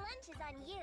Lunch is on you.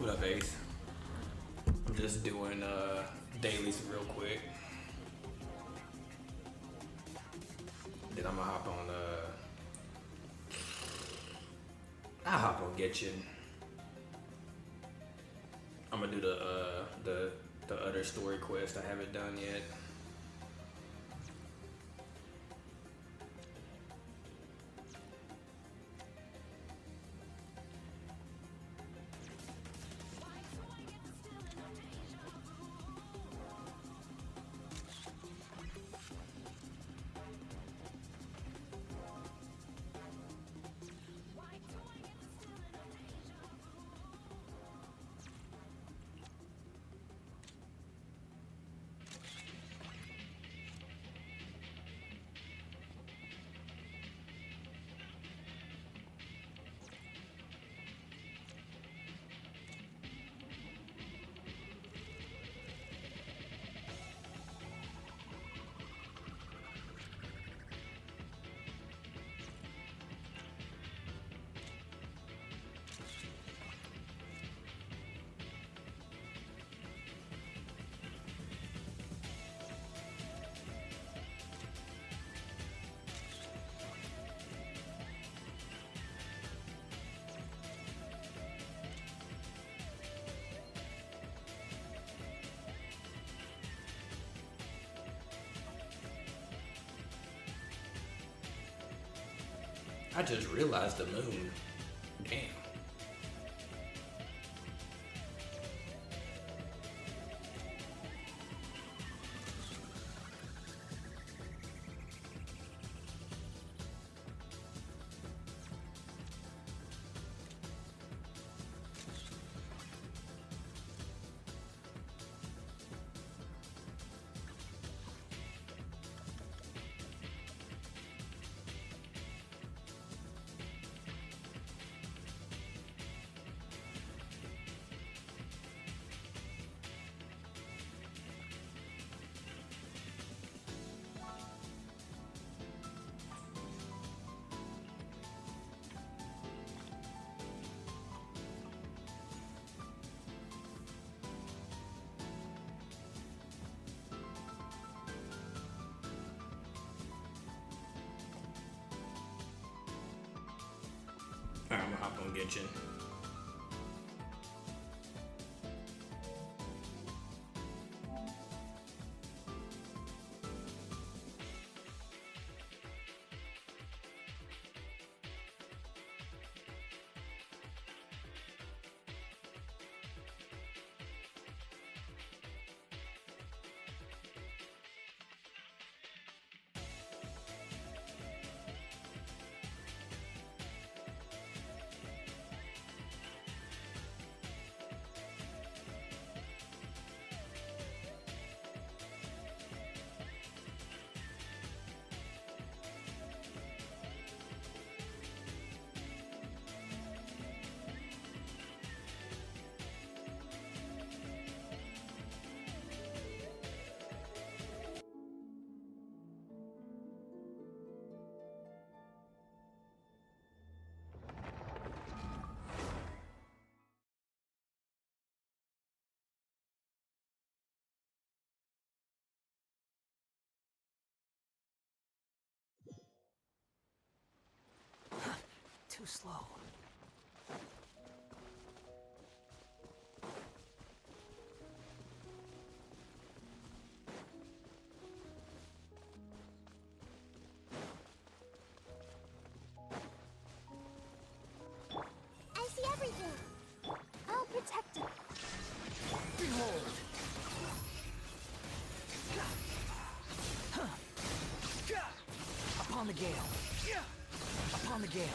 What up, Ace? I'm just doing dailies real quick. Then I'm gonna hop on I'll hop on Getchin. I'm gonna do the other story quest I haven't done yet. I just realized the moon. Damn. Alright, I'm gonna hop on Genshin. Too slow. I see everything. I'll protect it. Behold! Upon the gale. Upon the gale.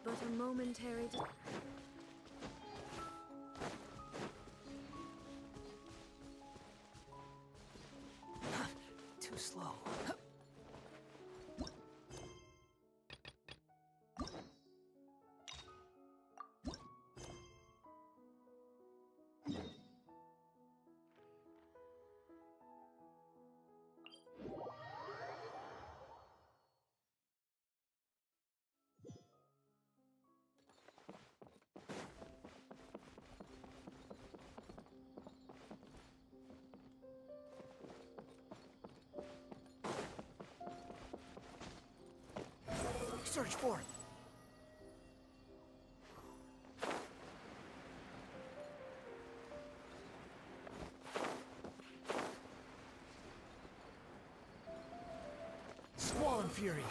But a momentary... Too slow. Search for it. Squall and Fury.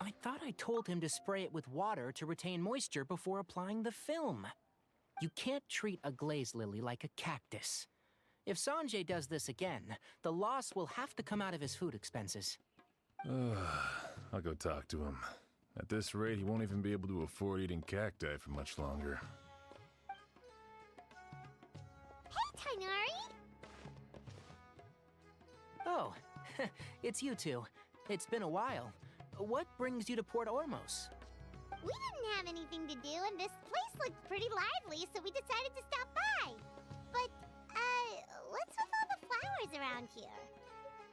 I thought I told him to spray it with water to retain moisture before applying the film. You can't treat a glaze lily like a cactus. If Sanjay does this again, the loss will have to come out of his food expenses. I'll go talk to him. At this rate, he won't even be able to afford eating cacti for much longer. Hey, Tainari! Oh, it's you two. It's been a while. What brings you to Port Ormos? We didn't have anything to do, and this place looked pretty lively, so we decided to stop by. But, what's with all the flowers around here?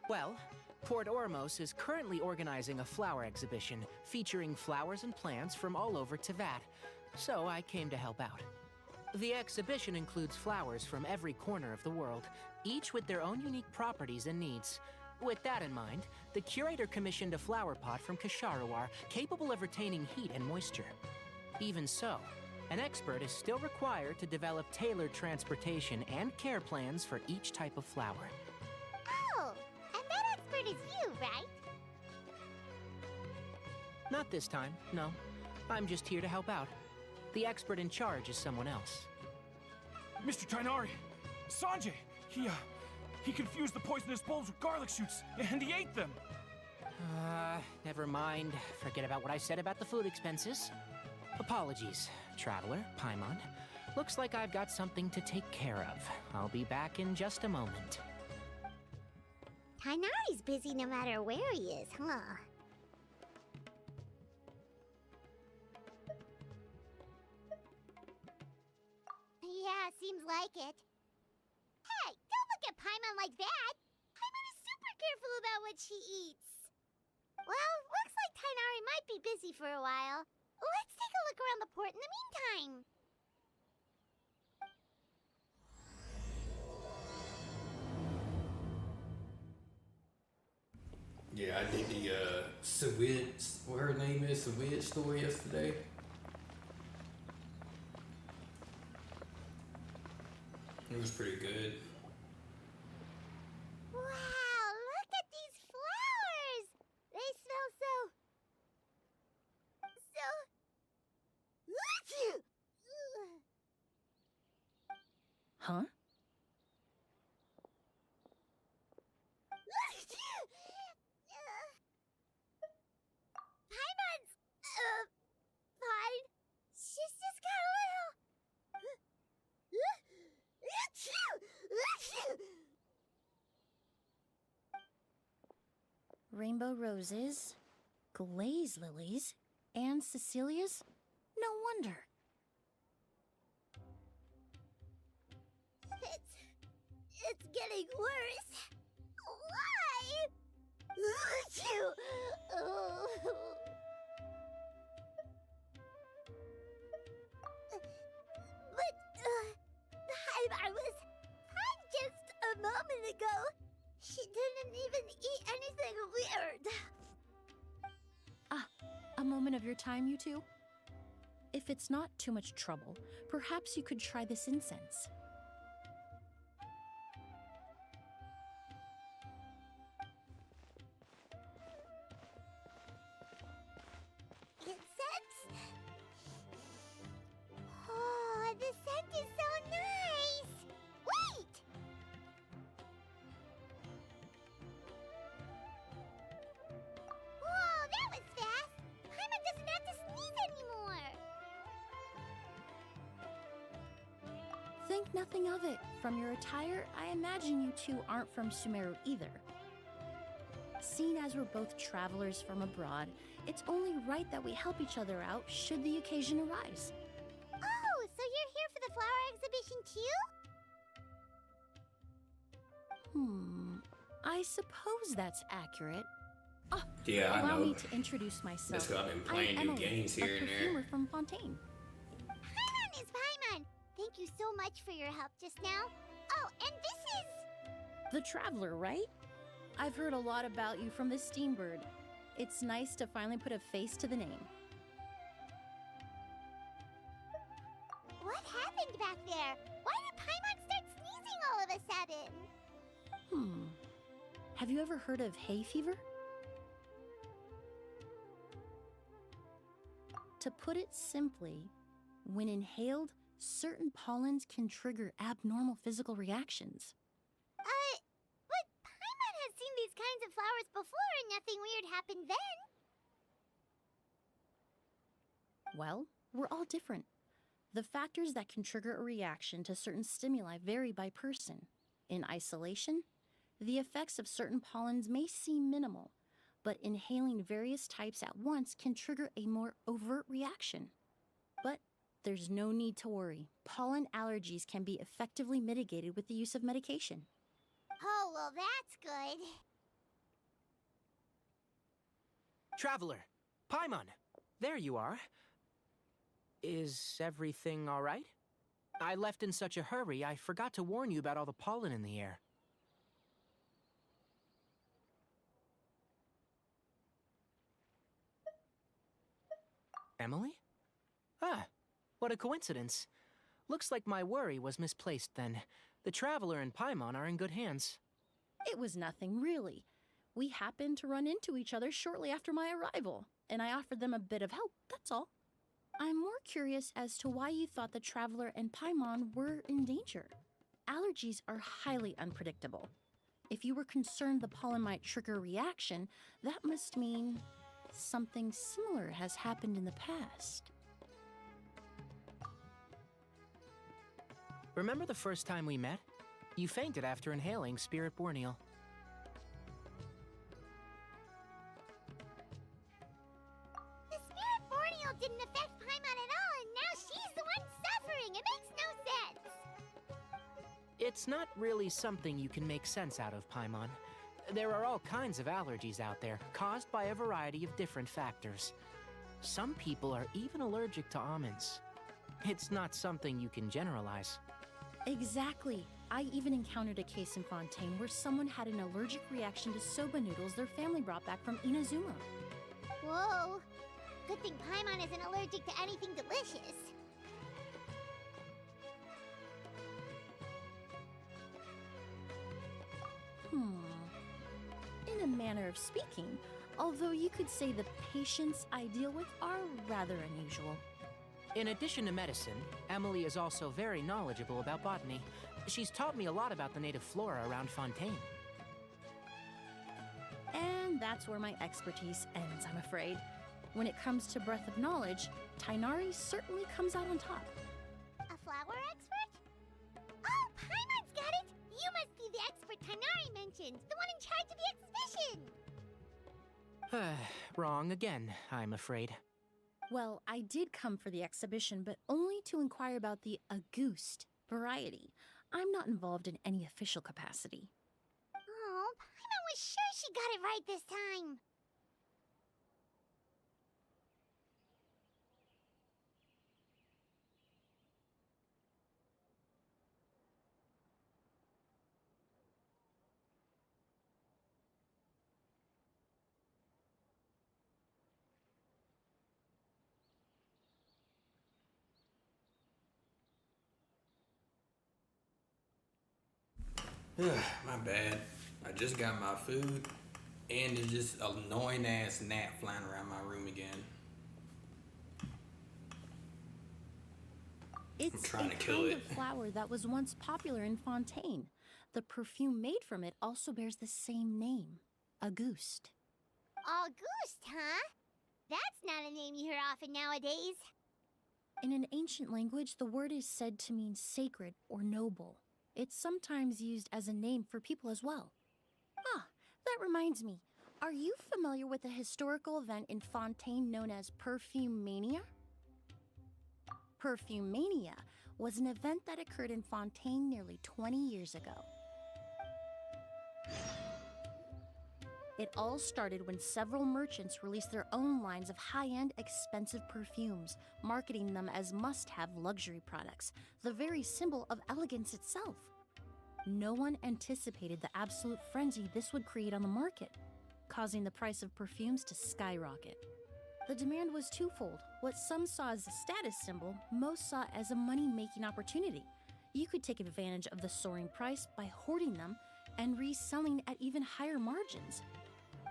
Well, Port Ormos is currently organizing a flower exhibition featuring flowers and plants from all over Teyvat, so I came to help out. The exhibition includes flowers from every corner of the world, each with their own unique properties and needs. With that in mind, the curator commissioned a flower pot from Kasharawar capable of retaining heat and moisture. Even so, an expert is still required to develop tailored transportation and care plans for each type of flower. Oh, and that expert is you, right? Not this time, no. I'm just here to help out. The expert in charge is someone else. Mr. Tainari! Sanjay! He confused the poisonous bulbs with garlic shoots, and he ate them! Never mind. Forget about what I said about the food expenses. Apologies, Traveler, Paimon. Looks like I've got something to take care of. I'll be back in just a moment. Tainari's busy no matter where he is, huh? Yeah, seems like it. Hey, don't look at Paimon like that! Paimon is super careful about what she eats. Well, looks like Tainari might be busy for a while. Let's take a look around the port in the meantime. Yeah, I did the Sawid, what her name is, Sawid story yesterday. It was pretty good. Wow, look at these flowers! They smell so... Huh? Paimon's... fine. She's just got a little... Rainbow roses, glaze lilies, and Cecilia's? No wonder. It's getting worse. Why? But, I was fine just a moment ago. She didn't even eat anything weird. Ah, a moment of your time, you two? If it's not too much trouble, perhaps you could try this incense. Incense? Oh, the scent is so nice! Wait! Whoa, that was fast! Paimon doesn't have to sneeze anymore! Think nothing of it. From your attire, I imagine you two aren't from Sumeru either. Seeing as we're both travelers from abroad, it's only right that we help each other out should the occasion arise. Oh, so you're here for the flower exhibition too? I suppose that's accurate. Ah, Yeah, I allow know. me to introduce myself. That's 'cause I've been I'm playing new Emily, games here a and there. perfumer from Fontaine. Paimon is Paimon! Thank you so much for your help just now. Oh, and this is... The Traveler, right? I've heard a lot about you from the Steambird. It's nice to finally put a face to the name. What happened back there? Why did Paimon start sneezing all of a sudden? Have you ever heard of hay fever? To put it simply, when inhaled, certain pollens can trigger abnormal physical reactions. But Paimon has seen these kinds of flowers before and nothing weird happened then. Well, we're all different. The factors that can trigger a reaction to certain stimuli vary by person. In isolation, the effects of certain pollens may seem minimal, but inhaling various types at once can trigger a more overt reaction. But there's no need to worry. Pollen allergies can be effectively mitigated with the use of medication. Oh, well, that's good. Traveler, Paimon, there you are. Is everything all right? I left in such a hurry, I forgot to warn you about all the pollen in the air. Emily? Ah, what a coincidence. Looks like my worry was misplaced then. The Traveler and Paimon are in good hands. It was nothing, really. We happened to run into each other shortly after my arrival, and I offered them a bit of help, that's all. I'm more curious as to why you thought the Traveler and Paimon were in danger. Allergies are highly unpredictable. If you were concerned the pollen might trigger a reaction, that must mean something similar has happened in the past. Remember the first time we met? You fainted after inhaling Spirit Borneal. The Spirit Borneal didn't affect Paimon at all, and now she's the one suffering. It makes no sense. It's not really something you can make sense out of, Paimon. There are all kinds of allergies out there, caused by a variety of different factors. Some people are even allergic to almonds. It's not something you can generalize. Exactly. I even encountered a case in Fontaine where someone had an allergic reaction to soba noodles their family brought back from Inazuma. Whoa. Good thing Paimon isn't allergic to anything delicious. In a manner of speaking, although you could say the patients I deal with are rather unusual. In addition to medicine, Emily is also very knowledgeable about botany. She's taught me a lot about the native flora around Fontaine. And that's where my expertise ends, I'm afraid. When it comes to breadth of knowledge, Tainari certainly comes out on top. A flower expert? Oh, Paimon's got it! You must be the expert Tainari mentioned, the one in charge of the exhibition! Wrong again, I'm afraid. Well, I did come for the exhibition, but only to inquire about the Auguste variety. I'm not involved in any official capacity. Oh, Paimon was sure she got it right this time. My bad. I just got my food, and there's just an annoying ass gnat flying around my room again. It's trying a to kill kind it. of flower that was once popular in Fontaine. The perfume made from it also bears the same name, Auguste. Auguste, huh? That's not a name you hear often nowadays. In an ancient language, the word is said to mean sacred or noble. It's sometimes used as a name for people as well. Ah, that reminds me. Are you familiar with a historical event in Fontaine known as Perfume Mania? Perfume Mania was an event that occurred in Fontaine nearly 20 years ago. It all started when several merchants released their own lines of high-end, expensive perfumes, marketing them as must-have luxury products, the very symbol of elegance itself. No one anticipated the absolute frenzy this would create on the market, causing the price of perfumes to skyrocket. The demand was twofold. What some saw as a status symbol, most saw as a money-making opportunity. You could take advantage of the soaring price by hoarding them and reselling at even higher margins.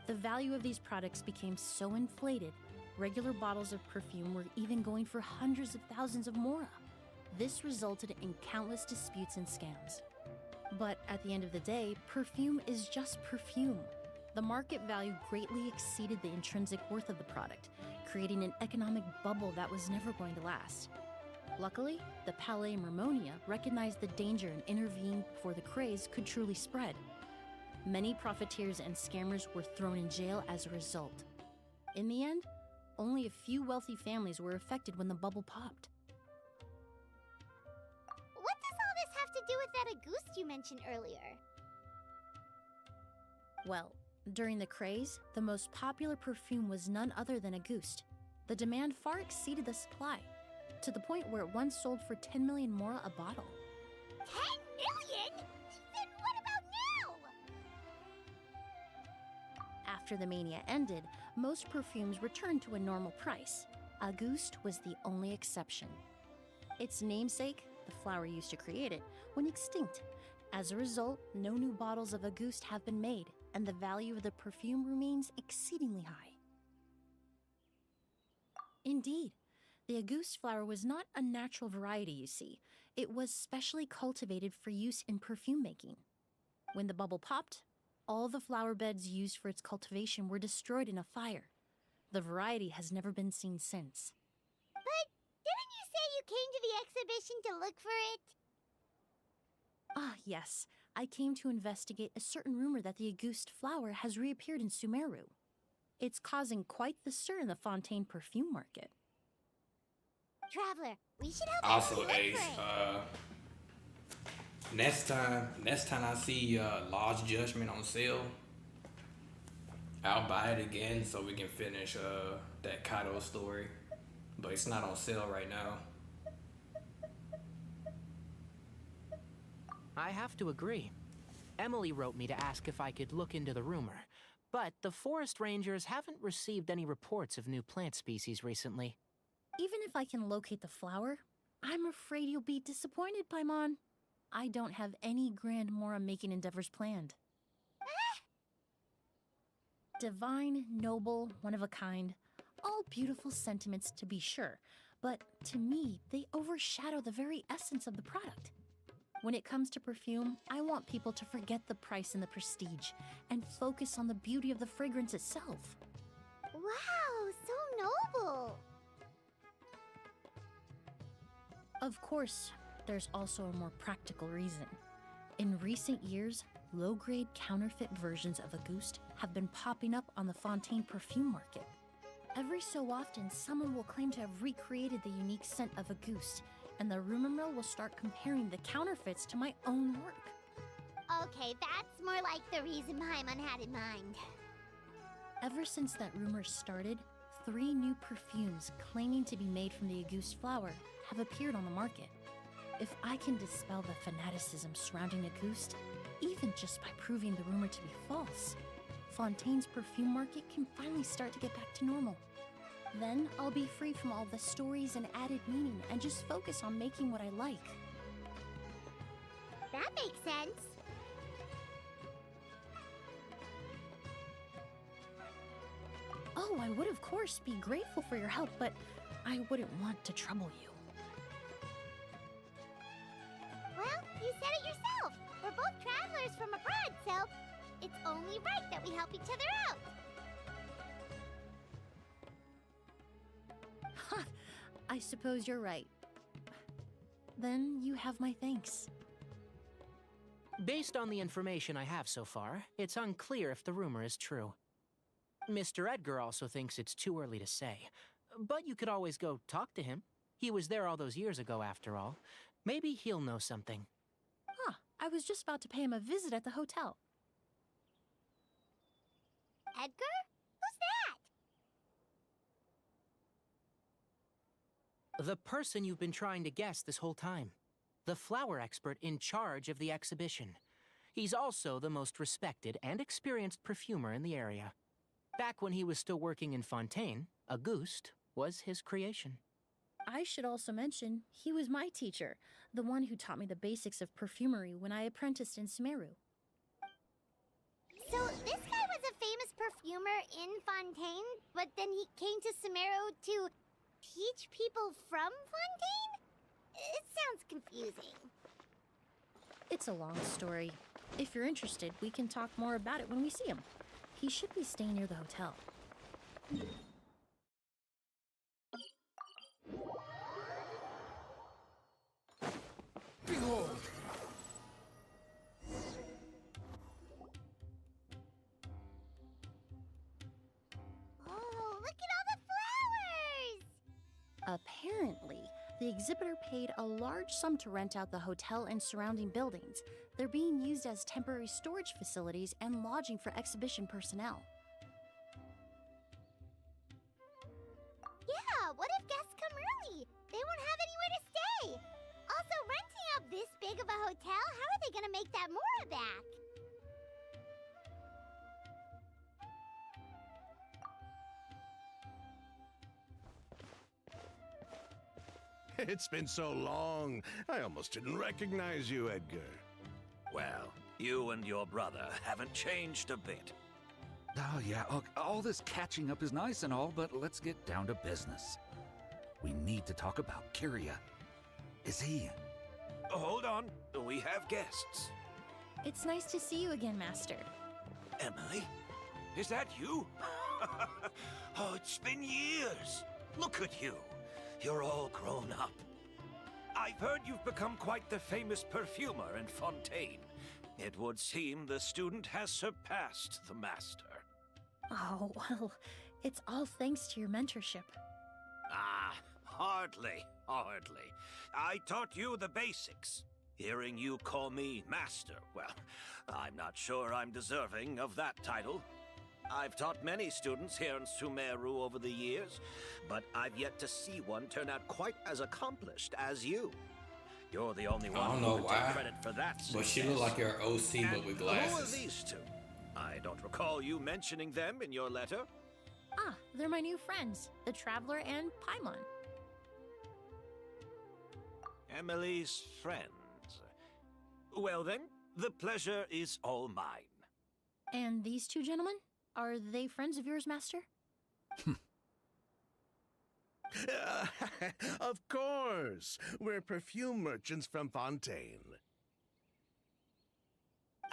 The value of these products became so inflated, regular bottles of perfume were even going for hundreds of thousands of mora. This resulted in countless disputes and scams. But at the end of the day, perfume is just perfume. The market value greatly exceeded the intrinsic worth of the product, creating an economic bubble that was never going to last. Luckily, the Palais Mermonia recognized the danger and intervened before the craze could truly spread. Many profiteers and scammers were thrown in jail as a result. In the end, only a few wealthy families were affected when the bubble popped. What does all this have to do with that Auguste you mentioned earlier? Well, during the craze, the most popular perfume was none other than Auguste. The demand far exceeded the supply, to the point where it once sold for 10 million mora a bottle. 10 million? Then what about now? After the mania ended, most perfumes returned to a normal price. Auguste was the only exception. Its namesake, the flower used to create it, went extinct. As a result, no new bottles of Auguste have been made, and the value of the perfume remains exceedingly high. Indeed, the Auguste flower was not a natural variety, you see. It was specially cultivated for use in perfume making. When the bubble popped, all the flower beds used for its cultivation were destroyed in a fire. The variety has never been seen since. But didn't you say you came to the exhibition to look for it? Ah, yes. I came to investigate a certain rumor that the Auguste flower has reappeared in Sumeru. It's causing quite the stir in the Fontaine perfume market. Traveler, we should help Also, Emily look Ace, for it. next time I see Lost Judgment on sale, I'll buy it again so we can finish that Kaido story. But it's not on sale right now. I have to agree. Emily wrote me to ask if I could look into the rumor, but the forest rangers haven't received any reports of new plant species recently. Even if I can locate the flower, I'm afraid you'll be disappointed, Paimon. I don't have any grand Mora-making endeavors planned. Divine, noble, one of a kind. All beautiful sentiments to be sure, but to me, they overshadow the very essence of the product. When it comes to perfume, I want people to forget the price and the prestige, and focus on the beauty of the fragrance itself. Wow, so noble. Of course, there's also a more practical reason. In recent years, low-grade counterfeit versions of Auguste have been popping up on the Fontaine perfume market. Every so often, someone will claim to have recreated the unique scent of Auguste, and the rumor mill will start comparing the counterfeits to my own work. Okay, that's more like the reason Paimon had in mind. Ever since that rumor started, 3 new perfumes claiming to be made from the Auguste flower have appeared on the market. If I can dispel the fanaticism surrounding Auguste, even just by proving the rumor to be false, Fontaine's perfume market can finally start to get back to normal. Then I'll be free from all the stories and added meaning and just focus on making what I like. That makes sense. Oh, I would of course be grateful for your help, but I wouldn't want to trouble you. Well, you said it yourself. We're both travelers from abroad, so it's only right that we help each other out. Ha! I suppose you're right. Then you have my thanks. Based on the information I have so far, it's unclear if the rumor is true. Mr. Edgar also thinks it's too early to say, but you could always go talk to him. He was there all those years ago, after all. Maybe he'll know something. Huh, I was just about to pay him a visit at the hotel. Edgar? Who's that? The person you've been trying to guess this whole time. The flower expert in charge of the exhibition. He's also the most respected and experienced perfumer in the area. Back when he was still working in Fontaine, Auguste was his creation. I should also mention, he was my teacher, the one who taught me the basics of perfumery when I apprenticed in Sumeru. So this guy was a famous perfumer in Fontaine, but then he came to Sumeru to teach people from Fontaine? It It's a long story. If you're interested, we can talk more about it when we see him. He should be staying near the hotel. Behold! Oh, look at all the flowers! Apparently, the exhibitor paid a large sum to rent out the hotel and surrounding buildings. They're being used as temporary storage facilities and lodging for exhibition personnel. Yeah, what if guests come early? They won't have anywhere to stay. Also, renting out this big of a hotel, how are they gonna make that mora back? It's been so long, I almost didn't recognize you, Edgar. Well, you and your brother haven't changed a bit. Oh, yeah, look, all this catching up is nice and all, but let's get down to business. We need to talk about Kyria. Is he... Hold on, we have guests. It's nice to see you again, Master. Emily? Is that you? Oh, it's been years. Look at you. You're all grown up. I've heard you've become quite the famous perfumer in Fontaine. It would seem the student has surpassed the master. Oh, well, it's all thanks to your mentorship. Ah, hardly. I taught you the basics. Hearing you call me master, well, I'm not sure I'm deserving of that title. I've taught many students here in Sumeru over the years, but I've yet to see one turn out quite as accomplished as you. You're the only one I don't who know can why, take credit for that but she success. look like her OC, but with Who are glasses. these two? I don't recall you mentioning them in your letter. Ah, they're my new friends, the Traveler and Paimon. Emily's friends. Well then, the pleasure is all mine. And these two gentlemen? Are they friends of yours, Master? Of course! We're perfume merchants from Fontaine.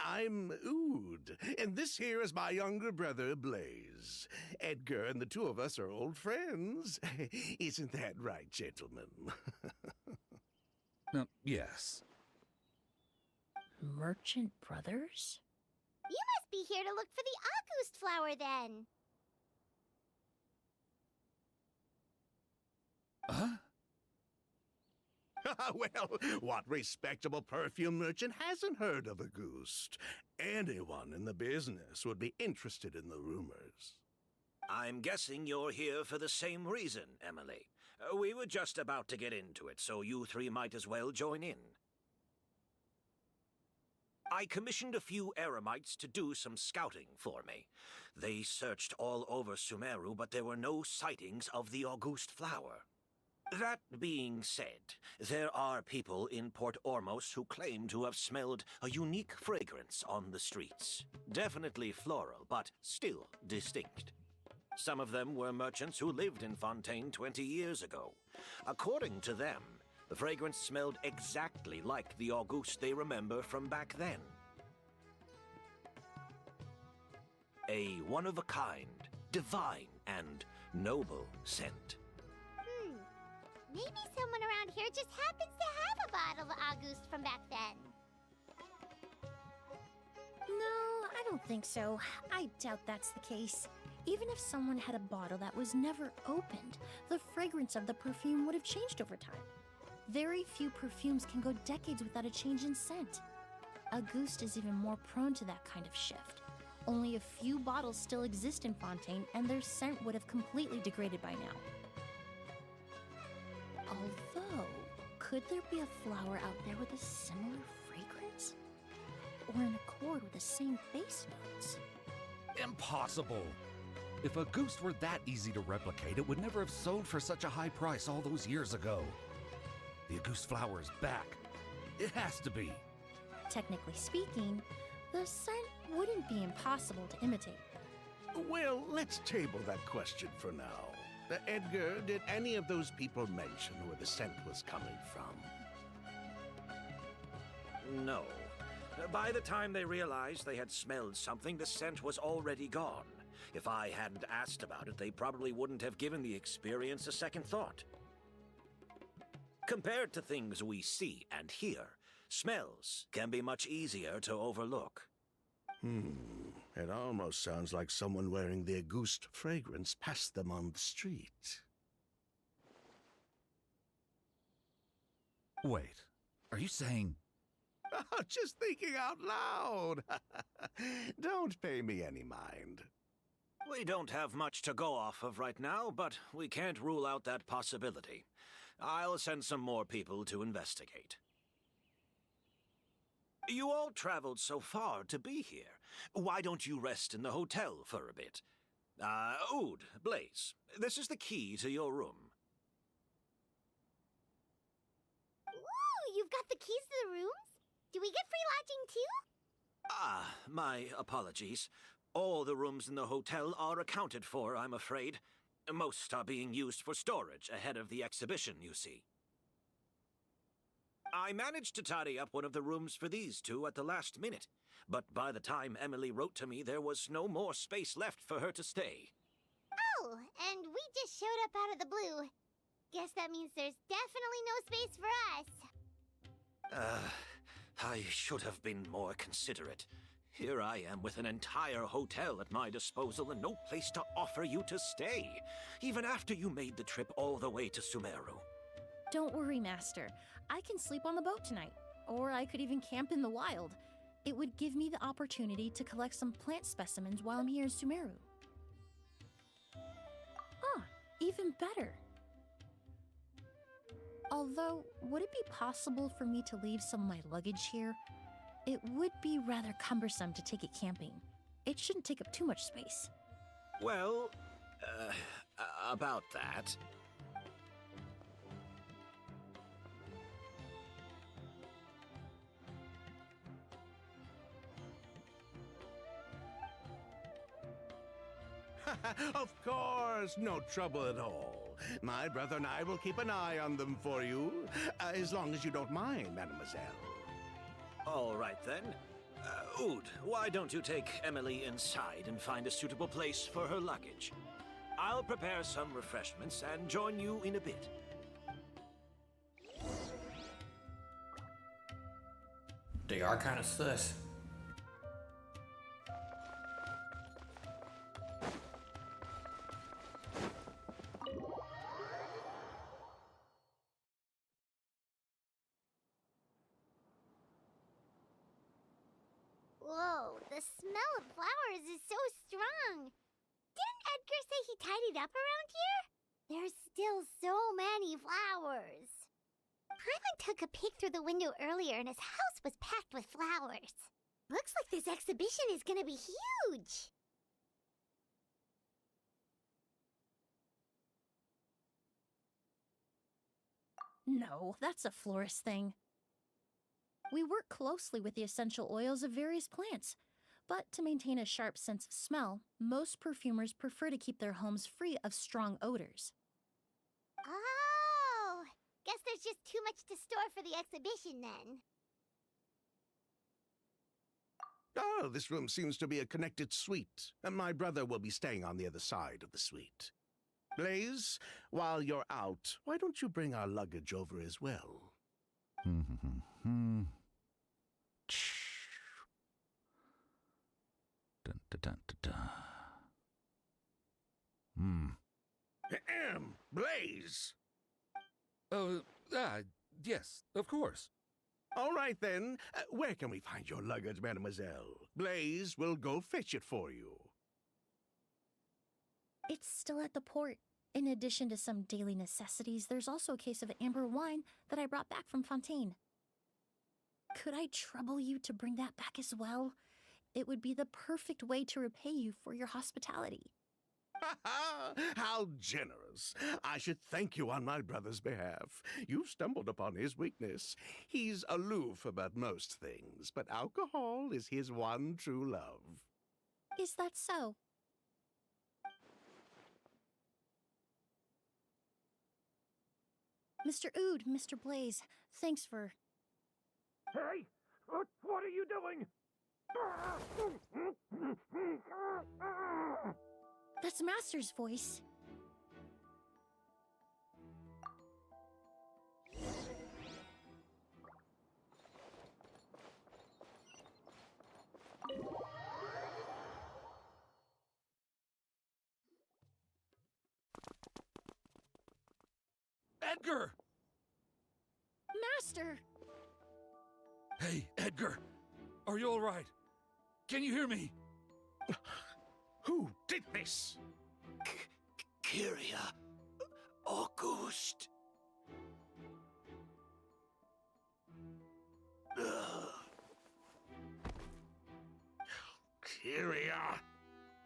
I'm Oud, and this here is my younger brother, Blaze. Edgar and the two of us are old friends. Isn't that right, gentlemen? Yes. Merchant brothers? You must be here to look for the August flower then. Huh? Well, what respectable perfume merchant hasn't heard of a goose? Anyone in the business would be interested in the rumors. I'm guessing you're here for the same reason, Emily. We were just about to get into it, so you three might as well join in. I commissioned a few eremites to do some scouting for me. They searched all over Sumeru, but there were no sightings of the August flower. That being said, there are people in Port Ormos who claim to have smelled a unique fragrance on the streets. Definitely floral, but still distinct. Some of them were merchants who lived in Fontaine 20 years ago. According to them, the fragrance smelled exactly like the August they remember from back then. A one-of-a-kind, divine, and noble scent. Maybe someone around here just happens to have a bottle of August from back then. No, I don't think so. I doubt that's the case. Even if someone had a bottle that was never opened, the fragrance of the perfume would have changed over time. Very few perfumes can go decades without a change in scent. Auguste is even more prone to that kind of shift. Only a few bottles still exist in Fontaine, and their scent would have completely degraded by now. Although, could there be a flower out there with a similar fragrance? Or in accord with the same base notes? Impossible! If a goose were that easy to replicate, it would never have sold for such a high price all those years ago. The Auguste flower is back. It has to be. Technically speaking, the scent wouldn't be impossible to imitate. Well, let's table that question for now. Edgar, did any of those people mention where the scent was coming from? No. by the time they realized they had smelled something, the scent was already gone. If I hadn't asked about it, they probably wouldn't have given the experience a second thought. Compared to things we see and hear, smells can be much easier to overlook. It almost sounds like someone wearing the Auguste fragrance passed them on the street. Wait, are you saying... Just thinking out loud. Don't pay me any mind. We don't have much to go off of right now, but we can't rule out that possibility. I'll send some more people to investigate. You all traveled so far to be here. Why don't you rest in the hotel for a bit? Ood, Blaze, this is the key to your room. Ooh, you've got the keys to the rooms? Do we get free lodging too? My apologies. All the rooms in the hotel are accounted for, I'm afraid. Most are being used for storage ahead of the exhibition, you see. I managed to tidy up one of the rooms for these two at the last minute, but by the time Emily wrote to me, there was no more space left for her to stay. Oh, and we just showed up out of the blue. Guess that means there's definitely no space for us. I should have been more considerate. Here I am with an entire hotel at my disposal and no place to offer you to stay, even after you made the trip all the way to Sumeru. Don't worry, Master. I can sleep on the boat tonight, or I could even camp in the wild. It would give me the opportunity to collect some plant specimens while I'm here in Sumeru. Even better. Although, would it be possible for me to leave some of my luggage here? It would be rather cumbersome to take it camping. It shouldn't take up too much space. Well, about that... Of course, no trouble at all. My brother and I will keep an eye on them for you, as long as you don't mind, mademoiselle. All right, then. Ood, why don't you take Emily inside and find a suitable place for her luggage? I'll prepare some refreshments and join you in a bit. They are kind of sus. Whoa, the smell of flowers is so strong. Didn't Edgar say he tidied up around here? There's still so many flowers. Paimon took a peek through the window earlier and his house was packed with flowers. Looks like this exhibition is gonna be huge. No, that's a florist thing. We work closely with the essential oils of various plants, but to maintain a sharp sense of smell, most perfumers prefer to keep their homes free of strong odors. Oh, guess there's just too much to store for the exhibition then. Oh, this room seems to be a connected suite, and my brother will be staying on the other side of the suite. Blaze, while you're out, why don't you bring our luggage over as well? Dun, dun, dun, dun, dun. Blaze! Yes, of course. All right, then. Where can we find your luggage, mademoiselle? Blaze will go fetch it for you. It's still at the port. In addition to some daily necessities, there's also a case of amber wine that I brought back from Fontaine. Could I trouble you to bring that back as well? It would be the perfect way to repay you for your hospitality. How generous! I should thank you on my brother's behalf. You've stumbled upon his weakness. He's aloof about most things, but alcohol is his one true love. Is that so? Mr. Ood, Mr. Blaze, thanks for... Hey! What are you doing? That's Master's voice. Edgar! Master! Hey, Edgar. Are you all right? Can you hear me? Who did this? Kyria. August. Kyria.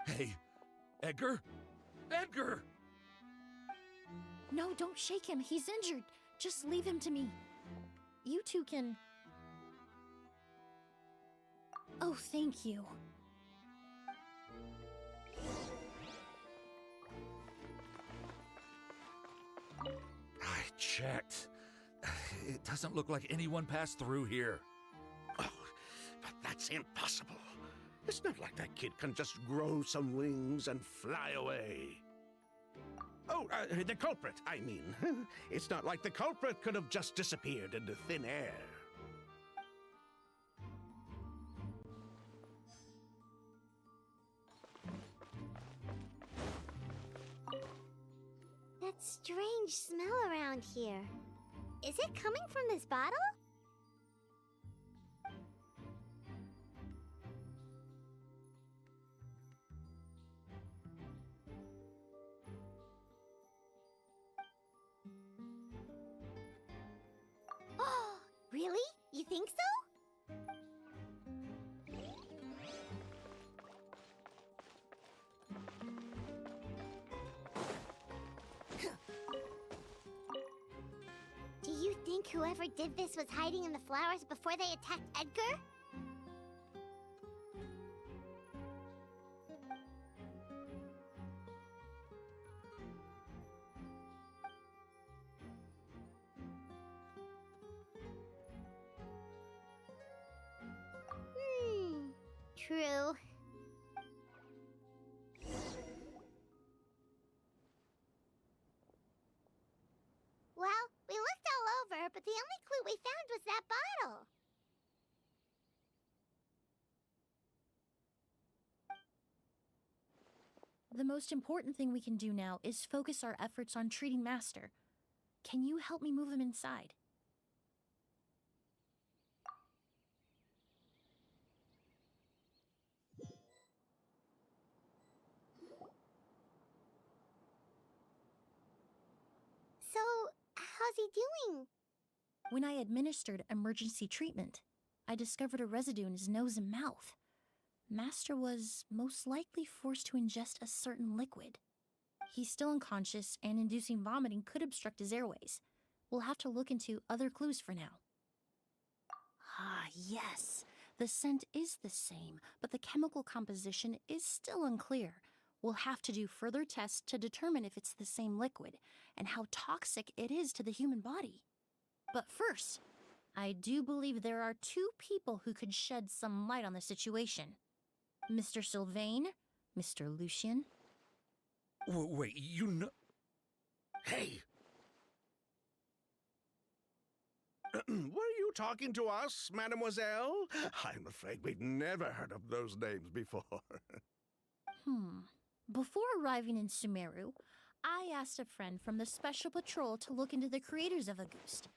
Hey, Edgar? Edgar! No, don't shake him. He's injured. Just leave him to me. You two can... Oh, thank you. I checked. It doesn't look like anyone passed through here. Oh, but that's impossible. It's not like that kid can just grow some wings and fly away. Oh, the culprit, I mean. It's not like the culprit could have just disappeared into thin air. That strange smell around here. Is it coming from this bottle? Oh, really? You think so? Do you think whoever did this was hiding in the flowers before they attacked Edgar? True. Well, we looked all over, but the only clue we found was that bottle. The most important thing we can do now is focus our efforts on treating Master. Can you help me move him inside? So, how's he doing? When I administered emergency treatment, I discovered a residue in his nose and mouth. Master was most likely forced to ingest a certain liquid. He's still unconscious, and inducing vomiting could obstruct his airways. We'll have to look into other clues for now. Ah, yes. The scent is the same, but the chemical composition is still unclear. We'll have to do further tests to determine if it's the same liquid and how toxic it is to the human body. But first, I do believe there are two people who could shed some light on the situation. Mr. Sylvain, Mr. Lucien. Wait, you know... Hey! Were you talking to us, mademoiselle? I'm afraid we'd never heard of those names before. Before arriving in Sumeru, I asked a friend from the Special Patrol to look into the creators of Auguste.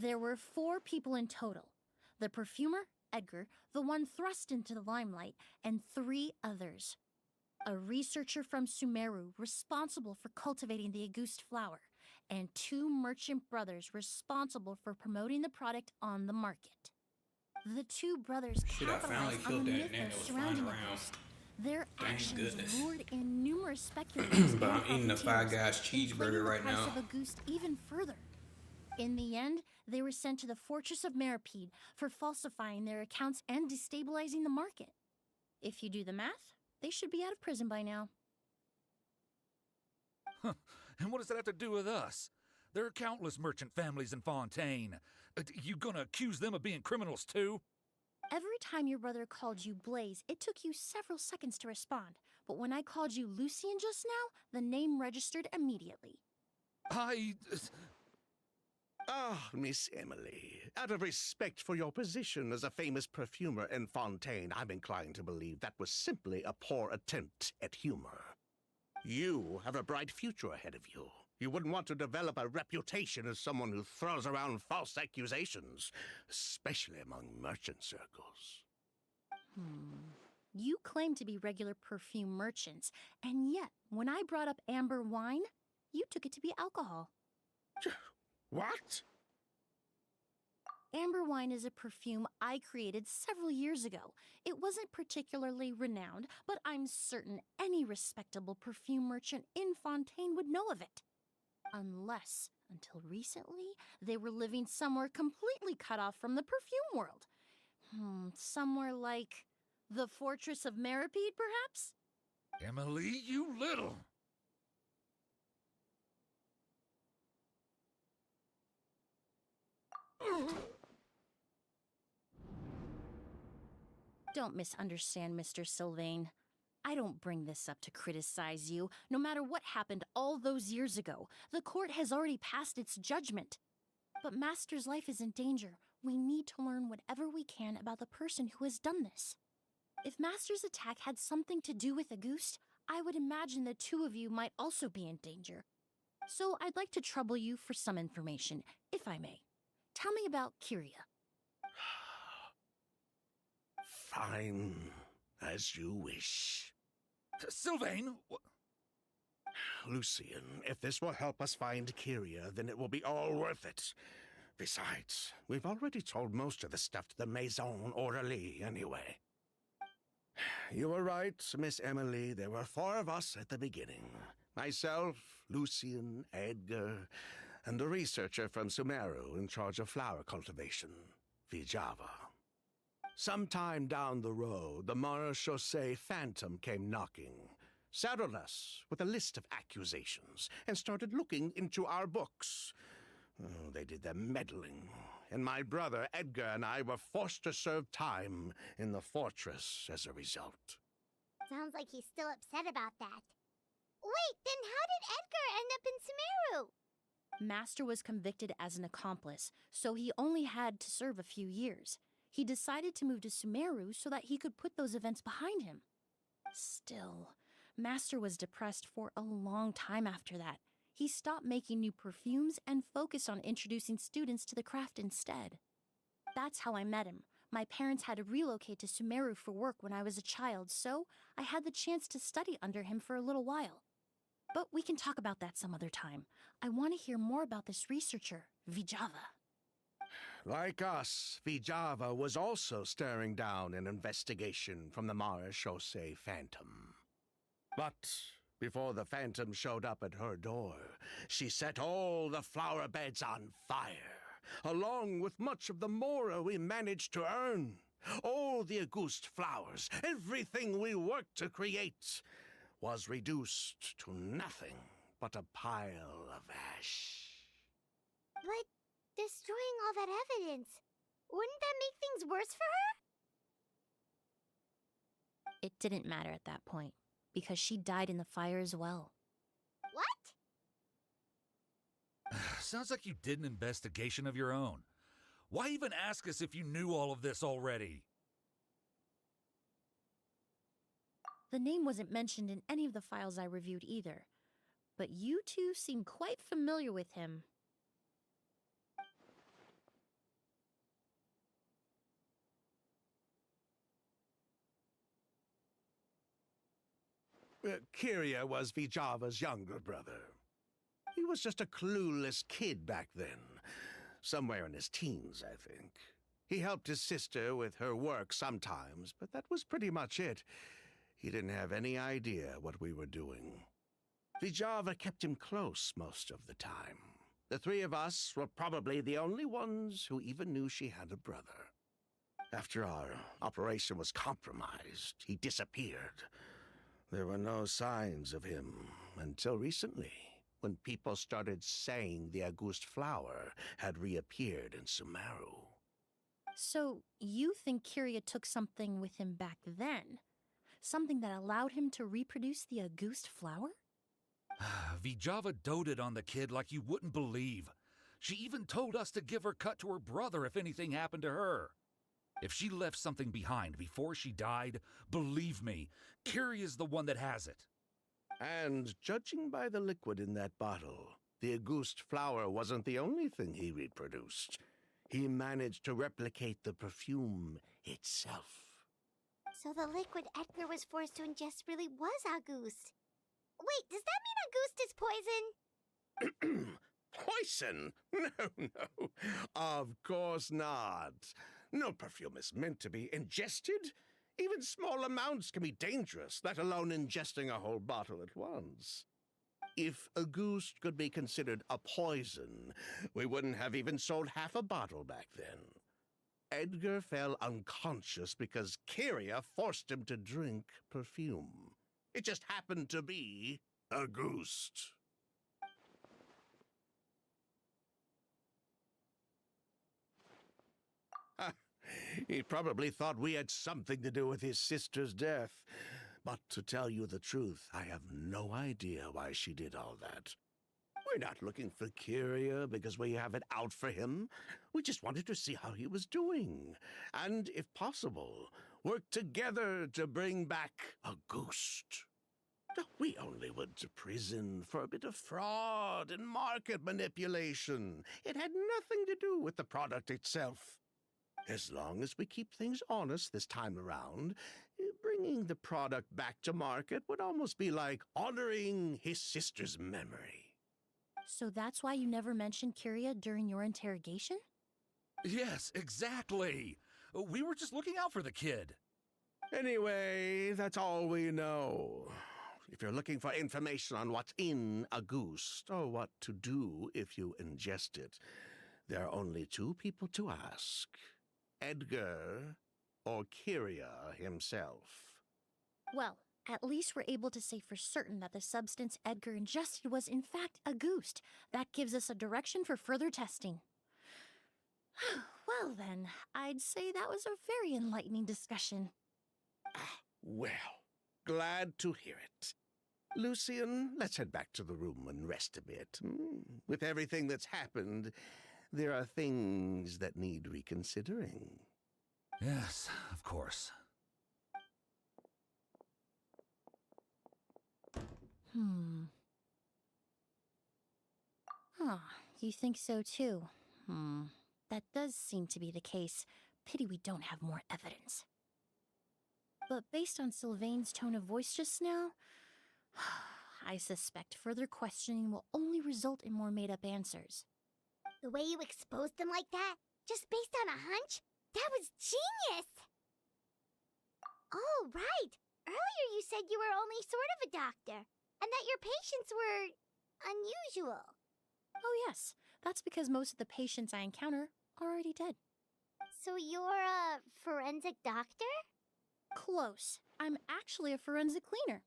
There were 4 people in total. The perfumer, Edgar, the one thrust into the limelight, and 3 others. A researcher from Sumeru responsible for cultivating the Auguste flower, and 2 merchant brothers responsible for promoting the product on the market. The 2 brothers Shit, I finally capitalized on killed the that myth net of that was flying surrounding around. Auguste. Their Thank actions goodness. lured in numerous speculators. But and I'm eating the Five Guys profiteers, cheeseburger inflating right the price now. of Auguste even further. In the end, they were sent to the Fortress of Meripede for falsifying their accounts and destabilizing the market. If you do the math, they should be out of prison by now. And what does that have to do with us? There are countless merchant families in Fontaine. You gonna accuse them of being criminals too? Every time your brother called you Blaze, it took you several seconds to respond. But when I called you Lucian just now, the name registered immediately. Ah, Miss Emily, out of respect for your position as a famous perfumer in Fontaine, I'm inclined to believe that was simply a poor attempt at humor. You have a bright future ahead of you. You wouldn't want to develop a reputation as someone who throws around false accusations, especially among merchant circles. You claim to be regular perfume merchants, and yet, when I brought up amber wine, you took it to be alcohol. What? Amber wine is a perfume I created several years ago. It wasn't particularly renowned, but I'm certain any respectable perfume merchant in Fontaine would know of it. Unless, until recently, they were living somewhere completely cut off from the perfume world. Somewhere like the Fortress of Meripede, perhaps? Emily, you little... Don't misunderstand, Mr. Sylvain. I don't bring this up to criticize you. No matter what happened all those years ago, the court has already passed its judgment. But Master's life is in danger. We need to learn whatever we can about the person who has done this. If Master's attack had something to do with Auguste, I would imagine the two of you might also be in danger. So I'd like to trouble you for some information, if I may. Tell me about Kyria. Fine, as you wish. Sylvain! Lucian, if this will help us find Kyria, then it will be all worth it. Besides, we've already told most of the stuff to the Maison Orderly anyway. You were right, Miss Emily. There were 4 of us at the beginning. Myself, Lucian, Edgar, and the researcher from Sumeru in charge of flower cultivation, Jaja. Sometime down the road, the Marechaussee Phantom came knocking, saddled us with a list of accusations, and started looking into our books. Oh, they did their meddling, and my brother Edgar and I were forced to serve time in the fortress as a result. Sounds like he's still upset about that. Wait, then how did Edgar end up in Sumeru? Master was convicted as an accomplice, so he only had to serve a few years. He decided to move to Sumeru so that he could put those events behind him. Still, Master was depressed for a long time after that. He stopped making new perfumes and focused on introducing students to the craft instead. That's how I met him. My parents had to relocate to Sumeru for work when I was a child, so I had the chance to study under him for a little while. But we can talk about that some other time. I want to hear more about this researcher, Jaja. Like us, Jaja was also staring down an investigation from the Marechaussee Phantom. But before the Phantom showed up at her door, she set all the flower beds on fire, along with much of the mora we managed to earn. All the Auguste flowers, everything we worked to create, was reduced to nothing but a pile of ash. But destroying all that evidence, wouldn't that make things worse for her? It didn't matter at that point, because she died in the fire as well. What? Sounds like you did an investigation of your own. Why even ask us if you knew all of this already? The name wasn't mentioned in any of the files I reviewed either, but you two seem quite familiar with him. Kyria was Jaja's younger brother. He was just a clueless kid back then, somewhere in his teens, I think. He helped his sister with her work sometimes, but that was pretty much it. He didn't have any idea what we were doing. Jaja kept him close most of the time. The 3 of us were probably the only ones who even knew she had a brother. After our operation was compromised, he disappeared. There were no signs of him until recently, when people started saying the Auguste flower had reappeared in Sumeru. So, you think Kyria took something with him back then? Something that allowed him to reproduce the Auguste flower? Jaja doted on the kid like you wouldn't believe. She even told us to give her cut to her brother if anything happened to her. If she left something behind before she died, believe me, Kyria's the one that has it. And judging by the liquid in that bottle, the Auguste flower wasn't the only thing he reproduced. He managed to replicate the perfume itself. So the liquid Edgar was forced to ingest really was Auguste. Wait, does that mean Auguste is poison? Poison? No. Of course not. No perfume is meant to be ingested. Even small amounts can be dangerous, let alone ingesting a whole bottle at once. If Auguste could be considered a poison, we wouldn't have even sold half a bottle back then. Edgar fell unconscious because Kyria forced him to drink perfume. It just happened to be Auguste. He probably thought we had something to do with his sister's death. But to tell you the truth, I have no idea why she did all that. We're not looking for Kyria because we have it out for him. We just wanted to see how he was doing. And, if possible, work together to bring back Auguste. We only went to prison for a bit of fraud and market manipulation. It had nothing to do with the product itself. As long as we keep things honest this time around, bringing the product back to market would almost be like honoring his sister's memory. So that's why you never mentioned Kyria during your interrogation? Yes, exactly. We were just looking out for the kid. Anyway, that's all we know. If you're looking for information on what's in Auguste, or what to do if you ingest it, there are only two people to ask. Edgar or Kyria himself. Well, at least we're able to say for certain that the substance Edgar ingested was in fact Auguste. That gives us a direction for further testing. Well then, I'd say that was a very enlightening discussion. Well, glad to hear it. Lucian, let's head back to the room and rest a bit. With everything that's happened, there are things that need reconsidering. Yes, of course. You think so too? That does seem to be the case. Pity we don't have more evidence. But based on Sylvain's tone of voice just now, I suspect further questioning will only result in more made-up answers. The way you exposed them like that, just based on a hunch? That was genius! Oh, right! Earlier you said you were only sort of a doctor, and that your patients were unusual. Oh yes, that's because most of the patients I encounter are already dead. So you're a forensic doctor? Close. I'm actually a forensic cleaner.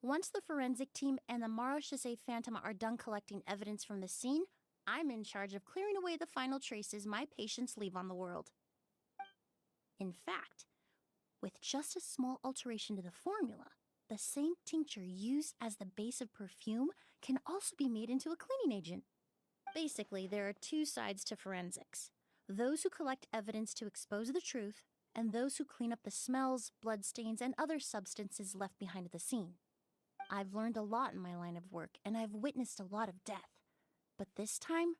Once the forensic team and the Marechaussee Phantom are done collecting evidence from the scene, I'm in charge of clearing away the final traces my patients leave on the world. In fact, with just a small alteration to the formula, the same tincture used as the base of perfume can also be made into a cleaning agent. Basically, there are two sides to forensics. Those who collect evidence to expose the truth, and those who clean up the smells, bloodstains, and other substances left behind at the scene. I've learned a lot in my line of work, and I've witnessed a lot of death. But this time,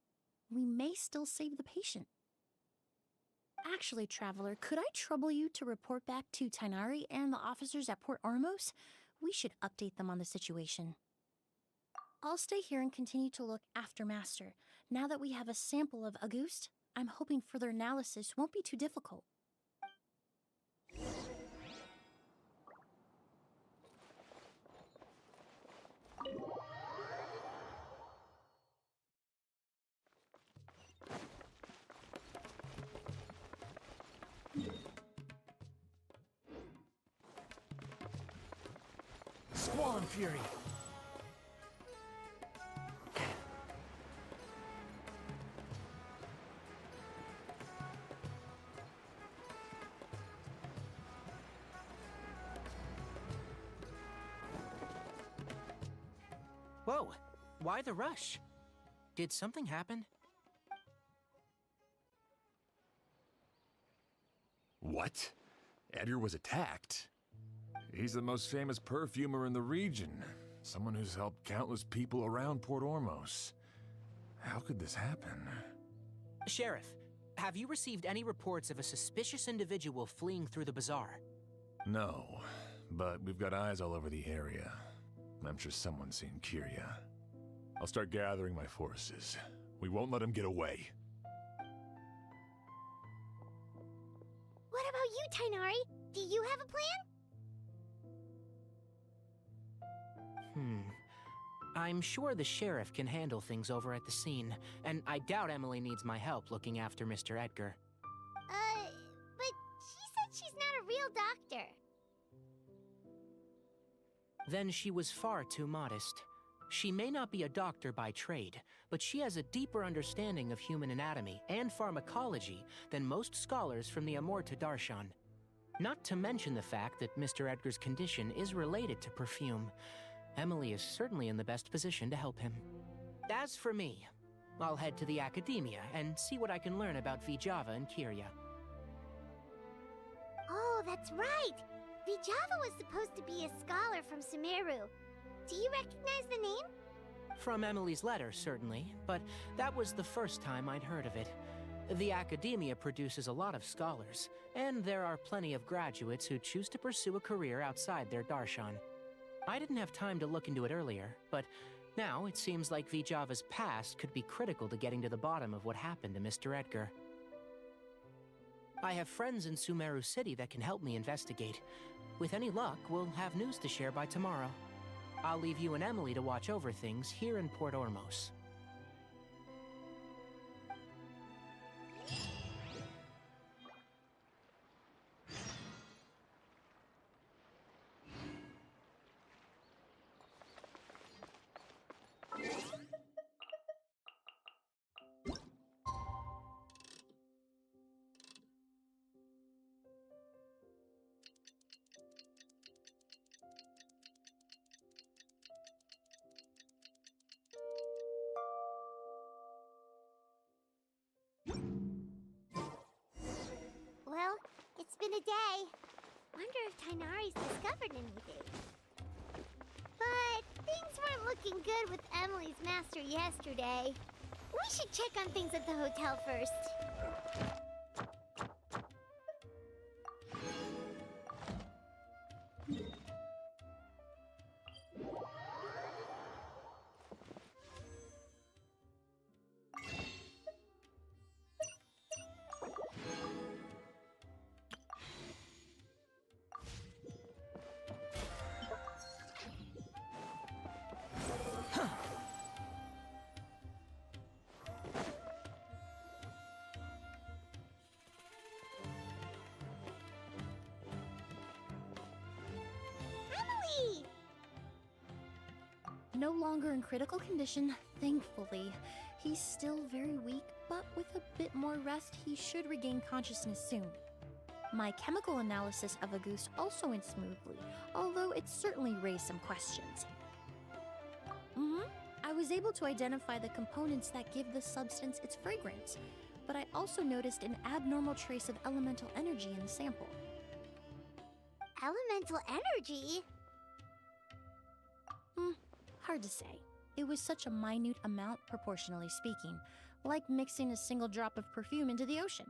we may still save the patient. Actually, Traveler, could I trouble you to report back to Tainari and the officers at Port Ormos? We should update them on the situation. I'll stay here and continue to look after Master. Now that we have a sample of Auguste, I'm hoping further analysis won't be too difficult. Squall and Fury. Whoa, why the rush? Did something happen? What? Edgar was attacked? He's the most famous perfumer in the region. Someone who's helped countless people around Port Ormos. How could this happen? Sheriff, have you received any reports of a suspicious individual fleeing through the bazaar? No, but we've got eyes all over the area. I'm sure someone's seen Kiria. I'll start gathering my forces. We won't let him get away. What about you, Tainari? Do you have a plan? I'm sure the sheriff can handle things over at the scene, and I doubt Emily needs my help looking after Mr. Edgar. But she said she's not a real doctor. Then she was far too modest. She may not be a doctor by trade, but she has a deeper understanding of human anatomy and pharmacology than most scholars from the Amorta Darshan. Not to mention the fact that Mr. Edgar's condition is related to perfume. Emily is certainly in the best position to help him. As for me, I'll head to the Academia and see what I can learn about Jaja and Kiria. Oh, that's right! Jaja was supposed to be a scholar from Sumeru. Do you recognize the name? From Emily's letter, certainly, but that was the first time I'd heard of it. The Academia produces a lot of scholars, and there are plenty of graduates who choose to pursue a career outside their darshan. I didn't have time to look into it earlier, but now it seems like Jaja's past could be critical to getting to the bottom of what happened to Mr. Edgar. I have friends in Sumeru City that can help me investigate. With any luck, we'll have news to share by tomorrow. I'll leave you and Emily to watch over things here in Port Ormos. Well, it's been a day. Wonder if Tainari's discovered anything. But things weren't looking good with Emily's master yesterday. We should check on things at the hotel first. Emily! No longer in critical condition, thankfully. He's still very weak, but with a bit more rest, he should regain consciousness soon. My chemical analysis of Auguste also went smoothly, although it certainly raised some questions. I was able to identify the components that give the substance its fragrance, but I also noticed an abnormal trace of elemental energy in the sample. Elemental energy? Hard to say. It was such a minute amount, proportionally speaking, like mixing a single drop of perfume into the ocean.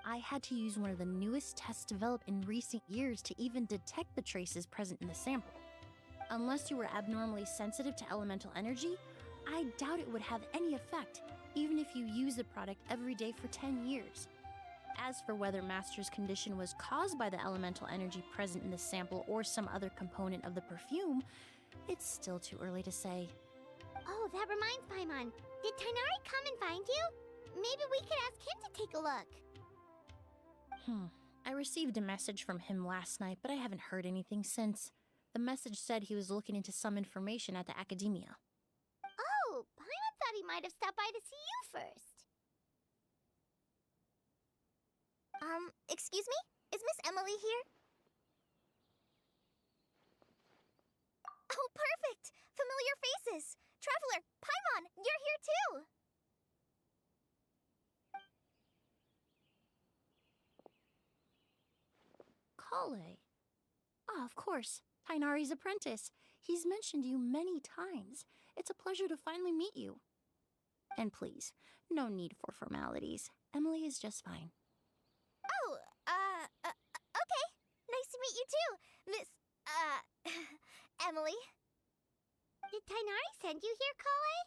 I had to use one of the newest tests developed in recent years to even detect the traces present in the sample. Unless you were abnormally sensitive to elemental energy, I doubt it would have any effect, even if you use the product every day for 10 years. As for whether Master's condition was caused by the elemental energy present in the sample or some other component of the perfume, it's still too early to say. Oh, that reminds Paimon. Did Tainari come and find you? Maybe we could ask him to take a look. I received a message from him last night, but I haven't heard anything since. The message said he was looking into some information at the Academia. Oh, Paimon thought he might have stopped by to see you first. Excuse me? Is Miss Emily here? Oh, perfect! Familiar faces! Traveler, Paimon, you're here too! Kale. Ah, of course. Tainari's apprentice. He's mentioned you many times. It's a pleasure to finally meet you. And please, no need for formalities. Emily is just fine. Oh, okay. Nice to meet you too, Miss, Emily. Did Tainari send you here, Kale?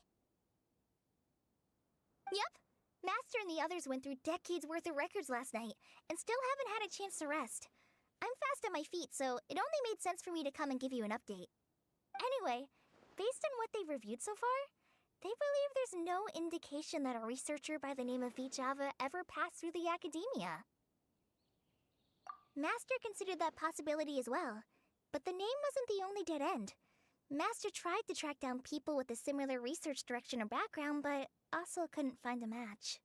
Yep. Master and the others went through decades worth of records last night, and still haven't had a chance to rest. I'm fast on my feet, so it only made sense for me to come and give you an update. Anyway, based on what they've reviewed so far, they believe there's no indication that a researcher by the name of Jaja ever passed through the academia. Master considered that possibility as well, but the name wasn't the only dead end. Master tried to track down people with a similar research direction or background, but also couldn't find a match.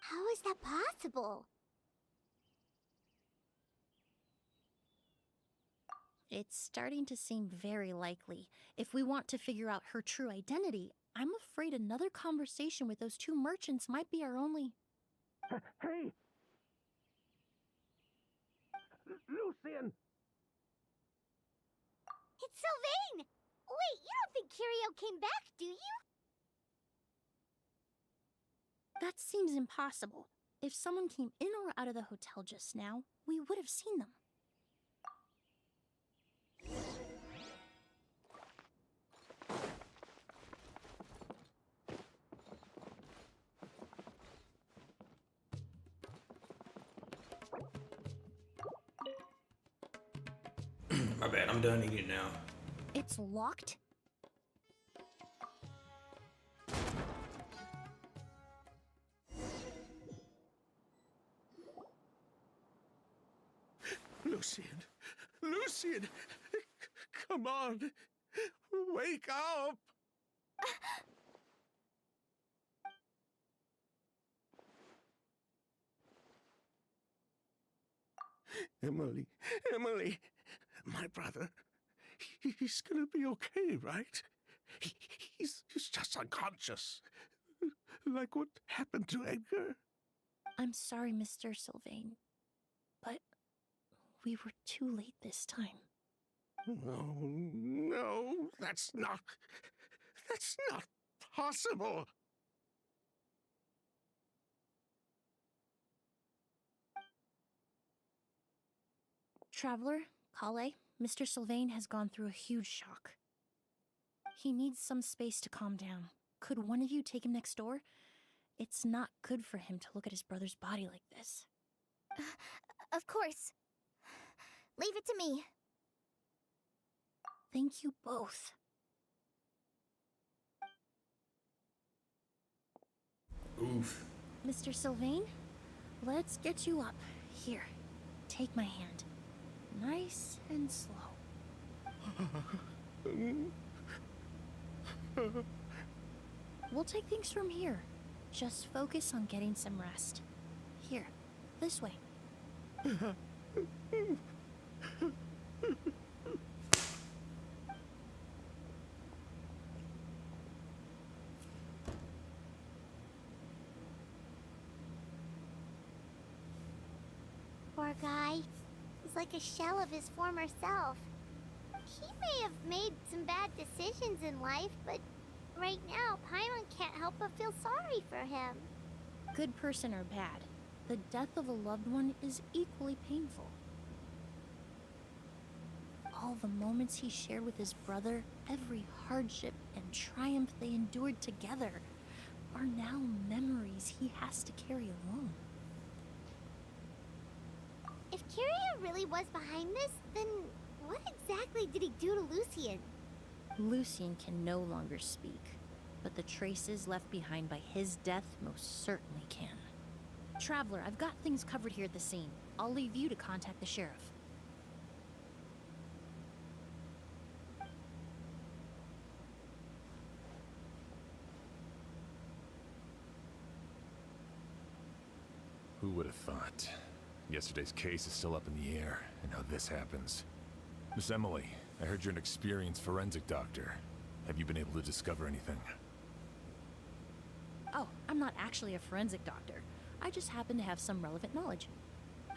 How is that possible? It's starting to seem very likely. If we want to figure out her true identity, I'm afraid another conversation with those two merchants might be our only... Hey! Lucian! It's Sylvain! Wait, you don't think Curio came back, do you? That seems impossible. If someone came in or out of the hotel just now, we would have seen them. My bad, I'm done eating now. It's locked? Lucian! Lucian! Come on! Wake up! Emily, Emily, my brother, he's gonna be okay, right? He's just unconscious. Like what happened to Edgar. I'm sorry, Mr. Sylvain, but we were too late this time. No, no, that's not possible. Traveler, Kale, Mr. Sylvain has gone through a huge shock. He needs some space to calm down. Could one of you take him next door? It's not good for him to look at his brother's body like this. Of course. Leave it to me. Thank you both. Oof. Mr. Sylvain, let's get you up. Here, take my hand. Nice and slow. We'll take things from here. Just focus on getting some rest. Here, this way. Poor guy. He's like a shell of his former self. He may have made some bad decisions in life, but right now, Paimon can't help but feel sorry for him. Good person or bad, the death of a loved one is equally painful. All the moments he shared with his brother, every hardship and triumph they endured together, are now memories he has to carry alone. If Curio really was behind this, then what exactly did he do to Lucian? Lucian can no longer speak, but the traces left behind by his death most certainly can. Traveler, I've got things covered here at the scene. I'll leave you to contact the sheriff. Who would have thought? Yesterday's case is still up in the air, and now this happens. Miss Emily, I heard you're an experienced forensic doctor. Have you been able to discover anything? Oh, I'm not actually a forensic doctor. I just happen to have some relevant knowledge.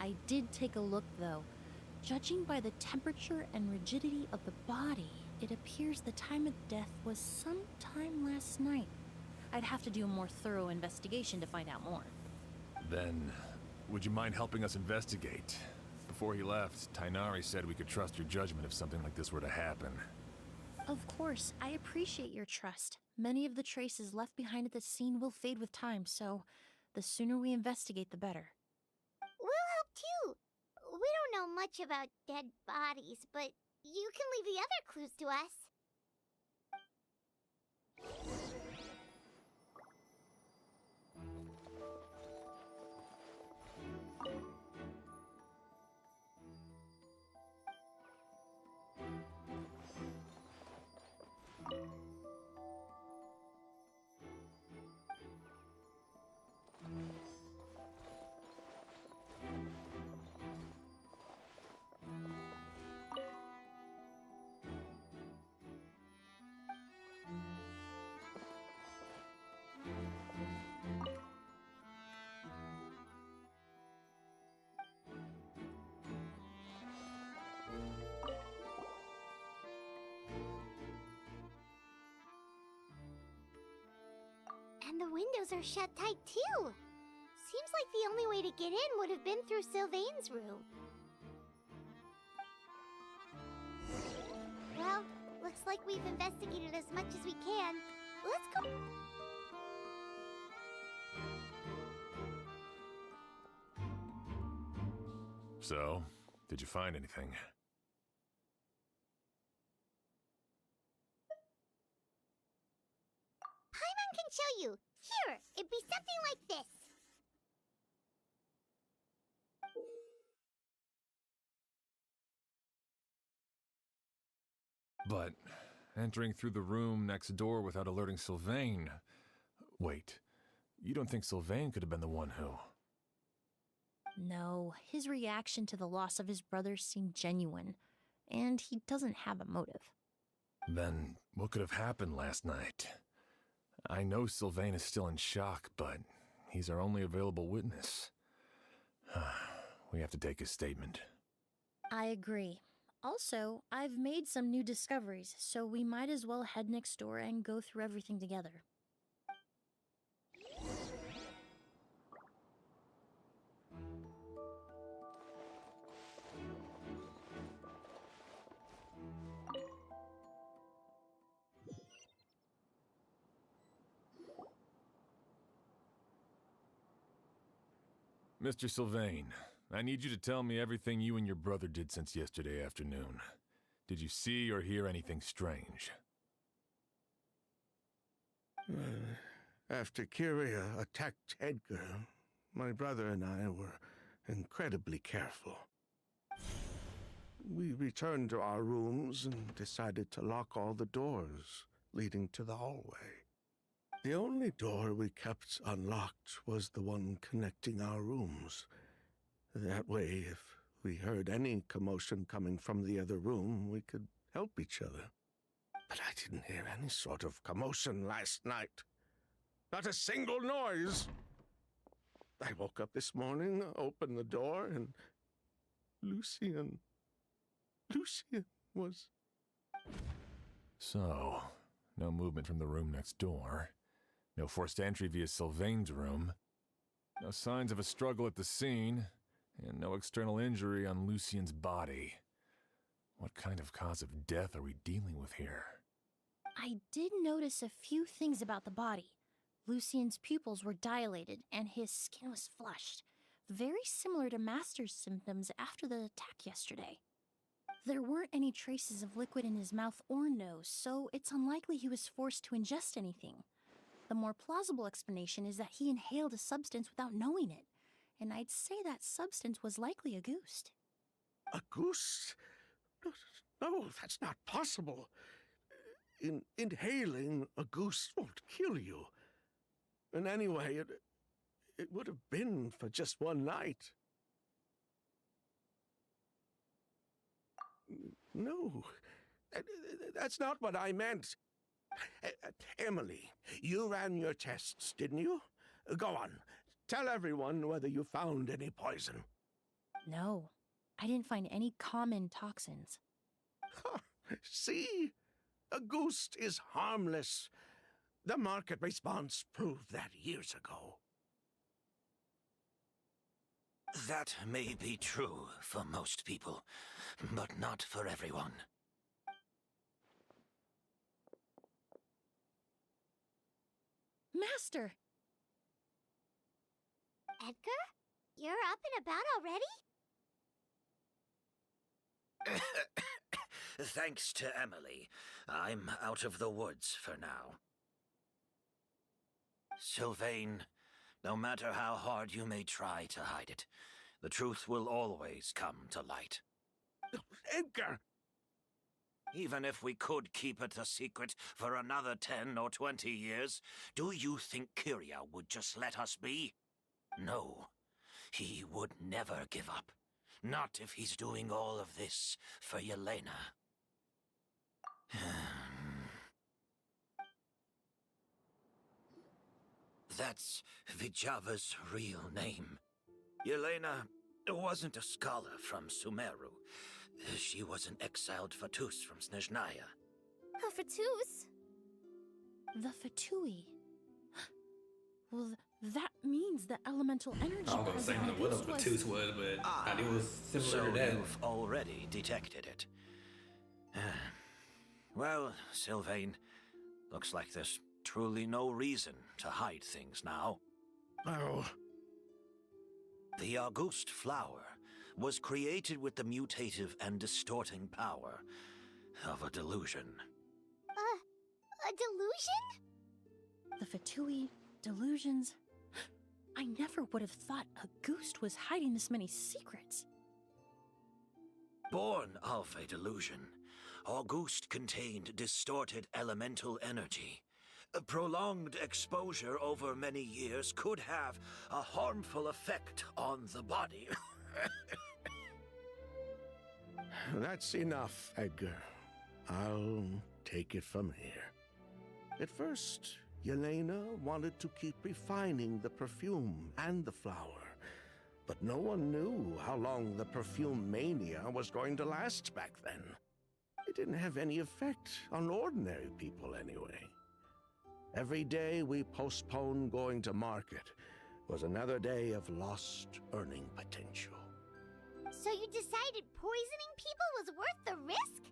I did take a look, though. Judging by the temperature and rigidity of the body, it appears the time of death was sometime last night. I'd have to do a more thorough investigation to find out more. Then, would you mind helping us investigate? Before he left, Tainari said we could trust your judgment if something like this were to happen. Of course, I appreciate your trust. Many of the traces left behind at the scene will fade with time, so the sooner we investigate, the better. We'll help too. We don't know much about dead bodies, but you can leave the other clues to us. And the windows are shut tight too. Seems like the only way to get in would have been through Sylvain's room. Well, looks like we've investigated as much as we can. Let's go. So, did you find anything? Paimon can show you. Here, it'd be something like this. But entering through the room next door without alerting Sylvain... Wait, you don't think Sylvain could have been the one who... No, his reaction to the loss of his brother seemed genuine, and he doesn't have a motive. Then what could have happened last night? I know Sylvain is still in shock, but he's our only available witness. We have to take his statement. I agree. Also, I've made some new discoveries, so we might as well head next door and go through everything together. Mr. Sylvain, I need you to tell me everything you and your brother did since yesterday afternoon. Did you see or hear anything strange? After Kyria attacked Edgar, my brother and I were incredibly careful. We returned to our rooms and decided to lock all the doors leading to the hallway. The only door we kept unlocked was the one connecting our rooms. That way, if we heard any commotion coming from the other room, we could help each other. But I didn't hear any sort of commotion last night. Not a single noise. I woke up this morning, opened the door, and Lucian was... So, no movement from the room next door. No forced entry via Sylvain's room. No signs of a struggle at the scene. And no external injury on Lucian's body. What kind of cause of death are we dealing with here? I did notice a few things about the body. Lucian's pupils were dilated, and his skin was flushed, very similar to Master's symptoms after the attack yesterday. There weren't any traces of liquid in his mouth or nose, so it's unlikely he was forced to ingest anything. The more plausible explanation is that he inhaled a substance without knowing it, and I'd say that substance was likely a goose. A goose? No, that's not possible. Inhaling a goose won't kill you. And anyway, it would have been for just one night. No, that's not what I meant. Emily, you ran your tests, didn't you? Go on. Tell everyone whether you found any poison. No, I didn't find any common toxins. Huh. See? A ghost is harmless. The market response proved that years ago. That may be true for most people, but not for everyone. Master! Edgar? You're up and about already? Thanks to Emily, I'm out of the woods for now. Sylvain, no matter how hard you may try to hide it, the truth will always come to light. Edgar! Even if we could keep it a secret for another 10 or 20 years, do you think Kyria would just let us be? No, he would never give up. Not if he's doing all of this for Yelena. That's Vijava's real name. Yelena wasn't a scholar from Sumeru. She was an exiled Fatus from Snezhnaya. A Fatus? The Fatui. Well, that means the elemental energy. I was gonna say present in what a Ghost was- Fatus was, but I knew it was similar So to that. you've already detected it. Well, Sylvain, looks like there's truly no reason to hide things now. Oh, The August flower was created with the mutative and distorting power of a delusion. A delusion? The Fatui, delusions. I never would have thought a Ghost was hiding this many secrets. Born of a delusion, August contained distorted elemental energy. A prolonged exposure over many years could have a harmful effect on the body. that's enough, Edgar. I'll take it from here. At first, Yelena wanted to keep refining the perfume and the flower, but no one knew how long the perfume mania was going to last back then. It didn't have any effect on ordinary people anyway. Every day we postponed going to market was another day of lost earning potential. So you decided poisoning people was worth the risk?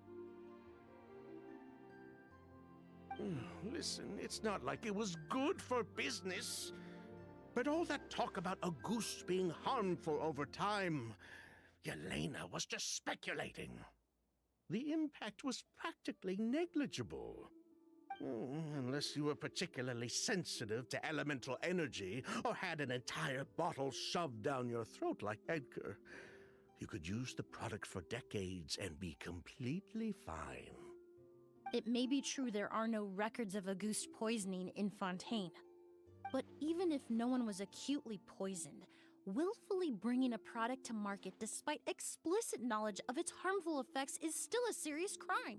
Listen, it's not like it was good for business. But all that talk about a goose being harmful over time, Yelena was just speculating. The impact was practically negligible. Unless you were particularly sensitive to elemental energy or had an entire bottle shoved down your throat like Edgar. You could use the product for decades and be completely fine. It may be true there are no records of Auguste poisoning in Fontaine. But even if no one was acutely poisoned, willfully bringing a product to market despite explicit knowledge of its harmful effects is still a serious crime.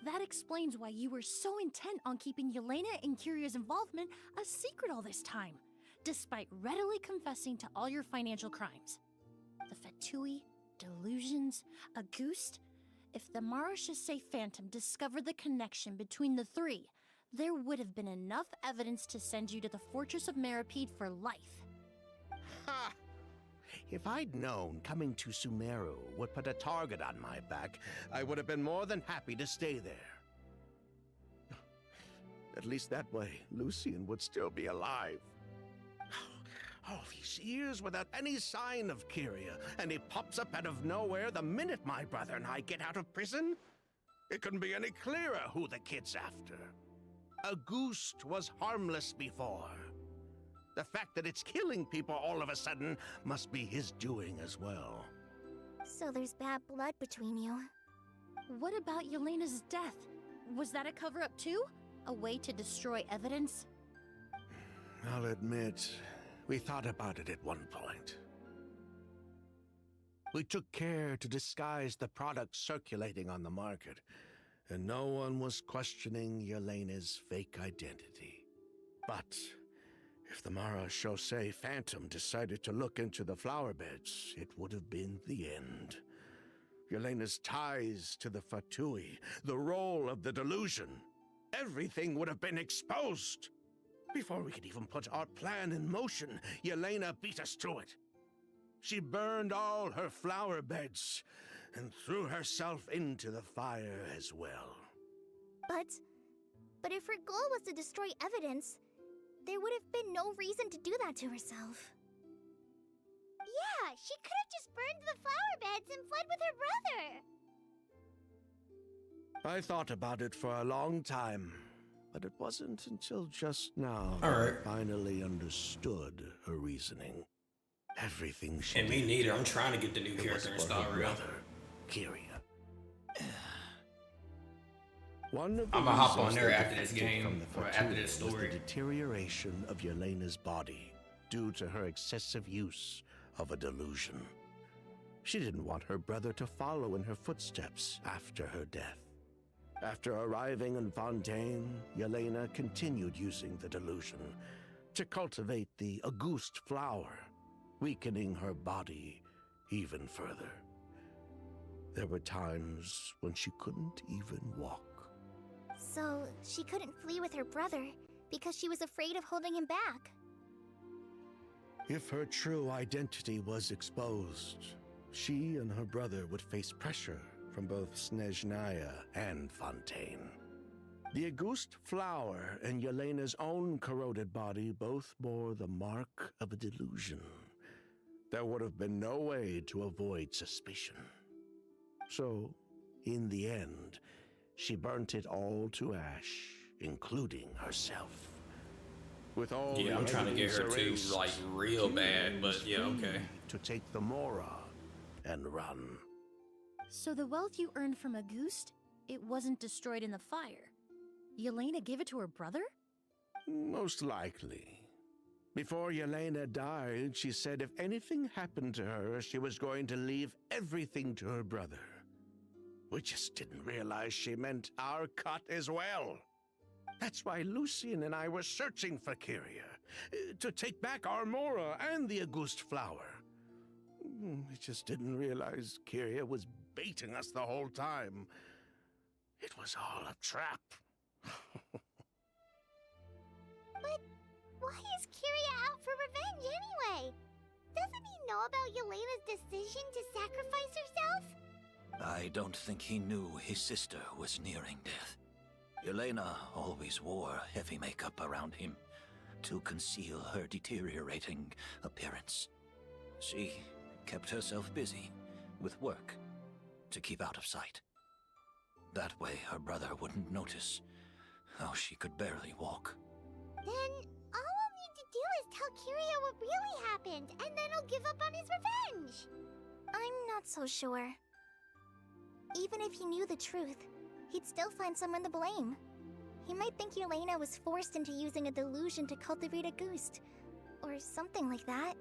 That explains why you were so intent on keeping Yelena and Kyria's involvement a secret all this time, despite readily confessing to all your financial crimes. The Fatui, delusions, Auguste. If the Maréchaussée Phantom discovered the connection between the three, there would have been enough evidence to send you to the Fortress of Meripede for life. Ha! If I'd known coming to Sumeru would put a target on my back, I would have been more than happy to stay there. At least that way, Lucien would still be alive. All these years without any sign of Kyria, and he pops up out of nowhere the minute my brother and I get out of prison? It couldn't be any clearer who the kid's after. Auguste was harmless before. The fact that it's killing people all of a sudden must be his doing as well. So there's bad blood between you. What about Yelena's death? Was that a cover-up too? A way to destroy evidence? I'll admit, we thought about it at one point. We took care to disguise the products circulating on the market, and no one was questioning Yelena's fake identity. But if the Marechaussee Phantom decided to look into the flower beds, it would have been the end. Yelena's ties to the Fatui, the role of the delusion, everything would have been exposed. Before we could even put our plan in motion, Yelena beat us to it. She burned all her flower beds and threw herself into the fire as well. But if her goal was to destroy evidence, there would have been no reason to do that to herself. Yeah, she could have just burned the flower beds and fled with her brother. I thought about it for a long time, but it wasn't until just now All that right. I finally understood her reasoning. Everything she And me did, neither. I'm trying to get the new it character was for installed her real. brother, Kyria. One of the I'ma hop reasons on there they after this defected game, from the or after this Fatui was story. the deterioration of Yelena's body due to her excessive use of a delusion. She didn't want her brother to follow in her footsteps after her death. After arriving in Fontaine, Yelena continued using the delusion to cultivate the Auguste flower, weakening her body even further. There were times when she couldn't even walk. So, she couldn't flee with her brother because she was afraid of holding him back. If her true identity was exposed, she and her brother would face pressure from both Snezhnaya and Fontaine. The Auguste flower and Yelena's own corroded body both bore the mark of a delusion. There would have been no way to avoid suspicion. So, in the end, she burnt it all to ash, including herself. With all Yeah, the I'm trying to get her evidence to, erased, like, real bad, Kyria but was yeah, free okay. to take the Mora and run. So the wealth you earned from Auguste, it wasn't destroyed in the fire. Yelena gave it to her brother? Most likely. Before Yelena died, she said if anything happened to her, she was going to leave everything to her brother. We just didn't realize she meant our cut as well. That's why Lucien and I were searching for Kyria, to take back our Mora and the Auguste flower. We just didn't realize Kyria was baiting us the whole time. It was all a trap. But why is Kyria out for revenge anyway? Doesn't he know about Yelena's decision to sacrifice herself? I don't think he knew his sister was nearing death. Yelena always wore heavy makeup around him to conceal her deteriorating appearance. She kept herself busy with work to keep out of sight. That way her brother wouldn't notice how she could barely walk. Then all we'll need to do is tell Kyria what really happened, and then he'll give up on his revenge. I'm not so sure. Even if he knew the truth, he'd still find someone to blame. He might think Yelena was forced into using a delusion to cultivate a Auguste, or something like that.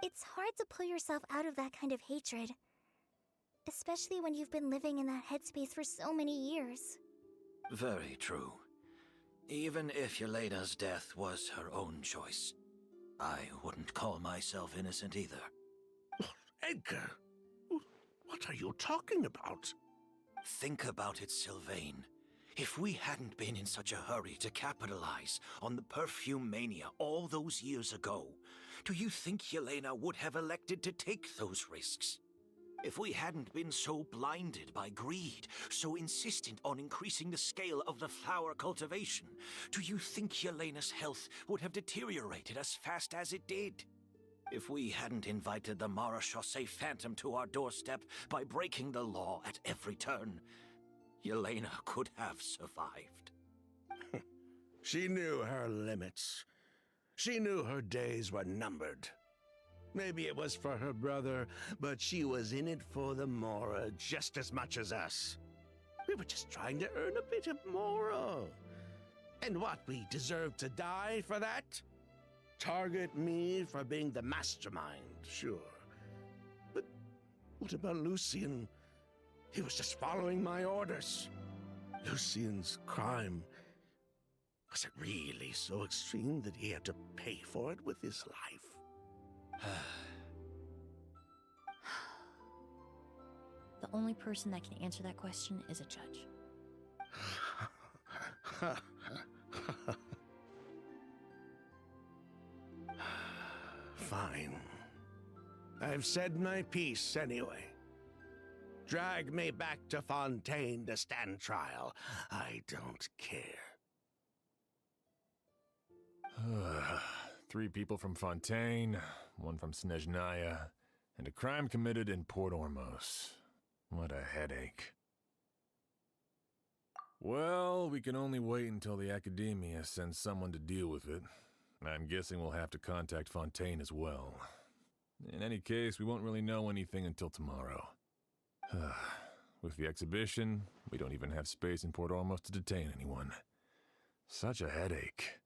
It's hard to pull yourself out of that kind of hatred, especially when you've been living in that headspace for so many years. Very true. Even if Yelena's death was her own choice, I wouldn't call myself innocent either. Edgar, what are you talking about? Think about it, Sylvain. If we hadn't been in such a hurry to capitalize on the perfume mania all those years ago, do you think Yelena would have elected to take those risks? If we hadn't been so blinded by greed, so insistent on increasing the scale of the flower cultivation, do you think Yelena's health would have deteriorated as fast as it did? If we hadn't invited the Marechaussee Phantom to our doorstep by breaking the law at every turn, Yelena could have survived. She knew her limits. She knew her days were numbered. Maybe it was for her brother, but she was in it for the Mora just as much as us. We were just trying to earn a bit of Mora. And what, we deserve to die for that? target me for being the mastermind, sure. But what about Lucian? He was just following my orders. Lucian's crime, was it really so extreme that he had to pay for it with his life? The only person that can answer that question is a judge. Fine. I've said my piece anyway. Drag me back to Fontaine to stand trial. I don't care. 3 people from Fontaine, 1 from Snezhnaya, and a crime committed in Port Ormos. What a headache. Well, we can only wait until the Academia sends someone to deal with it. I'm guessing we'll have to contact Fontaine as well. In any case, we won't really know anything until tomorrow. With the exhibition, we don't even have space in Port Ormos to detain anyone. Such a headache.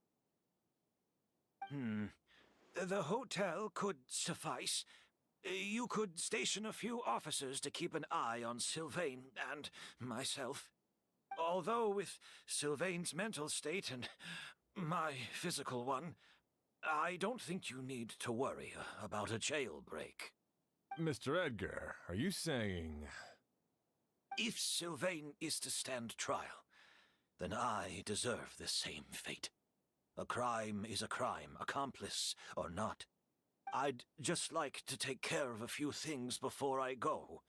The hotel could suffice. You could station a few officers to keep an eye on Sylvain and myself. Although with Sylvain's mental state and my physical one, I don't think you need to worry about a jailbreak. Mr. Edgar, are you saying... If Sylvain is to stand trial, then I deserve the same fate. A crime is a crime, accomplice or not. I'd just like to take care of a few things before I go.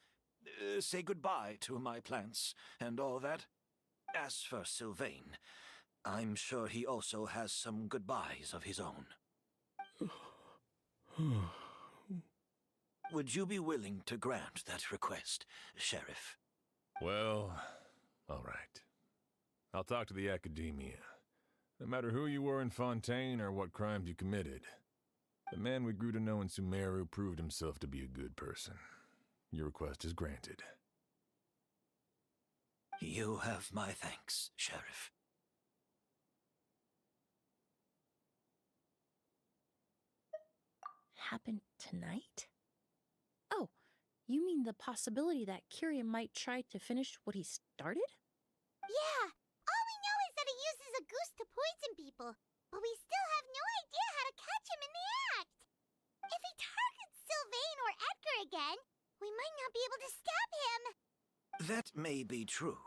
Say goodbye to my plants and all that. As for Sylvain, I'm sure he also has some goodbyes of his own. Would you be willing to grant that request, Sheriff? Well, all right. I'll talk to the Academia. No matter who you were in Fontaine or what crimes you committed, the man we grew to know in Sumeru proved himself to be a good person. Your request is granted. You have my thanks, Sheriff. Happened tonight? Oh, you mean the possibility that Kyria might try to finish what he started? Yeah, all we know is that he uses a goose to poison people, but we still have no idea how to catch him in the act. If he targets Sylvain or Edgar again, we might not be able to stop him. That may be true,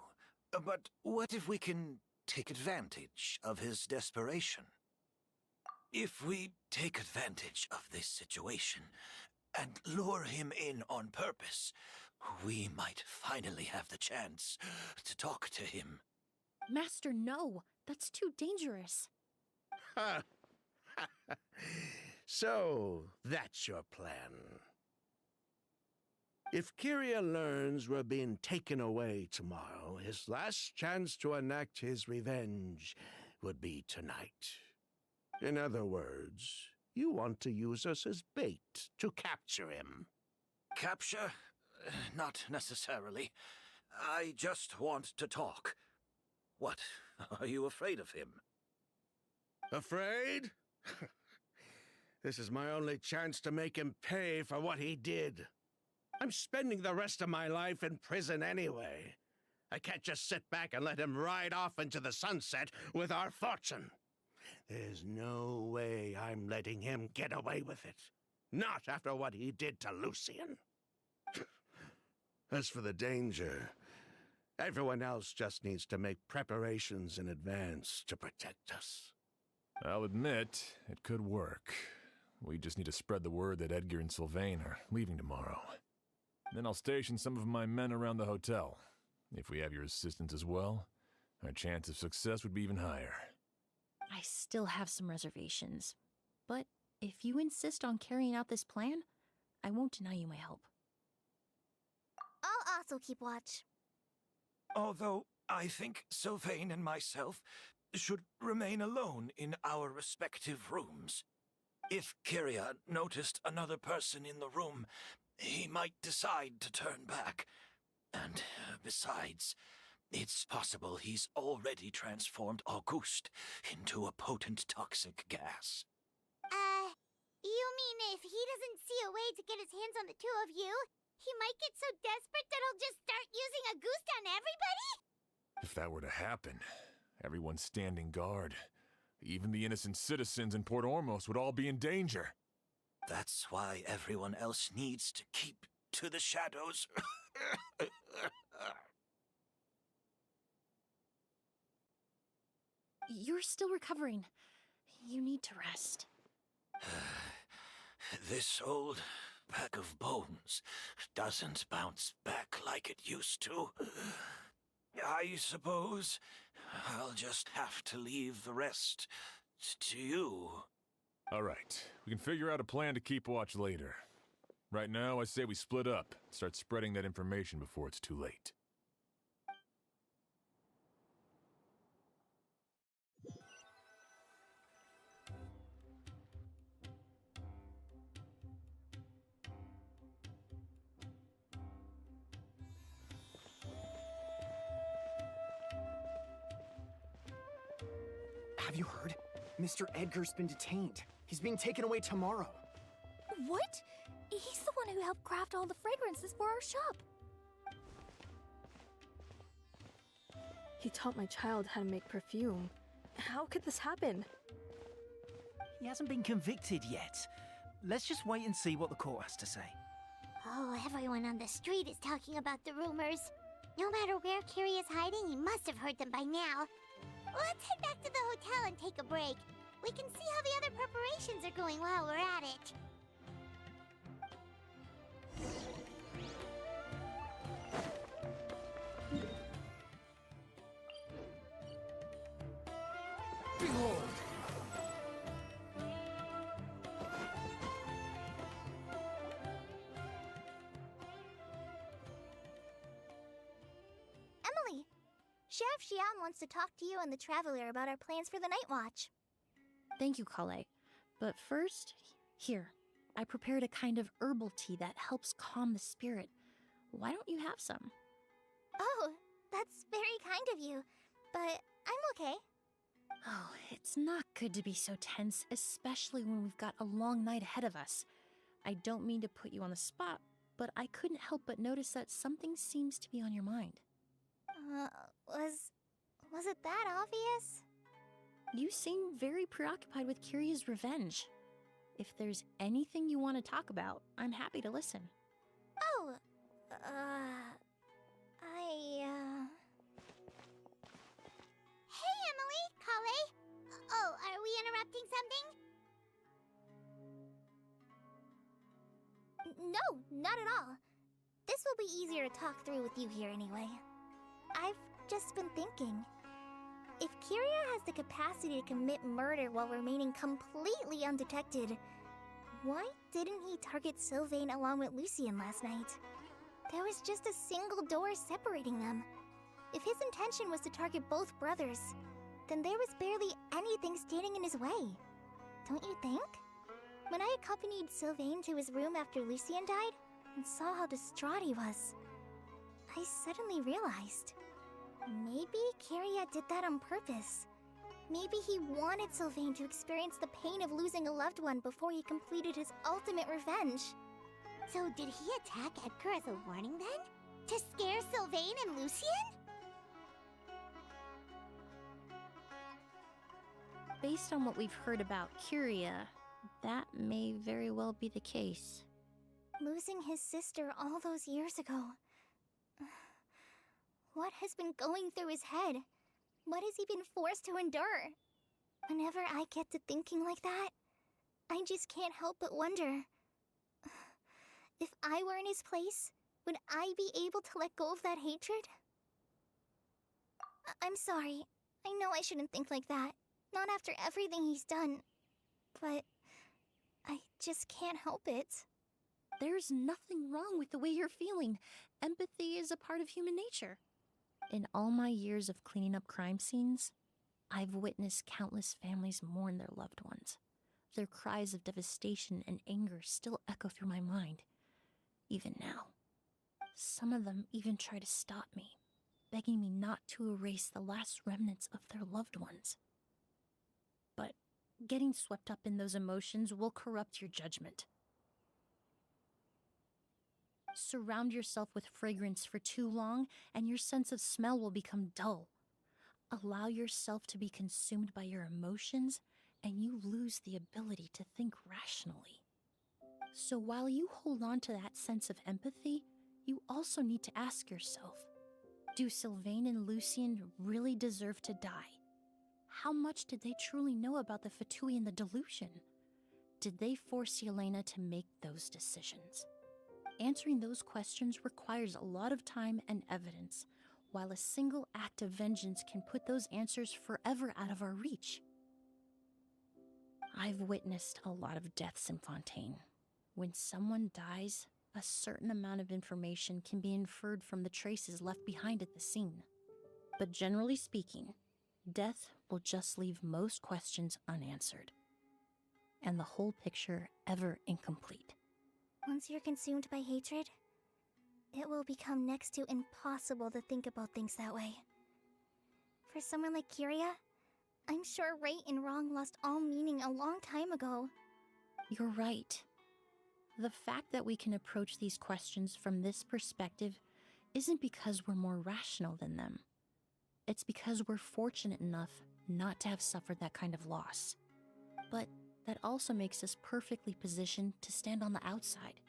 but what if we can take advantage of his desperation? If we take advantage of this situation and lure him in on purpose, we might finally have the chance to talk to him. Master, no. That's too dangerous. So, that's your plan. If Kyria learns we're being taken away tomorrow, his last chance to enact his revenge would be tonight. In other words, you want to use us as bait to capture him. Capture? Not necessarily. I just want to talk. What? Are you afraid of him? Afraid? This is my only chance to make him pay for what he did. I'm spending the rest of my life in prison anyway. I can't just sit back and let him ride off into the sunset with our fortune. There's no way I'm letting him get away with it. Not after what he did to Lucian. As for the danger, everyone else just needs to make preparations in advance to protect us. I'll admit, it could work. We just need to spread the word that Edgar and Sylvain are leaving tomorrow. Then I'll station some of my men around the hotel. If we have your assistance as well, our chance of success would be even higher. I still have some reservations. But if you insist on carrying out this plan, I won't deny you my help. I'll also keep watch. Although I think Sylvain and myself should remain alone in our respective rooms. If Kyria noticed another person in the room, he might decide to turn back. And besides, it's possible he's already transformed Auguste into a potent toxic gas. mean, if he doesn't see a way to get his hands on the two of you, he might get so desperate that he'll just start using a goose on everybody? If that were to happen, everyone standing guard, even the innocent citizens in Port Ormos would all be in danger. That's why everyone else needs to keep to the shadows. You're still recovering. You need to rest. This old bag of bones doesn't bounce back like it used to. I suppose I'll just have to leave the rest to you. All right, we can figure out a plan to keep watch later. Right now, I say we split up, start spreading that information before it's too late. Have you heard? Mr. Edgar's been detained. He's being taken away tomorrow. What? He's the one who helped craft all the fragrances for our shop. He taught my child how to make perfume. How could this happen? He hasn't been convicted yet. Let's just wait and see what the court has to say. Oh, everyone on the street is talking about the rumors. No matter where Kiri is hiding, he must have heard them by now. Let's head back to the hotel and take a break. We can see how the other preparations are going while we're at it. Behold! Emily, Chef Xian wants to talk to you and the Traveler about our plans for the night watch. Thank you, Kale. But first, here, I prepared a kind of herbal tea that helps calm the spirit. Why don't you have some? Oh, that's very kind of you, but I'm okay. Oh, it's not good to be so tense, especially when we've got a long night ahead of us. I don't mean to put you on the spot, but I couldn't help but notice that something seems to be on your mind. Was it that obvious? You seem very preoccupied with Kiria's revenge. If there's anything you want to talk about, I'm happy to listen. Oh, Hey, Emily, Kale. Oh, are we interrupting something? No, not at all. This will be easier to talk through with you here anyway. I've just been thinking. If Kiria has the capacity to commit murder while remaining completely undetected, why didn't he target Sylvain along with Lucien last night? There was just a single door separating them. If his intention was to target both brothers, then there was barely anything standing in his way. Don't you think? When I accompanied Sylvain to his room after Lucien died and saw how distraught he was, I suddenly realized. Maybe Kiria did that on purpose. Maybe he wanted Sylvain to experience the pain of losing a loved one before he completed his ultimate revenge. So did he attack Edgar as a warning then? To scare Sylvain and Lucien? Based on what we've heard about Kiria, that may very well be the case. Losing his sister all those years ago. What has been going through his head? What has he been forced to endure? Whenever I get to thinking like that, I just can't help but wonder. If I were in his place, would I be able to let go of that hatred? I'm sorry. I know I shouldn't think like that. Not after everything he's done. But I just can't help it. There's nothing wrong with the way you're feeling. Empathy is a part of human nature. In all my years of cleaning up crime scenes, I've witnessed countless families mourn their loved ones. Their cries of devastation and anger still echo through my mind, even now. Some of them even try to stop me, begging me not to erase the last remnants of their loved ones. But Getting swept up in those emotions will corrupt your judgment. Surround yourself with fragrance for too long, and your sense of smell will become dull. Allow yourself to be consumed by your emotions, and you lose the ability to think rationally. So while you hold on to that sense of empathy, you also need to ask yourself, do Sylvain and Lucien really deserve to die? How much did they truly know about the Fatui and the delusion? Did they force Yelena to make those decisions? Answering those questions requires a lot of time and evidence, while a single act of vengeance can put those answers forever out of our reach. I've witnessed a lot of deaths in Fontaine. When someone dies, a certain amount of information can be inferred from the traces left behind at the scene. But generally speaking, death will just leave most questions unanswered, and the whole picture ever incomplete. Once you're consumed by hatred, it will become next to impossible to think about things that way. For someone like Kyria, I'm sure right and wrong lost all meaning a long time ago. You're right. The fact that we can approach these questions from this perspective isn't because we're more rational than them. It's because we're fortunate enough not to have suffered that kind of loss. But that also makes us perfectly positioned to stand on the outside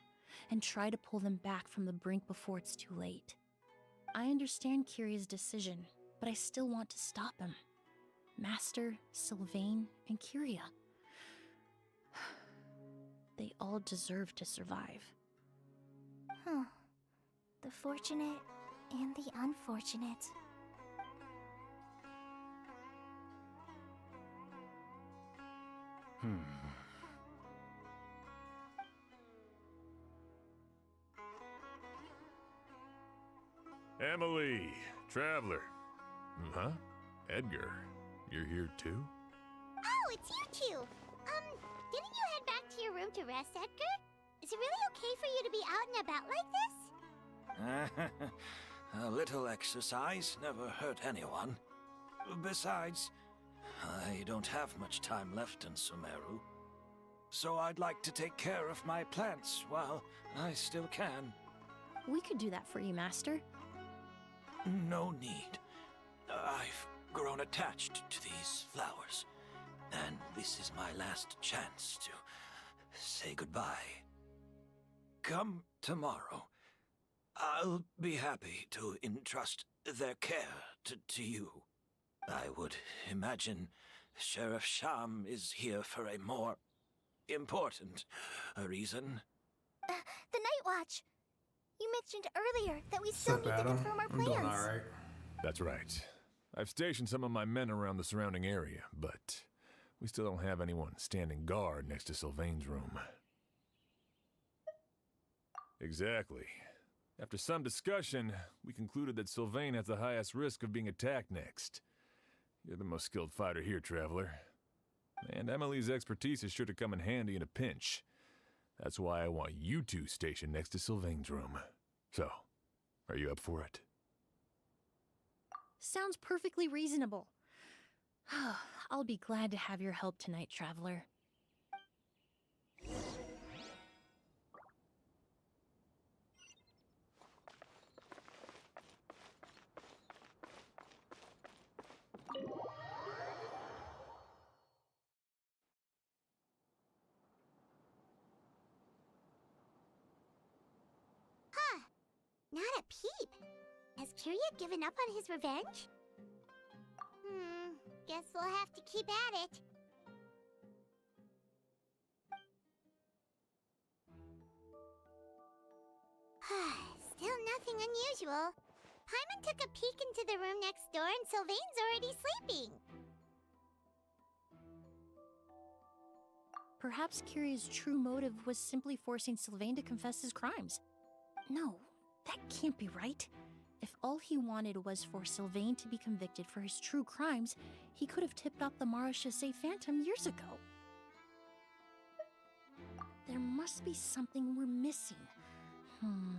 and try to pull them back from the brink before it's too late. I understand Kyria's decision, but I still want to stop him. Master, Sylvain, and Kyria. They all deserve to survive. The fortunate and the unfortunate. Emily, Traveler. Huh? Edgar, you're here too? Oh, it's you two! Didn't you head back to your room to rest, Edgar? Is it really okay for you to be out and about like this? A little exercise never hurt anyone. Besides, I don't have much time left in Sumeru. So I'd like to take care of my plants while I still can. We could do that for you, Master. No need. I've grown attached to these flowers, and this is my last chance to say goodbye. Come tomorrow. I'll be happy to entrust their care to you. I would imagine Sheriff Sham is here for a more important reason. The Night Watch! You mentioned earlier that we still need to confirm our plans. I'm doing alright. That's right. I've stationed some of my men around the surrounding area, but we still don't have anyone standing guard next to Sylvain's room. Exactly. After some discussion, we concluded that Sylvain has the highest risk of being attacked next. You're the most skilled fighter here, Traveler. And Emily's expertise is sure to come in handy in a pinch. That's why I want you two stationed next to Sylvain's room. So, are you up for it? Sounds perfectly reasonable. I'll be glad to have your help tonight, Traveler. Not a peep. Has Kyria given up on his revenge? Guess we'll have to keep at it. Still nothing unusual. Paimon took a peek into the room next door and Sylvain's already sleeping. Perhaps Kyria's true motive was simply forcing Sylvain to confess his crimes. No, that can't be right. If all he wanted was for Sylvain to be convicted for his true crimes, he could have tipped off the Marechaussee Phantom years ago. There must be something we're missing.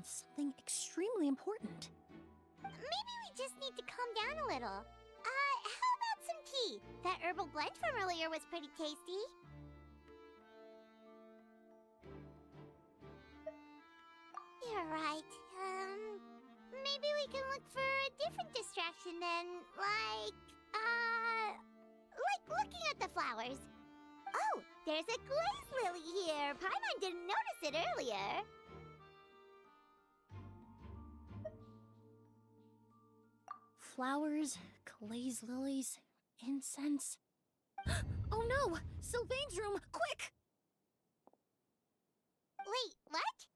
Something extremely important. Maybe we just need to calm down a little. How about some tea? Hey, that herbal blend from earlier was pretty tasty. You're right. Maybe we can look for a different distraction then, like looking at the flowers. Oh, there's a glaze lily here. Paimon didn't notice it earlier. Flowers, glaze lilies, incense. Oh no! Sylvain's room! Quick! Wait, what?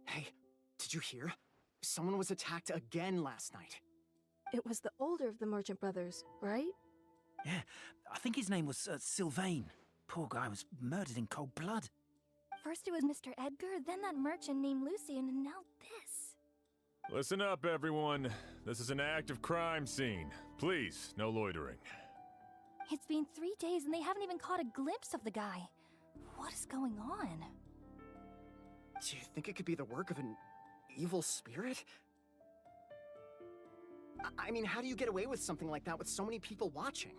Hey, did you hear? Someone was attacked again last night. It was the older of the merchant brothers, right? Yeah, I think his name was Sylvain. Poor guy was murdered in cold blood. First it was Mr. Edgar, then that merchant named Lucian, and now this. Listen up, everyone. This is an active crime scene. Please, no loitering. It's been 3 days and they haven't even caught a glimpse of the guy. What is going on? Do you think it could be the work of an evil spirit? I mean, how do you get away with something like that with so many people watching?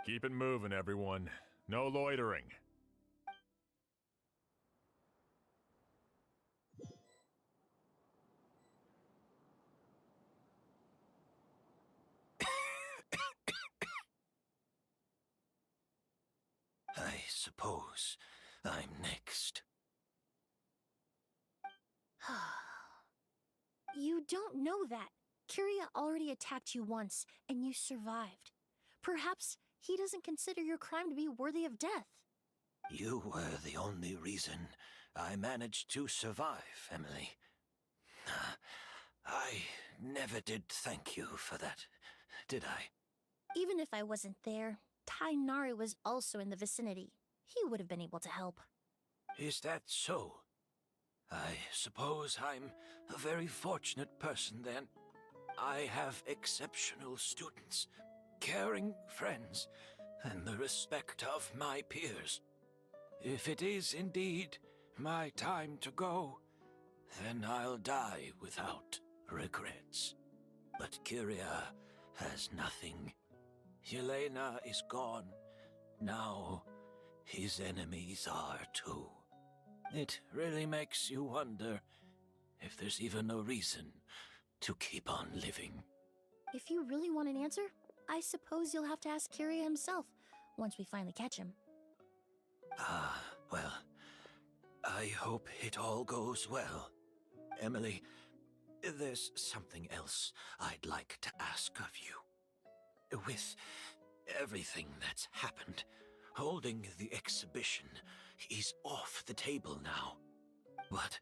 Keep it moving, everyone. No loitering. I suppose I'm next. You don't know that. Kyria already attacked you once, and you survived. Perhaps he doesn't consider your crime to be worthy of death. You were the only reason I managed to survive, Emily. I never did thank you for that, did I? Even if I wasn't there, Tainari was also in the vicinity. He would have been able to help. Is that so? I suppose I'm a very fortunate person then. I have exceptional students, caring friends, and the respect of my peers. If it is indeed my time to go, then I'll die without regrets. But Kyria has nothing. Yelena is gone. Now his enemies are too. It really makes you wonder if there's even a reason to keep on living. If you really want an answer, I suppose you'll have to ask Kyria himself once we finally catch him. Well, I hope it all goes well. Emily, there's something else I'd like to ask of you. With everything that's happened, holding the exhibition is off the table now. But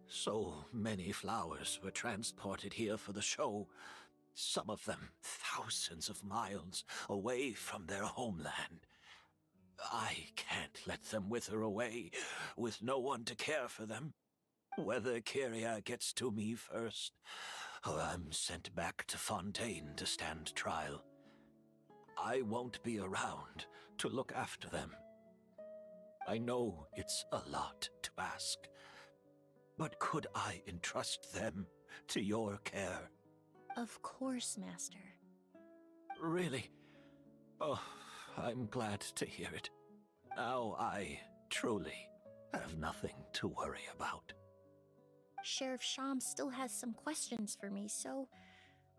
so many flowers were transported here for the show, some of them thousands of miles away from their homeland. I can't let them wither away with no one to care for them. Whether Kyria gets to me first, or I'm sent back to Fontaine to stand trial, I won't be around to look after them. I know it's a lot to ask, but could I entrust them to your care? Of course, Master. Really? Oh, I'm glad to hear it. Now I truly have nothing to worry about. Sheriff Sham still has some questions for me, so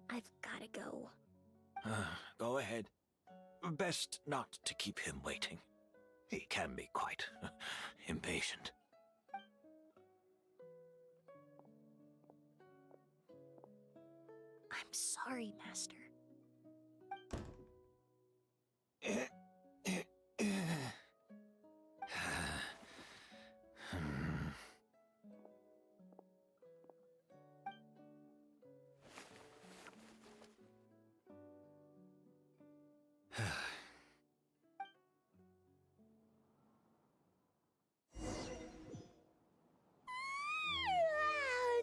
I've gotta go. Go ahead. Best not to keep him waiting. He can be quite impatient. I'm sorry, Master.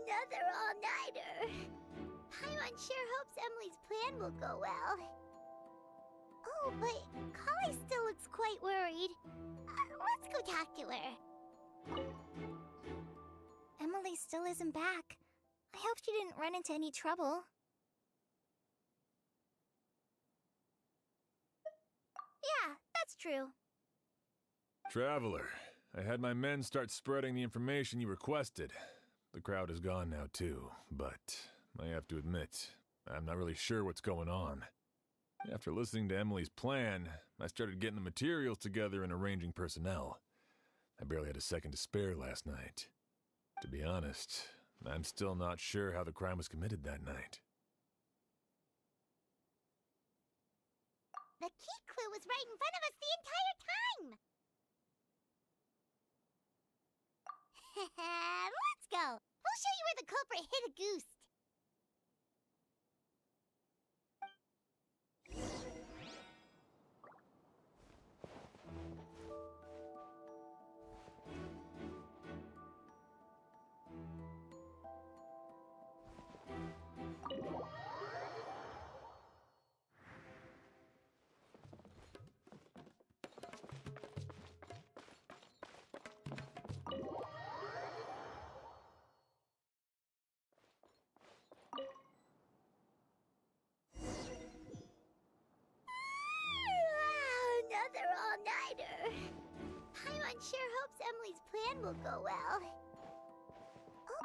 Another all-nighter. Paimon sure hopes Emily's plan will go well. Oh, but Kali still looks quite worried. Let's go talk to her. Emily still isn't back. I hope she didn't run into any trouble. Yeah, that's true. Traveler, I had my men start spreading the information you requested. The crowd is gone now, too, but I have to admit, I'm not really sure what's going on. After listening to Emily's plan, I started getting the materials together and arranging personnel. I barely had a second to spare last night. To be honest, I'm still not sure how the crime was committed that night. The key clue was right in front of us the entire time! Let's go! We'll show you where the culprit hid a goose. Another all-nighter. Paimon sure hopes Emily's plan will go well.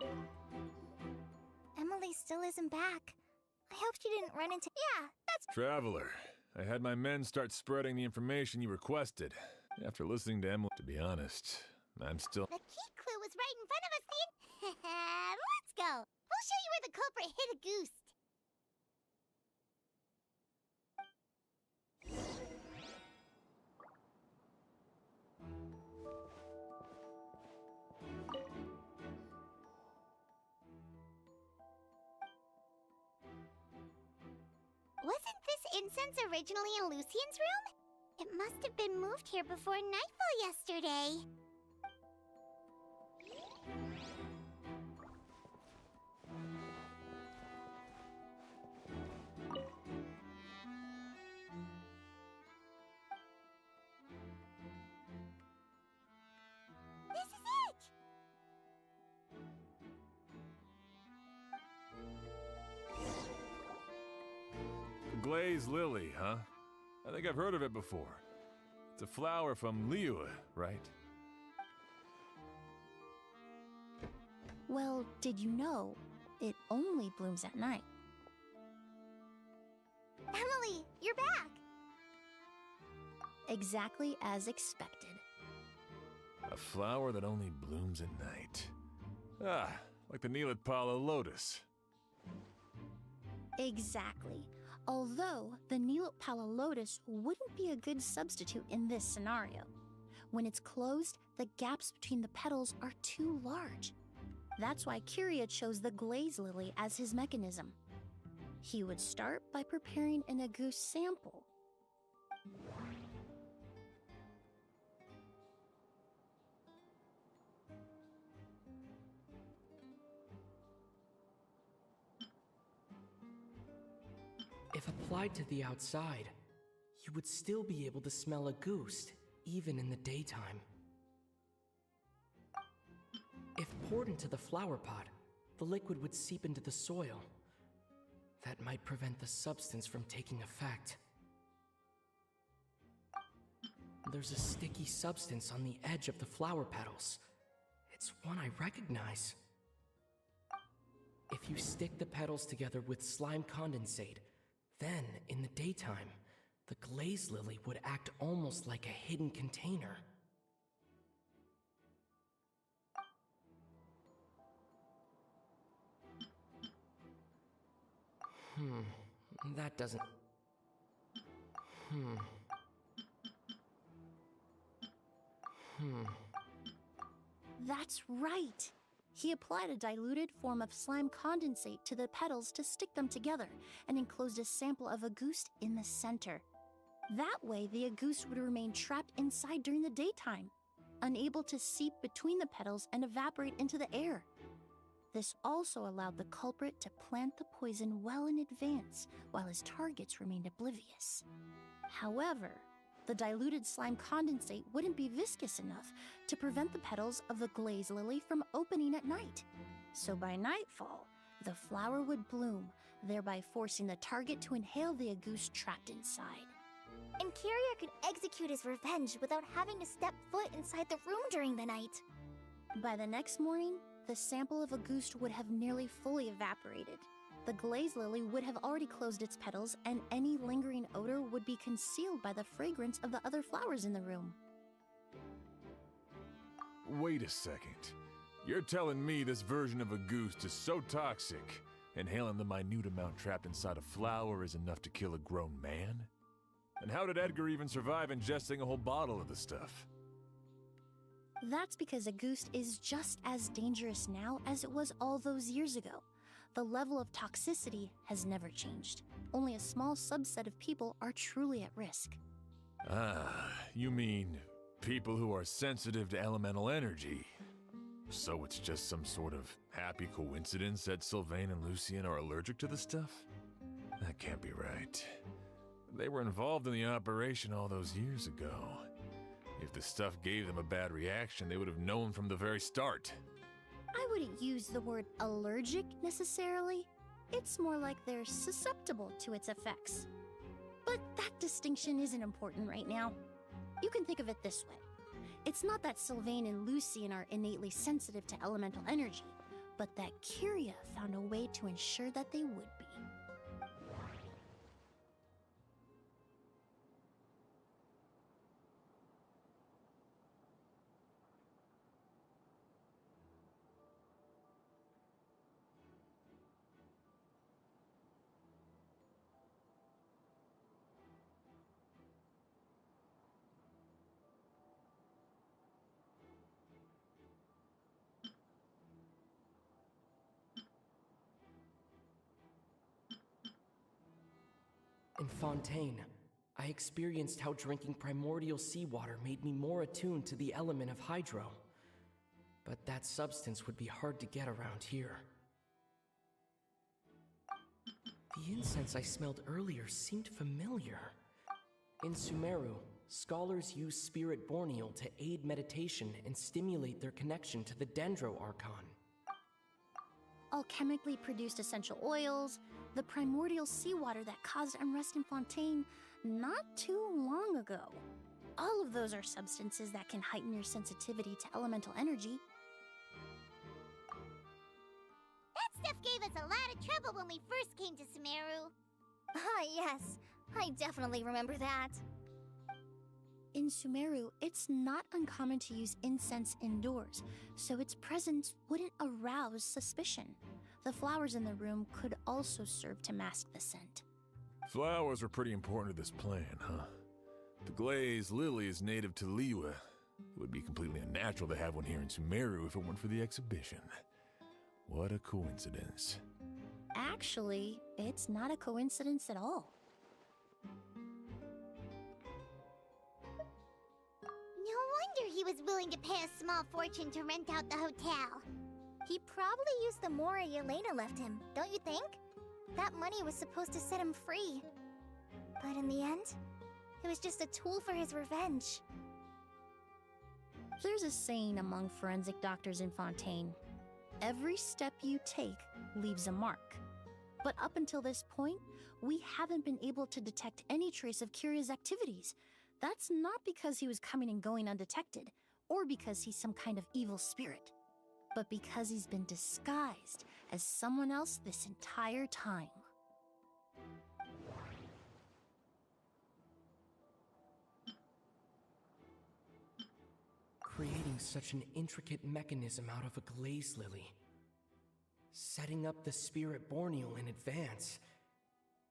Oh. Emily still isn't back. I hope she didn't run into... Yeah, that's... Traveler, I had my men start spreading the information you requested. After listening to Emily, to be honest, I'm still... The key clue was right in front of us the Let's go! We'll show you where the culprit hid a goose. Wasn't this incense originally in Lucien's room? It must have been moved here before nightfall yesterday. This is it! Glazed lily, huh? I think I've heard of it before. It's a flower from Liyue, right? Well, did you know it only blooms at night? Emily, you're back! Exactly as expected. A flower that only blooms at night. Ah, like the Neelitpala lotus. Exactly. Although the Neelitpala lotus wouldn't be a good substitute in this scenario. When it's closed, the gaps between the petals are too large. That's why Kyria chose the glaze lily as his mechanism. He would start by preparing an Agoose sample. If applied to the outside, you would still be able to smell a goose, even in the daytime. If poured into the flower pot, the liquid would seep into the soil. That might prevent the substance from taking effect. There's a sticky substance on the edge of the flower petals. It's one I recognize. If you stick the petals together with slime condensate, then, in the daytime, the glaze lily would act almost like a hidden container. That doesn't... That's right! He applied a diluted form of slime condensate to the petals to stick them together and enclosed a sample of Agoose in the center. That way, the Agoose would remain trapped inside during the daytime, unable to seep between the petals and evaporate into the air. This also allowed the culprit to plant the poison well in advance, while his targets remained oblivious. However, the the diluted slime condensate wouldn't be viscous enough to prevent the petals of the glaze lily from opening at night. So by nightfall, the flower would bloom, thereby forcing the target to inhale the agouste trapped inside. And Kyria could execute his revenge without having to step foot inside the room during the night. By the next morning, the sample of agouste would have nearly fully evaporated. The glaze lily would have already closed its petals, and any lingering odor would be concealed by the fragrance of the other flowers in the room. Wait a second. You're telling me this version of agouste is so toxic, inhaling the minute amount trapped inside a flower is enough to kill a grown man? And how did Edgar even survive ingesting a whole bottle of the stuff? That's because agouste is just as dangerous now as it was all those years ago. The level of toxicity has never changed. Only a small subset of people are truly at risk. Ah, you mean people who are sensitive to elemental energy. So it's just some sort of happy coincidence that Sylvain and Lucien are allergic to the stuff? That can't be right. They were involved in the operation all those years ago. If the stuff gave them a bad reaction, they would have known from the very start. I wouldn't use the word allergic necessarily. It's more like they're susceptible to its effects. But that distinction isn't important right now. You can think of it this way. It's not that Sylvain and Lucien are innately sensitive to elemental energy, but that Kyria found a way to ensure that they would be. In Fontaine, I experienced how drinking primordial seawater made me more attuned to the element of hydro. But that substance would be hard to get around here. The incense I smelled earlier seemed familiar. In Sumeru, scholars use spirit borneal to aid meditation and stimulate their connection to the Dendro Archon. Alchemically produced essential oils, the primordial seawater that caused unrest in Fontaine not too long ago. All of those are substances that can heighten your sensitivity to elemental energy. That stuff gave us a lot of trouble when we first came to Sumeru. Ah, yes. I definitely remember that. In Sumeru, it's not uncommon to use incense indoors, so its presence wouldn't arouse suspicion. The flowers in the room could also serve to mask the scent. Flowers were pretty important to this plan, huh? The glazed lily is native to Liyue. It would be completely unnatural to have one here in Sumeru if it weren't for the exhibition. What a coincidence. Actually, it's not a coincidence at all. No wonder he was willing to pay a small fortune to rent out the hotel. He probably used the Mora Yelena left him, don't you think? That money was supposed to set him free. But in the end, it was just a tool for his revenge. There's a saying among forensic doctors in Fontaine. Every step you take leaves a mark. But up until this point, we haven't been able to detect any trace of Kyria's activities. That's not because he was coming and going undetected, or because he's some kind of evil spirit, but because he's been disguised as someone else this entire time. Creating such an intricate mechanism out of a glaze lily. Setting up the spirit borneal in advance.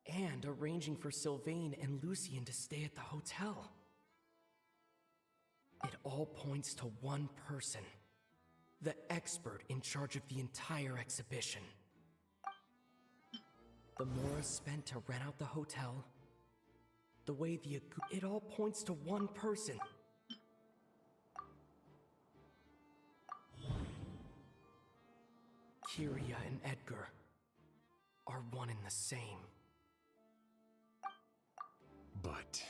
And arranging for Sylvain and Lucien to stay at the hotel. It all points to one person. The expert in charge of the entire exhibition. The Mora spent to rent out the hotel. The way it all points to one person. Kyria and Edgar are one and the same. But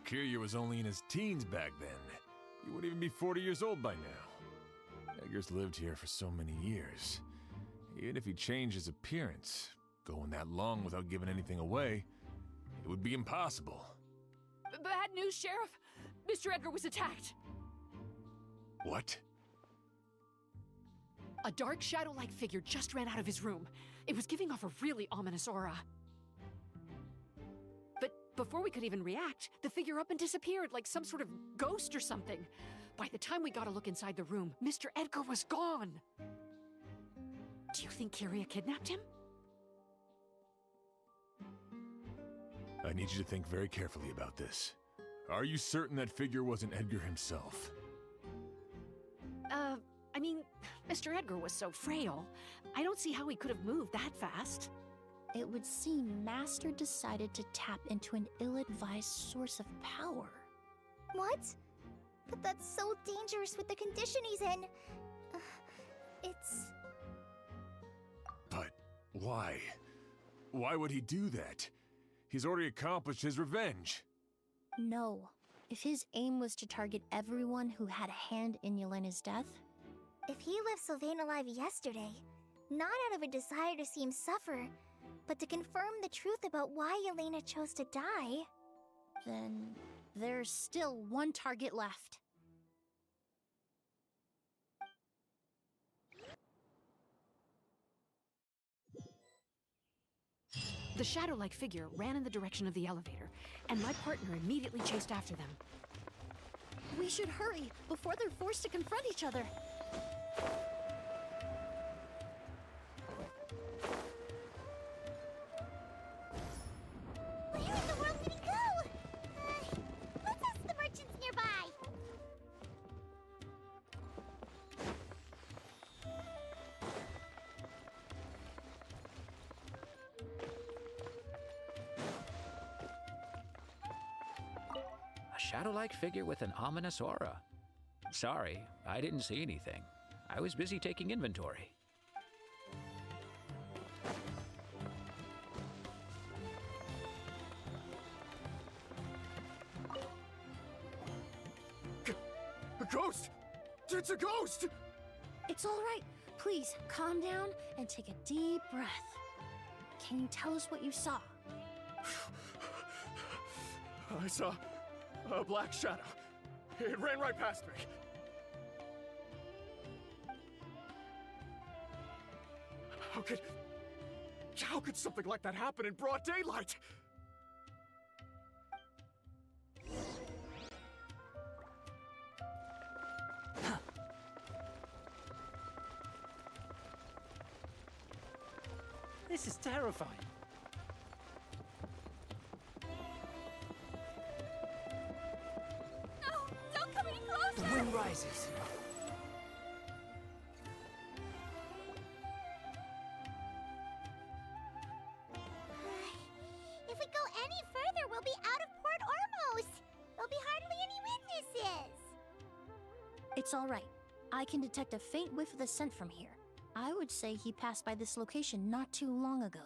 Kiryu was only in his teens back then. He wouldn't even be 40 years old by now. Edgar's lived here for so many years. Even if he changed his appearance, going that long without giving anything away, it would be impossible. Bad news, Sheriff! Mr. Edgar was attacked! What? A dark shadow-like figure just ran out of his room. It was giving off a really ominous aura. But before we could even react, the figure up and disappeared like some sort of ghost or something. By the time we got a look inside the room, Mr. Edgar was gone! Do you think Kiria kidnapped him? I need you to think very carefully about this. Are you certain that figure wasn't Edgar himself? I mean, Mr. Edgar was so frail. I don't see how he could have moved that fast. It would seem Master decided to tap into an ill-advised source of power. What? But that's so dangerous with the condition he's in. It's... But why? Why would he do that? He's already accomplished his revenge. No. If his aim was to target everyone who had a hand in Yelena's death... If he left Sylvain alive yesterday, not out of a desire to see him suffer, but to confirm the truth about why Yelena chose to die... Then there's still one target left. The shadow-like figure ran in the direction of the elevator, and my partner immediately chased after them. We should hurry before they're forced to confront each other. Where in the world did he go? Let's ask the merchants nearby. A shadow-like figure with an ominous aura. Sorry, I didn't see anything. I was busy taking inventory. A ghost! It's a ghost! It's all right. Please, calm down and take a deep breath. Can you tell us what you saw? I saw a black shadow. It ran right past me. How could something like that happen in broad daylight? This is terrifying. No! Don't come any closer! The wind rises. If we go any further, we'll be out of Port Ormos. There'll be hardly any witnesses. It's all right. I can detect a faint whiff of the scent from here. I would say he passed by this location not too long ago.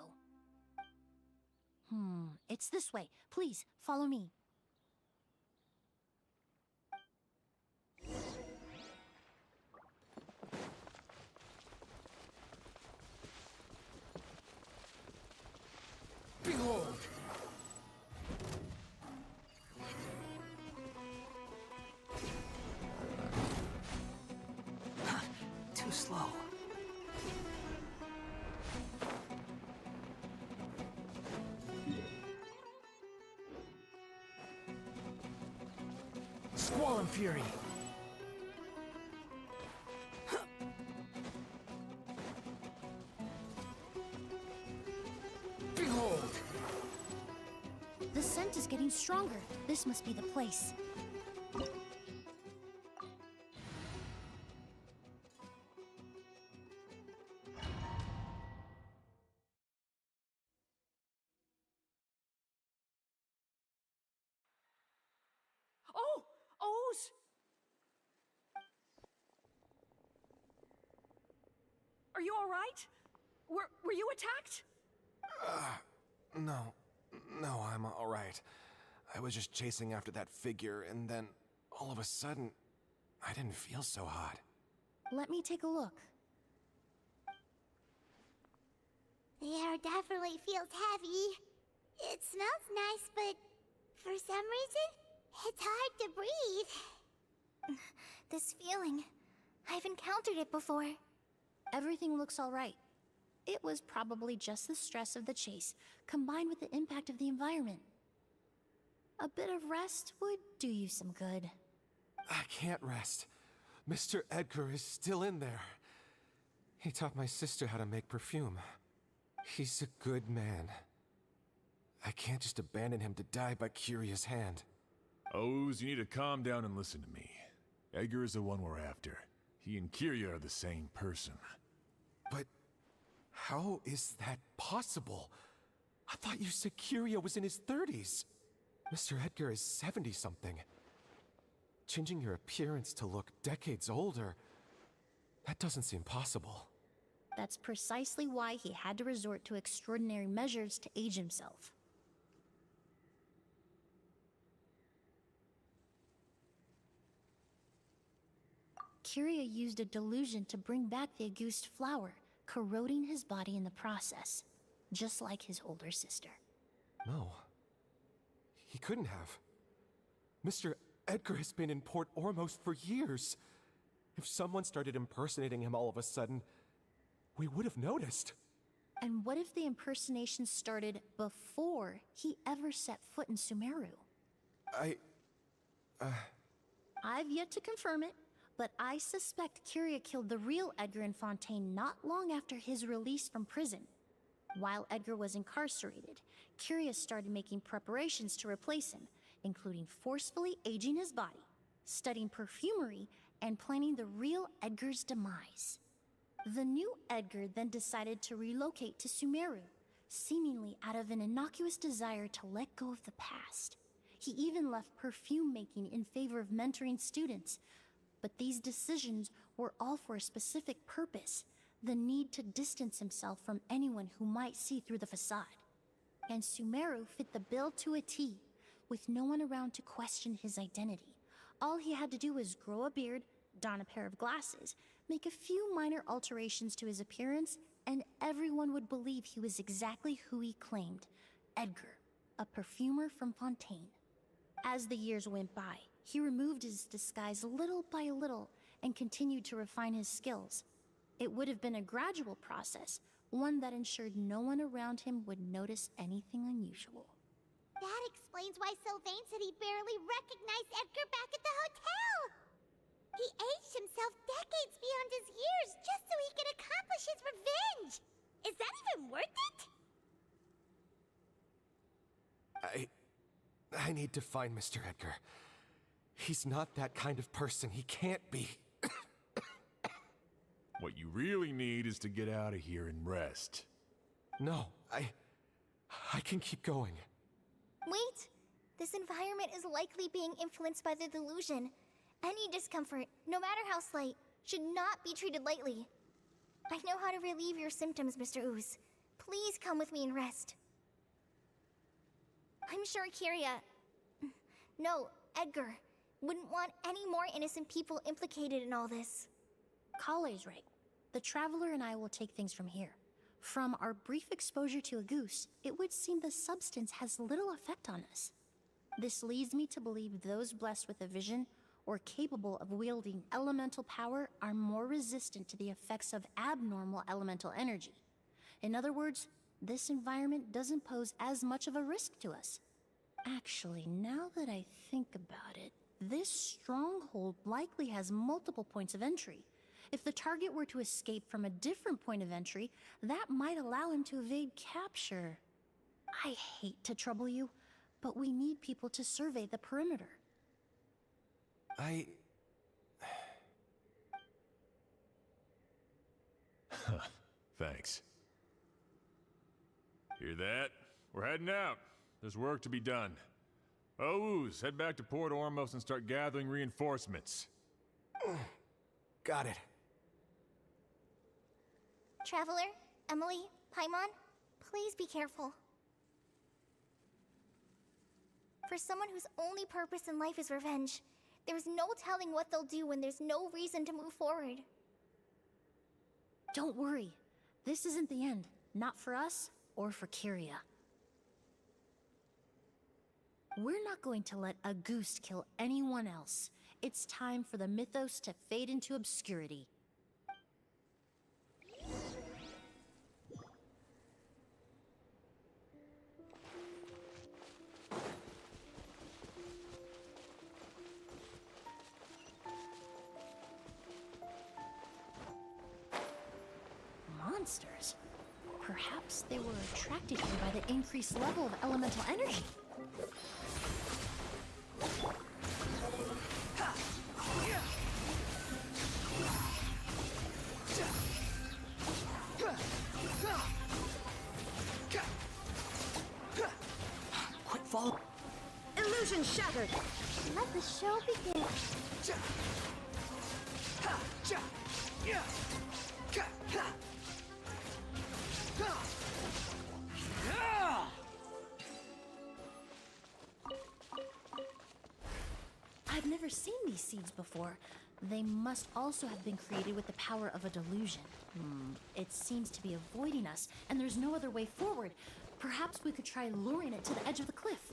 It's this way. Please, follow me. Behold! Too slow. Squall and Fury. Behold! The scent is getting stronger. This must be the place. Oh! O's! Are you all right? Were you attacked? No, I'm all right. I was just chasing after that figure, and then all of a sudden, I didn't feel so hot. Let me take a look. The air definitely feels heavy. It smells nice, but for some reason, it's hard to breathe. This feeling, I've encountered it before. Everything looks all right. It was probably just the stress of the chase, combined with the impact of the environment. A bit of rest would do you some good. I can't rest. Mr. Edgar is still in there. He taught my sister how to make perfume. He's a good man. I can't just abandon him to die by Curia's hand. Oz, you need to calm down and listen to me. Edgar is the one we're after. He and Kiria are the same person. But how is that possible? I thought you said Kiria was in his 30s. Mr. Edgar is 70-something. Changing your appearance to look decades older, that doesn't seem possible. That's precisely why he had to resort to extraordinary measures to age himself. Kiria used a delusion to bring back the Auguste flower, corroding his body in the process, just like his older sister. No. He couldn't have. Mr. Edgar has been in Port Ormos for years. If someone started impersonating him all of a sudden, we would have noticed. And what if the impersonation started before he ever set foot in Sumeru? I've yet to confirm it, but I suspect Kiria killed the real Edgar in Fontaine not long after his release from prison. While Edgar was incarcerated, Kiria started making preparations to replace him, including forcefully aging his body, studying perfumery, and planning the real Edgar's demise. The new Edgar then decided to relocate to Sumeru, seemingly out of an innocuous desire to let go of the past. He even left perfume making in favor of mentoring students. But these decisions were all for a specific purpose: the need to distance himself from anyone who might see through the facade. And Sumeru fit the bill to a T, with no one around to question his identity. All he had to do was grow a beard, don a pair of glasses, make a few minor alterations to his appearance, and everyone would believe he was exactly who he claimed: Edgar, a perfumer from Fontaine. As the years went by, he removed his disguise little by little and continued to refine his skills. It would have been a gradual process, one that ensured no one around him would notice anything unusual. That explains why Sylvain said he barely recognized Edgar back at the hotel. He aged himself decades beyond his years just so he could accomplish his revenge. Is that even worth it? I need to find Mr. Edgar. He's not that kind of person. He can't be. What you really need is to get out of here and rest. No, I can keep going. Wait! This environment is likely being influenced by the delusion. Any discomfort, no matter how slight, should not be treated lightly. I know how to relieve your symptoms, Mr. Ooze. Please come with me and rest. I'm sure Kiria... No, Edgar wouldn't want any more innocent people implicated in all this. Kale's right. The Traveler and I will take things from here. From our brief exposure to a goose, it would seem the substance has little effect on us. This leads me to believe those blessed with a vision or capable of wielding elemental power are more resistant to the effects of abnormal elemental energy. In other words, this environment doesn't pose as much of a risk to us. Actually, now that I think about it, this stronghold likely has multiple points of entry. If the target were to escape from a different point of entry, that might allow him to evade capture. I hate to trouble you, but we need people to survey the perimeter. Thanks. Hear that? We're heading out. There's work to be done. Ooze, head back to Port Ormos and start gathering reinforcements. Got it. Traveler, Emily, Paimon, please be careful. For someone whose only purpose in life is revenge, there's no telling what they'll do when there's no reason to move forward. Don't worry. This isn't the end. Not for us or for Kyria. We're not going to let a goose kill anyone else. It's time for the mythos to fade into obscurity. Monsters? Perhaps they were attracted here by the increased level of elemental energy. Quick, follow. Illusion shattered. Let the show begin. I've never seen these seeds before. They must also have been created with the power of a delusion. It seems to be avoiding us, and there's no other way forward. Perhaps we could try luring it to the edge of the cliff.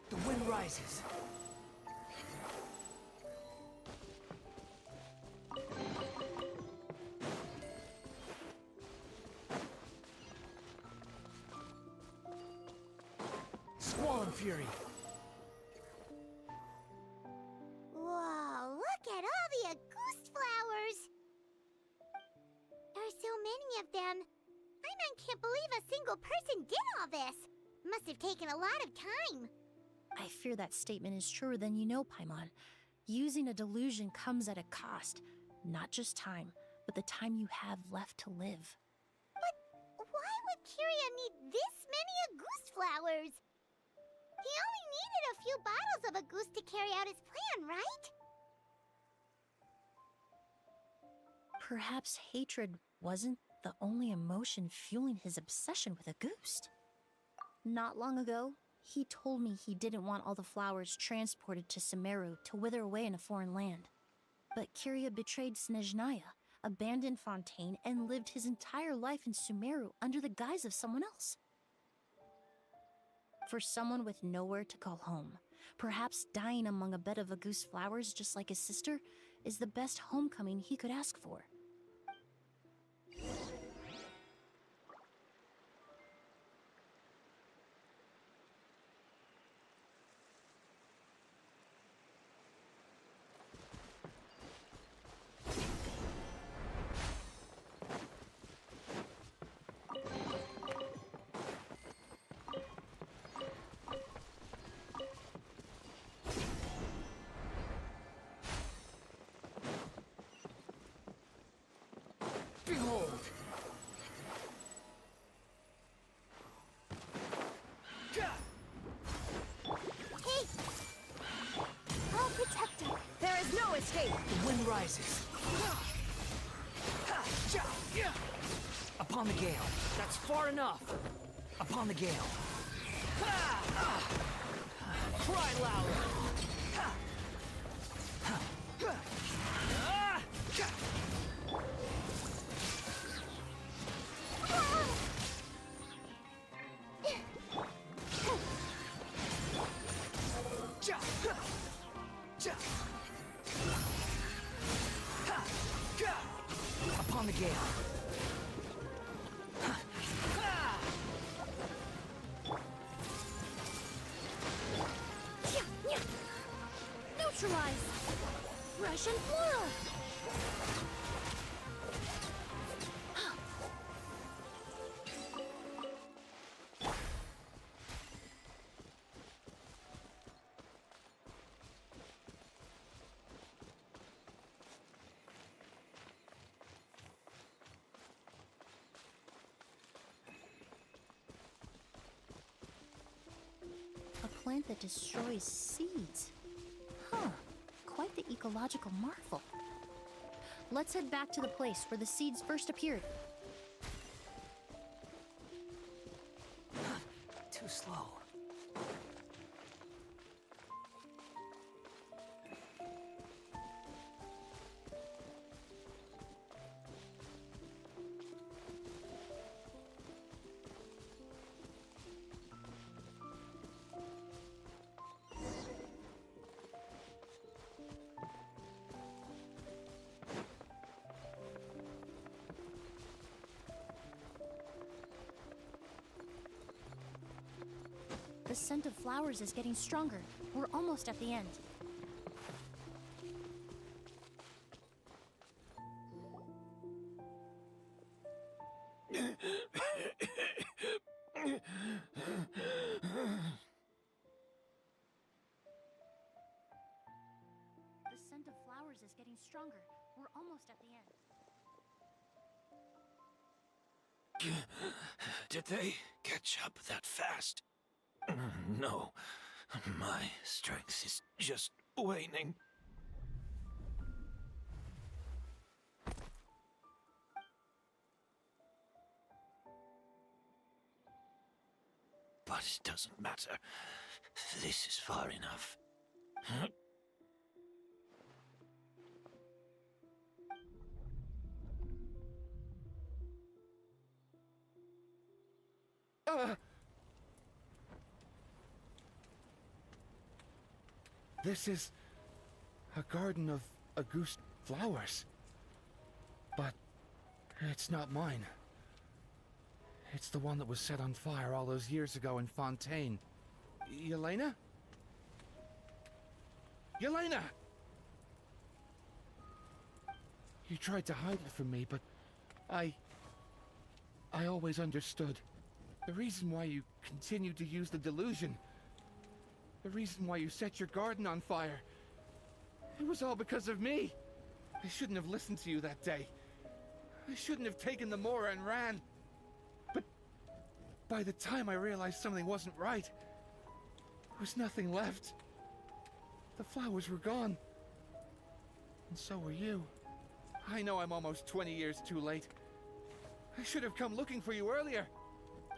The wind rises. Squall Fury. Whoa, look at all the Auguste flowers! There are so many of them. I can't believe a single person did all this. Must have taken a lot of time. I fear that statement is truer than you know, Paimon. Using a delusion comes at a cost. Not just time, but the time you have left to live. But why would Kyria need this many Auguste flowers? He only needed a few bottles of Auguste to carry out his plan, right? Perhaps hatred wasn't the only emotion fueling his obsession with Auguste. Not long ago, he told me he didn't want all the flowers transported to Sumeru to wither away in a foreign land. But Kyria betrayed Snezhnaya, abandoned Fontaine, and lived his entire life in Sumeru under the guise of someone else. For someone with nowhere to call home, perhaps dying among a bed of Auguste flowers just like his sister is the best homecoming he could ask for. Behold! Hey! I'll protect him. There is no escape. The wind rises. Upon the gale. That's far enough. Upon the gale. Cry louder. Upon the gale. Neutralize! Fresh and floral! plant that destroys seeds. Huh, quite the ecological marvel. Let's head back to the place where the seeds first appeared. Too slow. The scent of flowers is getting stronger. We're almost at the end. The scent of flowers is getting stronger. We're almost at the end. Did they catch up that fast? No. My strength is just waning. But it doesn't matter. This is far enough. This is a garden of Auguste flowers. But it's not mine. It's the one that was set on fire all those years ago in Fontaine. Yelena? Yelena! You tried to hide it from me, but I always understood. The reason why you continued to use the delusion, the reason why you set your garden on fire, it was all because of me. I shouldn't have listened to you that day. I shouldn't have taken the Mora and ran. But by the time I realized something wasn't right, there was nothing left. The flowers were gone. And so were you. I know I'm almost 20 years too late. I should have come looking for you earlier.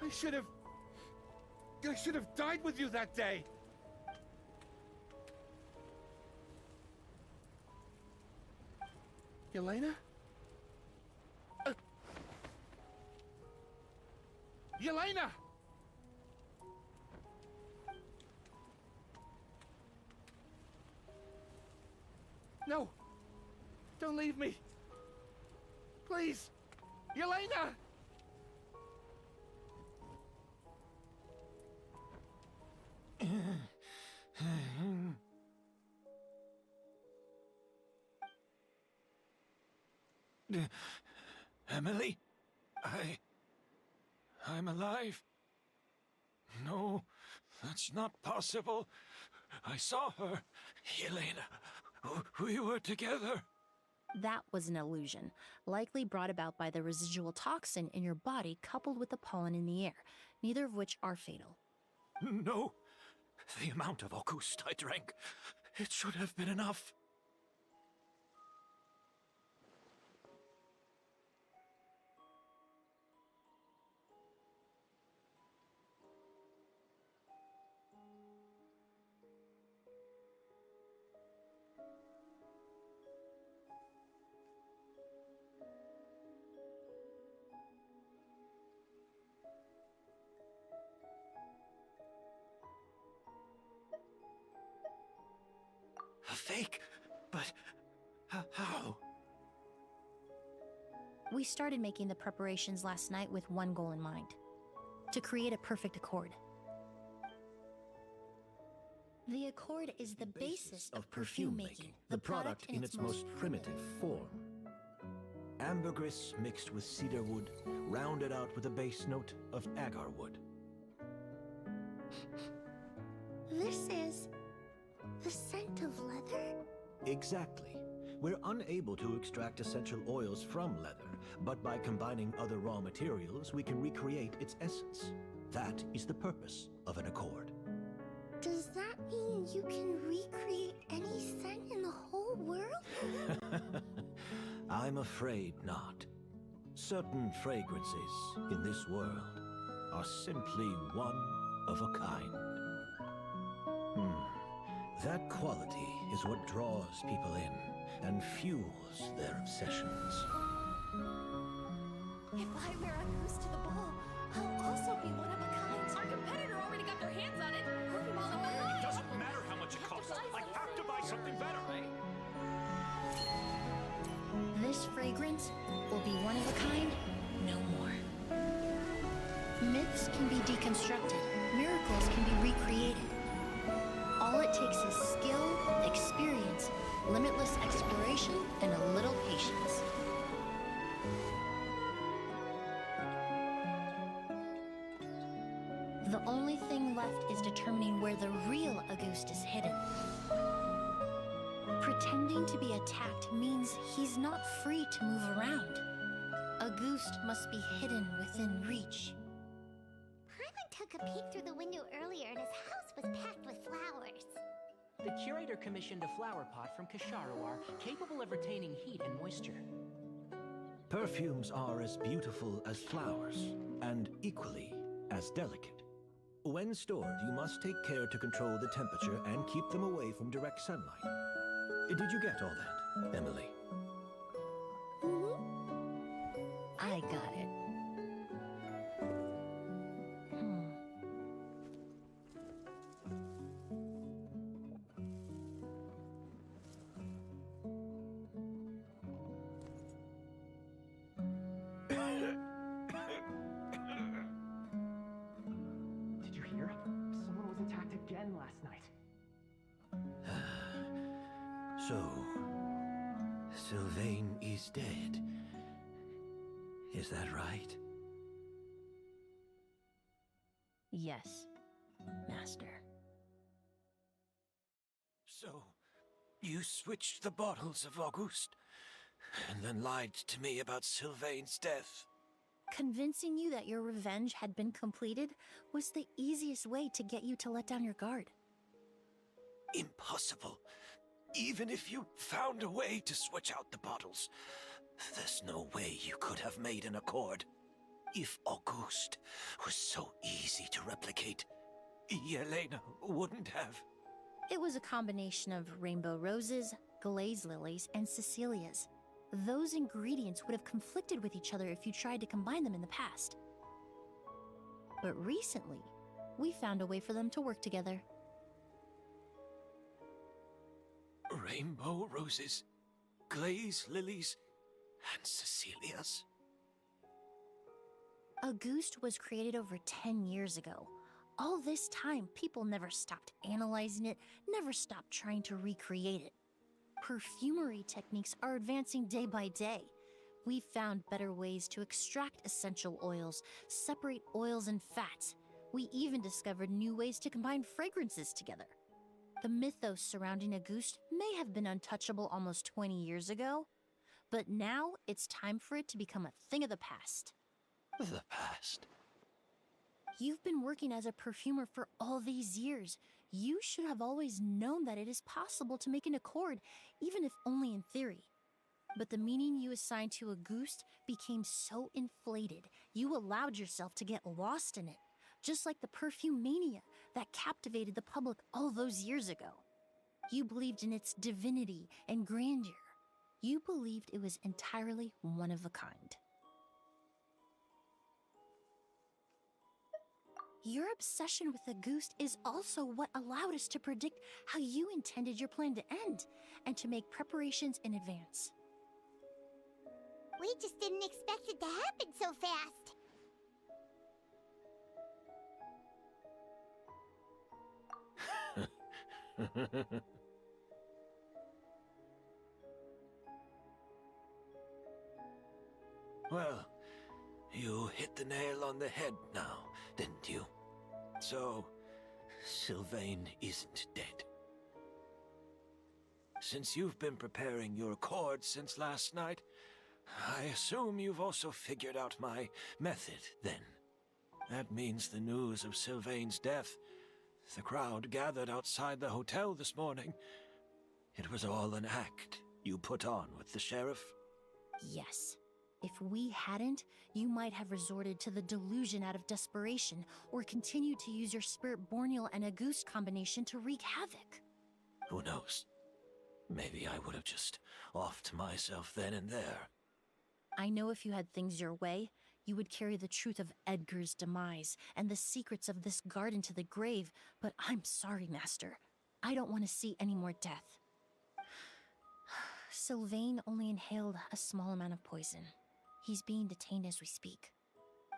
I should have died with you that day. Yelena? Yelena! No! Don't leave me! Please! Yelena! Emily? I'm alive. No, that's not possible. I saw her. Yelena, we were together. That was an illusion, likely brought about by the residual toxin in your body coupled with the pollen in the air, neither of which are fatal. No. The amount of Auguste I drank, it should have been enough. A fake? But how? We started making the preparations last night with one goal in mind: to create a perfect accord. The accord is the basis of perfume making, the product in its most primitive form. Ambergris mixed with cedar wood, rounded out with a base note of agar wood. This is the scent of leather? Exactly. We're unable to extract essential oils from leather, but by combining other raw materials, we can recreate its essence. That is the purpose of an accord. Does that mean you can recreate any scent in the whole world? I'm afraid not. Certain fragrances in this world are simply one of a kind. That quality is what draws people in and fuels their obsessions. If I wear a goose to the ball, I'll also be one of a kind. Our competitor already got their hands on it. Perfume all over. It doesn't matter how much it costs. I have to buy something better. This fragrance will be one of a kind, no more. Myths can be deconstructed. Miracles can be recreated. All it takes is skill, experience, limitless exploration, and a little patience. The only thing left is determining where the real Auguste is hidden. Pretending to be attacked means he's not free to move around. Auguste must be hidden within reach. Paimon took a peek through the window earlier and his house was packed with flowers. The curator commissioned a flower pot from Kasharawar, capable of retaining heat and moisture. Perfumes are as beautiful as flowers, and equally as delicate. When stored, you must take care to control the temperature and keep them away from direct sunlight. Did you get all that, Emily? I got it. Did you hear? Someone was attacked again last night. So, Sylvain is dead. Is that right? Yes, Master. So, you switched the bottles of Auguste, and then lied to me about Sylvain's death. Convincing you that your revenge had been completed was the easiest way to get you to let down your guard. Impossible. Even if you found a way to switch out the bottles, there's no way you could have made an accord. If Auguste was so easy to replicate, Yelena wouldn't have. It was a combination of rainbow roses, glaze lilies, and Cecilias. Those ingredients would have conflicted with each other if you tried to combine them in the past. But recently, we found a way for them to work together. Rainbow roses, glaze lilies, and Cecilias. Auguste was created over 10 years ago. All this time, people never stopped analyzing it, never stopped trying to recreate it. Perfumery techniques are advancing day by day. We found better ways to extract essential oils, separate oils and fats. We even discovered new ways to combine fragrances together. The mythos surrounding Auguste may have been untouchable almost 20 years ago, but now it's time for it to become a thing of the past. The past? You've been working as a perfumer for all these years. You should have always known that it is possible to make an accord, even if only in theory. But the meaning you assigned to Auguste became so inflated, you allowed yourself to get lost in it, just like the perfume mania that captivated the public all those years ago. You believed in its divinity and grandeur. You believed it was entirely one of a kind. Your obsession with Auguste is also what allowed us to predict how you intended your plan to end, and to make preparations in advance. We just didn't expect it to happen so fast. Well, you hit the nail on the head now, didn't you? So, Sylvain isn't dead. Since you've been preparing your accord since last night, I assume you've also figured out my method, then. That means the news of Sylvain's death The crowd gathered outside the hotel this morning. It was all an act you put on with the sheriff? Yes. If we hadn't, you might have resorted to the delusion out of desperation, or continued to use your spirit borneal and a goose combination to wreak havoc. Who knows? Maybe I would have just offed myself then and there. I know if you had things your way, you would carry the truth of Edgar's demise and the secrets of this garden to the grave, but I'm sorry, Master. I don't want to see any more death. Sylvain only inhaled a small amount of poison. He's being detained as we speak.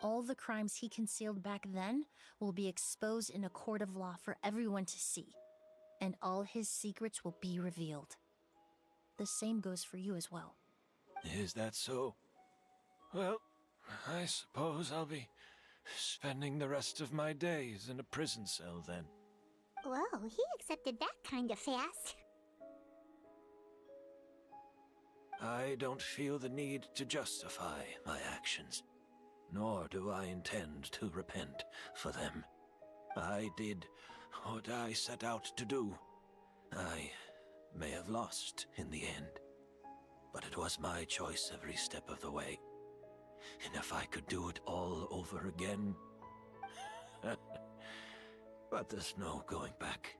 All the crimes he concealed back then will be exposed in a court of law for everyone to see, and all his secrets will be revealed. The same goes for you as well. Is that so? Well, I suppose I'll be spending the rest of my days in a prison cell then. Whoa, he accepted that kind of fast. I don't feel the need to justify my actions, nor do I intend to repent for them. I did what I set out to do. I may have lost in the end, but it was my choice every step of the way. And if I could do it all over again... But there's no going back,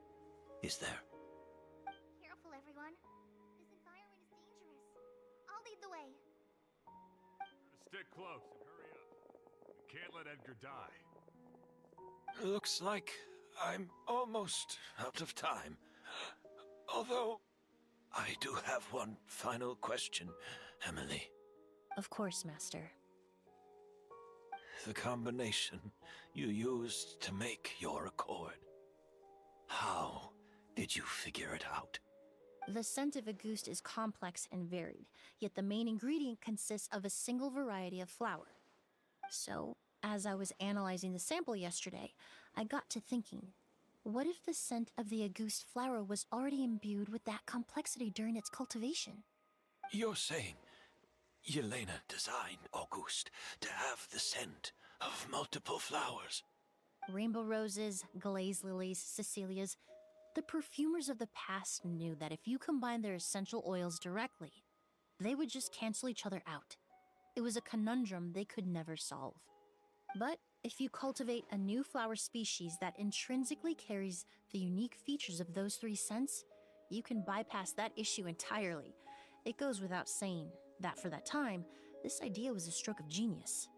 is there? Careful, everyone. This environment is dangerous. I'll lead the way. Stick close and hurry up. We can't let Edgar die. Looks like I'm almost out of time. Although, I do have one final question, Emily. Of course, Master. The combination you used to make your accord. How did you figure it out? The scent of a goose is complex and varied, yet the main ingredient consists of a single variety of flower. So, as I was analyzing the sample yesterday, I got to thinking, what if the scent of the Auguste flower was already imbued with that complexity during its cultivation? You're saying Yelena designed Auguste to have the scent of multiple flowers? Rainbow roses, glaze lilies, Cecilias. The perfumers of the past knew that if you combine their essential oils directly, they would just cancel each other out. It was a conundrum they could never solve. But if you cultivate a new flower species that intrinsically carries the unique features of those three scents, you can bypass that issue entirely. It goes without saying that for that time, this idea was a stroke of genius.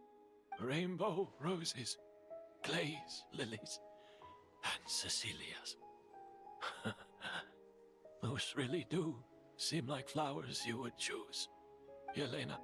Rainbow roses, glaze lilies, and Cecilias. Those really do seem like flowers you would choose, Yelena.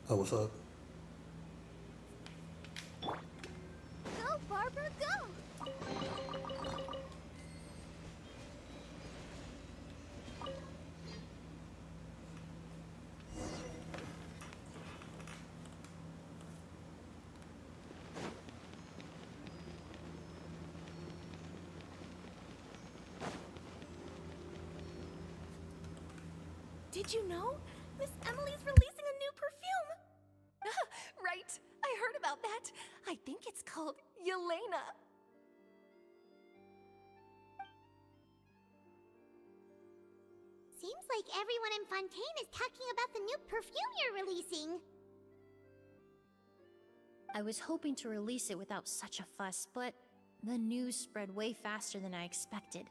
Oh, what's up? Go, Barbara, go! Did you know? Miss Emily's releasing a new perfume! Right, I heard about that. I think it's called Yelena. Seems like everyone in Fontaine is talking about the new perfume you're releasing. I was hoping to release it without such a fuss, but the news spread way faster than I expected.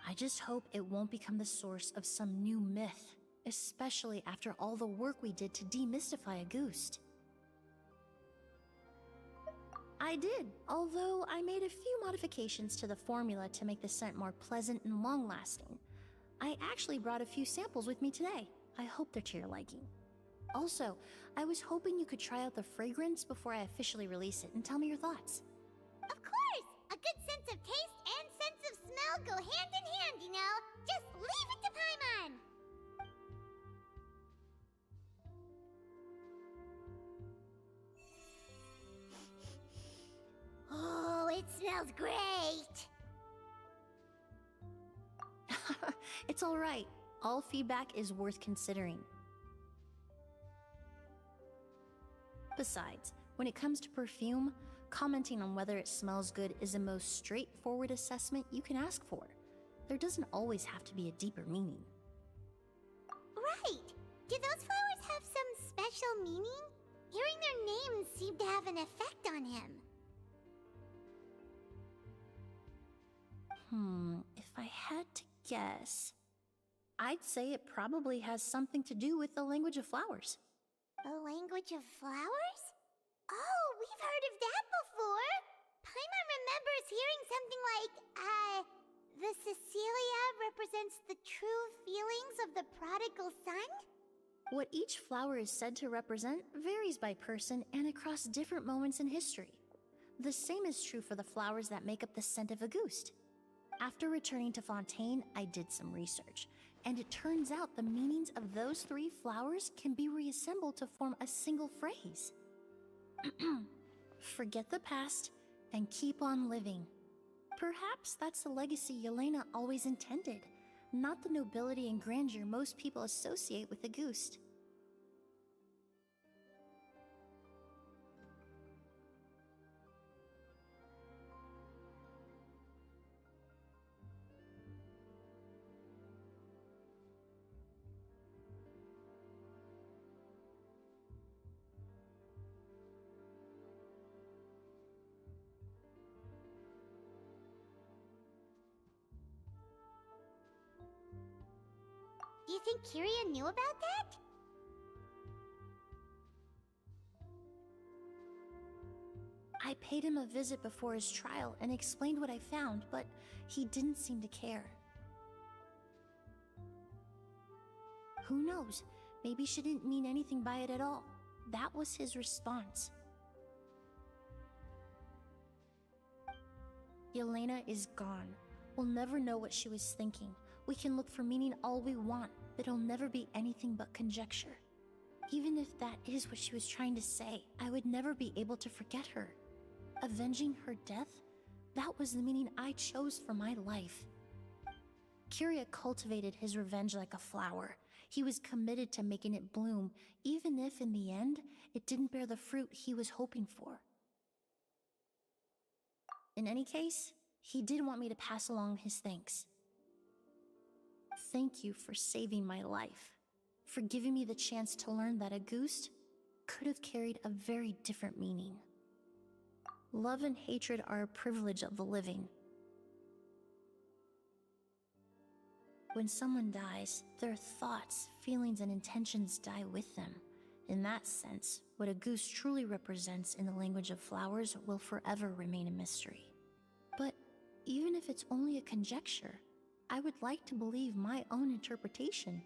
I just hope it won't become the source of some new myth, especially after all the work we did to demystify Auguste. I did, although I made a few modifications to the formula to make the scent more pleasant and long-lasting. I actually brought a few samples with me today. I hope they're to your liking. Also, I was hoping you could try out the fragrance before I officially release it and tell me your thoughts. Of course! A good sense of taste and sense of smell go hand in hand, you know? Just leave it to Paimon! Oh, it smells great! It's alright. All feedback is worth considering. Besides, when it comes to perfume, commenting on whether it smells good is the most straightforward assessment you can ask for. There doesn't always have to be a deeper meaning. Right! Do those flowers have some special meaning? Hearing their names seemed to have an effect on him. If I had to guess, I'd say it probably has something to do with the language of flowers. The language of flowers? Oh, we've heard of that before! Paimon remembers hearing something like, the Cecilia represents the true feelings of the prodigal son? What each flower is said to represent varies by person and across different moments in history. The same is true for the flowers that make up the scent of Auguste. After returning to Fontaine, I did some research, and it turns out the meanings of those 3 flowers can be reassembled to form a single phrase. Forget the past and keep on living. Perhaps that's the legacy Yelena always intended, not the nobility and grandeur most people associate with Auguste. Do you think Kiria knew about that? I paid him a visit before his trial and explained what I found, but he didn't seem to care. Who knows? Maybe she didn't mean anything by it at all. That was his response. Yelena is gone. We'll never know what she was thinking. We can look for meaning all we want, but it'll never be anything but conjecture. Even if that is what she was trying to say, I would never be able to forget her. Avenging her death? That was the meaning I chose for my life. Kiria cultivated his revenge like a flower. He was committed to making it bloom, even if in the end, it didn't bear the fruit he was hoping for. In any case, he did want me to pass along his thanks. Thank you for saving my life, for giving me the chance to learn that a goose could have carried a very different meaning. Love and hatred are a privilege of the living. When someone dies, their thoughts, feelings, and intentions die with them. In that sense, what a goose truly represents in the language of flowers will forever remain a mystery. But even if it's only a conjecture, I would like to believe my own interpretation.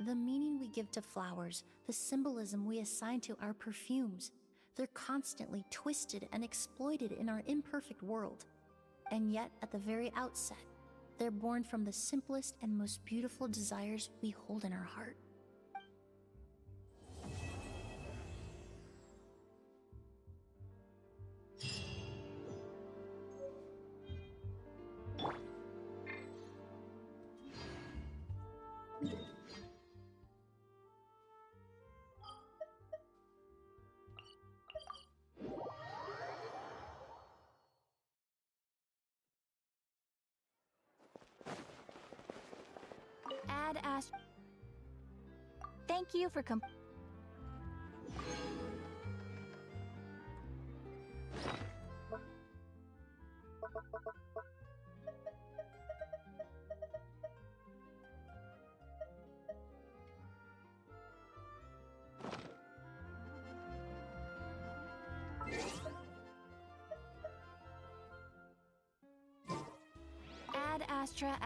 The meaning we give to flowers, the symbolism we assign to our perfumes, they're constantly twisted and exploited in our imperfect world. And yet, at the very outset, they're born from the simplest and most beautiful desires we hold in our heart. Ad Ast. Thank you for Ad Astra.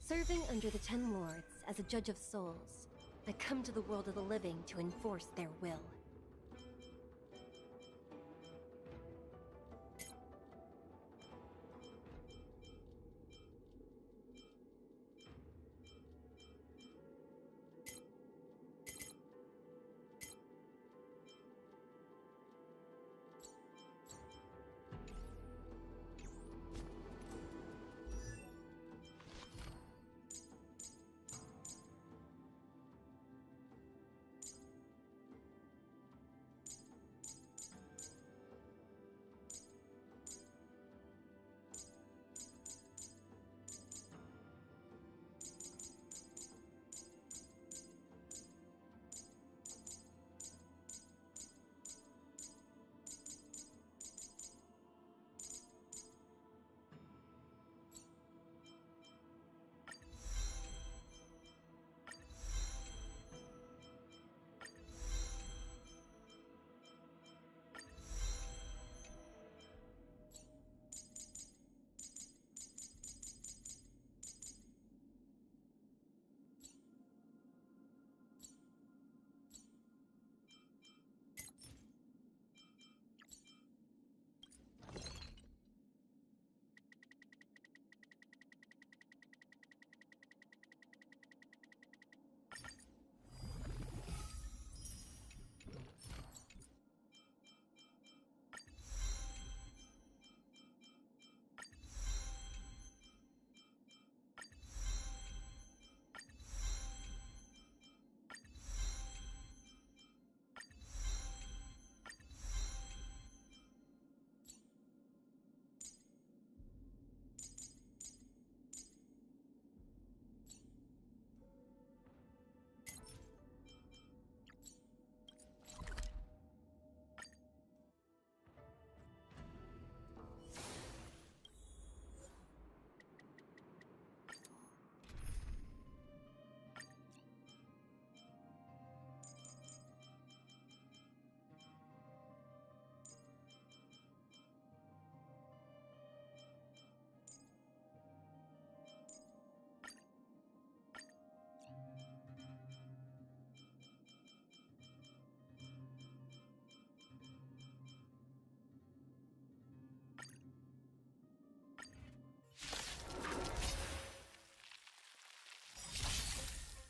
Serving under the Ten Lords as a judge of souls. that come to the world of the living to enforce their will.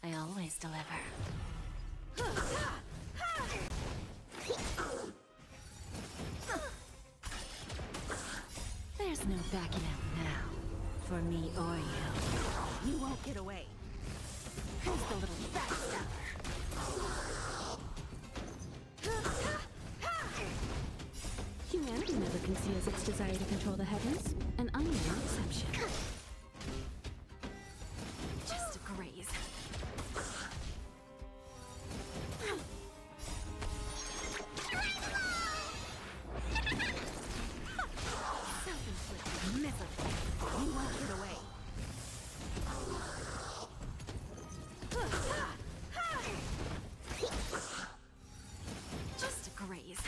I always deliver. There's no backing out now, for me or you. You won't get away. Who's the little backstabber? Humanity never conceals its desire to control the heavens, and I'm no exception. Just a graze. Self-inflicted misery. You won't get away. Just a graze.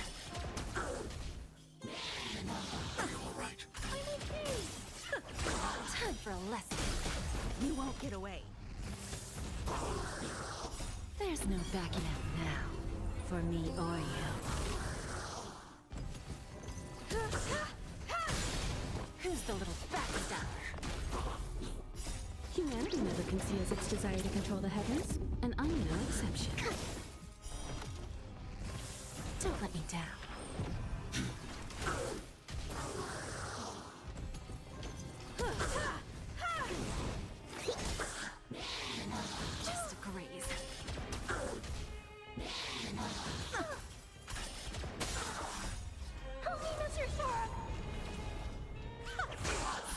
Time for a lesson. You won't get away. There's no backing out now, for me or you. Who's the little backstabber? Humanity never conceals its desire to control the heavens, and I'm no exception. Don't let me down. Just a graze. Help me, Mr. Sora!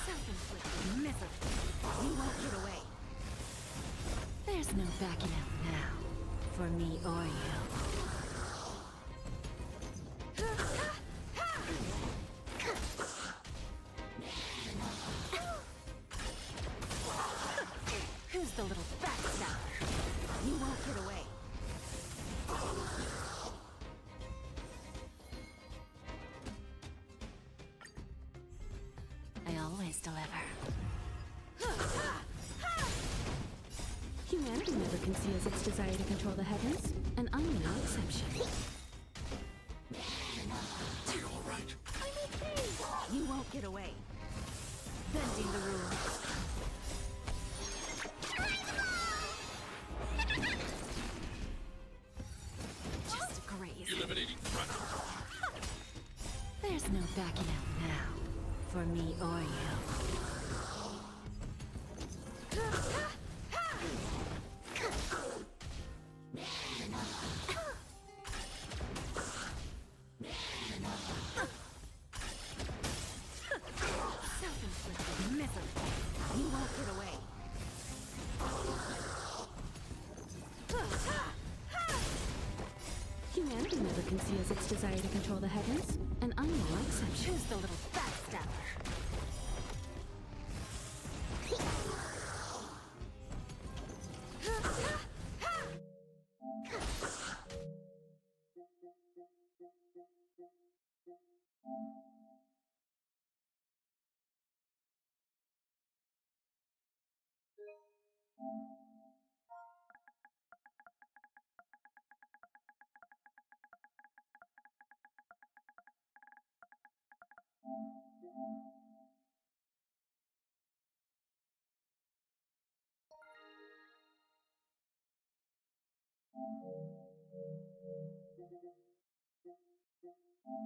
Self-inflicted misery. You won't get away. There's no backing out now, for me or you. Who's the little backstabber? You won't get away. I always deliver. Humanity never conceals its desire to control the heavens, and I'm no exception. You all right? I'm okay. You won't get away. Bending the rules. Just a graze. Eliminating threat. There's no backing out now. For me or you. Self-inflicted misery. You won't get away. Humanity never conceals its desire to control the heavens, and I'm no exception. Who's the little backstabber?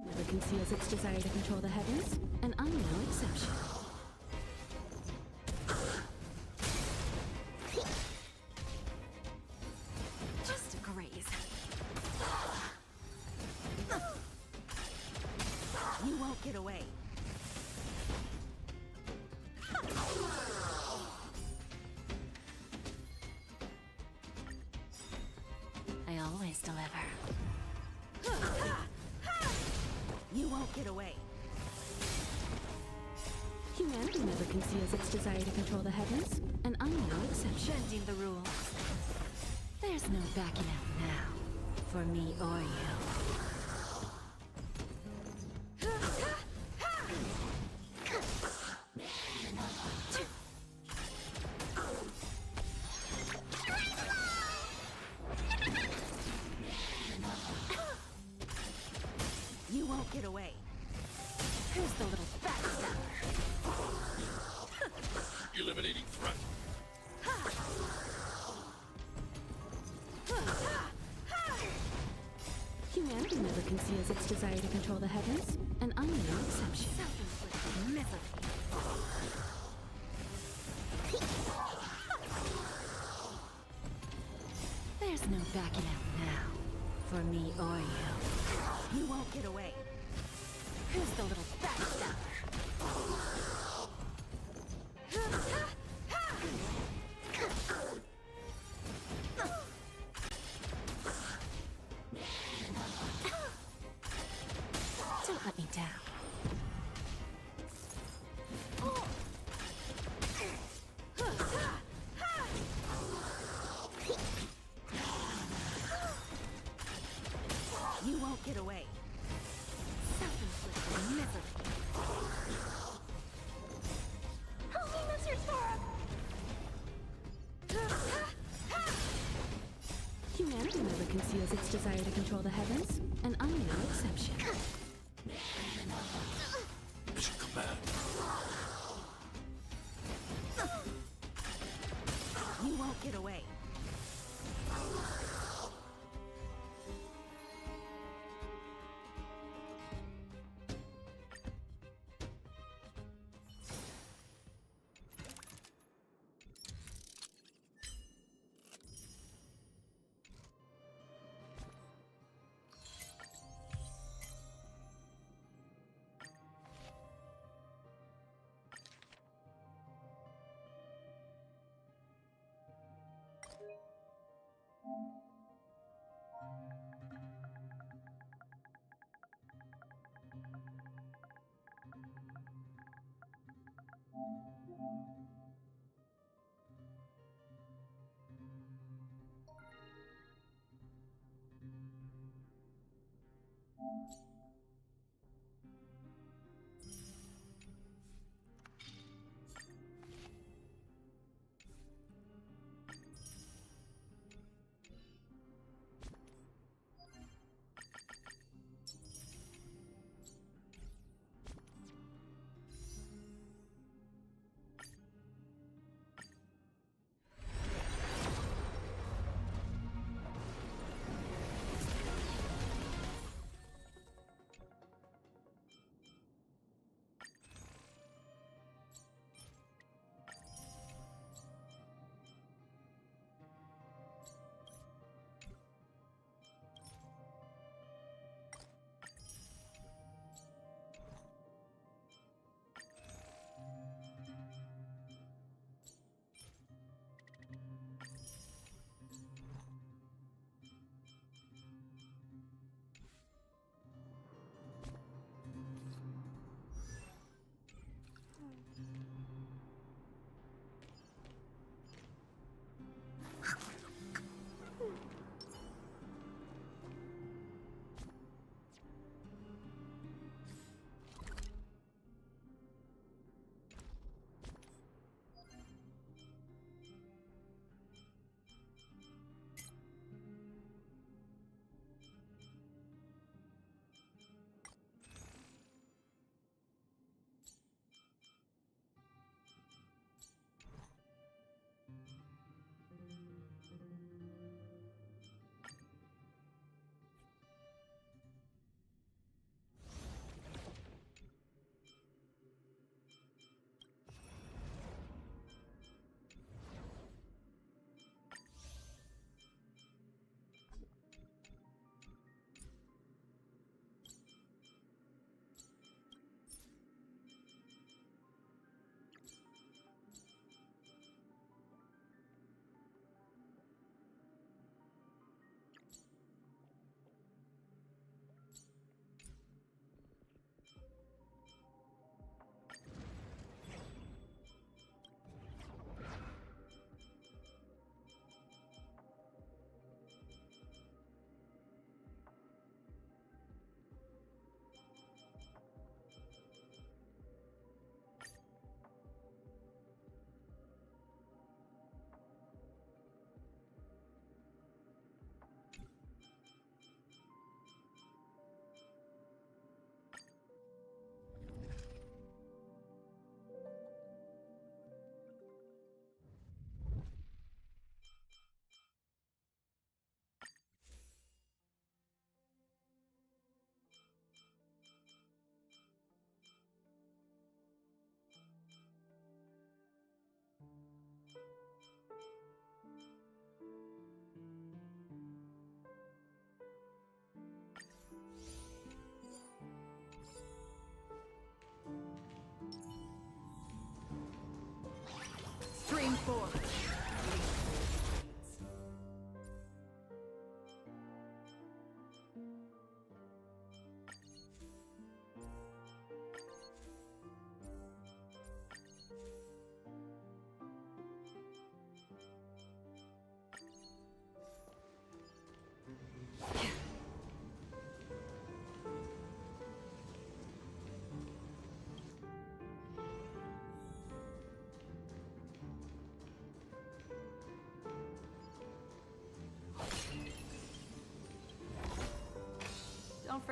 Never conceals its desire to control the heavens, and I'm no exception. Just a graze. You won't get away. I always deliver. You won't get away. Humanity never conceals its desire to control the heavens, and I'm no exception. Bending the rules. There's no backing out now. For me or you. You won't get away. Who's the little backstabber? Eliminating threat. Humanity never conceals its desire to control the heavens, and I'm no exception. Self-inflicted misery. There's no backing out now. For me or you. You won't get away. Who's the little backstabber? Don't let me down. You won't get away. Self-inflicted misery. Help me, Mr. Storm! Humanity never conceals its desire to control the heavens, and I'm no exception. Mission command. You won't get away.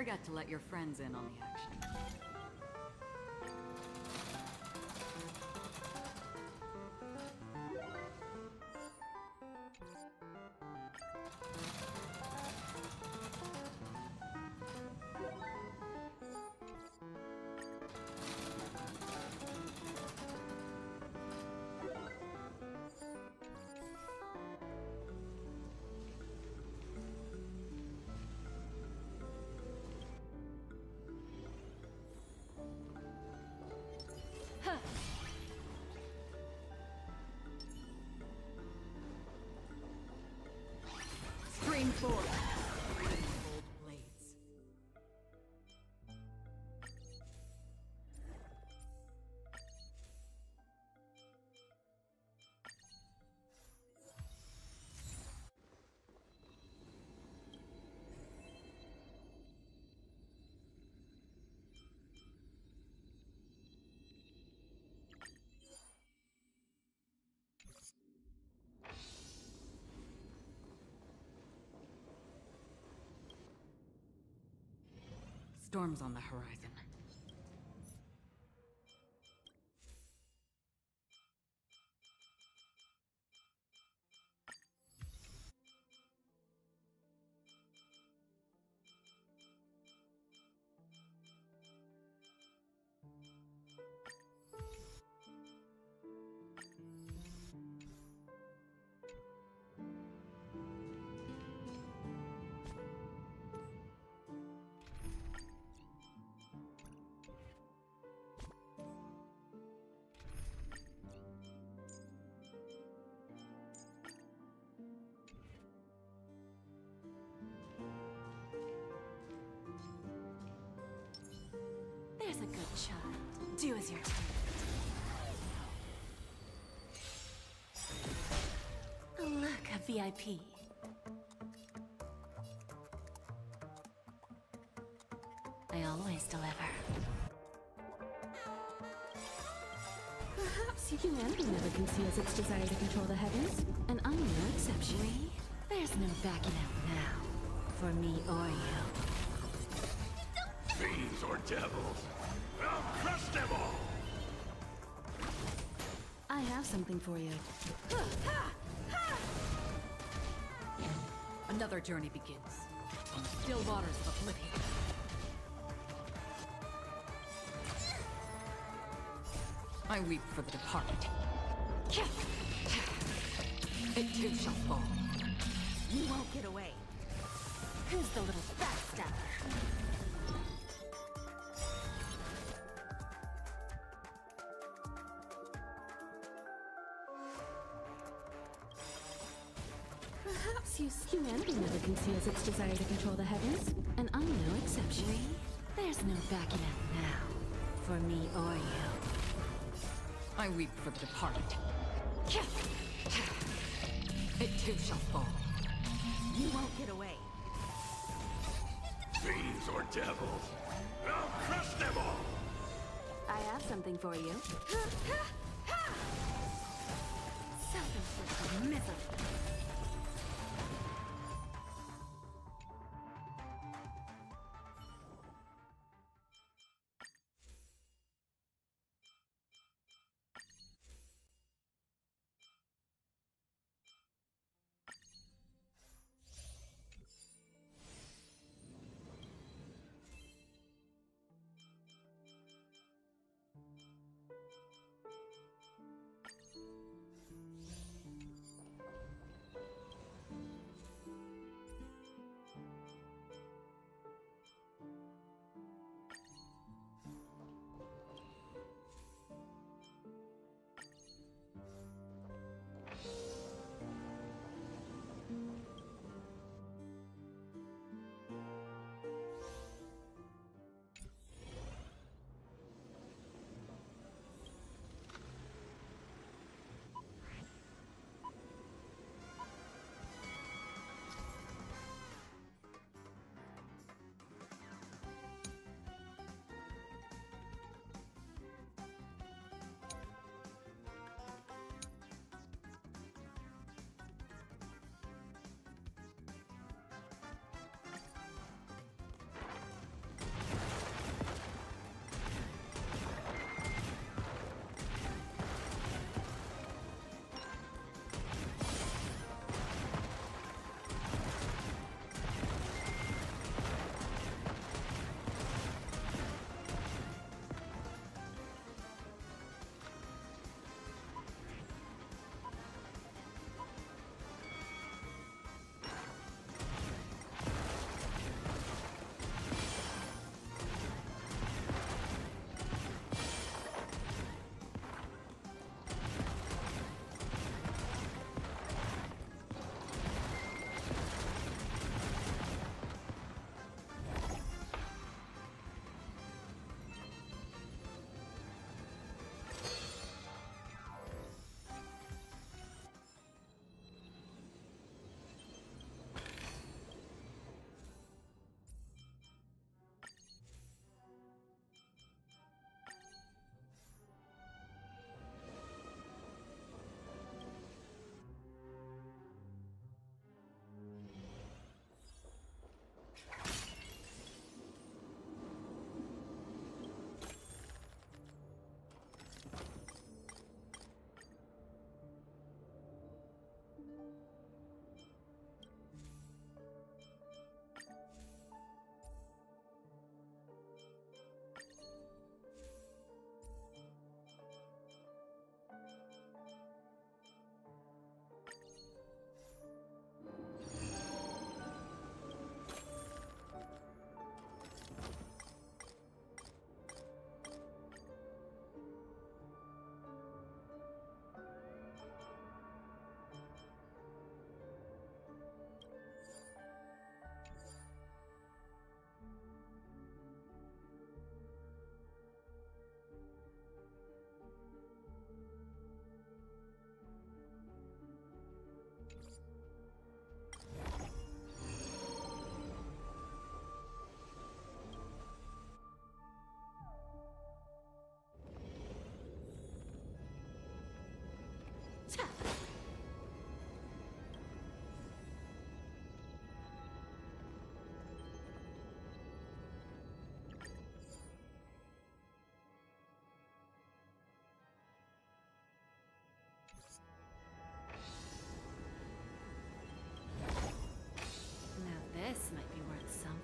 Forgot to let your friends in on the action. Scream forth. Bold blades. Storm's on the horizon. There's a good child. Do as you're told. Look, a VIP. I always deliver. Perhaps humanity never conceals its desire to control the heavens, and I'm no exception. There's no backing out now. For me or you. Fiends or devils, I'll crush them all! I have something for you. Another journey begins. On the still waters of oblivion. I weep for the departed. It too shall fall. You won't get away. Who's the little backstabber? Perhaps humanity never conceals its desire to control the heavens, and I'm no exception. There's no backing out now. For me or you. I weep for the departed. It too shall fall. You won't get away. Fiends or devils, I'll crush them all! I have something for you. Self-inflicted misery. Now this might be worth something.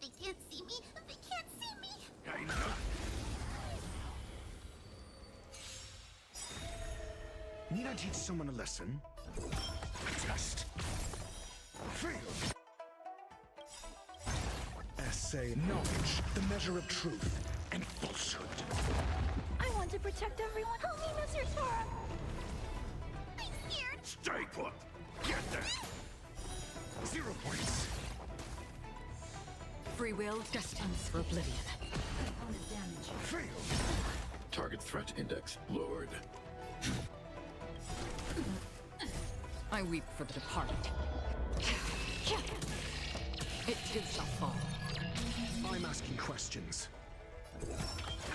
They can't see me! They can't see me! I know. Need I teach someone a lesson? Test. Fail. Essay knowledge, the measure of truth and falsehood. I want to protect everyone. Help me, Mr. Sora! I'm scared! Stay put! Get there! 0 points! Free will, destined for oblivion. Component damage. Fail! Target threat index lowered. I weep for the departed. It too shall fall. I'm asking questions.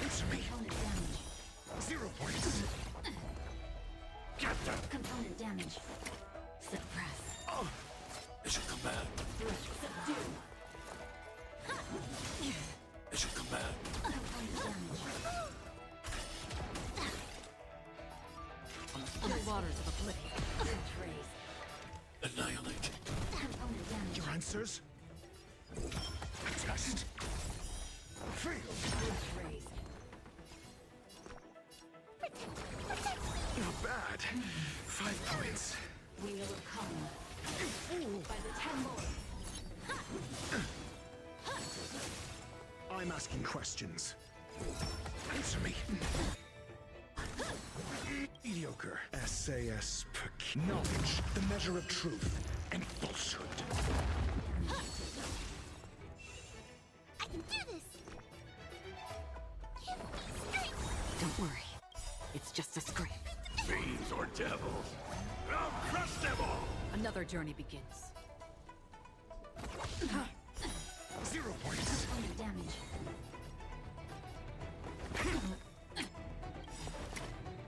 Answer me. Component damage. 0 points. Get them. Component damage. Suppress. Oh. It should come back. Threat subdue. It should come back. Component damage. On the still waters of oblivion. Trace. Annihilate. Your answers? A test? Fail! Not bad. 5 points. We will come by the 10 more. I'm asking questions. Answer me. Mediocre. SAS knowledge, the measure of truth and falsehood. I can do this! Give me strength! Don't worry. It's just a scrape. Fiends or devils. I'll crush them all! Another journey begins. 0 points. Only damage.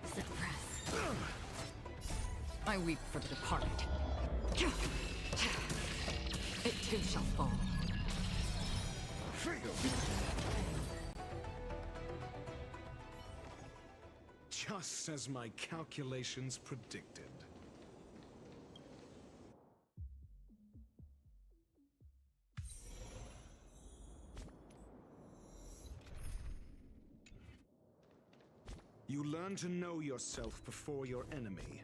Suppress. I weep for the departed. It too shall fall. Fail. Just as my calculations predicted. You learn to know yourself before your enemy.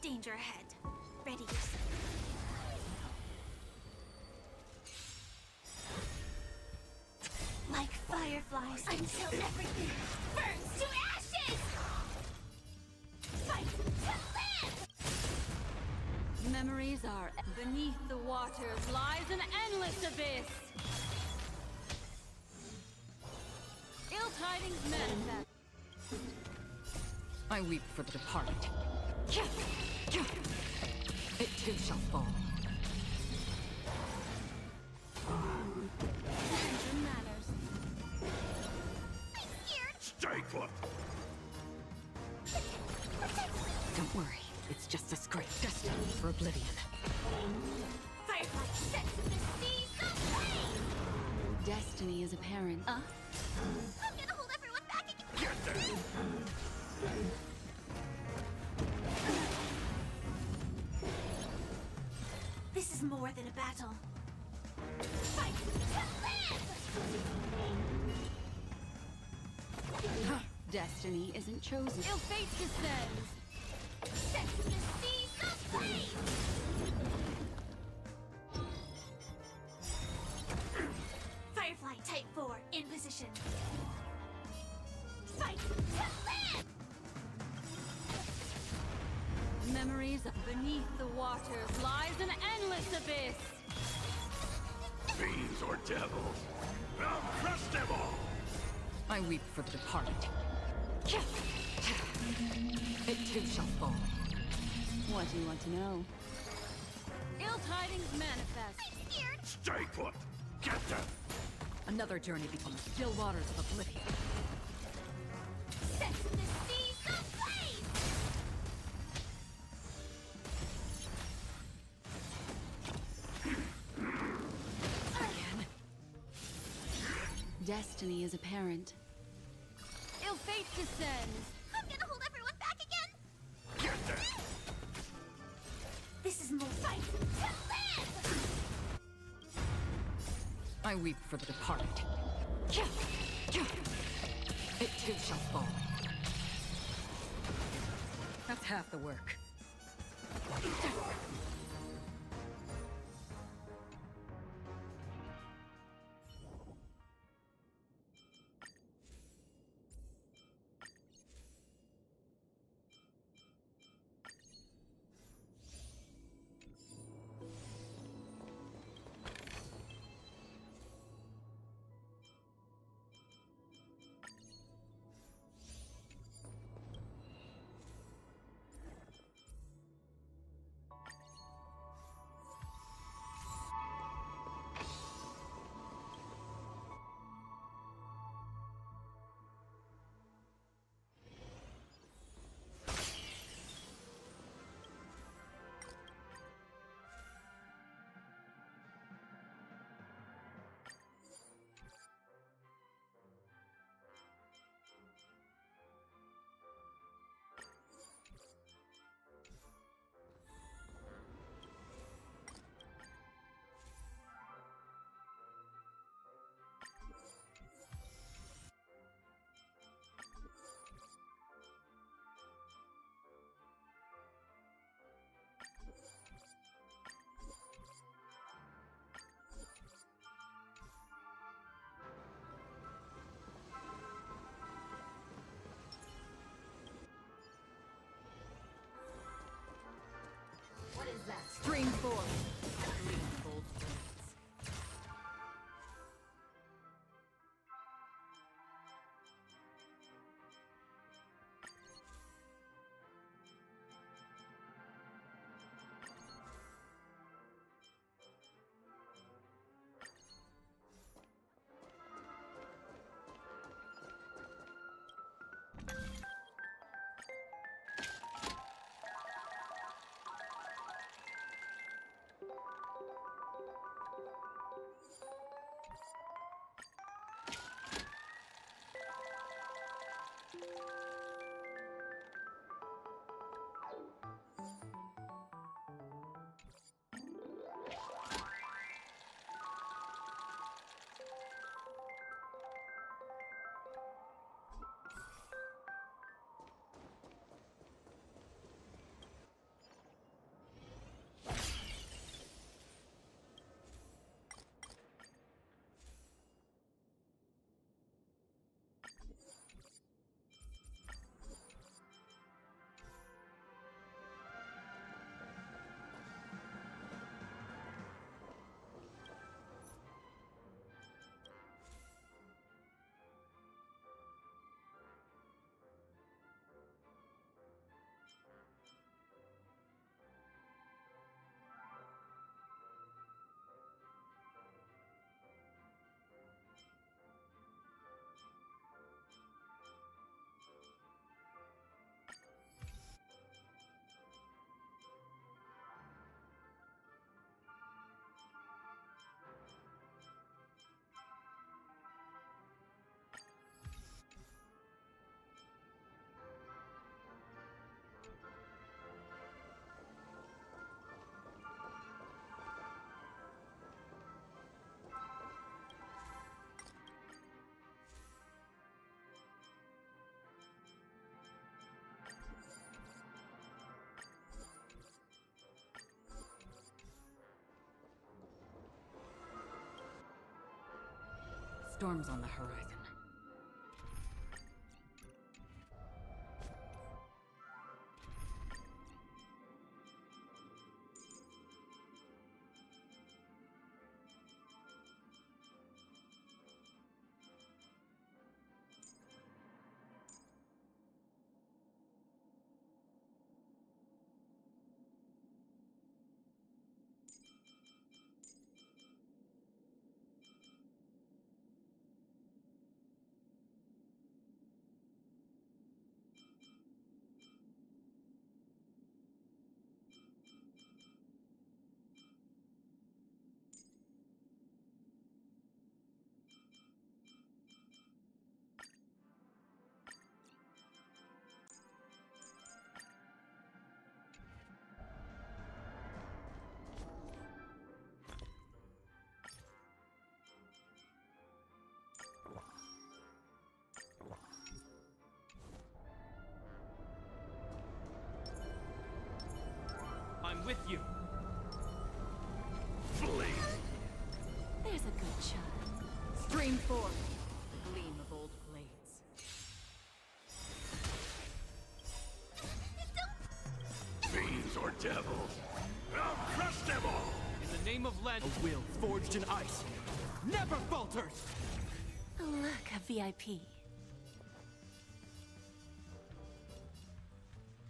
Danger ahead. Ready yourself. Like fireflies until everything burns to ashes! Fight to live! Memories are beneath the waters lies an endless abyss. Ill tidings manifest. I weep for the departed. It too shall fall. Manners. I'm scared! Stay put! Don't worry, it's just a scrape. Destined for oblivion. Firefly sets in the sea so flame! Destiny is apparent. I'm gonna hold everyone back again! Get there! This is more than a battle. Fight to live! Destiny isn't chosen. Ill fate descends. Set in the sea so flame! Firefly Type 4 in position. Fight to live! Memories beneath the waters lies an endless abyss. Fiends or devils. I'll crush them all! I weep for the departed. It too shall fall. What do you want to know? Ill tidings manifest. I'm scared! Stay put! Get them! Another journey becomes still waters of oblivion. Set in the sea so flame! Again. Destiny is apparent. Ill fate descends. I'm gonna hold everyone back again! Get them! This is more fight to live! I weep for the departed. It too shall fall. half the work. What is that? Stream forward. Green bolt blades. Storms on the horizon. with you. Flee! There's a good child. Stream forth the gleam of old blades. Fiends or devils, I'll crush them all! In the name of Len, a will forged in ice never falters! Look, a VIP.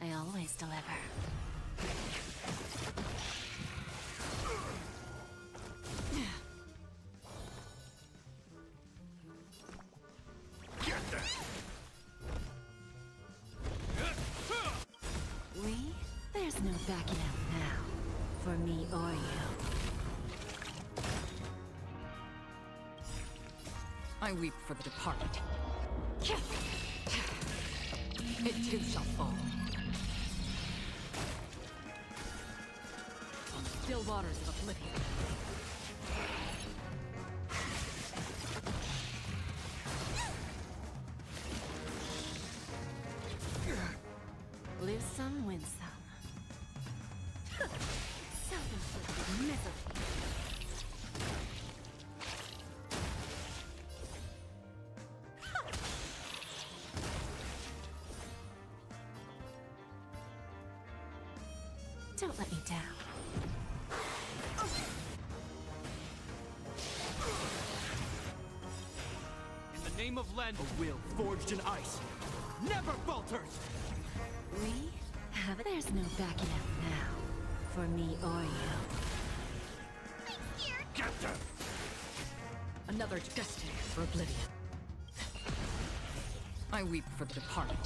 I always deliver. Get that! There's no backing out now. For me or you. I weep for the departed. It too shall fall. On the still waters of oblivion. Lose some, win some. Self-inflicted misery. Don't let me down. In the name of Len, a will forged in ice never falters! We have it. There's no backing out now. For me or you. Get them! Another destiny for oblivion. I weep for the departed.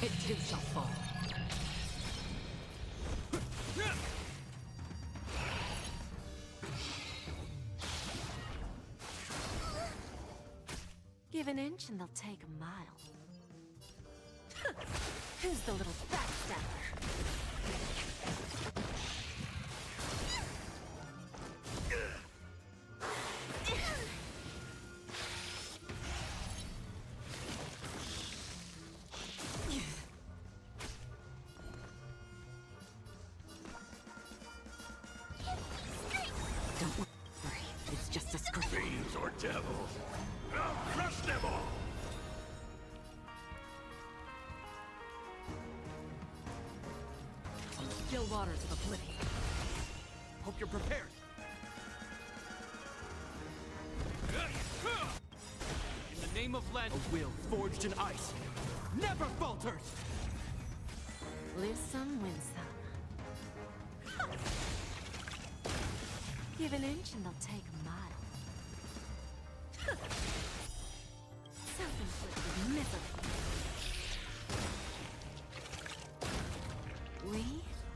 It too shall fall. Give an inch and they'll take a mile. Who's the little backstabber? Don't worry, it's just a script. Fiends or devils, I'll crush them all! On the still waters of oblivion. Hope you're prepared. In the name of Len, a will forged in ice never falters! Lose some, win some. Give an inch and they'll take a mile. Self-inflicted misery.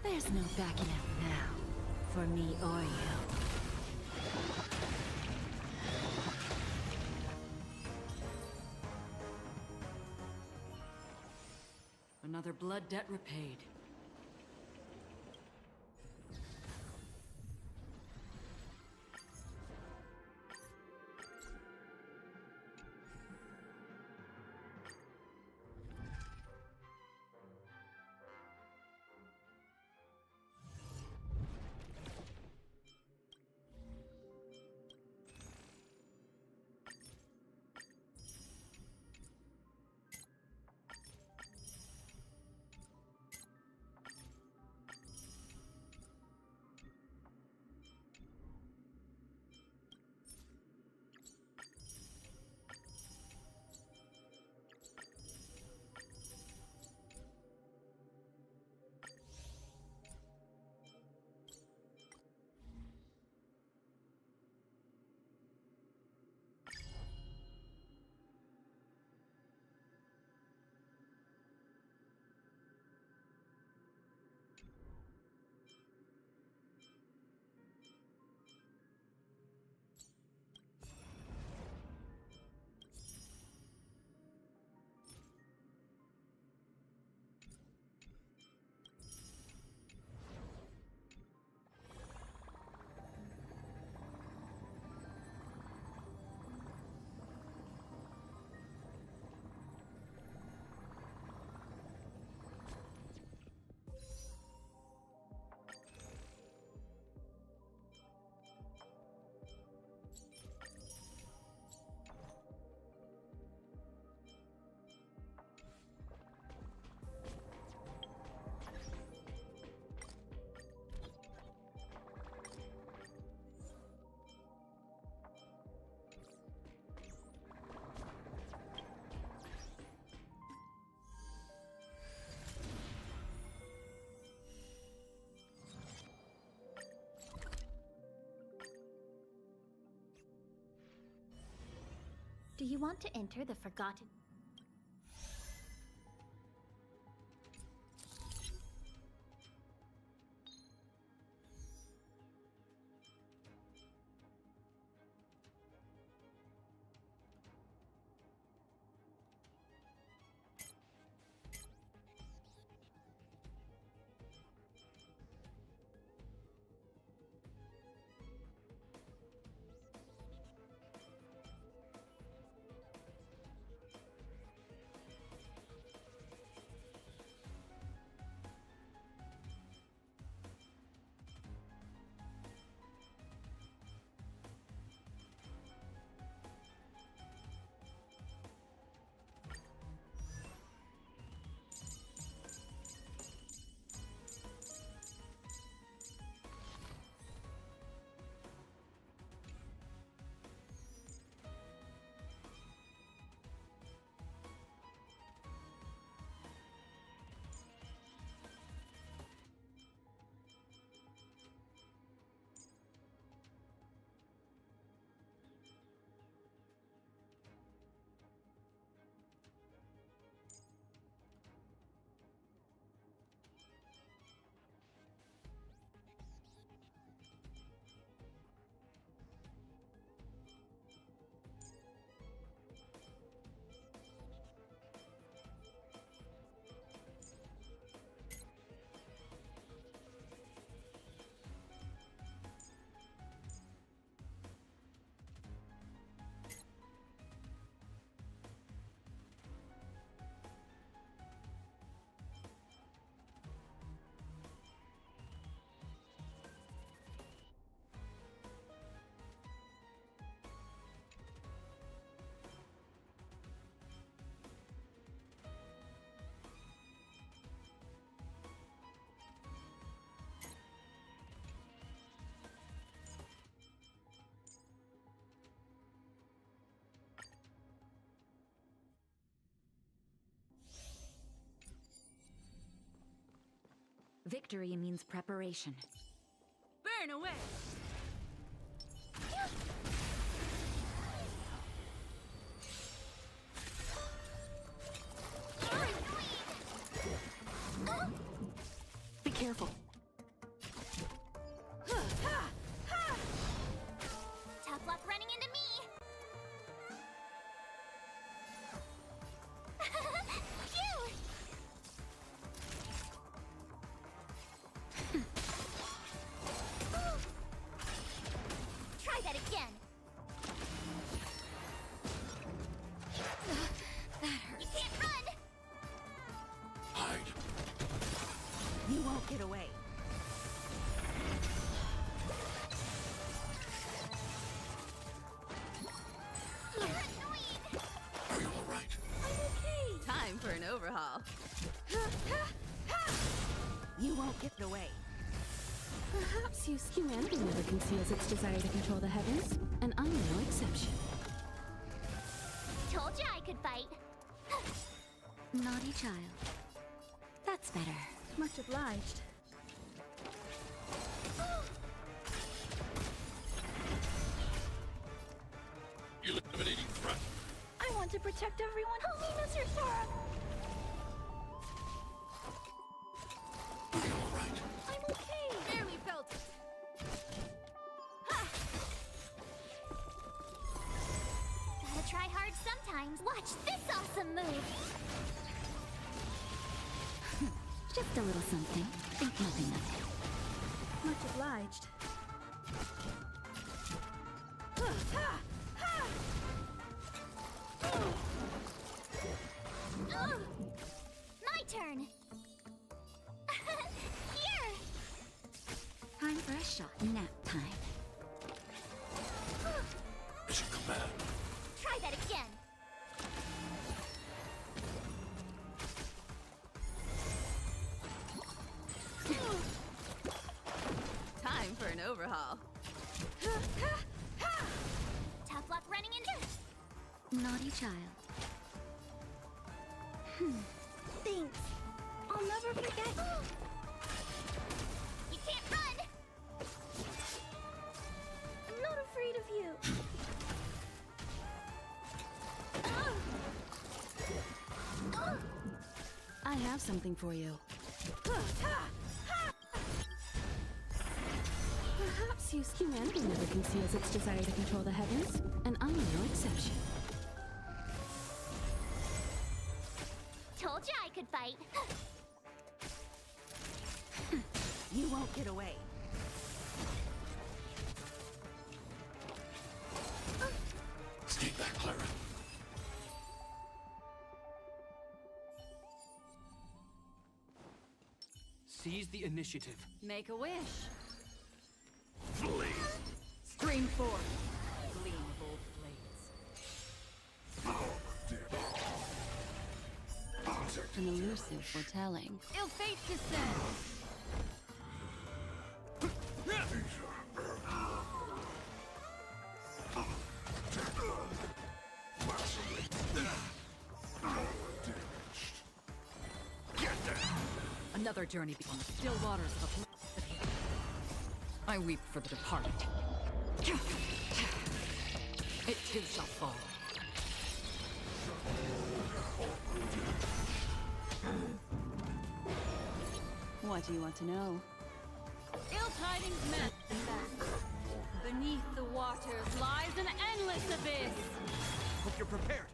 There's no backing out now. For me or you. Another blood debt repaid. Do you want to enter the Forgotten? Victory means preparation. Burn away! Be careful. Tough luck running into me! Phew! Try that again! That hurt. You can't run! Hide. You won't get away. You're annoying! Are you all right? Time for an overhaul. You won't get away. Perhaps humanity never conceals its desire to control the heavens, and I'm no exception. Told you I could fight. Naughty child. That's better. Much obliged. Eliminating threat. I want to protect everyone. Help me, Mr. Sora! Are you all right? I'm okay! Barely felt it. Gotta try hard sometimes. Watch this awesome move! Just a little something. Think nothing of it. Much obliged. My turn! Here! Time for a shot. Nap time. Mission command. Try that again! Time for an overhaul. Tough luck running into... Naughty child. Thanks. I'll never forget. You can't run! I'm not afraid of you. I have something for you. Perhaps humanity never conceals its desire to control the heavens, and I'm no exception. Told you I could fight. You won't get away. Stay back, Clara. Seize the initiative. Make a wish. Flee. Scream forth. Gleam both blades. An elusive foretelling. Ill fate descends. Another journey beyond the still waters of philosophy. I weep for the departed. It too shall fall. What do you want to know? Ill tidings manifest. Beneath the waters lies an endless abyss. Hope you're prepared.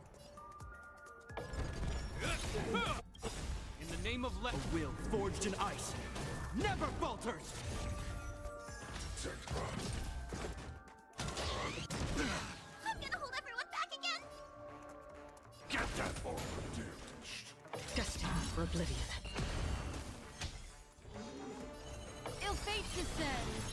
In the name of a will forged in ice never falters. I'm gonna hold everyone back again. Get that orb damaged. Destined for oblivion. Ill fate descends.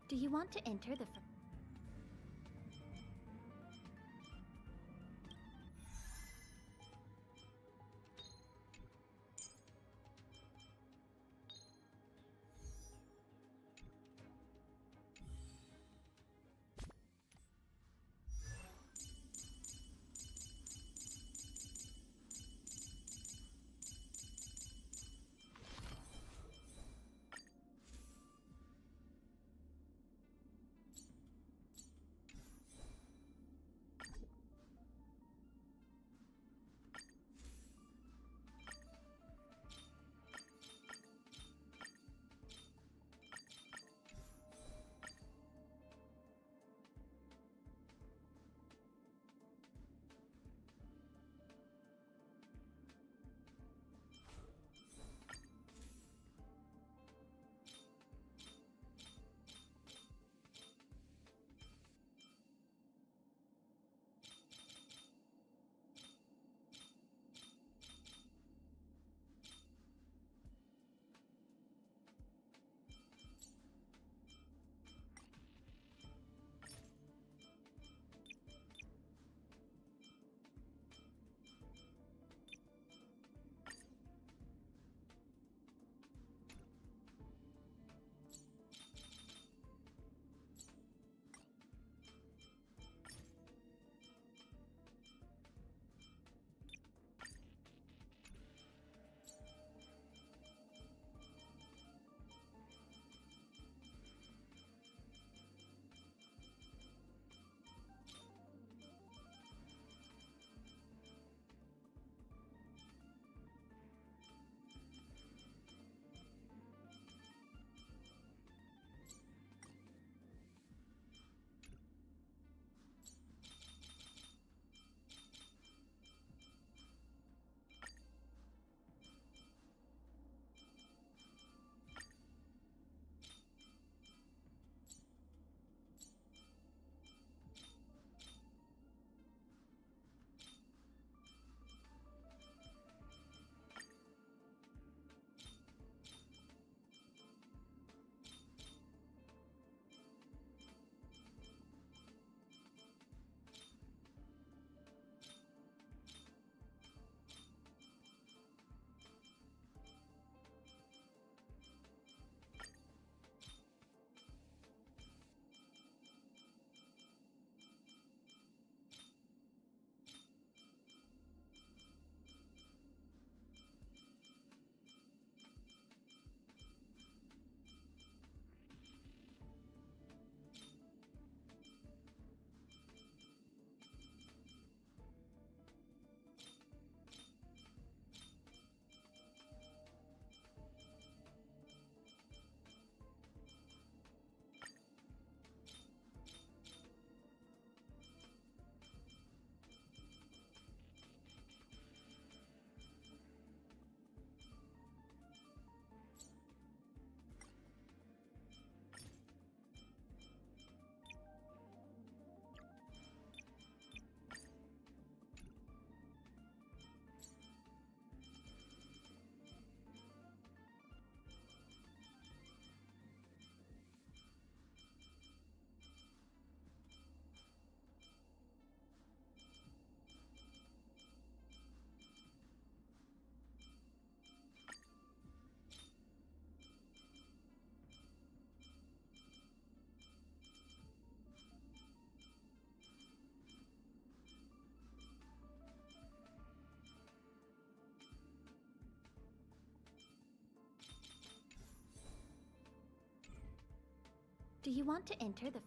Do you want to enter the... Do you want to enter the...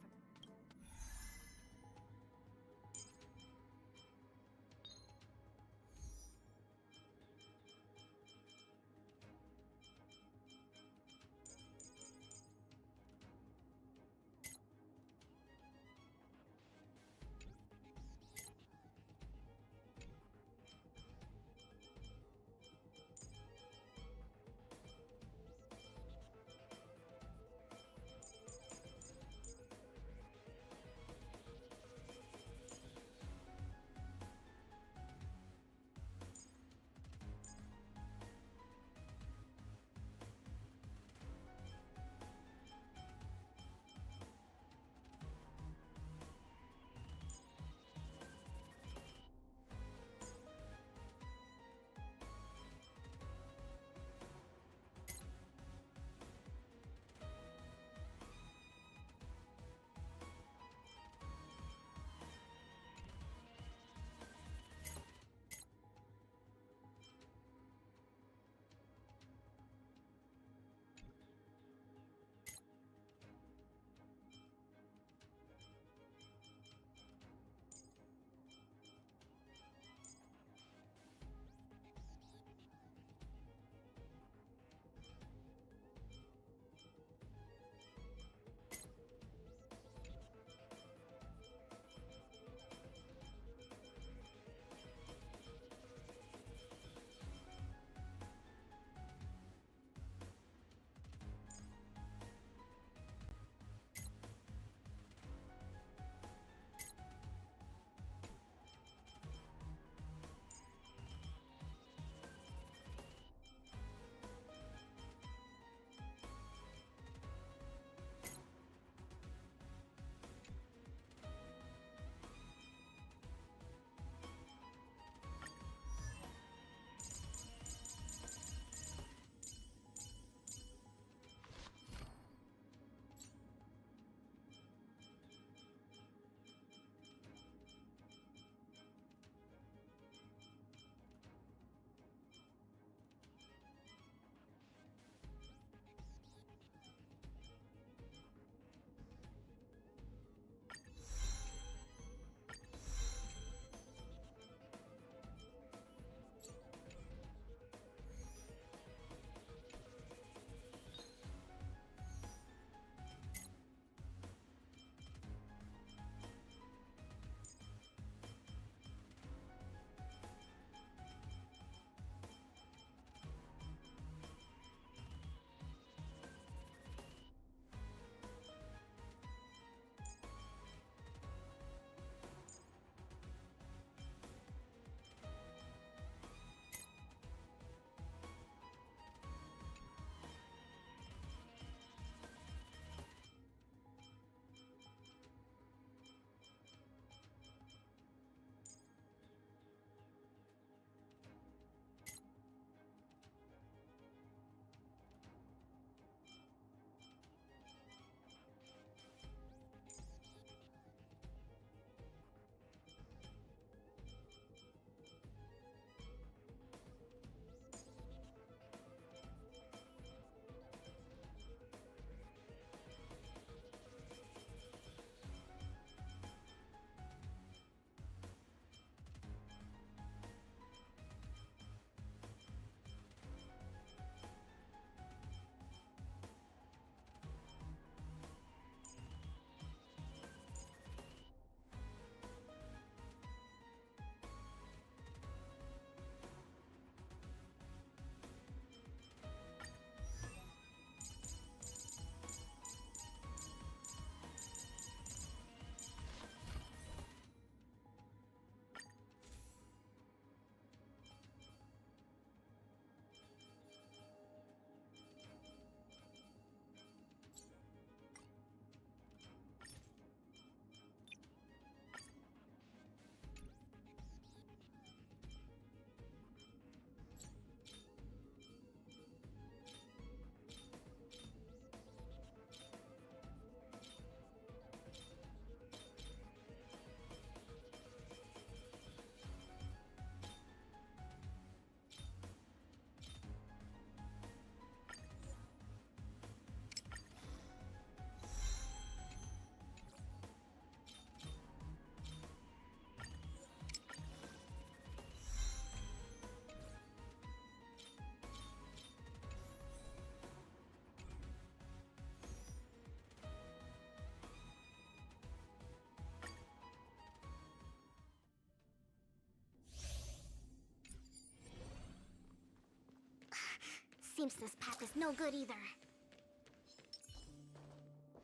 Seems this path is no good either.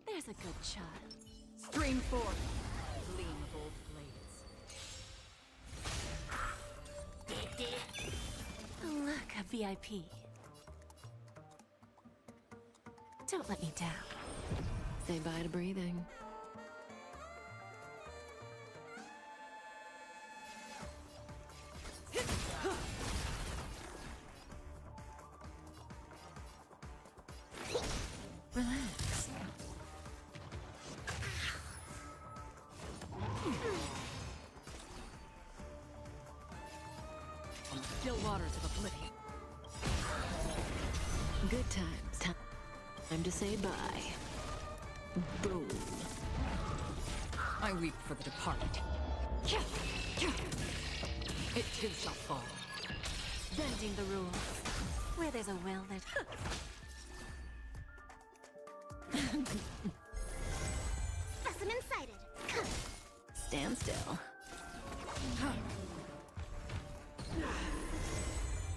There's a good child. Stream forth. Gleam of old blades. Look, a VIP. Don't let me down. Say bye to breathing. Relax. Still waters of oblivion. Good times. Time to say bye. Boom. I weep for the departed. It too shall fall. Bending the rules. Where there's a will, there's... Specimen sighted. Stand still.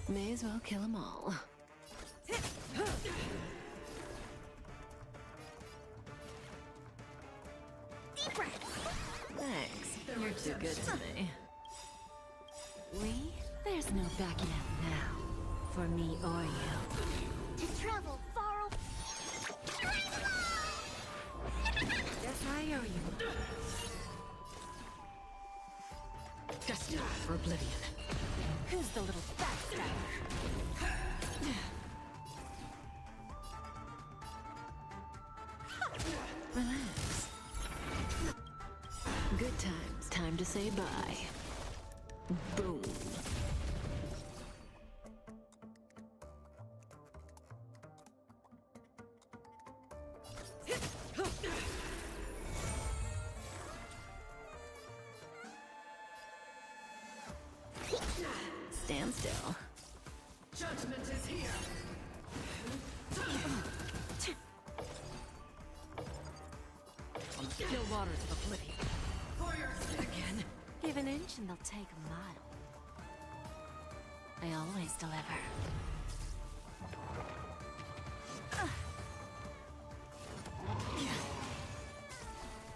May as well kill them all. Deep breath. Thanks. You're too good to me. There's no backing out now. For me or you. To travel far away. Guess I owe you. Destined for oblivion. Who's the little backstabber? Relax. Good times. Time to say bye. Boom. Stand still. Judgment is here. Still waters of oblivion. Again. Give an inch and they'll take a mile. I always deliver.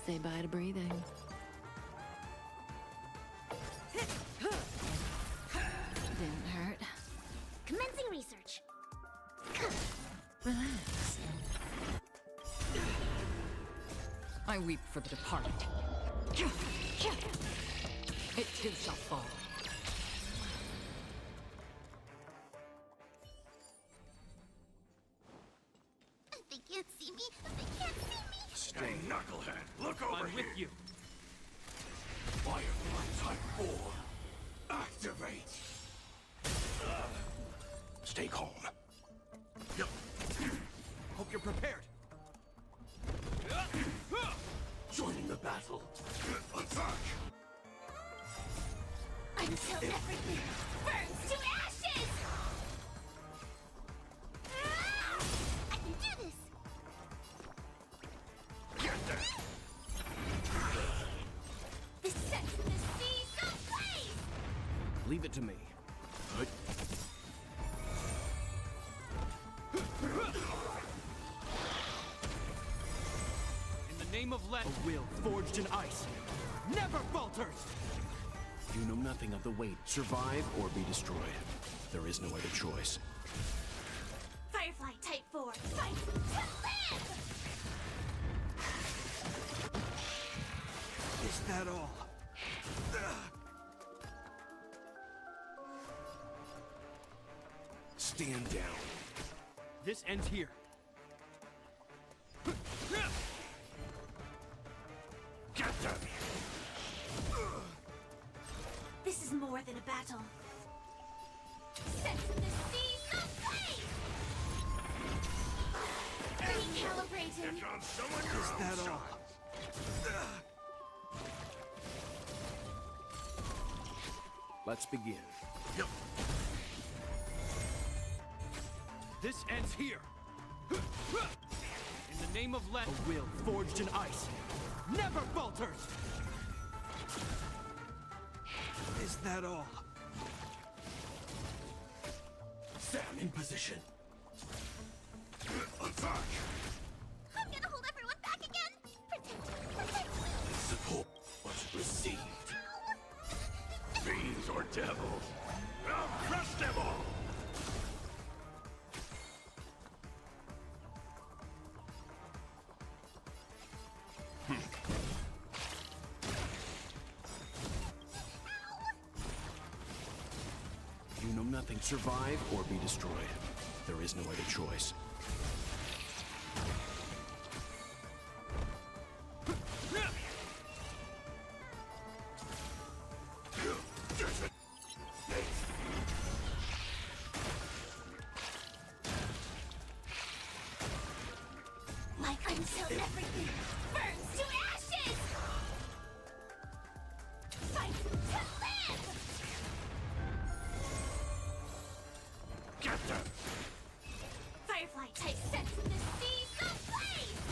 Say bye to breathing. Didn't hurt. Commencing research. Relax. I weep for the departed. It too shall fall. They can't see me. They can't see me. Hey, knucklehead, look over here. I'm with you. Firefly Type 4. Activate. Stay calm. Yep. Hope you're prepared. Joining the battle. Attack. Until everything burns to ashes! I can do this! Get there. The sense of the sea so blaze! Leave it to me. Good. In the name of a will forged in ice never falters! You know nothing of the weight. Survive or be destroyed. There is no other choice. Firefly Type 4, fight to live! Is that all? Stand down. This ends here. Get them! This is more than a battle. Sense of the sea so blaze! Recalibrating. Is that all? Let's begin. Yep. This ends here. In the name of a will forged in ice never falters. Is that all? Sam in position. I'm gonna hold everyone back again! Protect! Support was received. Fiends or devils, I'll crush them all! You know nothing. Survive or be destroyed. There is no other choice. Like until everything burns to ashes! Fight to live! Get them! Firefly type sets the seas ablaze!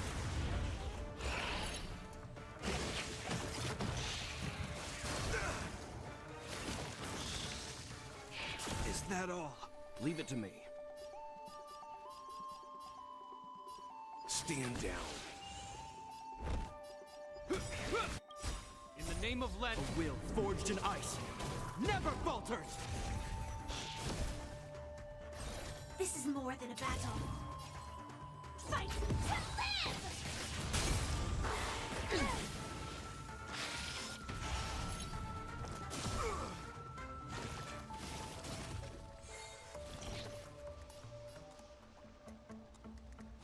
Is that all? Leave it to me. Stand down. In the name of Lead, a will forged in ice never falters! This is more than a battle. Fight to live!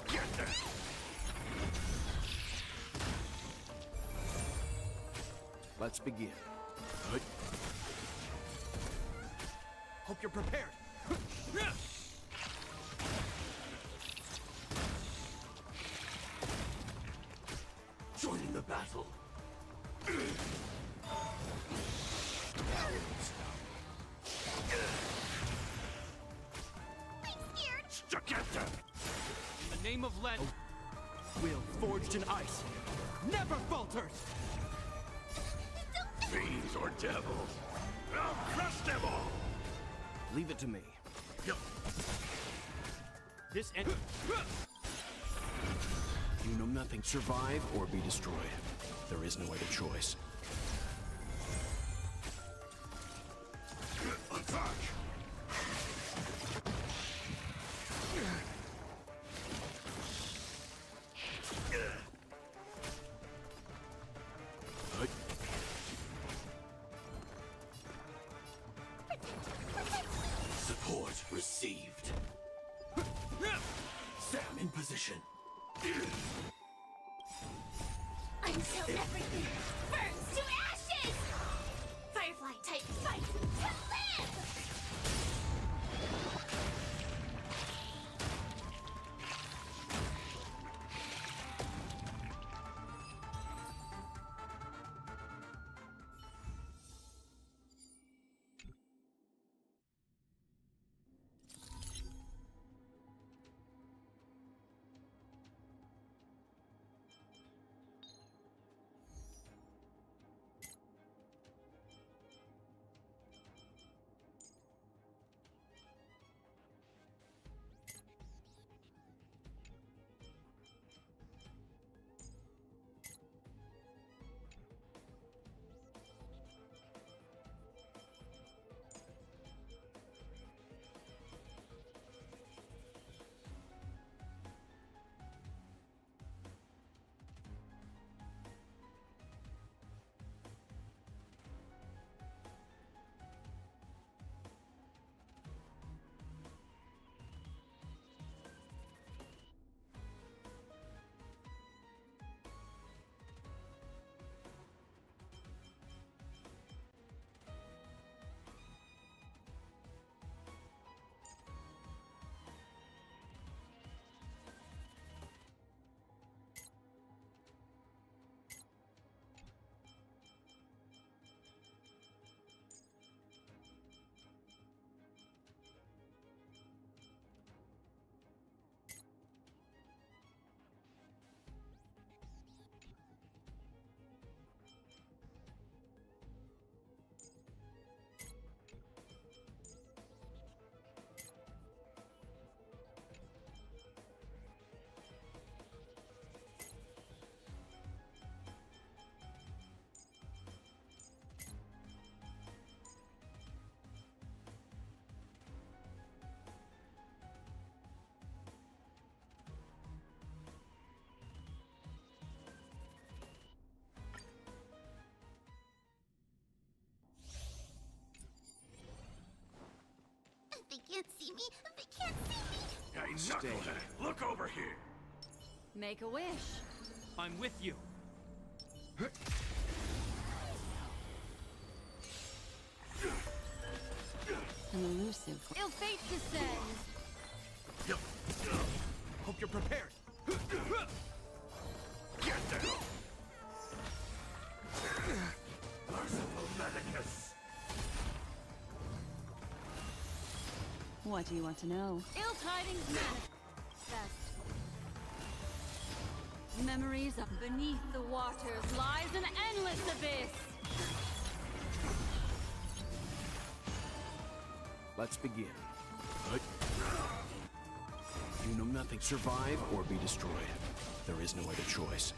Get them! Let's begin. Hope you're prepared. Joining the battle. Get them! In the name of Lead, a will forged in ice never falters! Fiends or devils, I'll crush them all! Leave it to me. This end. You know nothing. Survive or be destroyed. There is no other choice. Attack! Support received. Sam in position. Until everything burns to ashes! Firefly type fight to live! Knucklehead, look over here. Make a wish. I'm with you. An elusive. Ill fate descends. Hope you're prepared. Get down! Merciful Medicus. What do you want to know? Ill tidings manifest. Memories of beneath the waters lies an endless abyss. Let's begin. You know nothing. Survive or be destroyed. There is no other choice.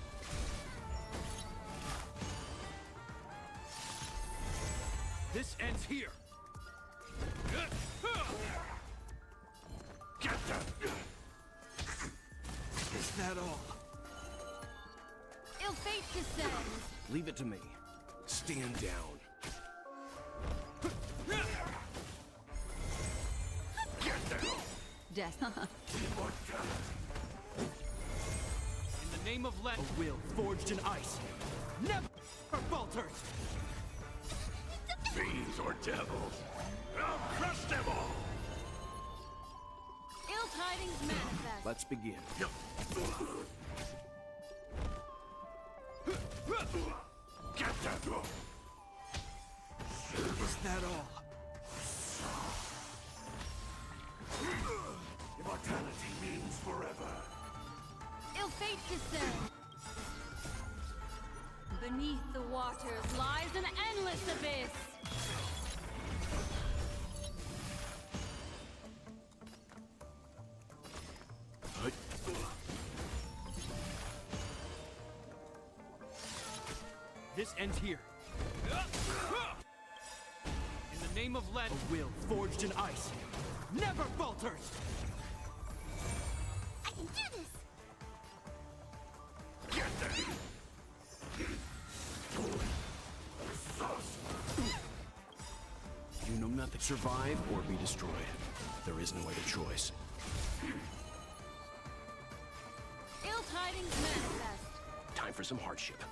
This ends here. Get down! Is that all? Ill fate descends. Leave it to me. Stand down. Get down! Death. In the name of Let, a will forged in ice never falters. Fiends or devils, I'll crush them all! Ill tidings manifest. Let's begin. Get down! Is that all? Immortality means forever. Ill fate descends. Beneath the waters lies an endless abyss. This ends here. In the name of Let, a will forged in ice never falters. I can do this! Get them! You know nothing. Survive or be destroyed. There is no other choice. Ill tidings manifest. Time for some hardship.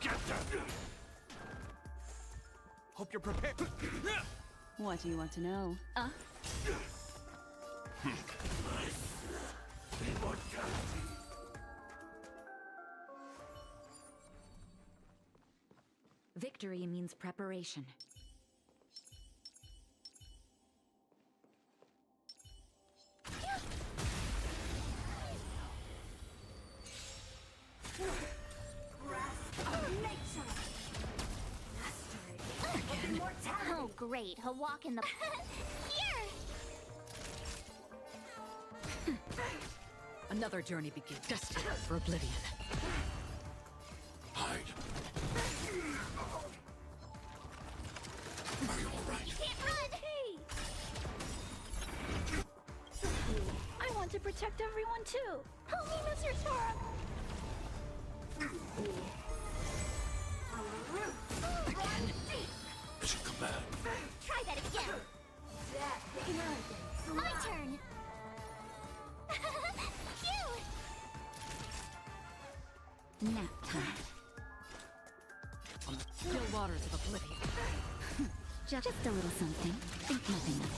Get them! Hope you're prepared. What do you want to know? Immortality. Victory means preparation. Oh, great. A walk in the... Here! Another journey begins. Destined for oblivion. Hide. Are you alright? You can't run! I want to protect everyone too. Help me, Mr. Sora. It should come back. Try that again. My turn. Cute! Nap time. Still waters of oblivion. Just a little something. Think nothing of it.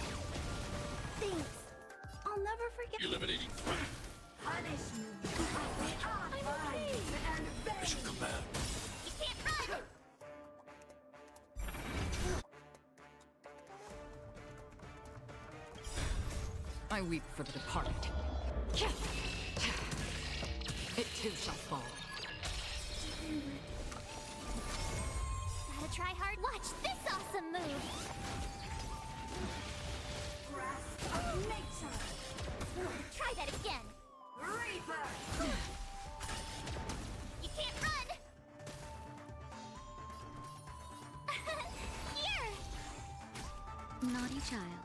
Thanks. I'll never forget. Eliminating threat. I'm okay. It should come back. You can't run! I weep for the departed. It too shall fall. Gotta try hard. Watch this awesome move! Try that again. Reaper! You can't run! Here! Naughty child.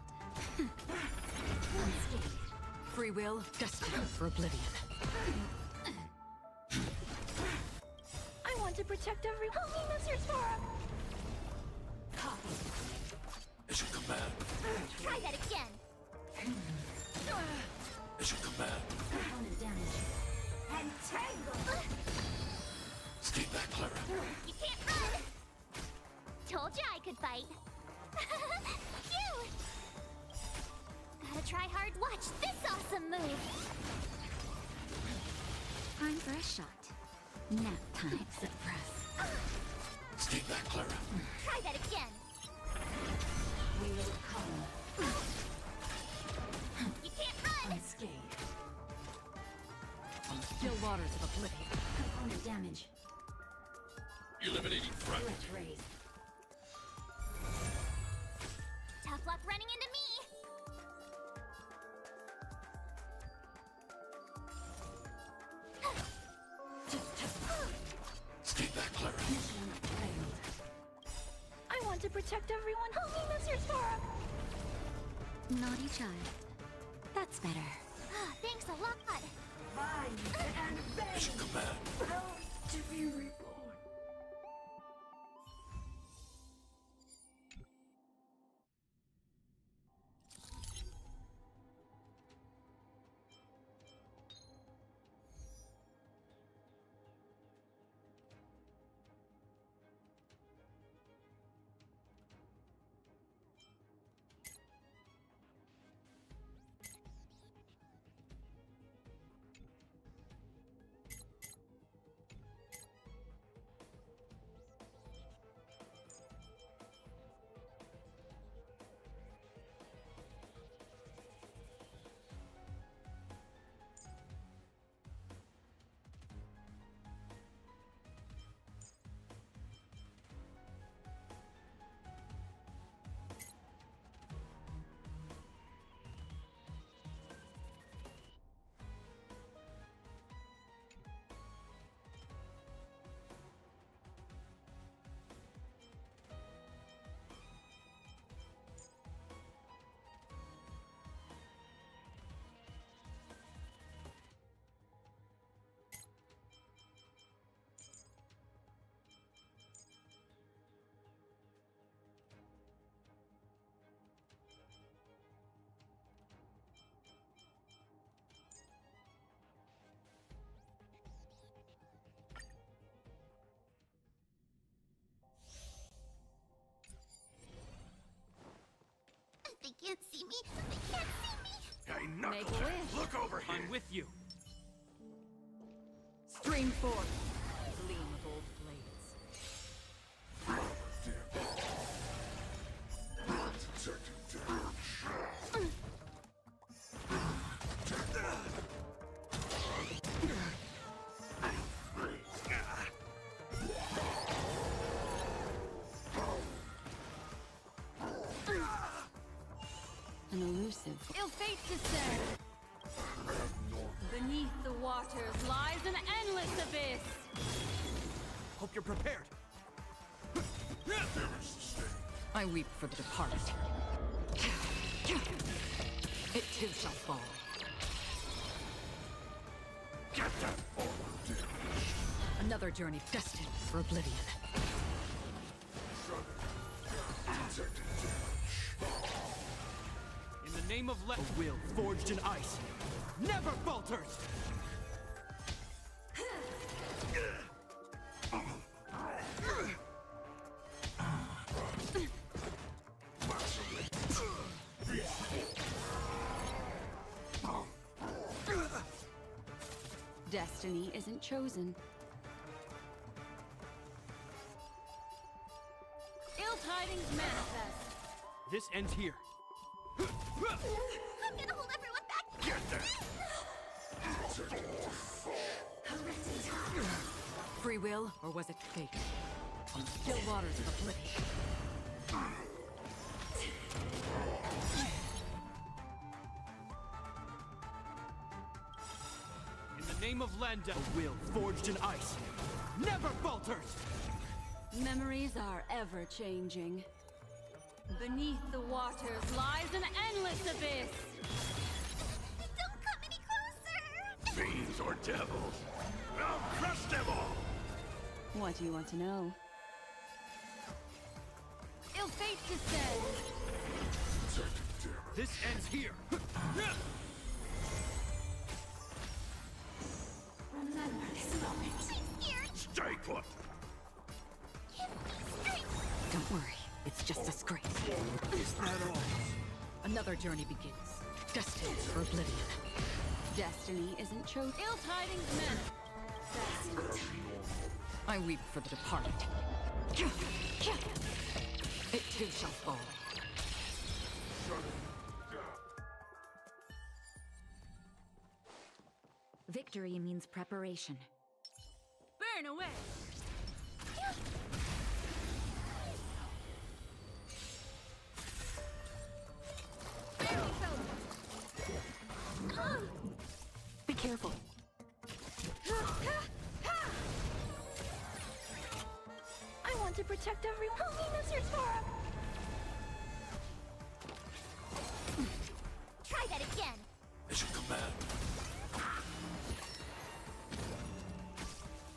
Free will, destined for oblivion. I want to protect everyone. Help me, Mr. Sora. command. Try that again. As you command. Component damage. Entangle! Stay back, Clara. You can't run! Told you I could fight. Phew! Gotta try hard. Watch this awesome move. Time for a shot. Nap time, suppress. Stay back, Clara. Try that again. We will come. You can't run! Unscathed. On still waters of oblivion. Component damage. Eliminating front. Threat raised. Tough luck running into me. Stay back, Clara. Mission failed. I want to protect everyone. Help me, Mr. Sora. Naughty child. That's better. Thanks a lot. As you command. To be reborn. They can't see me. They can't see me. Hey, Make a Knucklehead, wish. look over here. I'm with you. Stream forth. Gleam of old blades. An elusive. Ill fate descend. Beneath the waters lies an endless abyss. Hope you're prepared. I weep for the departed. It too shall fall. Get that forward. Another journey destined for oblivion. In the name of a will forged in ice never falters. Destiny isn't chosen. Ill tidings manifest. This ends here. I'm gonna hold everyone back. Get that. Free will, or was it fate? On still waters of oblivion. In the name of Landa, a will forged in ice never falters. Memories are ever changing. Beneath the waters lies an endless abyss. Don't come any closer. Fiends or devils. I'll crush them all. What do you want to know? Ill fate descends. This ends here. Remember this moment. Stay put. Don't worry, it's just a scrape. Is that all? Another journey begins. Destined for oblivion. Destiny isn't chosen. Ill tidings meant. I weep for the departed. It too shall fall. Victory means preparation. Burn away. Be careful. I want to protect everyone. Help me, Mr. Sora! Try that again. As you command.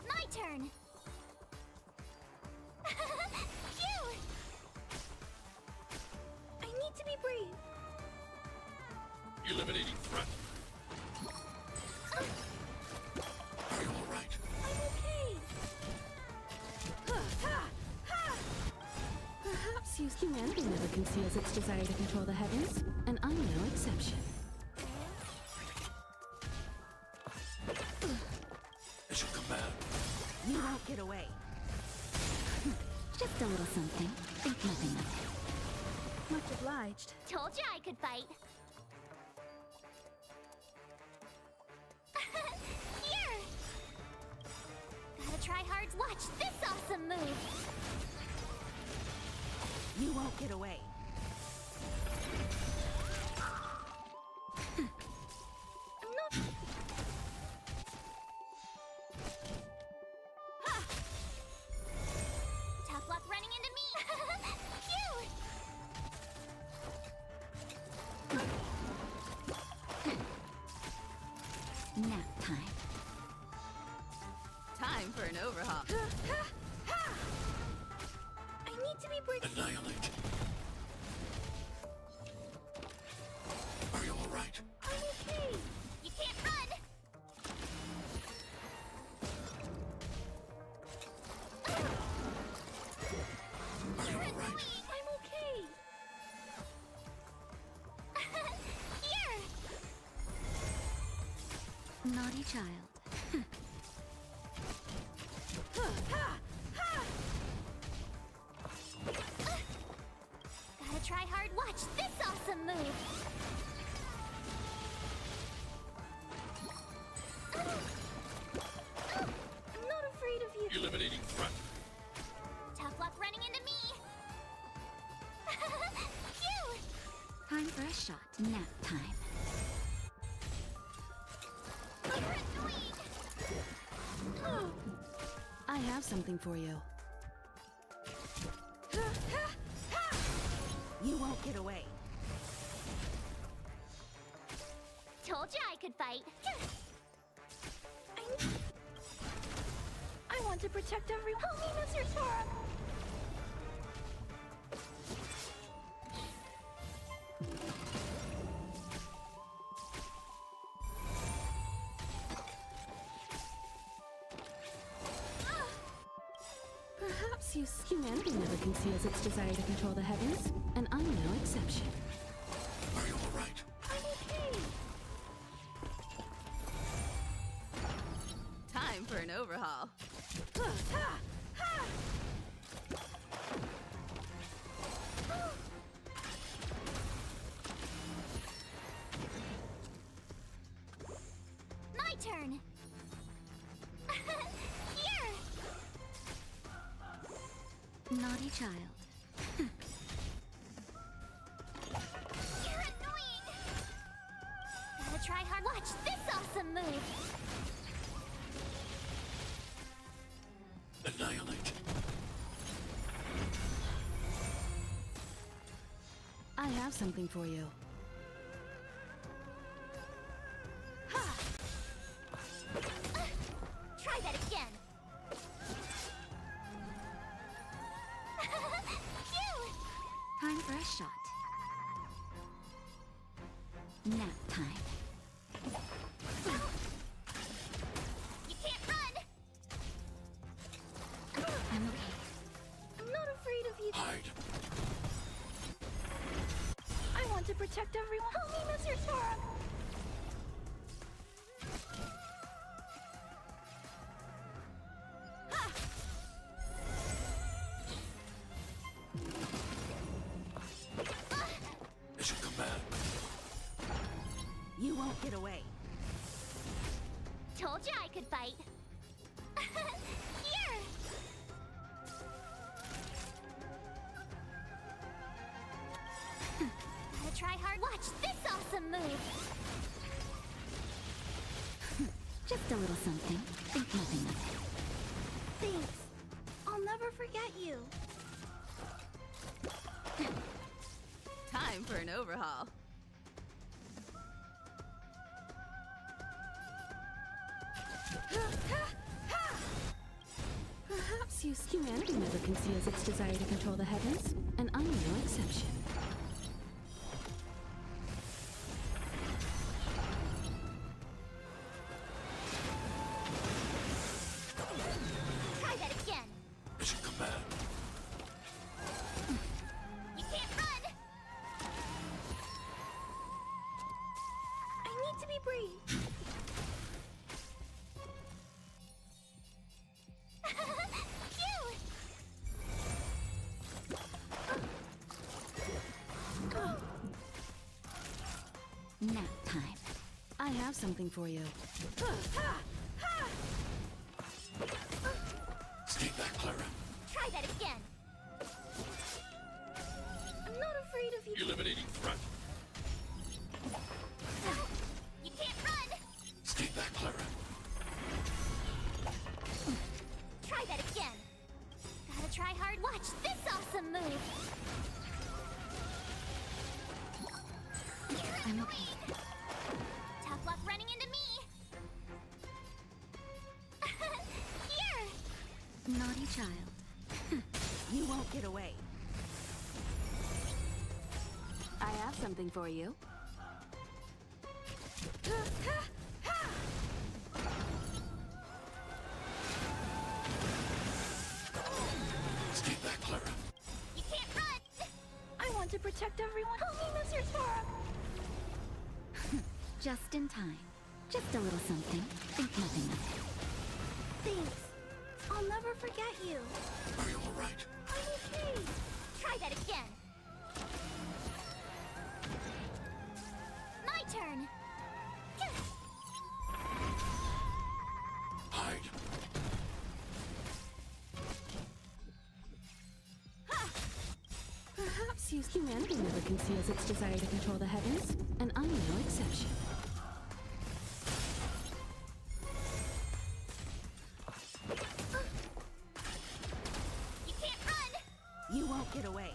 My turn. Phew! I need to be brave. Eliminating threat. Are you all right? I'm okay. Perhaps humanity never conceals its desire to control the heavens, and I'm no exception. As you command. You won't get away. Just a little something. Think nothing of it. Much obliged. Told you I could fight. Here! Gotta try hard to watch this awesome move. You won't get away. I'm not. Tough luck running into me. Phew! Nap time. Time for an overhaul. I need to be brave. Annihilate. Are you all right? I'm okay. You can't run. Are you all right? I'm okay. Here! Naughty child. Gotta try hard. Watch this awesome move. I'm not afraid of you. Eliminating threat. Tough luck running into me. Phew! Time for a shot. Nap time. You're annoying. I have something for you. You won't get away. Told you I could fight. I want to protect everyone. Help me, Mr. Sora! Perhaps humanity never conceals its desire to control the heavens, and I'm no exception. Are you all right? I'm okay. Time for an overhaul. My turn. Here! Naughty child. You're annoying. Gotta try hard. Watch this awesome move. Annihilate. I have something for you. Try that again. Phew! Time for a shot. Nap time. You can't run! I'm okay. I'm not afraid of you. Hide. I want to protect everyone. Help me, Mr. Sora! They should come back. You won't get away. Told you I could fight. Here! Gotta try hard. Watch this awesome move! Just a little something. Think nothing of it. Thanks. I'll never forget you. Time for an overhaul. Perhaps humanity never conceals its desire to control the heavens, and I'm no exception. Try that again! They should come back. You can't run! I need to be brave. Phew! Nap time. I have something for you. Stay back, Clara. Try that again! I'm not afraid of you. Eliminating threat. You can't run! Stay back, Clara. Try that again! Gotta try hard. Watch this awesome move! I'm okay. Tough luck running into me! Here! Naughty child. You won't get away. I have something for you. Stay back, Clara. You can't run! I want to protect everyone. Help me, Mr. Sora! Just in time. Just a little something. Think nothing of it. Thanks. I'll never forget you. Are you all right? I'm okay. Try that again! My turn! Hide. Perhaps humanity never conceals its desire to control the heavens, and I'm no exception. You can't run! You won't get away.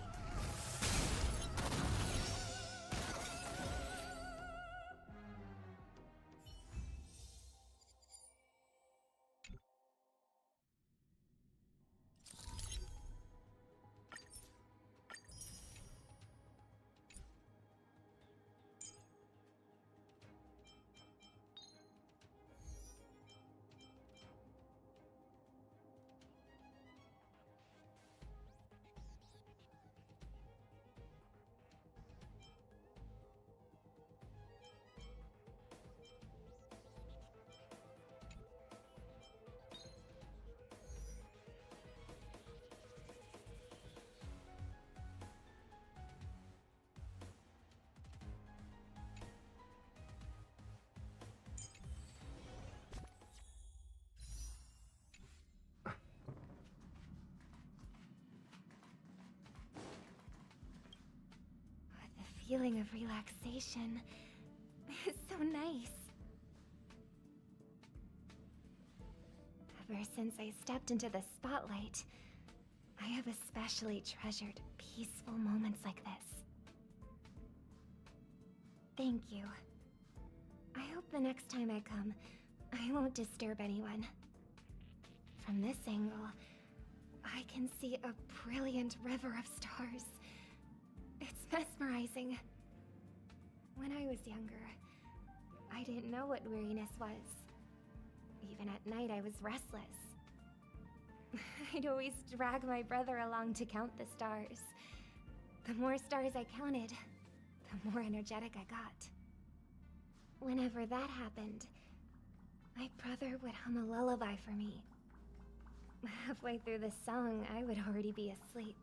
feeling of relaxation is so nice. Ever since I stepped into the spotlight, I have especially treasured peaceful moments like this. Thank you. I hope the next time I come, I won't disturb anyone. From this angle, I can see a brilliant river of stars. It's mesmerizing. When I was younger, I didn't know what weariness was. Even at night, I was restless. I'd always drag my brother along to count the stars. The more stars I counted, the more energetic I got. Whenever that happened, my brother would hum a lullaby for me. Halfway through the song, I would already be asleep.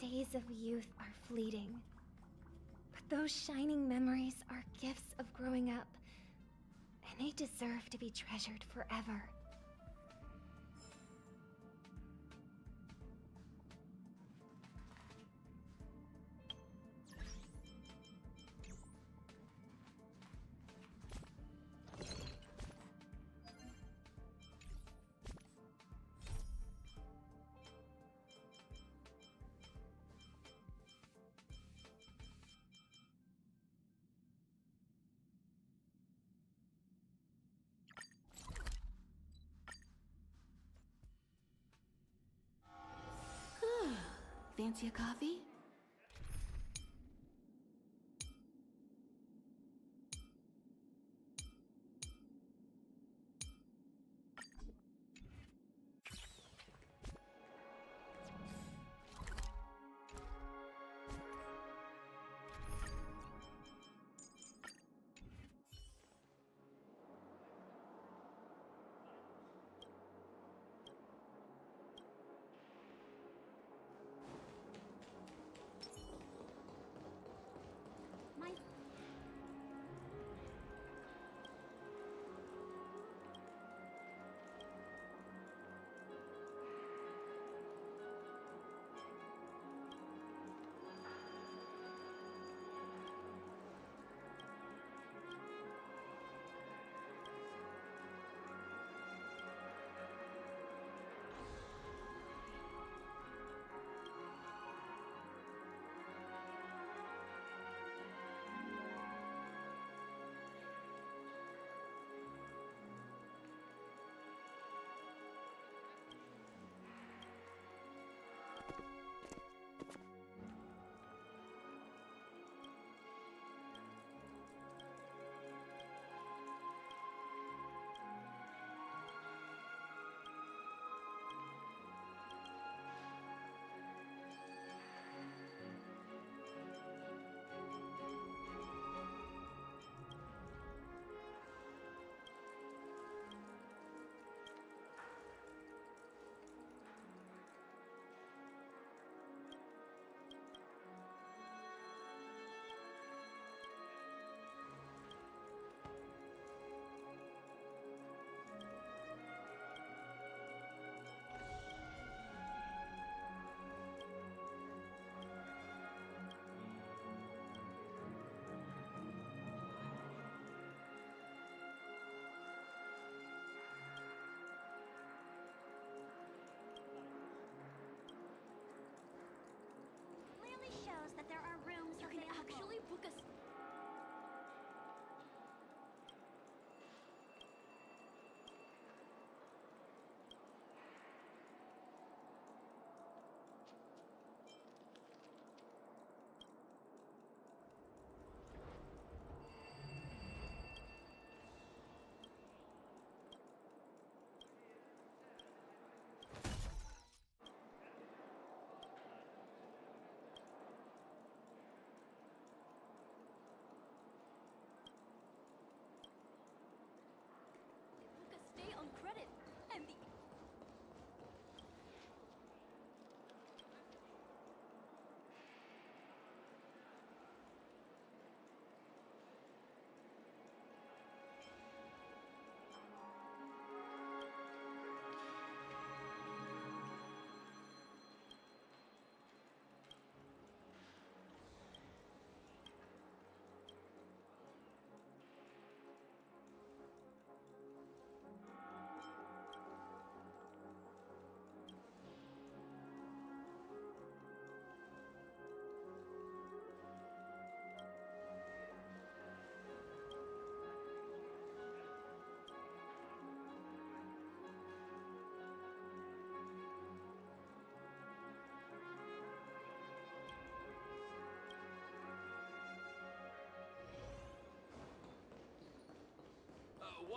Days of youth are fleeting. But those shining memories are gifts of growing up, and they deserve to be treasured forever. Fancy a coffee?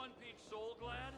One Peach Soul Glad?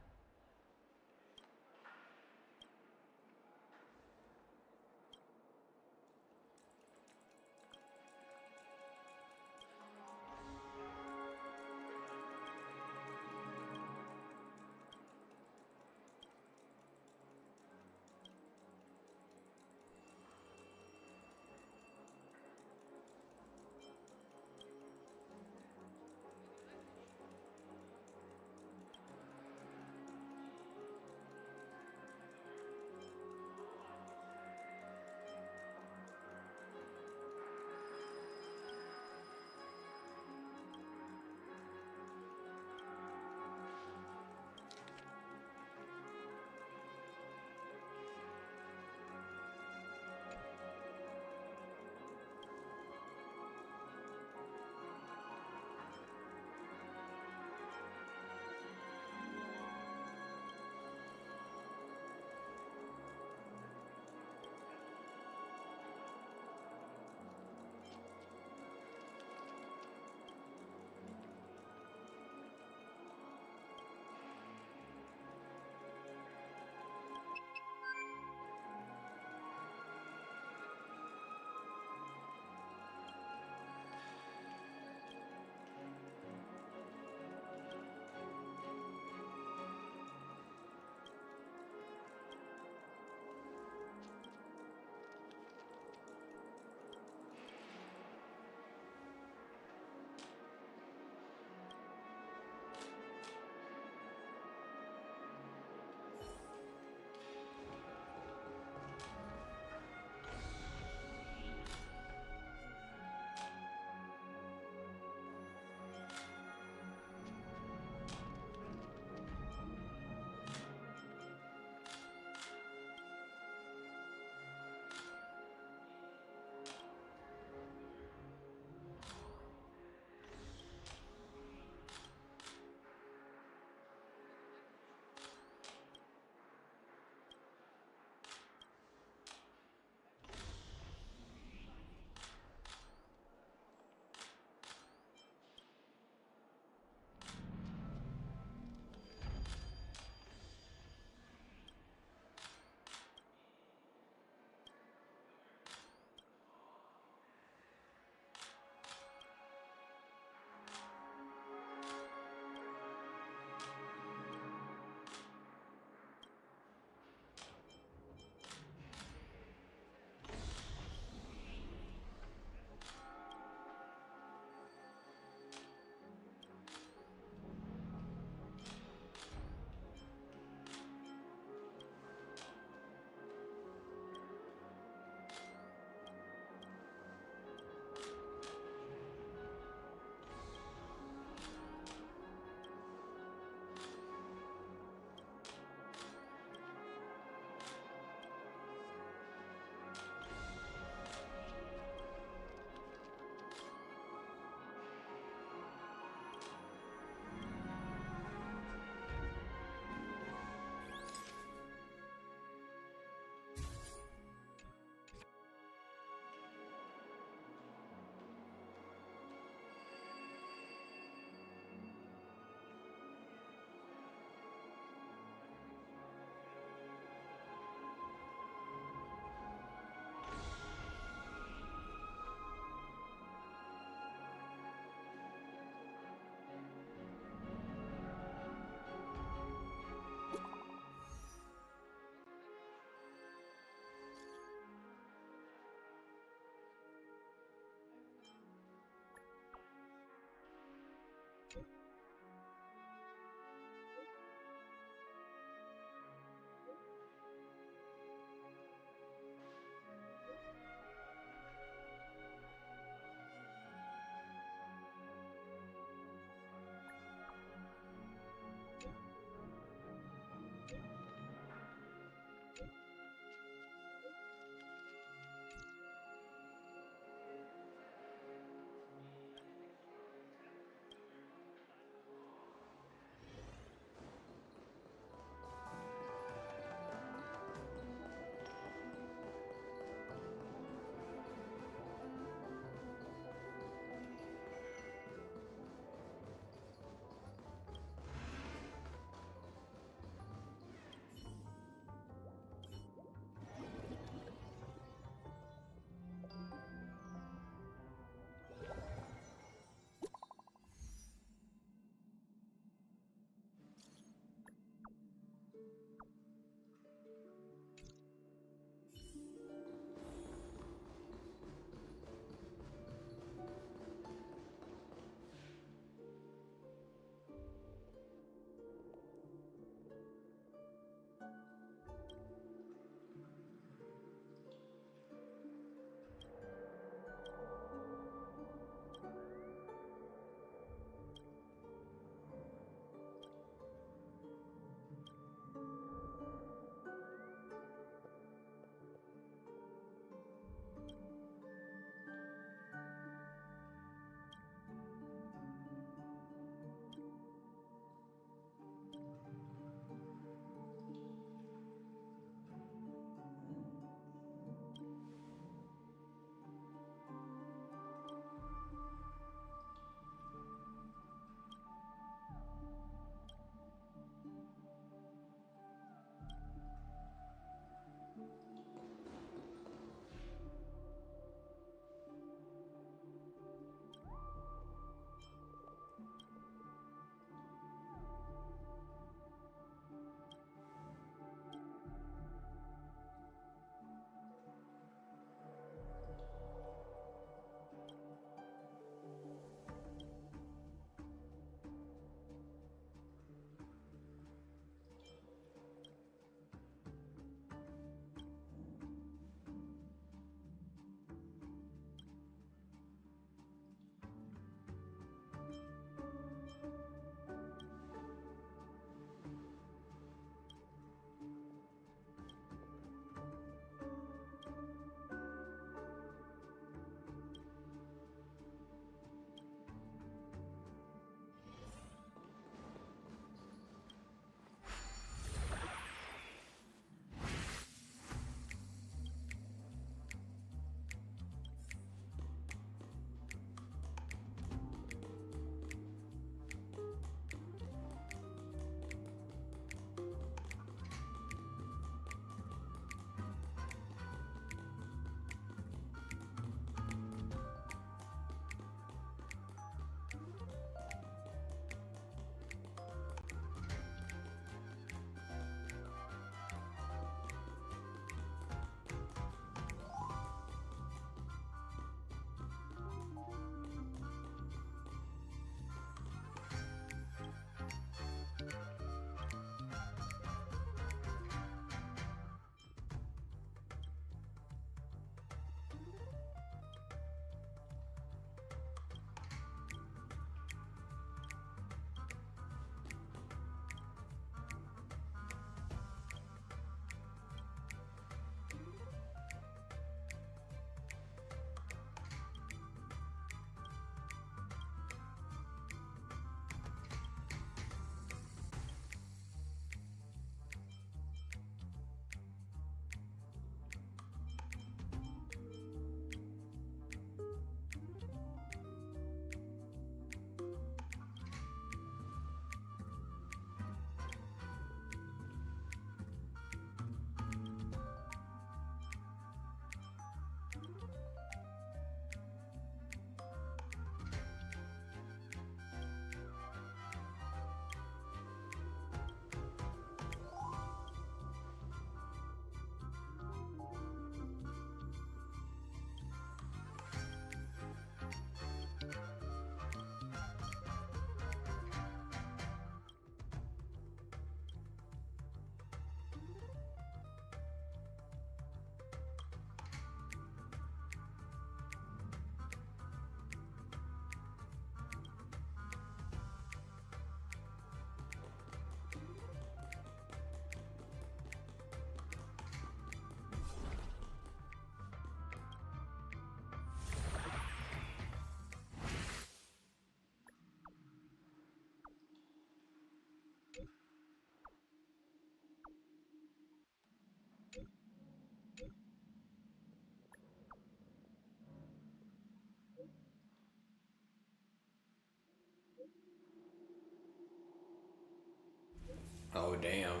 Oh damn.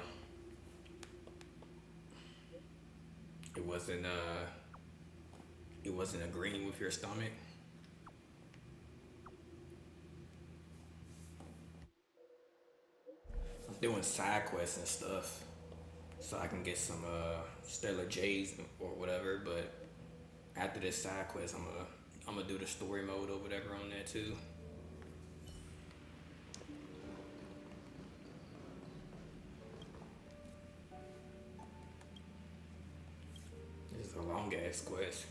It wasn't agreeing with your stomach. I'm doing side quests and stuff so I can get some stellar J's or whatever, but after this side quest I'm gonna do the story mode or whatever on that too. This is a long ass quest.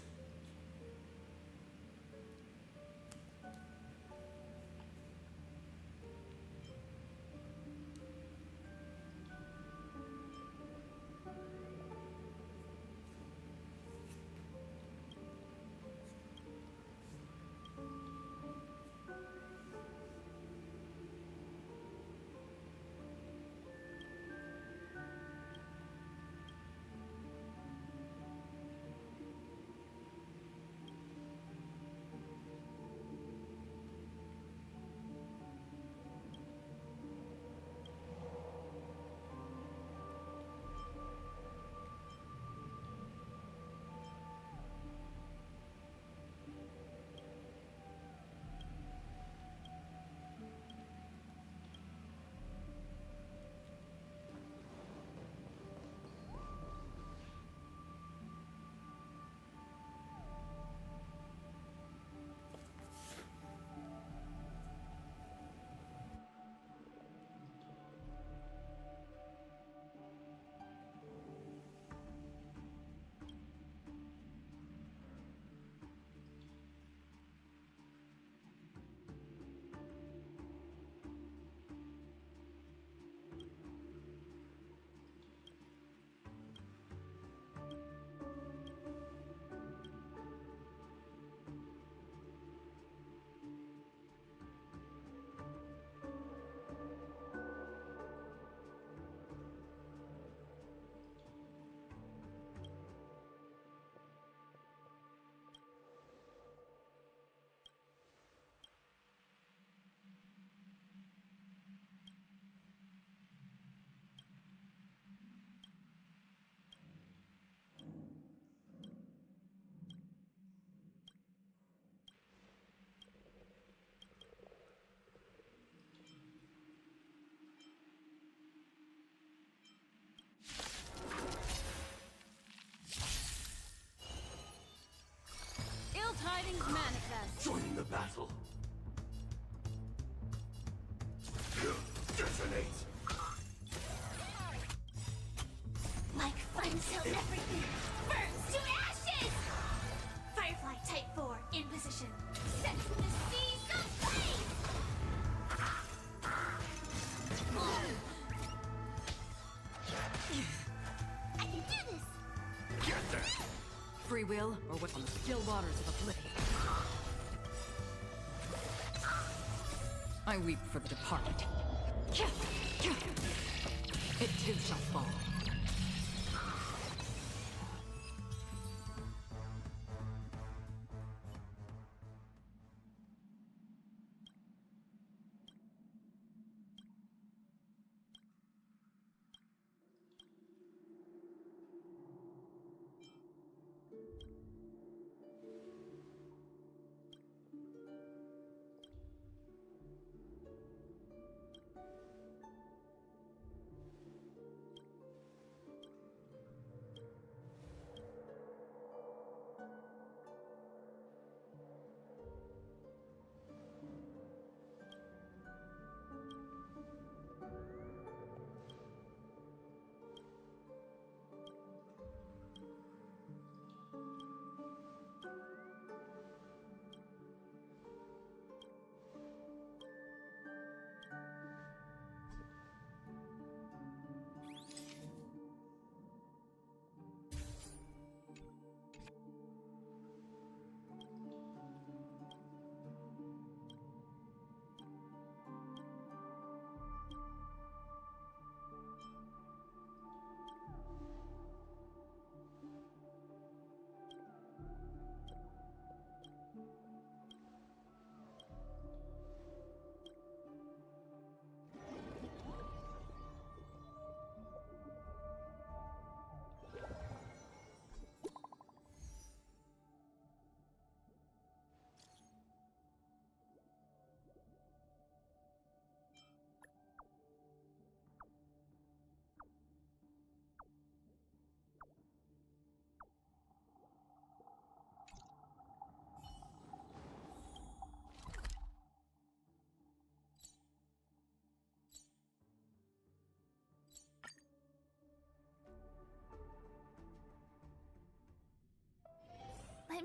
Ill tidings manifest. Joining the battle. Detonate. Like fun till everything burns to ashes! Firefly Type 4 in position. Set the seas ablaze! I can do this! Get there. Free will, or what on the still waters of oblivion? I weep for the departed. It too shall fall.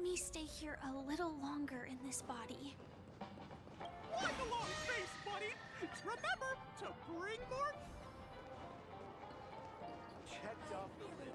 me stay here a little longer in this body. Like a long face, buddy! Remember to bring more... Checked off the list.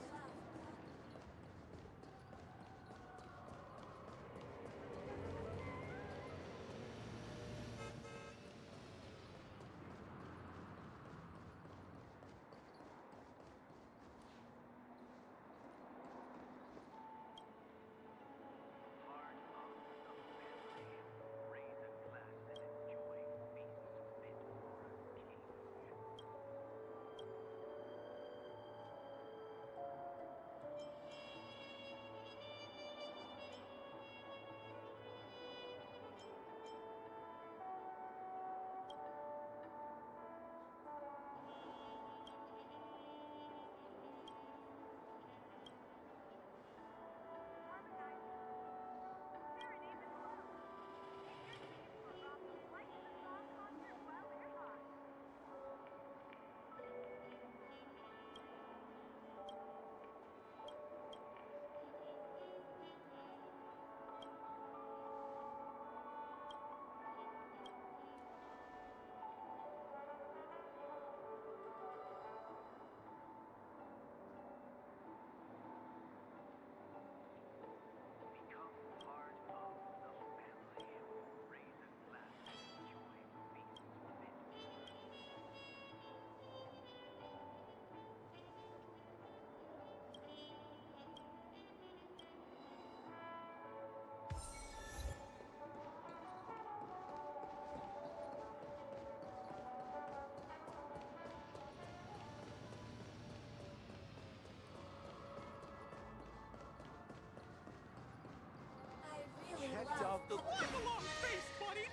Checked off the... Like a long face, buddy!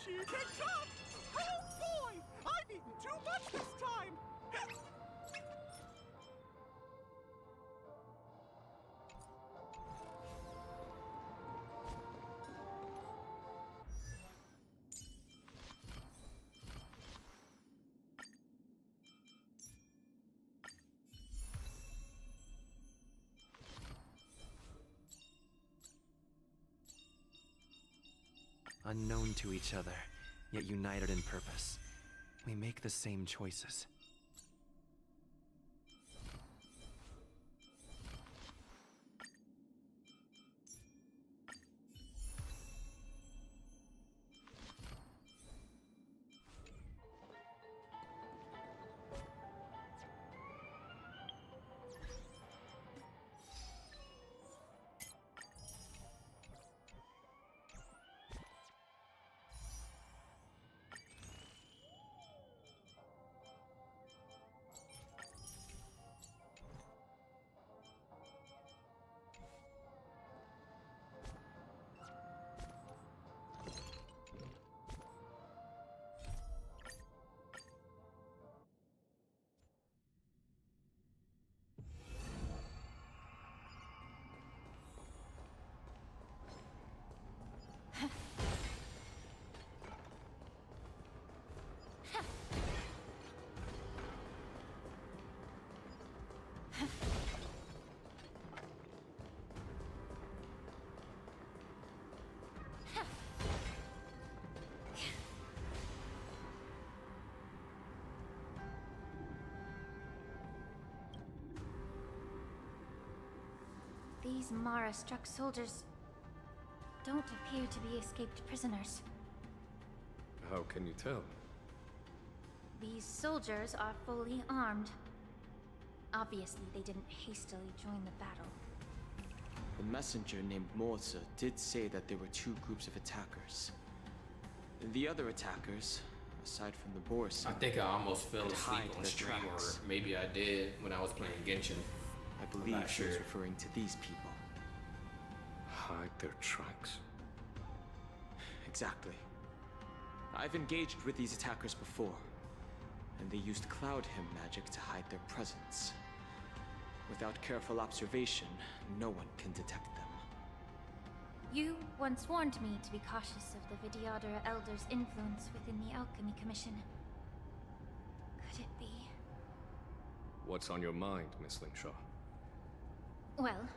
Cheesecake chop! Oh boy! I've eaten too much this time! Unknown to each other, yet united in purpose. We make the same choices. These Mara-struck soldiers don't appear to be escaped prisoners. How can you tell? These soldiers are fully armed. Obviously, they didn't hastily join the battle. The messenger named Morza did say that there were two groups of attackers. The other attackers, aside from the Boris, I think I almost fell had asleep hide on their stream, or tracks. maybe I did when I was playing Genshin. I I'm believe not she was sure. referring to these people. Hide their tracks? Exactly. I've engaged with these attackers before, and they used Cloud Hymn magic to hide their presence. Without careful observation, no one can detect them. You once warned me to be cautious of the Vidyadhara Elder's influence within the Alchemy Commission. Could it be? What's on your mind, Miss Lingshaw? Well,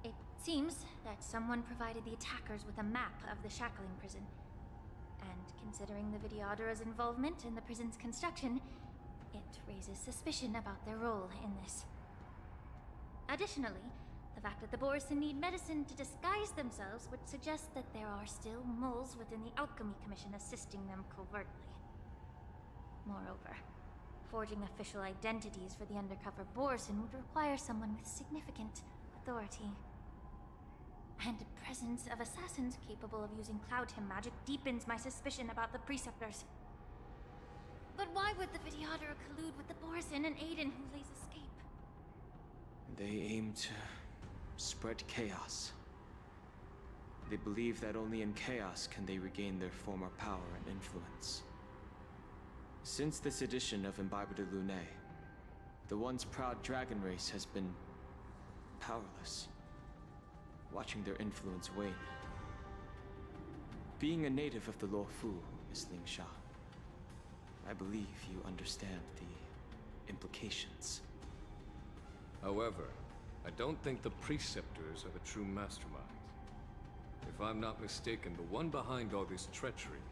It seems that someone provided the attackers with a map of the shackling prison. And considering the Videodara's involvement in the prison's construction, it raises suspicion about their role in this. Additionally, the fact that the Borison need medicine to disguise themselves would suggest that there are still moles within the Alchemy Commission assisting them covertly. Moreover, forging official identities for the undercover Borison would require someone with significant authority. And the presence of assassins capable of using Cloud Hymn magic deepens my suspicion about the Preceptors. But why would the Videodara collude with the Borison and aid in Hule's escape? They aim to spread chaos. They believe that only in chaos can they regain their former power and influence. Since this edition of Imbibe de Lune, the once proud dragon race has been powerless, watching their influence wane. Being a native of the Luofu, Miss Ling Sha, I believe you understand the implications. However, I don't think the Preceptors are the true masterminds. If I'm not mistaken, the one behind all this treachery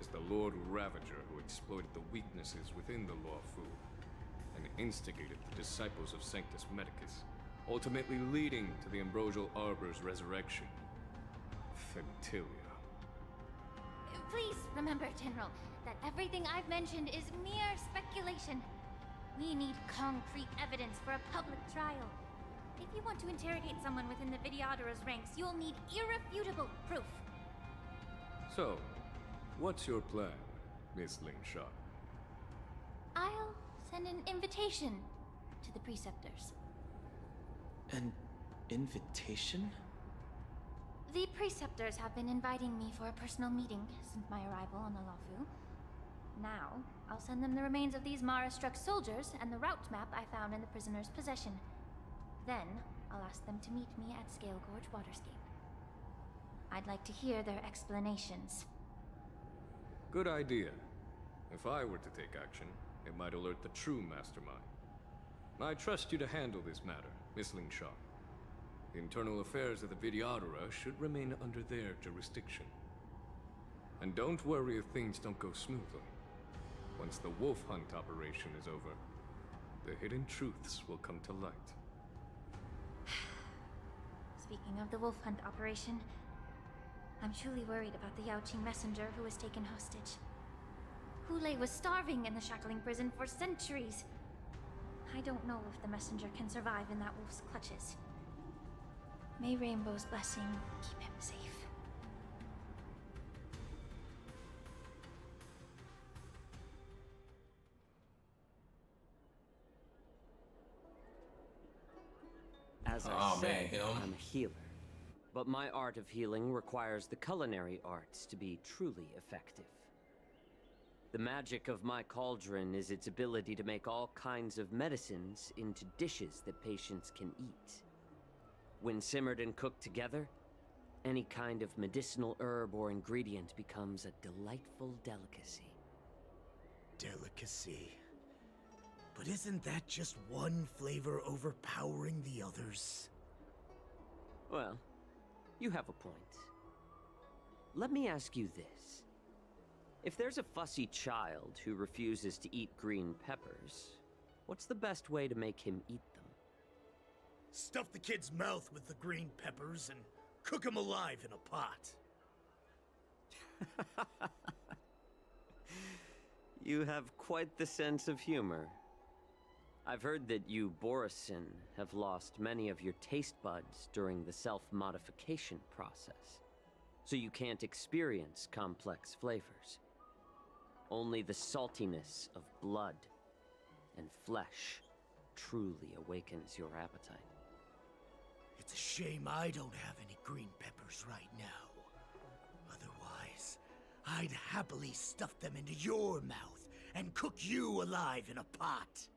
is the Lord Ravager who exploited the weaknesses within the Luofu and instigated the disciples of Sanctus Medicus, ultimately leading to the Ambrosial Arbor's resurrection. Fentilia. Please remember, General, that everything I've mentioned is mere speculation. We need concrete evidence for a public trial. If you want to interrogate someone within the Videodara's ranks, you'll need irrefutable proof. So, what's your plan, Miss Ling Sha? I'll send an invitation to the Preceptors. An invitation? The Preceptors have been inviting me for a personal meeting since my arrival on the Luofu. Now, I'll send them the remains of these Mara-struck soldiers and the route map I found in the prisoner's possession. Then, I'll ask them to meet me at Scale Gorge Waterscape. I'd like to hear their explanations. Good idea. If I were to take action, it might alert the true mastermind. I trust you to handle this matter, Miss Ling Sha. The internal affairs of the Videodara should remain under their jurisdiction. And don't worry if things don't go smoothly. Once the wolf hunt operation is over, the hidden truths will come to light. Speaking of the wolf hunt operation, I'm truly worried about the Yaoqing messenger who was taken hostage. Hule was starving in the shackling prison for centuries. I don't know if the messenger can survive in that wolf's clutches. May Rainbow's blessing keep him safe. As I said, I'm a healer. But my art of healing requires the culinary arts to be truly effective. The magic of my cauldron is its ability to make all kinds of medicines into dishes that patients can eat. When simmered and cooked together, any kind of medicinal herb or ingredient becomes a delightful delicacy. Delicacy. But isn't that just one flavor overpowering the others? Well, you have a point. Let me ask you this. If there's a fussy child who refuses to eat green peppers, what's the best way to make him eat them? Stuff the kid's mouth with the green peppers and cook him alive in a pot. You have quite the sense of humor. I've heard that you, Borison, have lost many of your taste buds during the self-modification process, so you can't experience complex flavors. Only the saltiness of blood and flesh truly awakens your appetite. It's a shame I don't have any green peppers right now. Otherwise, I'd happily stuff them into your mouth and cook you alive in a pot.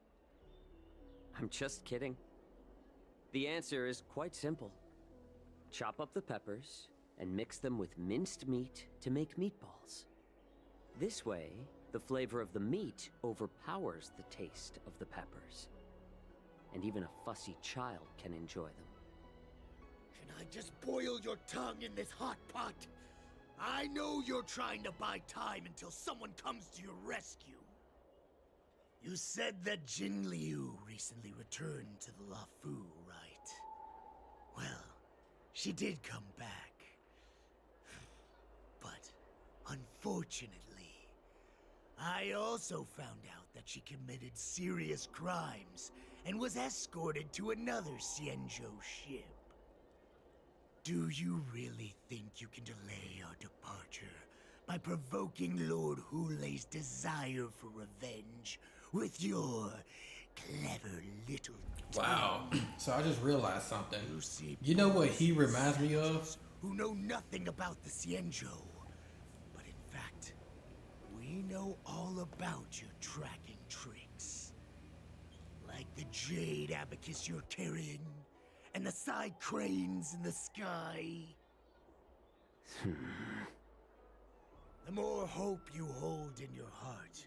I'm just kidding. The answer is quite simple. Chop up the peppers and mix them with minced meat to make meatballs. This way, the flavor of the meat overpowers the taste of the peppers. And even a fussy child can enjoy them. I just boil your tongue in this hot pot. I know you're trying to buy time until someone comes to your rescue. You said that Jin Liu recently returned to the Luofu, right? Well, she did come back. But, unfortunately, I also found out that she committed serious crimes and was escorted to another Xianzhou ship. Do you really think you can delay our departure by provoking Lord Hulei's desire for revenge with your clever little Wow. So I just realized something. You know what he reminds me of? Who know nothing about the Xianzhou. But in fact, we know all about your tracking tricks. Like the jade abacus you're carrying, and the side cranes in the sky. The more hope you hold in your heart,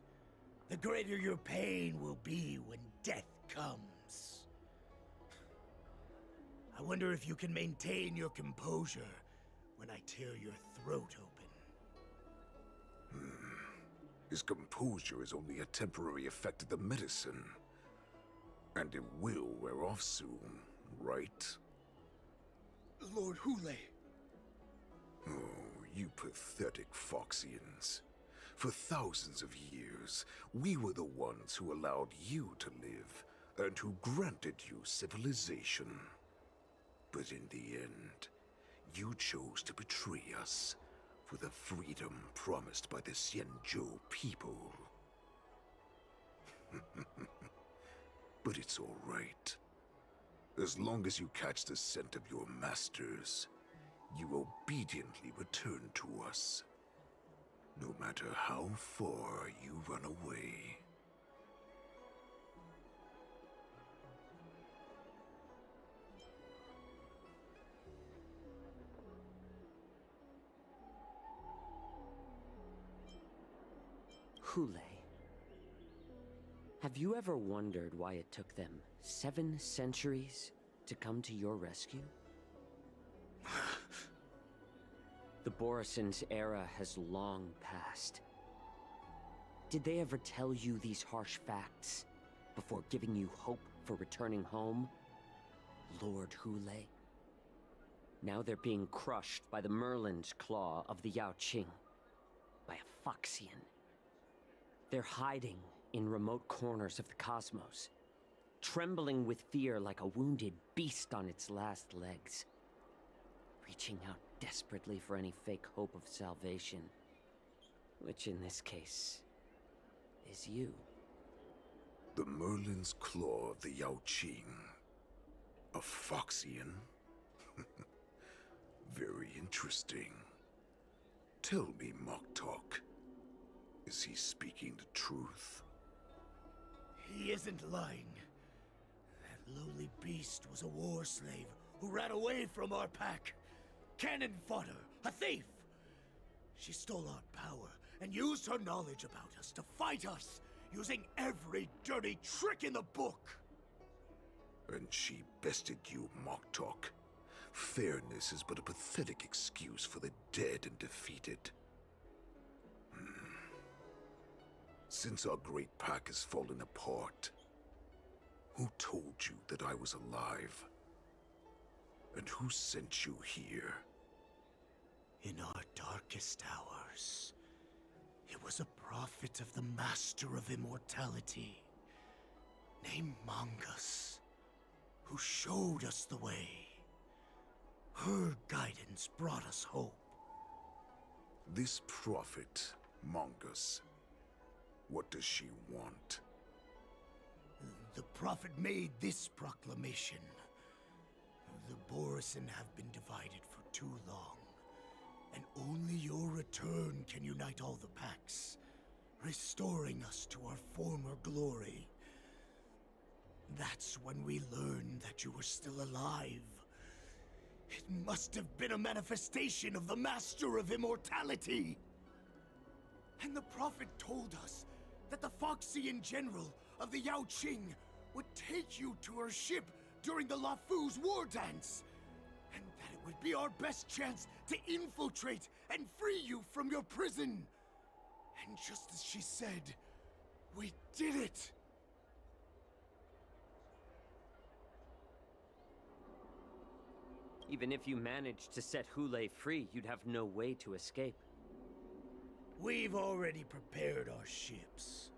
the greater your pain will be when death comes. I wonder if you can maintain your composure when I tear your throat open. His composure is only a temporary effect of the medicine. And it will wear off soon, right? Lord Hulei. Oh, you pathetic Foxians. For thousands of years, we were the ones who allowed you to live, and who granted you civilization. But in the end, you chose to betray us for the freedom promised by the Xianzhou people. But it's all right. As long as you catch the scent of your masters, you obediently return to us. No matter how far you run away. Hulei. Have you ever wondered why it took them 7 centuries to come to your rescue? The Borison's era has long passed. Did they ever tell you these harsh facts before giving you hope for returning home, Lord Hulei? Now they're being crushed by the Merlin's claw of the Yaoqing, by a Foxian. They're hiding in remote corners of the cosmos, trembling with fear like a wounded beast on its last legs, reaching out desperately for any fake hope of salvation, which in this case is you. The Merlin's claw of the Yaoqing. A Foxian? Very interesting. Tell me, Moktok, is he speaking the truth? He isn't lying. That lowly beast was a war slave who ran away from our pack. Cannon fodder, a thief! She stole our power and used her knowledge about us to fight us, using every dirty trick in the book! And she bested you, Moktok. Fairness is but a pathetic excuse for the dead and defeated. Since our great pack has fallen apart, who told you that I was alive? And who sent you here? In our darkest hours, it was a prophet of the Master of Immortality, named Mongus, who showed us the way. Her guidance brought us hope. This prophet, Mongus, what does she want? The prophet made this proclamation. The Borison have been divided for too long, and only your return can unite all the packs, restoring us to our former glory. That's when we learned that you were still alive. It must have been a manifestation of the Master of Immortality! And the prophet told us that the Foxian general of the Yaoqing would take you to her ship during the Luofu's war dance, and that it would be our best chance to infiltrate and free you from your prison. And just as she said, we did it! Even if you managed to set Hule free, you'd have no way to escape. We've already prepared our ships,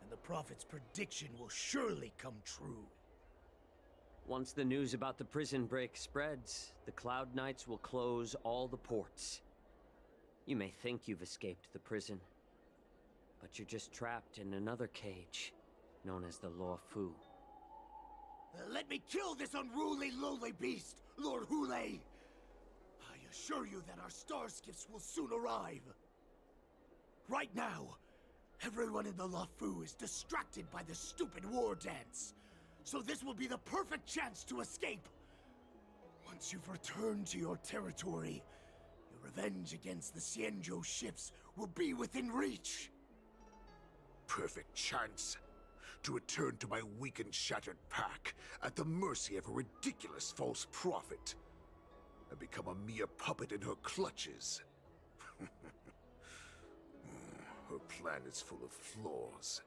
and the Prophet's prediction will surely come true. Once the news about the prison break spreads, the Cloud Knights will close all the ports. You may think you've escaped the prison, but you're just trapped in another cage, known as the Law Fu. Let me kill this unruly, lowly beast, Lord Hule! I assure you that our star skiffs will soon arrive. Right now, everyone in the La Fu is distracted by the stupid war dance, so this will be the perfect chance to escape. Once you've returned to your territory, your revenge against the Xianzhou ships will be within reach. Perfect chance to return to my weak and shattered pack at the mercy of a ridiculous false prophet and become a mere puppet in her clutches. Her plan is full of flaws.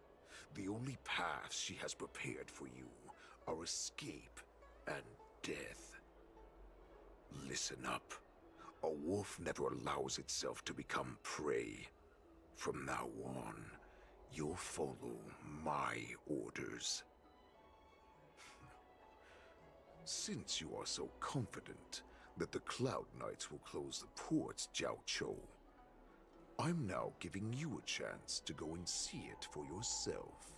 The only paths she has prepared for you are escape and death. Listen up. A wolf never allows itself to become prey. From now on, you'll follow my orders. Since you are so confident that the Cloud Knights will close the ports, Jiao Chou, I'm now giving you a chance to go and see it for yourself.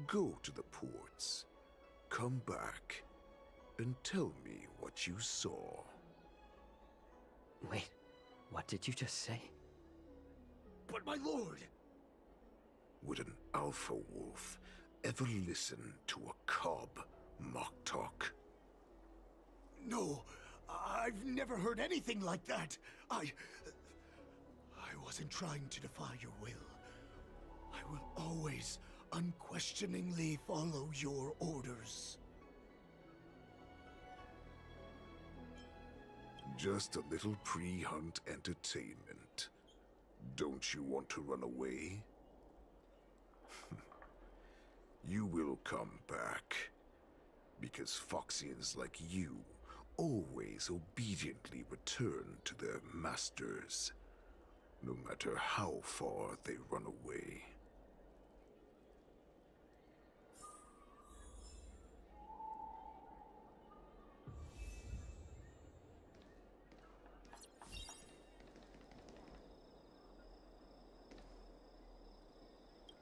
Go to the ports, come back, and tell me what you saw. Wait, what did you just say? But my lord! Would an alpha wolf ever listen to a cub mock talk? No, I've never heard anything like that. I wasn't trying to defy your will. I will always unquestioningly follow your orders. Just a little pre-hunt entertainment. Don't you want to run away? You will come back. Because Foxians like you always obediently return to their masters, no matter how far they run away.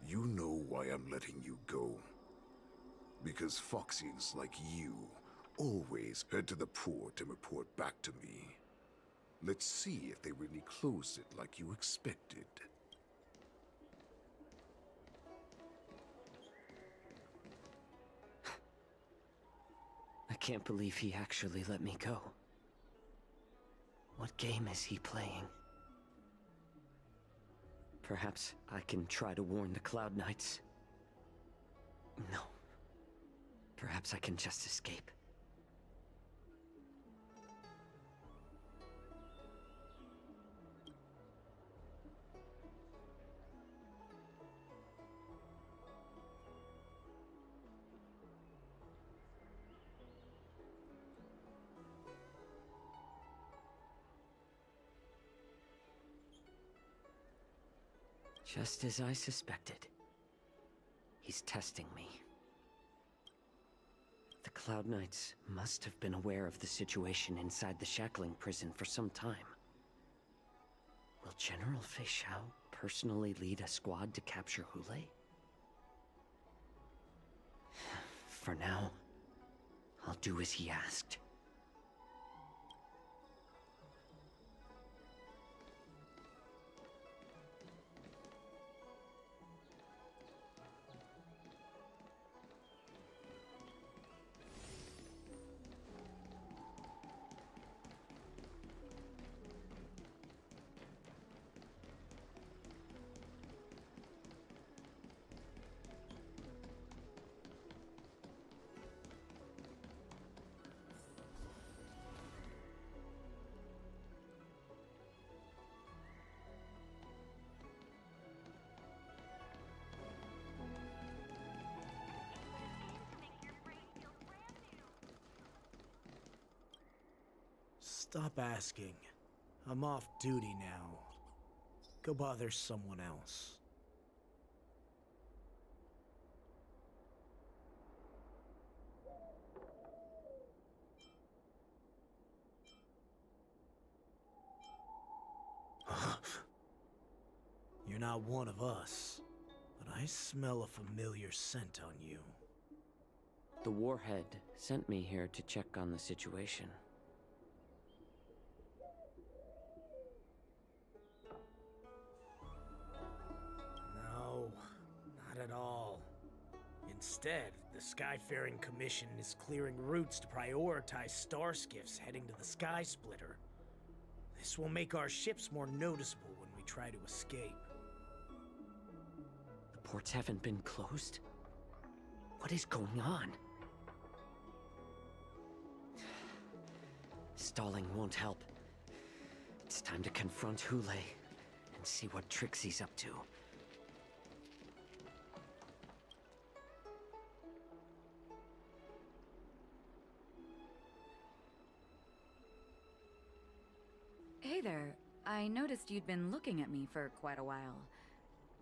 You know why I'm letting you go. Because Foxians like you always head to the port and report back to me. Let's see if they really closed it like you expected. I can't believe he actually let me go. What game is he playing? Perhaps I can try to warn the Cloud Knights. No. Perhaps I can just escape. Just as I suspected. He's testing me. The Cloud Knights must have been aware of the situation inside the shackling prison for some time. Will General Fei Xiao personally lead a squad to capture Hule? For now, I'll do as he asked. Stop asking. I'm off duty now. Go bother someone else. You're not one of us, but I smell a familiar scent on you. The Warhead sent me here to check on the situation. No, not at all. Instead, the Skyfaring Commission is clearing routes to prioritize star skiffs heading to the Sky Splitter. This will make our ships more noticeable when we try to escape. The ports haven't been closed? What is going on? Stalling won't help. It's time to confront Hule and see what tricks he's up to. Hey there. I noticed you'd been looking at me for quite a while.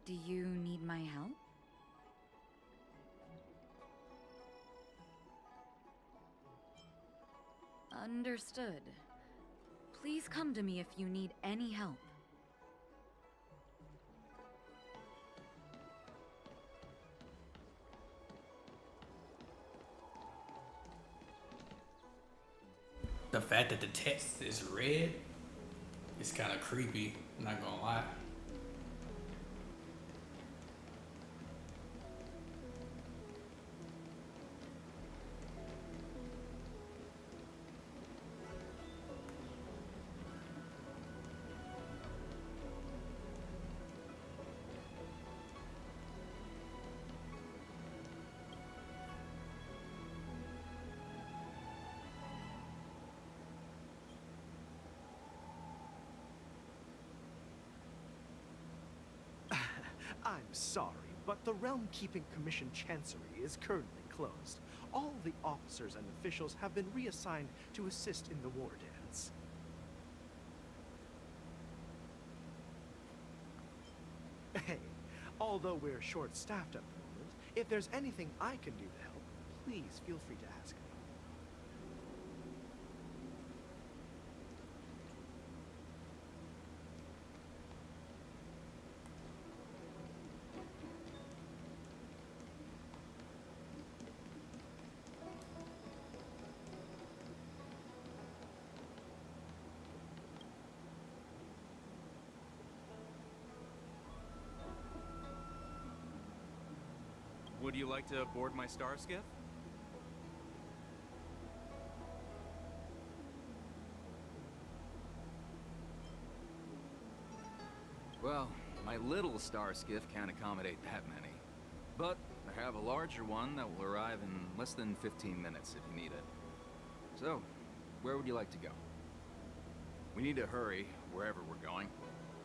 Do you need my help? Understood. Please come to me if you need any help. The fact that the text is red is kind of creepy, I'm not gonna lie. I'm sorry, but the Realm Keeping Commission Chancery is currently closed. All the officers and officials have been reassigned to assist in the war dance. Hey, although we're short-staffed at the moment, if there's anything I can do to help, please feel free to ask me. Would you like to board my star skiff? Well, my little star skiff can't accommodate that many. But I have a larger one that will arrive in less than 15 minutes if you need it. So, where would you like to go? We need to hurry, wherever we're going.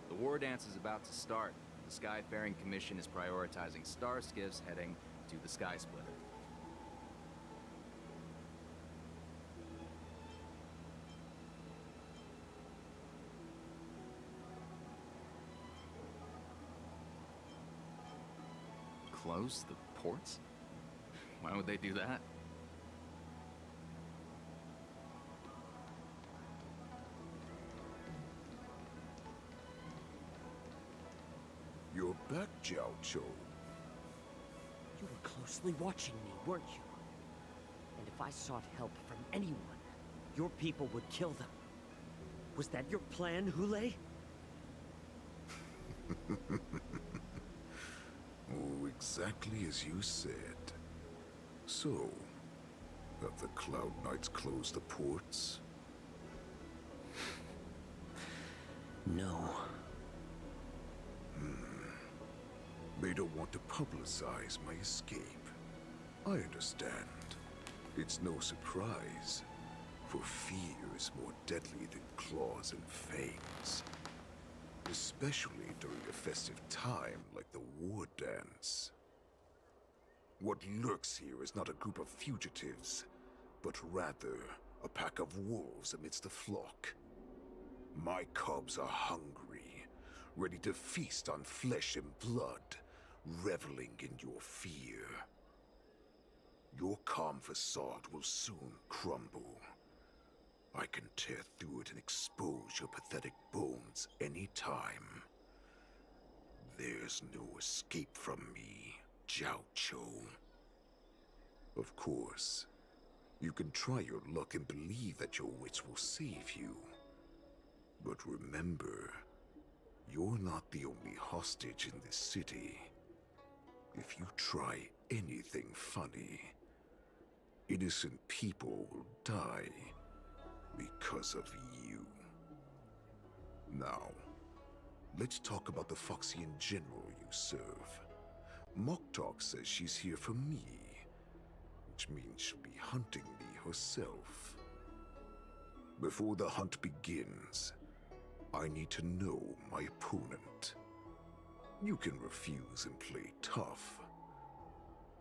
The war dance is about to start. The Skyfaring Commission is prioritizing star skiffs heading to the Sky Splitter. Close the ports? Why would they do that? You're back, Jaja. You were closely watching me, weren't you? And if I sought help from anyone, your people would kill them. Was that your plan, Hule? Oh, exactly as you said. So, have the Cloud Knights closed the ports? No. They don't want to publicize my escape. I understand. It's no surprise, for fear is more deadly than claws and fangs. Especially during a festive time like the war dance. What lurks here is not a group of fugitives, but rather a pack of wolves amidst the flock. My cubs are hungry, ready to feast on flesh and blood, reveling in your fear. Your calm facade will soon crumble. I can tear through it and expose your pathetic bones any time. There's no escape from me, Jaja. Of course, you can try your luck and believe that your wits will save you. But remember, you're not the only hostage in this city. If you try anything funny, innocent people will die because of you. Now, let's talk about the Foxian general you serve. Moktok says she's here for me, which means she'll be hunting me herself. Before the hunt begins, I need to know my opponent. You can refuse and play tough,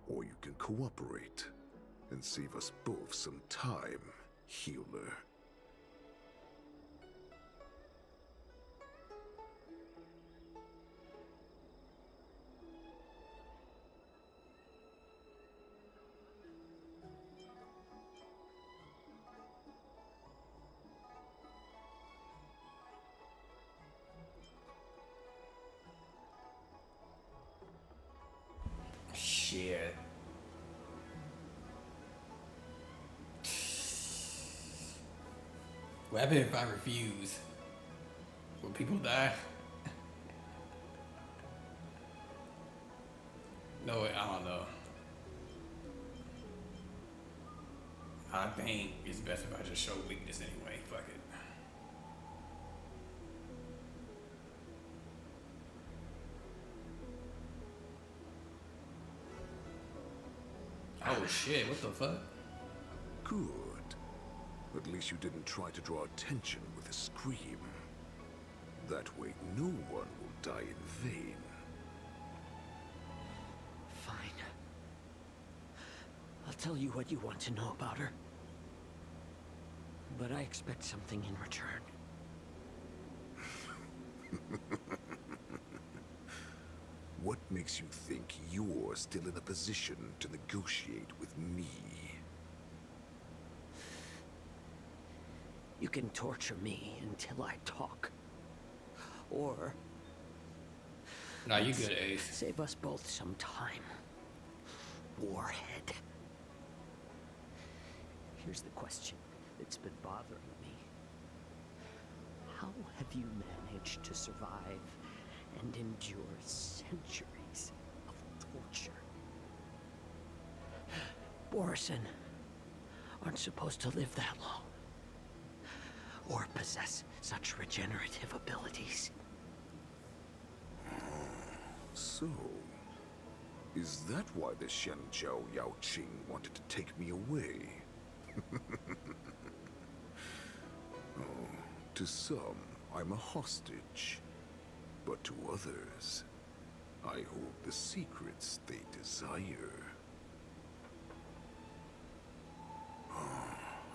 or you can cooperate and save us both some time, healer. Shit. What happens if I refuse? Will people die? No, I don't know. I think it's best if I just show weakness anyway. Fuck it. Oh shit, what the fuck? Good. At least you didn't try to draw attention with a scream. That way no one will die in vain. Fine. I'll tell you what you want to know about her. But I expect something in return. What makes you think you're still in a position to negotiate with me? You can torture me until I talk. Or... Nah, you good, Ace. Save us both some time. Warhead. Here's the question that's been bothering me. How have you managed to survive and endure centuries of torture? Borison aren't supposed to live that long. Or possess such regenerative abilities. So, is that why the Shanzhou Yao Qing wanted to take me away? Oh, to some, I'm a hostage. But to others, I hold the secrets they desire.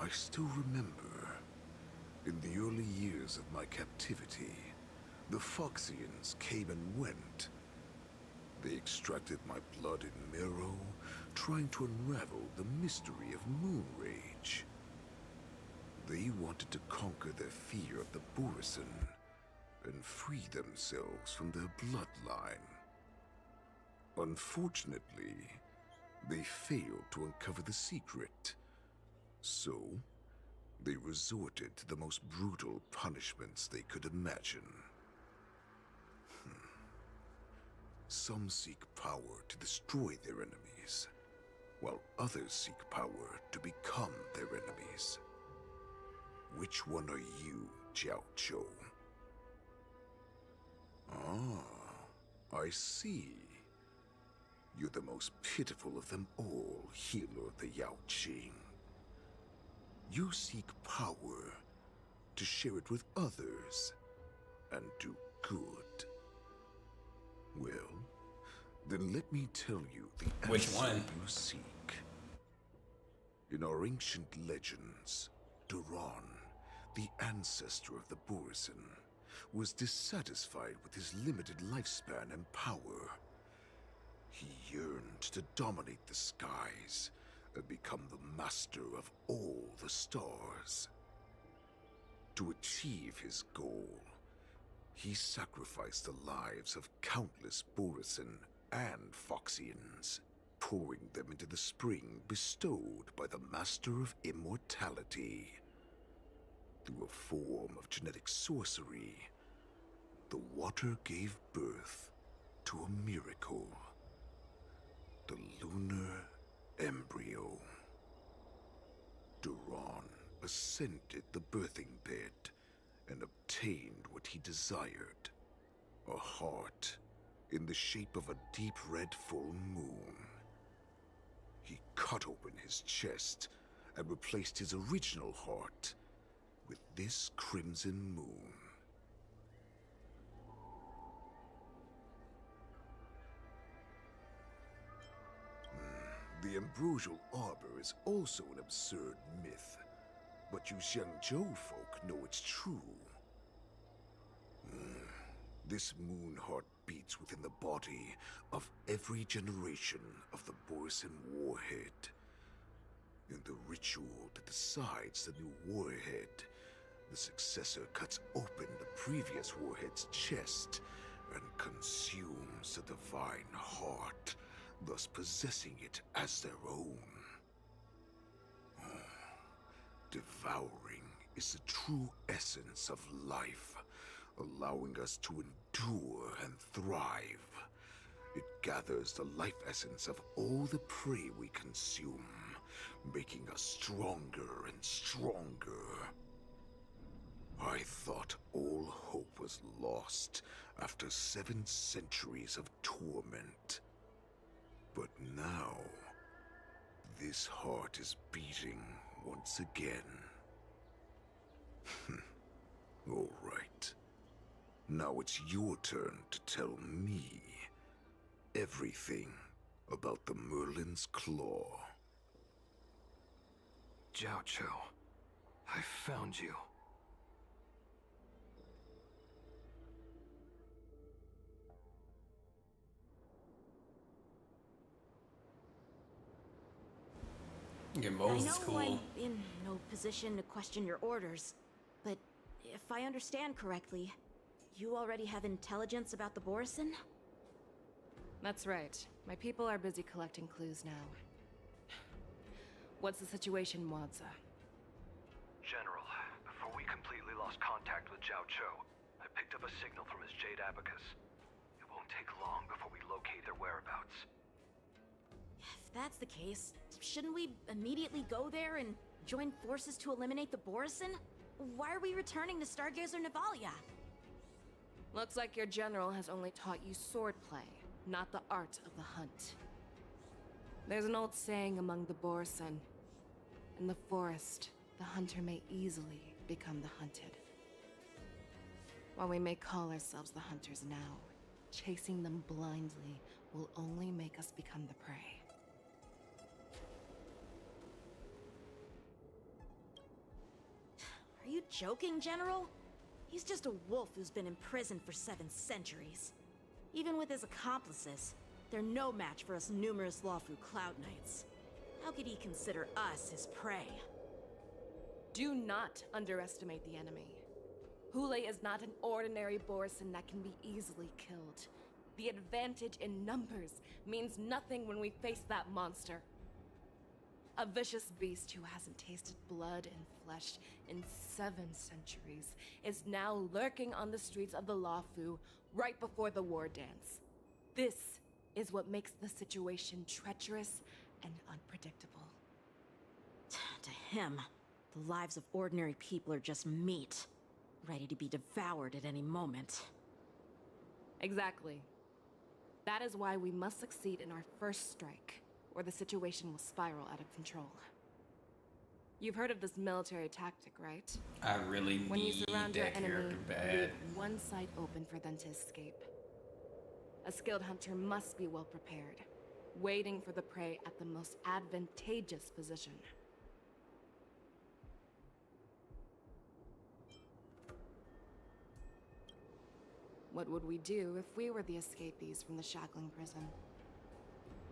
I still remember, in the early years of my captivity, the Foxians came and went. They extracted my blood and marrow, trying to unravel the mystery of Moon Rage. They wanted to conquer their fear of the Borison and free themselves from their bloodline. Unfortunately, they failed to uncover the secret. So, they resorted to the most brutal punishments they could imagine. Some seek power to destroy their enemies, while others seek power to become their enemies. Which one are you, Jaja? Ah, I see. You're the most pitiful of them all, healer of the Yao Qing. You seek power to share it with others and do good. Well, then let me tell you the Which answer one? you seek. In our ancient legends, Duran, the ancestor of the Borisin, was dissatisfied with his limited lifespan and power. He yearned to dominate the skies and become the master of all the stars. To achieve his goal, he sacrificed the lives of countless Borisin and Foxians, pouring them into the spring bestowed by the Master of Immortality. Through a form of genetic sorcery, the water gave birth to a miracle. The lunar embryo. Duran ascended the birthing bed and obtained what he desired. A heart in the shape of a deep red full moon. He cut open his chest and replaced his original heart with this crimson moon. The ambrosial arbor is also an absurd myth, but you Xiangzhou folk know it's true. This moon heart beats within the body of every generation of the Borisin warhead. In the ritual that decides the new warhead, the successor cuts open the previous warhead's chest and consumes the divine heart, thus possessing it as their own. Devouring is the true essence of life, allowing us to endure and thrive. It gathers the life essence of all the prey we consume, making us stronger and stronger. I thought all hope was lost after 7 centuries of torment. But now, this heart is beating once again. All right. Now it's your turn to tell me everything about the Merlin's Claw. Jaja, I found you. Your Moses is I know cool. I'm in no position to question your orders, but if I understand correctly, you already have intelligence about the Borisin? That's right. My people are busy collecting clues now. What's the situation, Wadza? General, before we completely lost contact with Jaja, I picked up a signal from his Jade Abacus. It won't take long before we locate their whereabouts. If that's the case, shouldn't we immediately go there and join forces to eliminate the Borisin? Why are we returning to Stargazer Navalia? Looks like your general has only taught you swordplay, not the art of the hunt. There's an old saying among the Borisin. In the forest, the hunter may easily become the hunted. While we may call ourselves the hunters now, chasing them blindly will only make us become the prey. Are you joking, General? He's just a wolf who's been imprisoned for 7 centuries. Even with his accomplices, they're no match for us numerous Lawfu Cloud Knights. How could he consider us his prey? Do not underestimate the enemy. Hule is not an ordinary Borisin that can be easily killed. The advantage in numbers means nothing when we face that monster. A vicious beast who hasn't tasted blood and flesh in 7 centuries is now lurking on the streets of the Lawfu right before the war dance. This is what makes the situation treacherous and unpredictable. To him, the lives of ordinary people are just meat, ready to be devoured at any moment. Exactly. That is why we must succeed in our first strike, or the situation will spiral out of control. You've heard of this military tactic, right? I really When you need surround your that enemy, character leave bad. one side open for them to escape. A skilled hunter must be well prepared, waiting for the prey at the most advantageous position. What would we do if we were the escapees from the shackling prison?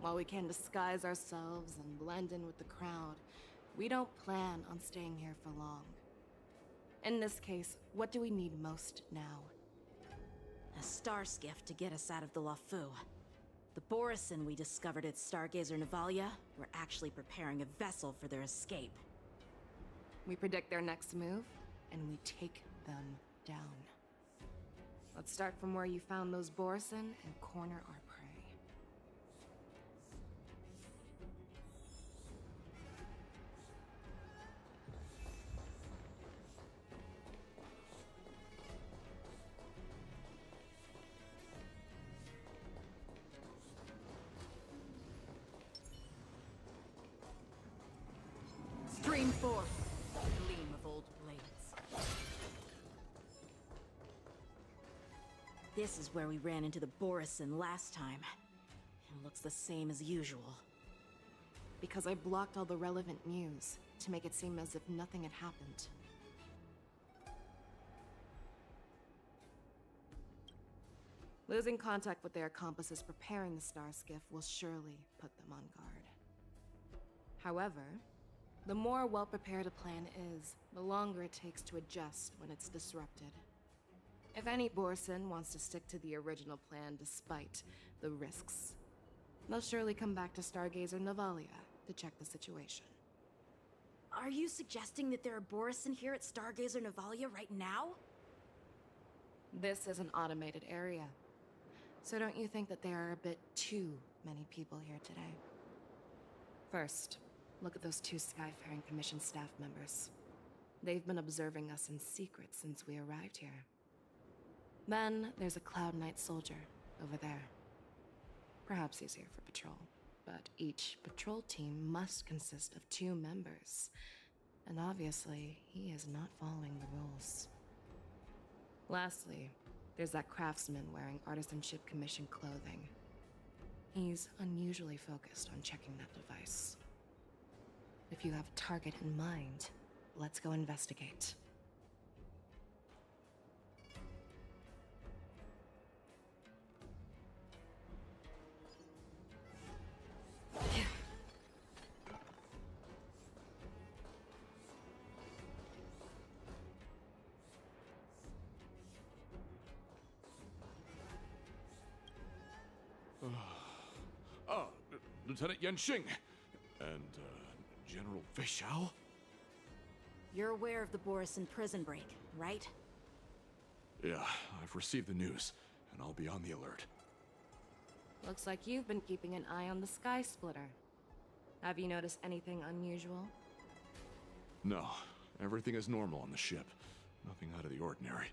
While we can disguise ourselves and blend in with the crowd, we don't plan on staying here for long. In this case, what do we need most now? A star skiff to get us out of the LaFu. The Borison we discovered at Stargazer Navalia were actually preparing a vessel for their escape. We predict their next move, and we take them down. Let's start from where you found those Borison and corner our prey. Stream forth, gleam of old blades. This is where we ran into the Borison last time. It looks the same as usual. Because I blocked all the relevant news to make it seem as if nothing had happened. Losing contact with their accomplices preparing the star skiff will surely put them on guard. However, the more well-prepared a plan is, the longer it takes to adjust when it's disrupted. If any Borison wants to stick to the original plan despite the risks, they'll surely come back to Stargazer Navalia to check the situation. Are you suggesting that there are Borison here at Stargazer Navalia right now? This is an automated area, so don't you think that there are a bit too many people here today? First, look at those 2 Skyfaring Commission staff members. They've been observing us in secret since we arrived here. Then, there's a Cloud Knight soldier over there. Perhaps he's here for patrol, but each patrol team must consist of 2 members. And obviously, he is not following the rules. Lastly, there's that craftsman wearing Artisanship Commission clothing. He's unusually focused on checking that device. If you have a target in mind, let's go investigate. Lieutenant Yenxing and General Fishao? You're aware of the Borison prison break, right? Yeah, I've received the news, and I'll be on the alert. Looks like you've been keeping an eye on the Sky Splitter. Have you noticed anything unusual? No, everything is normal on the ship. Nothing out of the ordinary.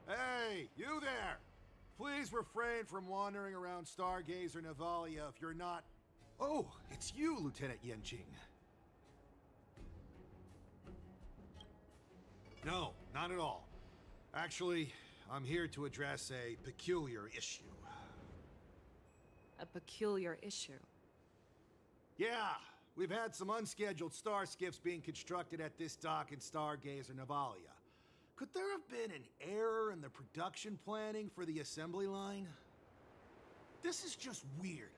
Hey, you there! Please refrain from wandering around Stargazer Navalia if you're not... Oh, it's you, Lieutenant Yenxing. No, not at all. Actually, I'm here to address a peculiar issue. A peculiar issue? Yeah, we've had some unscheduled star skiffs being constructed at this dock in Stargazer Navalia. Could there have been an error in the production planning for the assembly line? This is just weird.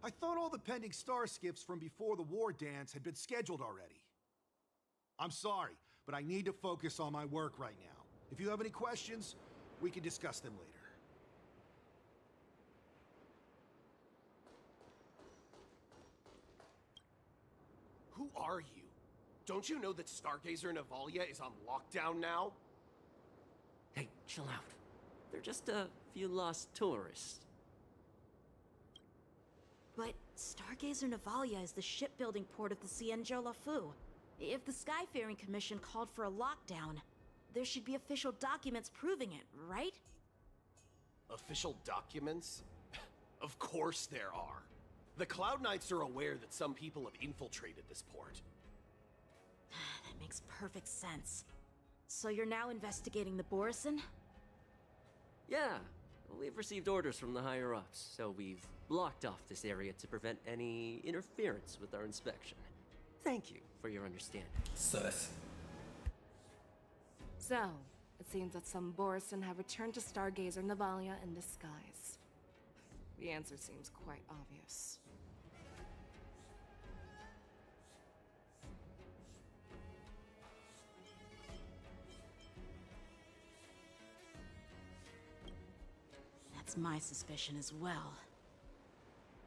I thought all the pending star skiffs from before the war dance had been scheduled already. I'm sorry, but I need to focus on my work right now. If you have any questions, we can discuss them later. Who are you? Don't you know that Stargazer Navalia is on lockdown now? Hey, chill out. They're just a few lost tourists. But Stargazer Navalia is the shipbuilding port of the Cienjo LaFu. If the Skyfaring Commission called for a lockdown, there should be official documents proving it, right? Official documents? Of course there are. The Cloud Knights are aware that some people have infiltrated this port. That makes perfect sense. So you're now investigating the Borison? Yeah, We've received orders from the higher-ups, so we've blocked off this area to prevent any interference with our inspection. Thank you for your understanding. Sus. So, it seems that some Borison have returned to Stargazer Navalia in disguise. The answer seems quite obvious. That's my suspicion as well.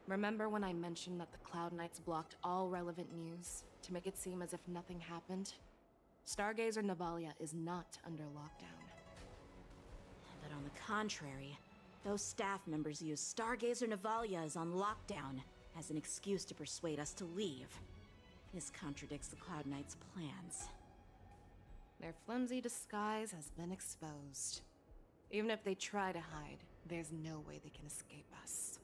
Remember when I mentioned that the Cloud Knights blocked all relevant news to make it seem as if nothing happened? Stargazer Navalia is not under lockdown. But on the contrary, those staff members use Stargazer Navalia is on lockdown as an excuse to persuade us to leave. This contradicts the Cloud Knights' plans. Their flimsy disguise has been exposed. Even if they try to hide, there's no way they can escape us.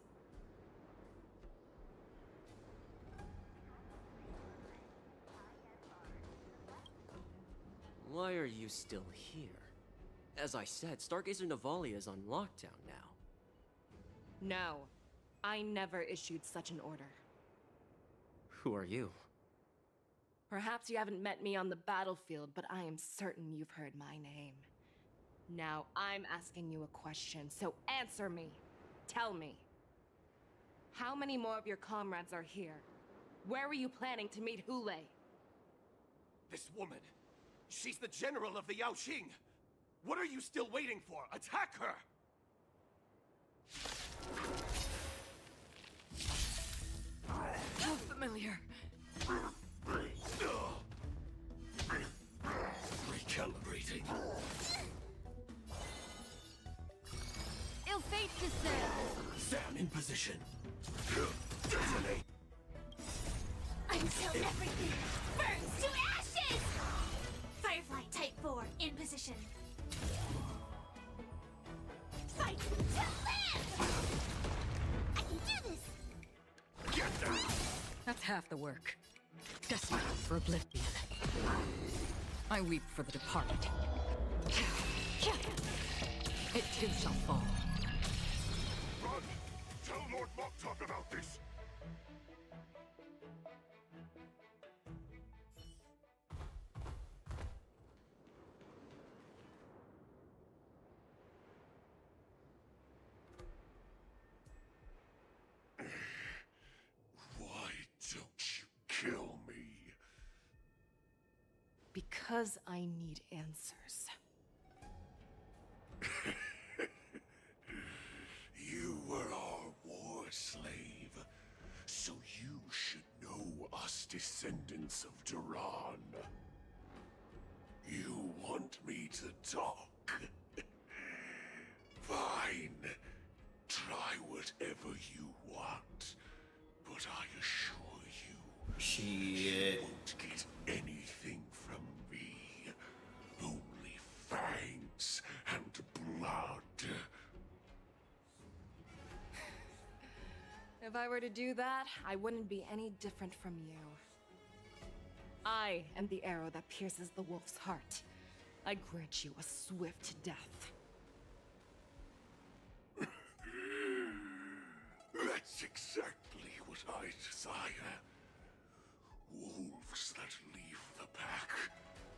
Why are you still here? As I said, Stargazer Navalia is on lockdown now. No, I never issued such an order. Who are you? Perhaps you haven't met me on the battlefield, but I am certain you've heard my name. Now I'm asking you a question, so answer me. Tell me. How many more of your comrades are here? Where were you planning to meet Hule? This woman, she's the general of the Yaoxing. What are you still waiting for? Attack her! How familiar. Recalibrating. Ill fate descends. Sam in position. Detonate. Until everything burns to ashes! Firefly Type 4 in position. Fight to live! I can do this! Get down! That's half the work. Desperate for oblivion. I weep for the departed. It too shall fall. Run! Tell Lord Moktok about this! Why don't you kill me? Because I need answers. You were our war slave, so you should know us descendants of Duran. You want me to talk? Fine. Try whatever you want, but I assure you, you won't get anything from me. Only fangs and blood. If I were to do that, I wouldn't be any different from you. I am the arrow that pierces the wolf's heart. I grant you a swift death. That's exactly what I desire. Wolves that leave the pack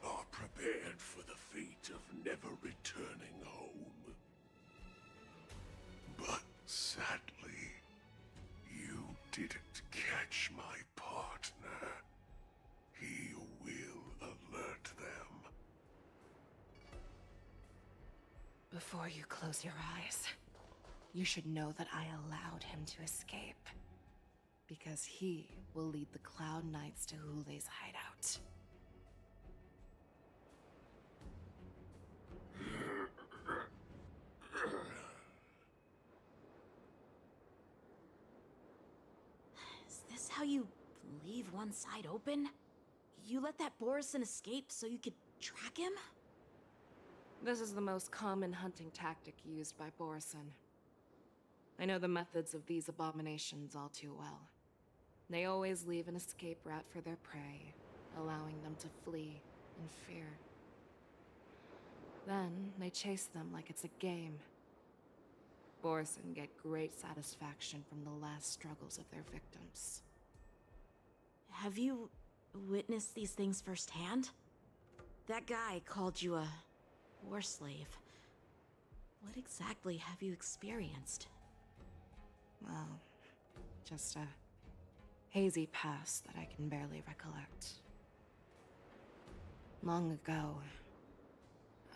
are prepared for the fate of never returning home. But sadly, you didn't catch my partner. He will alert them. Before you close your eyes, you should know that I allowed him to escape. Because he will lead the Cloud Knights to Hule's hideout. Is this how you leave one side open? You let that Borison escape so you could track him? This is the most common hunting tactic used by Borison. I know the methods of these abominations all too well. They always leave an escape route for their prey, allowing them to flee in fear. Then they chase them like it's a game. Borson get great satisfaction from the last struggles of their victims. Have you witnessed these things firsthand? That guy called you a war slave. What exactly have you experienced? Well, just a hazy past that I can barely recollect. Long ago,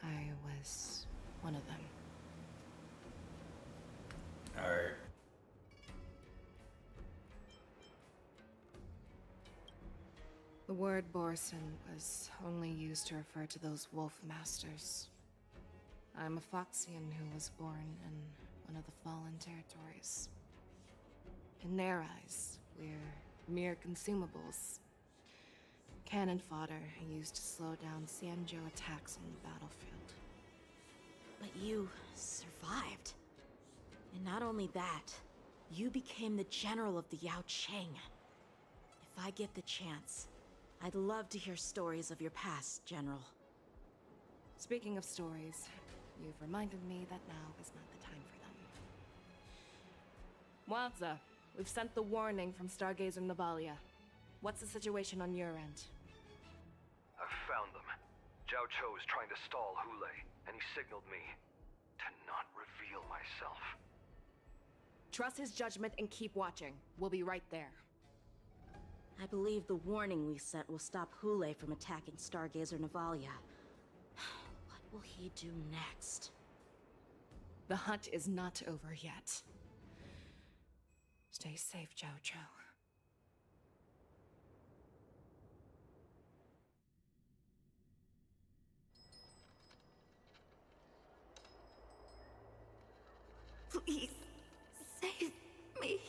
I was one of them. Alright. The word Borson was only used to refer to those wolf masters. I'm a Foxian who was born in one of the fallen territories. In their eyes, we're mere consumables. Cannon fodder used to slow down Xianzhou attacks on the battlefield. But you survived. And not only that, you became the general of the Yao Cheng. If I get the chance, I'd love to hear stories of your past, General. Speaking of stories, you've reminded me that now is not the time for them. Wadza, we've sent the warning from Stargazer Navalia. What's the situation on your end? I've found them. Jiao Cho is trying to stall Hule, and he signaled me to not reveal myself. Trust his judgment and keep watching. We'll be right there. I believe the warning we sent will stop Hule from attacking Stargazer Navalia. What will he do next? The hunt is not over yet. Stay safe, Jiao Cho. Please, save me.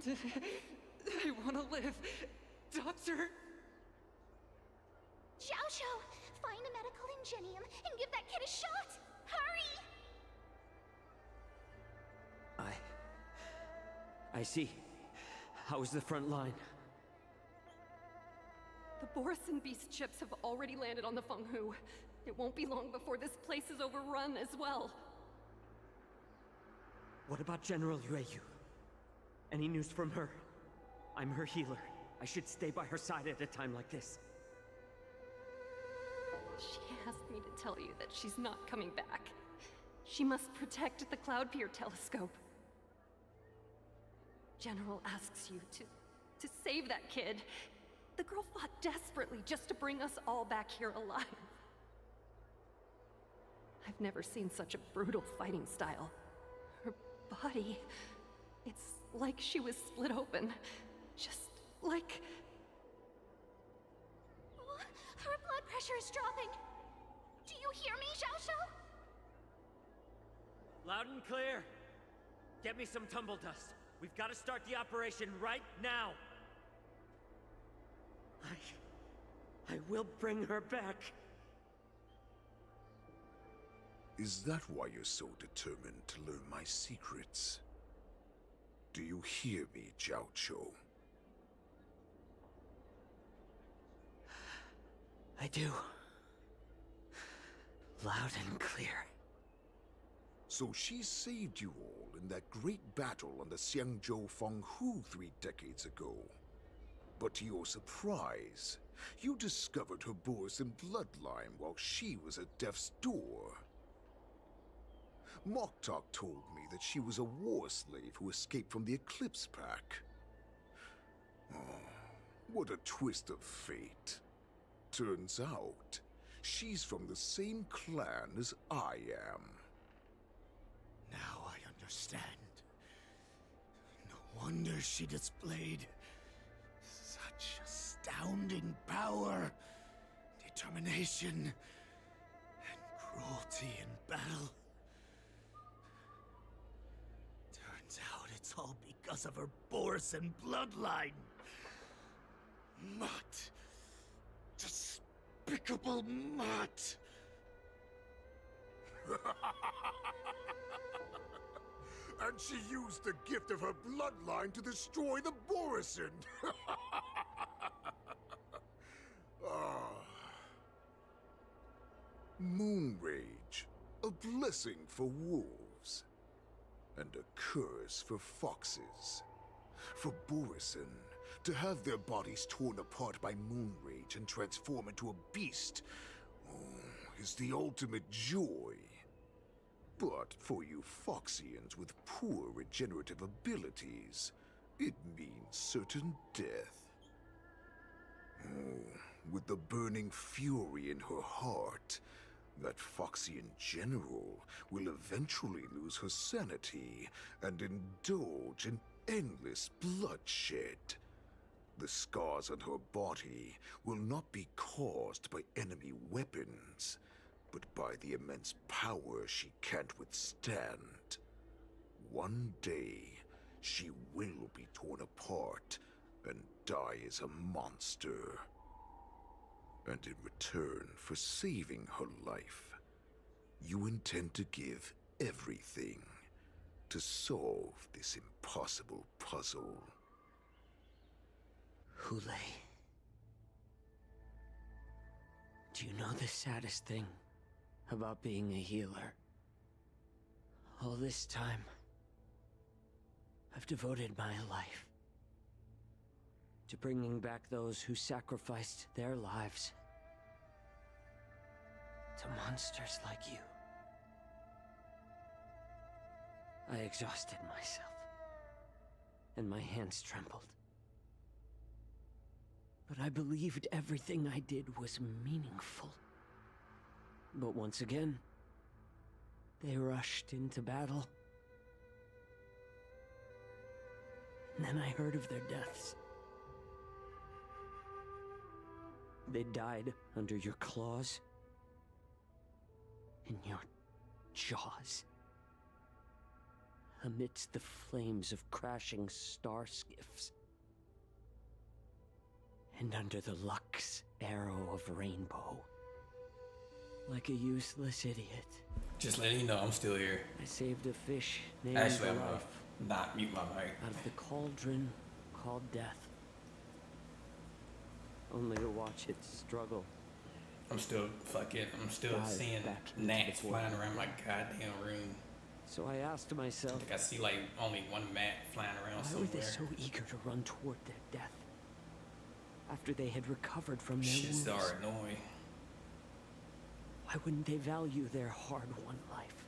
I want to live. Doctor! Jaja, find a medical ingenium and give that kid a shot! Hurry! I see. How's the front line? The Borson Beast chips have already landed on the Fenghu. It won't be long before this place is overrun as well. What about General Yueyu? Any news from her? I'm her healer. I should stay by her side at a time like this. She asked me to tell you that she's not coming back. She must protect the Cloudpeer telescope. General asks you to save that kid. The girl fought desperately just to bring us all back here alive. I've never seen such a brutal fighting style. Her body, it's like she was split open. Just like... Oh, her blood pressure is dropping. Do you hear me, Xiaoshou? Loud and clear. Get me some tumble dust. We've got to start the operation right now. I will bring her back. Is that why you're so determined to learn my secrets? Do you hear me, Jiao Cho? I do. Loud and clear. So she saved you all in that great battle on the Xiangzhou Fenghu 3 decades ago. But to your surprise, you discovered her Borson bloodline while she was at death's door. Moktok told me that she was a war slave who escaped from the Eclipse Pack. Oh, what a twist of fate. Turns out, she's from the same clan as I am. Now I understand. No wonder she displayed such astounding power, determination, and cruelty in battle. Turns out it's all because of her Borson bloodline. Mutt. Despicable mutt. And she used the gift of her bloodline to destroy the Borson. Ah. Moon Rage. A blessing for wolves, and a curse for foxes. For Borison, to have their bodies torn apart by moon rage and transform into a beast is the ultimate joy. But for you Foxians with poor regenerative abilities, it means certain death. With the burning fury in her heart, that Foxian general will eventually lose her sanity and indulge in endless bloodshed. The scars on her body will not be caused by enemy weapons, but by the immense power she can't withstand. One day, she will be torn apart and die as a monster. And in return for saving her life, you intend to give everything to solve this impossible puzzle. Hule. Do you know the saddest thing about being a healer? All this time, I've devoted my life to bringing back those who sacrificed their lives to monsters like you. I exhausted myself, and my hands trembled. But I believed everything I did was meaningful. But once again, they rushed into battle. And then I heard of their deaths. They died under your claws, in your jaws, amidst the flames of crashing star skiffs, and under the Lux arrow of Rainbow. Like a useless idiot. Just letting you know I'm still here. I saved a fish named Actually, I'm Life not mute my mic. out of the cauldron called Death. Only to watch it struggle. I'm still seeing gnats flying around my goddamn room. So I asked myself, I think I see like only one gnat flying around somewhere. why were they so eager to run toward their death after they had recovered from their wounds? Shits are annoying. Why wouldn't they value their hard-won life?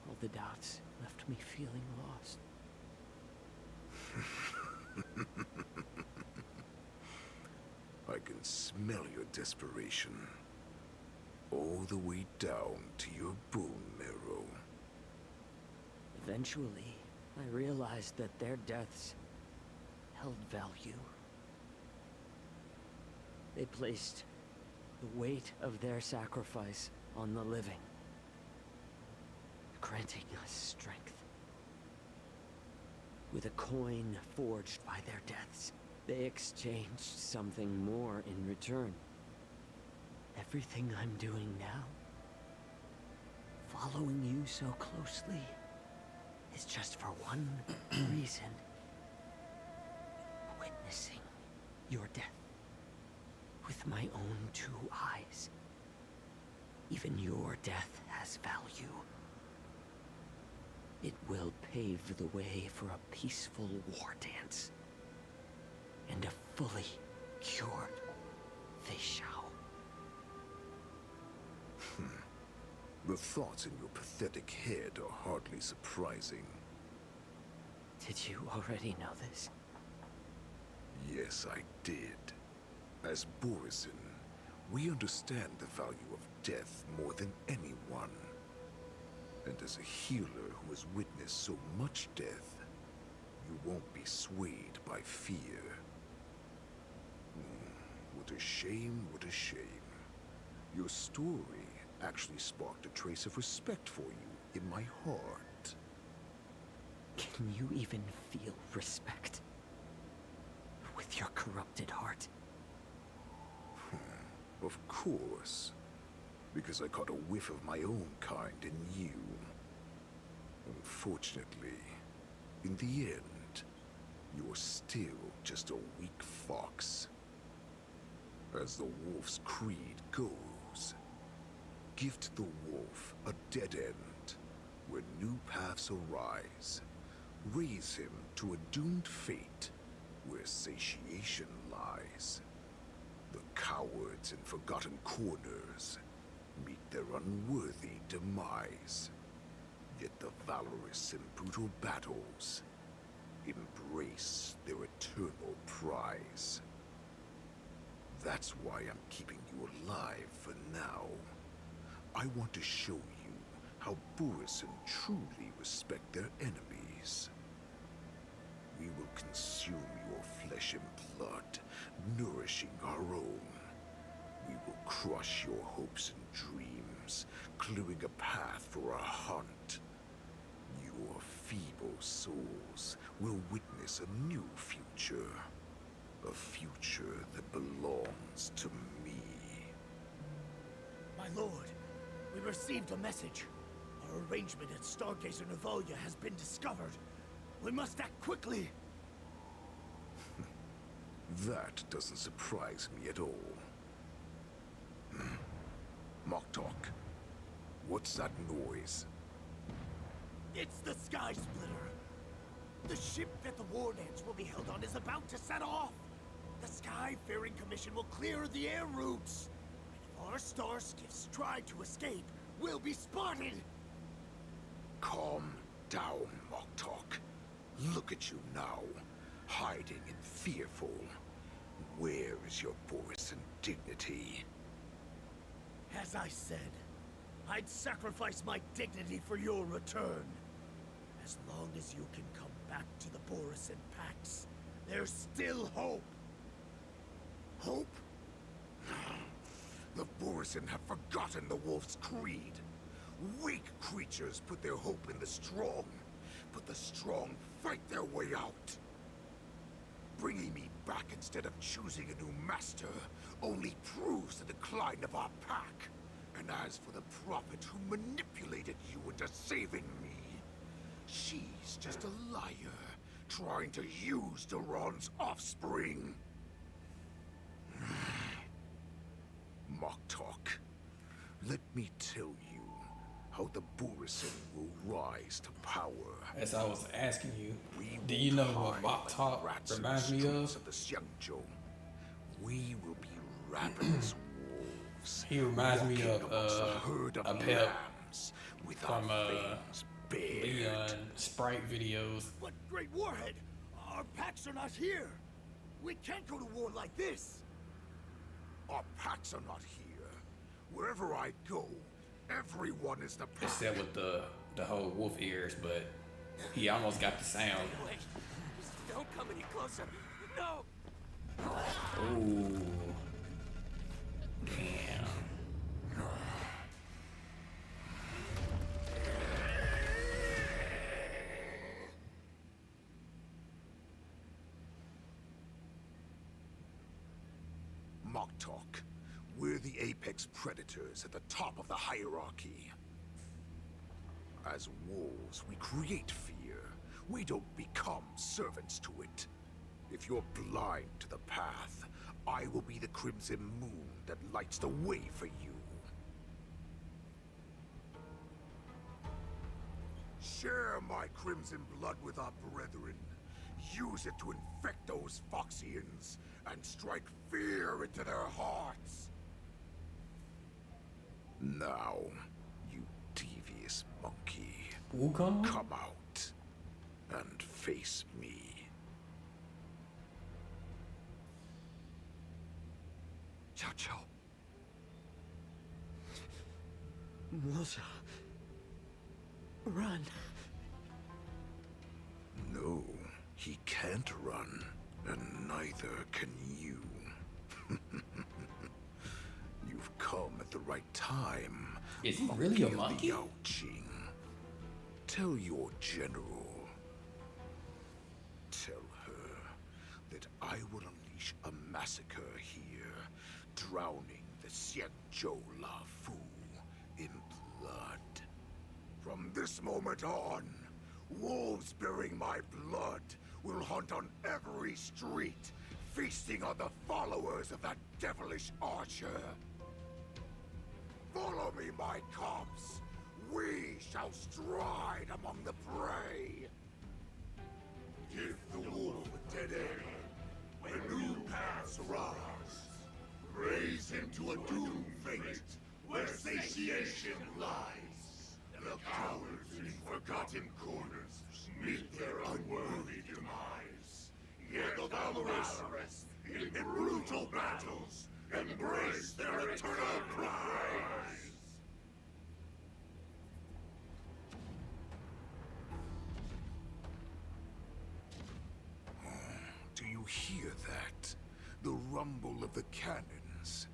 All the doubts left me feeling lost. I can smell your desperation. All the way down to your bone marrow. Eventually, I realized that their deaths held value. They placed the weight of their sacrifice on the living, granting us strength. With a coin forged by their deaths, they exchanged something more in return. Everything I'm doing now, following you so closely, is just for one reason. Witnessing your death with my own two eyes. Even your death has value. It will pave the way for a peaceful war dance. And a fully cured Fei. The thoughts in your pathetic head are hardly surprising. Did you already know this? Yes, I did. As Borison, we understand the value of death more than anyone. And as a healer who has witnessed so much death, you won't be swayed by fear. What a shame, what a shame. Your story actually sparked a trace of respect for you in my heart. Can you even feel respect with your corrupted heart? Of course. Because I caught a whiff of my own kind in you. Unfortunately, in the end, you're still just a weak fox. As the wolf's creed goes, gift the wolf a dead end where new paths arise. Raise him to a doomed fate where satiation lies. The cowards in forgotten corners meet their unworthy demise. Yet the valorous in brutal battles embrace their eternal prize. That's why I'm keeping you alive for now. I want to show you how Borisin truly respect their enemies. We will consume your flesh and blood, nourishing our own. We will crush your hopes and dreams, clearing a path for our hunt. Your feeble souls will witness a new future. A future that belongs to me. My lord, we received a message. Our arrangement at Stargazer Navalia has been discovered. We must act quickly. That doesn't surprise me at all. Moktok, what's that noise? It's the Sky Splitter. The ship that the war dance will be held on is about to set off. The Sky-faring Commission will clear the air routes. And if our star skiffs try to escape, we'll be spotted. Calm down, Moktok. Look at you now, hiding and fearful. Where is your Borisin dignity? As I said, I'd sacrifice my dignity for your return. As long as you can come back to the Borisin Pax, there's still hope. Hope? The Borisin have forgotten the wolf's creed. Weak creatures put their hope in the strong, but the strong fight their way out. Bringing me back instead of choosing a new master only proves the decline of our pack. And as for the prophet who manipulated you into saving me, she's just a liar, trying to use Duran's offspring. Moktok, let me tell you how the Borisin will rise to power. As I was asking you, do you know what Moktok reminds me of? The Xiangzhou. We will be ravenous wolves. He reminds me of a pet from Leon Sprite videos. But Great Warhead, our packs are not here. We can't go to war like this. Our packs are not here. Wherever I go, everyone is the pack. Except with the whole wolf ears, but he almost got the sound. Wait, don't come any closer. No. Ooh. Damn. Moktok, we're the apex predators at the top of the hierarchy. As wolves, we create fear. We don't become servants to it. If you're blind to the path, I will be the crimson moon that lights the way for you. Share my crimson blood with our brethren. Use it to infect those Foxians and strike fear into their hearts. Now, you devious monkey, Wukong? come out and face me. Jaja. Moza. Run. No, he can't run, and neither can you. You've come at the right time. Is he really a monkey? Ouching. Tell your general. Tell her that I will unleash a massacre here, drowning the Xiangzhou Lafu in blood. From this moment on, wolves bearing my blood will hunt on every street, feasting on the followers of that devilish archer. Follow me, my cubs! We shall stride among the prey! Give the wolf a dead end when new paths arise. Raise him to a doomed fate where satiation lies. The cowards in forgotten corners meet their unworthy demise. Yet the valorous in brutal battles embrace their eternal prize. Do you hear that? The rumble of the cannons.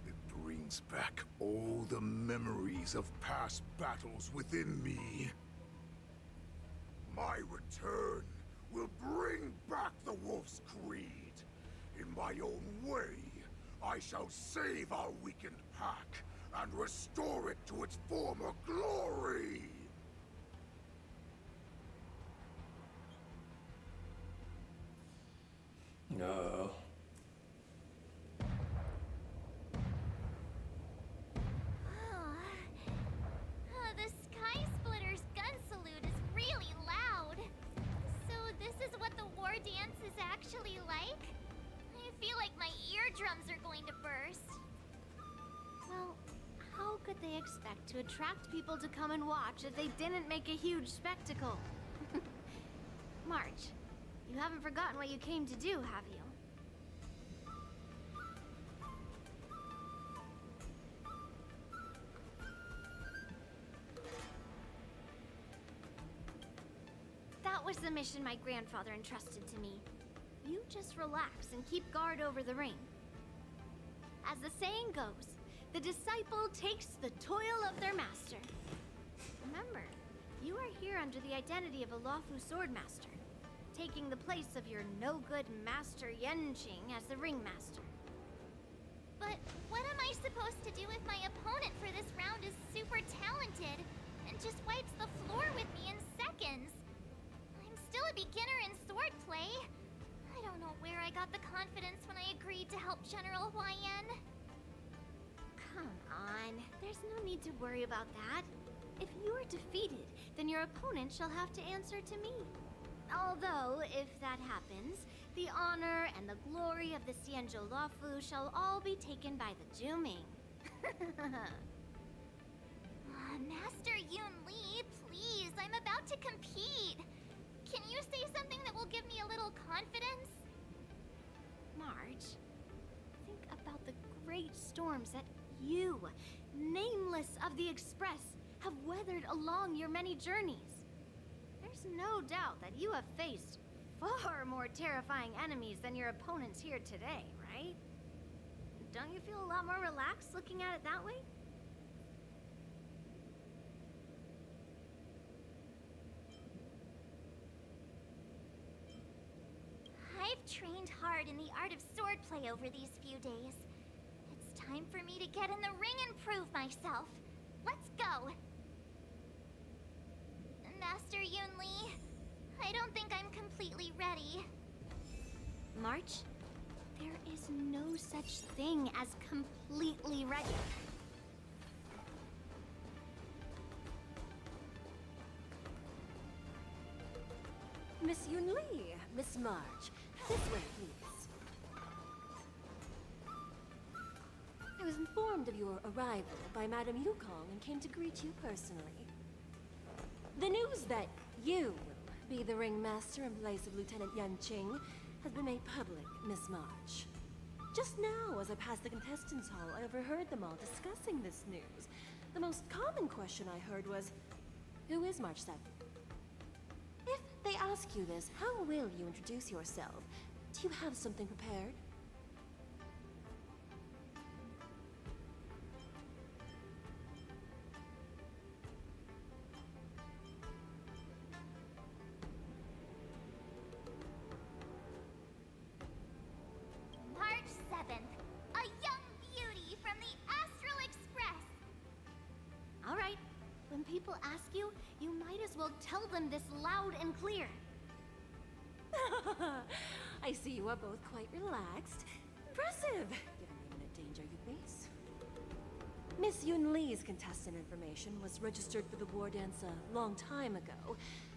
It brings back all the memories of past battles within me. My return will bring back the Wolf's Creed. In my own way, I shall save our weakened pack and restore it to its former glory! No. The Sky Splitter's gun salute is really loud. So this is what the war dance is actually like? I feel like my eardrums are going to burst. Well, how could they expect to attract people to come and watch if they didn't make a huge spectacle? March, you haven't forgotten what you came to do, have you? That was the mission my grandfather entrusted to me. You just relax and keep guard over the ring. As the saying goes, the disciple takes the toil of their master. Remember, you are here under the identity of a lawful swordmaster, taking the place of your no-good master Yenqing as the ringmaster. But what am I supposed to do if my opponent for this round is super talented and just wipes the floor with me in seconds? I'm still a beginner in swordplay. I don't know where I got the confidence when I agreed to help General Huayan. Come on, there's no need to worry about that. If you are defeated, then your opponent shall have to answer to me. Although, if that happens, the honor and the glory of the Xianzhou Luofu shall all be taken by the Juming. Master Yun Li, please, I'm about to compete. Can you say something that will give me a little confidence? March, think about the great storms that you, nameless of the Express, have weathered along your many journeys. There's no doubt that you have faced far more terrifying enemies than your opponents here today, right? Don't you feel a lot more relaxed looking at it that way? I've trained hard in the art of swordplay over these few days. It's time for me to get in the ring and prove myself. Let's go! Master Yun Li, I don't think I'm completely ready. March, there is no such thing as completely ready. Miss Yun Li, Miss March, this way, please. I was informed of your arrival by Madame Yukong and came to greet you personally. The news that you will be the ringmaster in place of Lieutenant Yanqing has been made public, Miss March. Just now, as I passed the contestants' hall, I overheard them all discussing this news. The most common question I heard was, who is March 7th? If they ask you this, how will you introduce yourself? Do you have something prepared? March 7th, a young beauty from the Astral Express. All right, when people ask you, you might as well tell them this loud and clear. I see you are both quite relaxed. Impressive! Given imminent danger you face. Miss Yun Lee's contestant information was registered for the war dance a long time ago.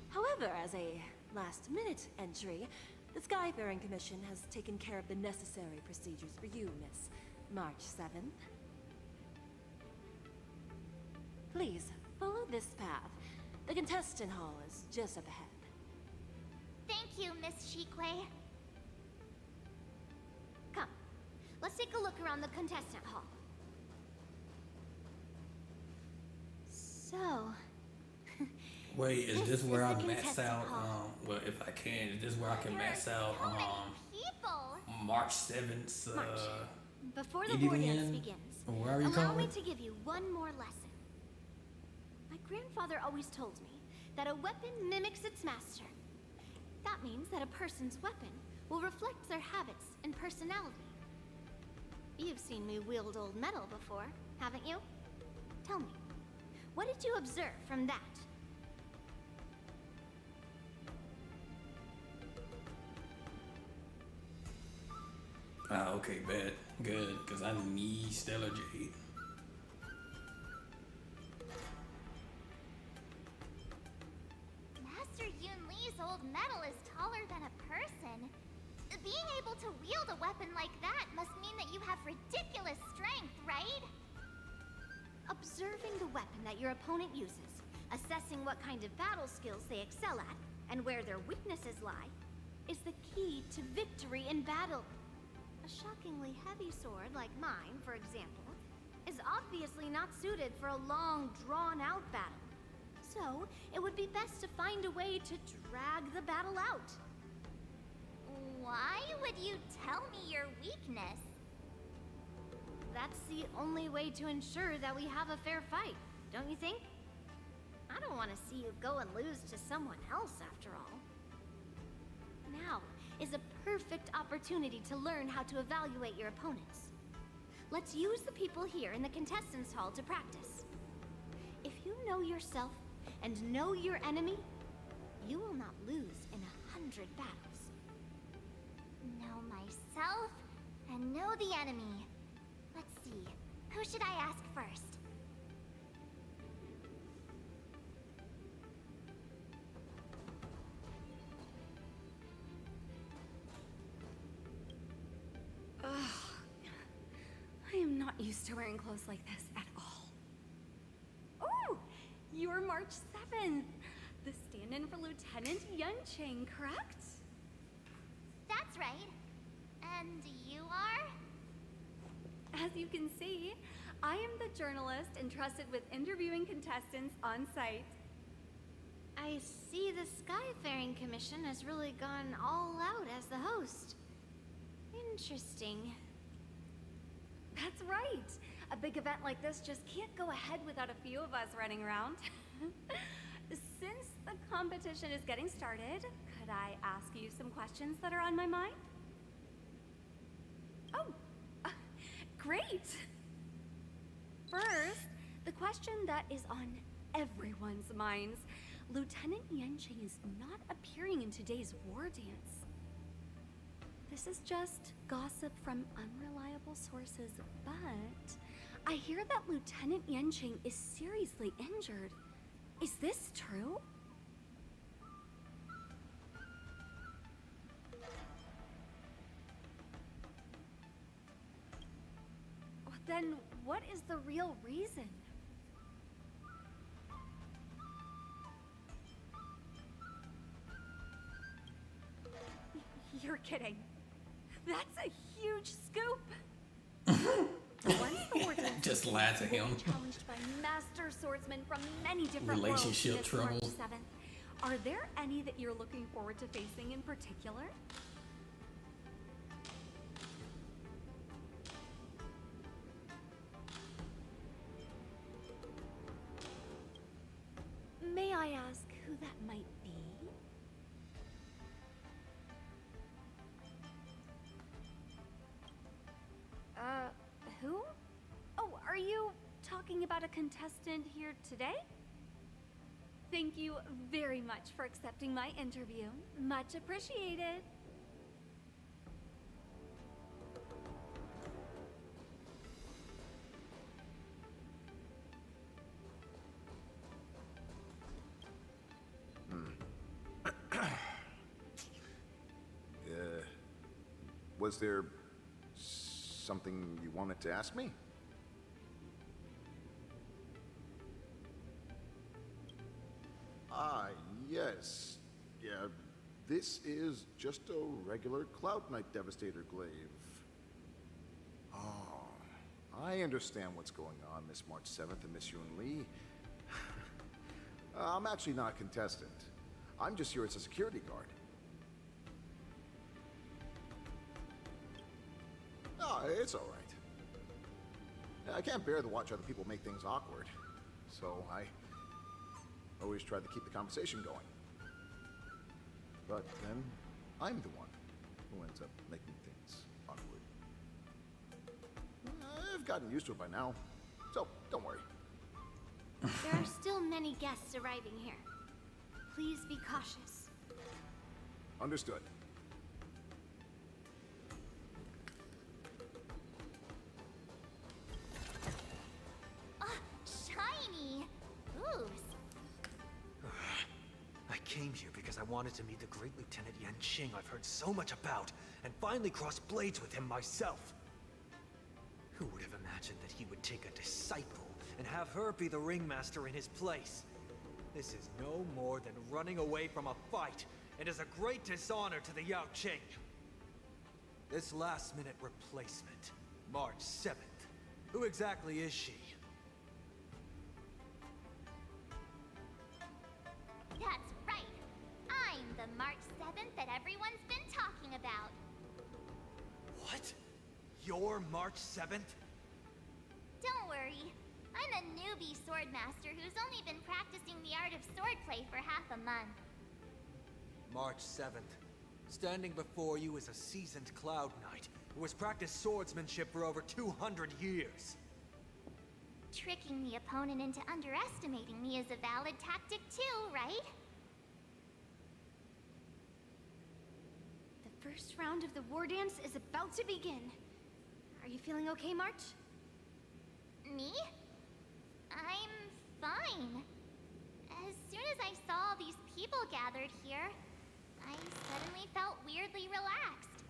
However, as a last-minute entry, the Skyfaring Commission has taken care of the necessary procedures for you, Miss. March 7th. Please, follow this path. The contestant hall is just up ahead. Thank you, Miss Shikwe. Come, let's take a look around the contestant hall. So... Wait, is this where I max out, well, if I can, is this where I can max out, March 7th, Before the war dance Indian? begins, Or wherever you allow call me it? to give you one more lesson. My grandfather always told me that a weapon mimics its master. That means that a person's weapon will reflect their habits and personality. You've seen me wield old metal before, haven't you? Tell me, what did you observe from that? Ah, okay, bad. Good, because I need Stellar Jade. Master Yun Lee's old metal is taller than a person. Being able to wield a weapon like that must mean that you have ridiculous strength, right? Observing the weapon that your opponent uses, assessing what kind of battle skills they excel at, and where their weaknesses lie, is the key to victory in battle. A shockingly heavy sword like mine, for example, is obviously not suited for a long, drawn-out battle. So, it would be best to find a way to drag the battle out. Why would you tell me your weakness? That's the only way to ensure that we have a fair fight, don't you think? I don't want to see you go and lose to someone else, after all. Now is a perfect opportunity to learn how to evaluate your opponents. Let's use the people here in the contestants' hall to practice. If you know yourself and know your enemy, you will not lose in 100 battles. Know myself and know the enemy. Let's see, who should I ask first? Ugh. I am not used to wearing clothes like this at all. Oh, you're March 7th. The stand-in for Lieutenant Yuncheng, correct? That's right. And you are? As you can see, I am the journalist entrusted with interviewing contestants on site. I see the Skyfaring Commission has really gone all out as the host. Interesting. That's right. A big event like this just can't go ahead without a few of us running around. Since the competition is getting started, could I ask you some questions that are on my mind? Oh, great! First, the question that is on everyone's minds. Lieutenant Yancheng is not appearing in today's war dance. This is just gossip from unreliable sources, but I hear that Lieutenant Yancheng is seriously injured. Is this true? Then what is the real reason? You're kidding. That's a huge scoop. Just lie to him. Challenged by master swordsmen from many different Relationship worlds this March trouble. 7th. Are there any that you're looking forward to facing in particular? May I ask who that might be? Who? Oh, are you talking about a contestant here today? Thank you very much for accepting my interview. Much appreciated. Was there something you wanted to ask me? Ah, yes. Yeah, this is just a regular Cloud Knight Devastator glaive. Oh, I understand what's going on, Miss March 7th and Miss Yun Li. I'm actually not a contestant. I'm just here as a security guard. Oh, it's all right. I can't bear to watch other people make things awkward, so I always try to keep the conversation going. But then, I'm the one who ends up making things awkward. I've gotten used to it by now, so don't worry. There are still many guests arriving here. Please be cautious. Understood. Shiny! Ooh. I came here because I wanted to meet the great Lieutenant Yanqing I've heard so much about, and finally cross blades with him myself. Who would have imagined that he would take a disciple and have her be the ringmaster in his place? This is no more than running away from a fight, and is a great dishonor to the Yaoqing. This last-minute replacement, March 7th. Who exactly is she? That's right. I'm the March 7th that everyone's been talking about. What? You're March 7th? Don't worry. I'm a newbie swordmaster who's only been practicing the art of swordplay for half a month. March 7th. Standing before you is a seasoned Cloud Knight who has practiced swordsmanship for over 200 years. Tricking the opponent into underestimating me is a valid tactic too, right? The first round of the war dance is about to begin. Are you feeling okay, March? Me? I'm fine. As soon as I saw all these people gathered here, I suddenly felt weirdly relaxed.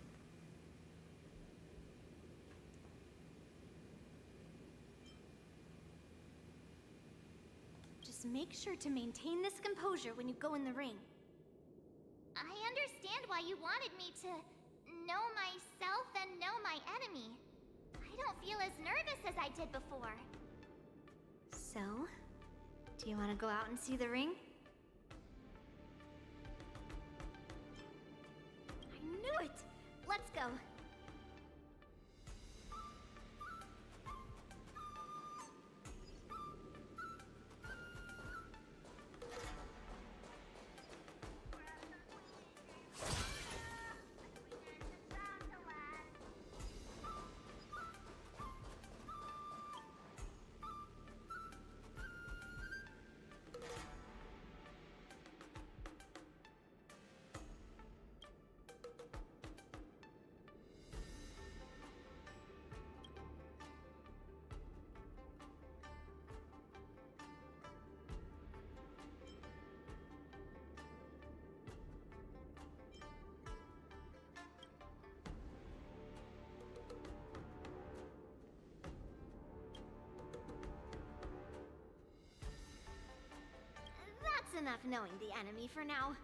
Just make sure to maintain this composure when you go in the ring. I understand why you wanted me to know myself and know my enemy. I don't feel as nervous as I did before. So, do you want to go out and see the ring? I knew it! Let's go. That's enough knowing the enemy for now.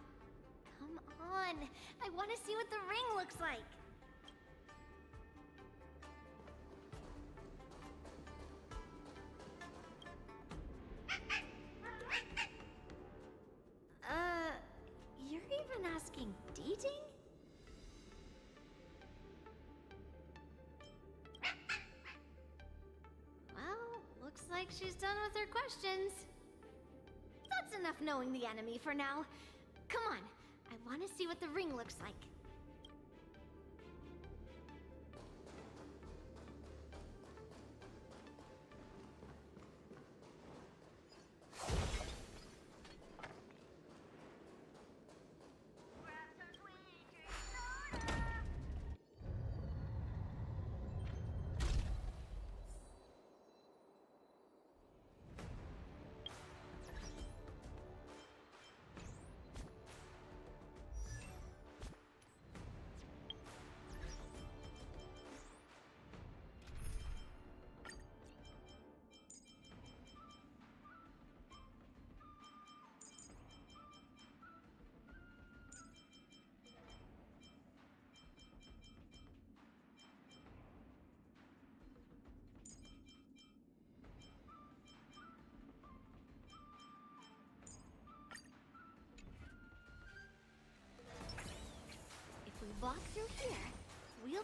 Come on, I want to see what the ring looks like. You're even asking dating? Well, looks like she's done with her questions. That's enough knowing the enemy for now. Come on, I want to see what the ring looks like.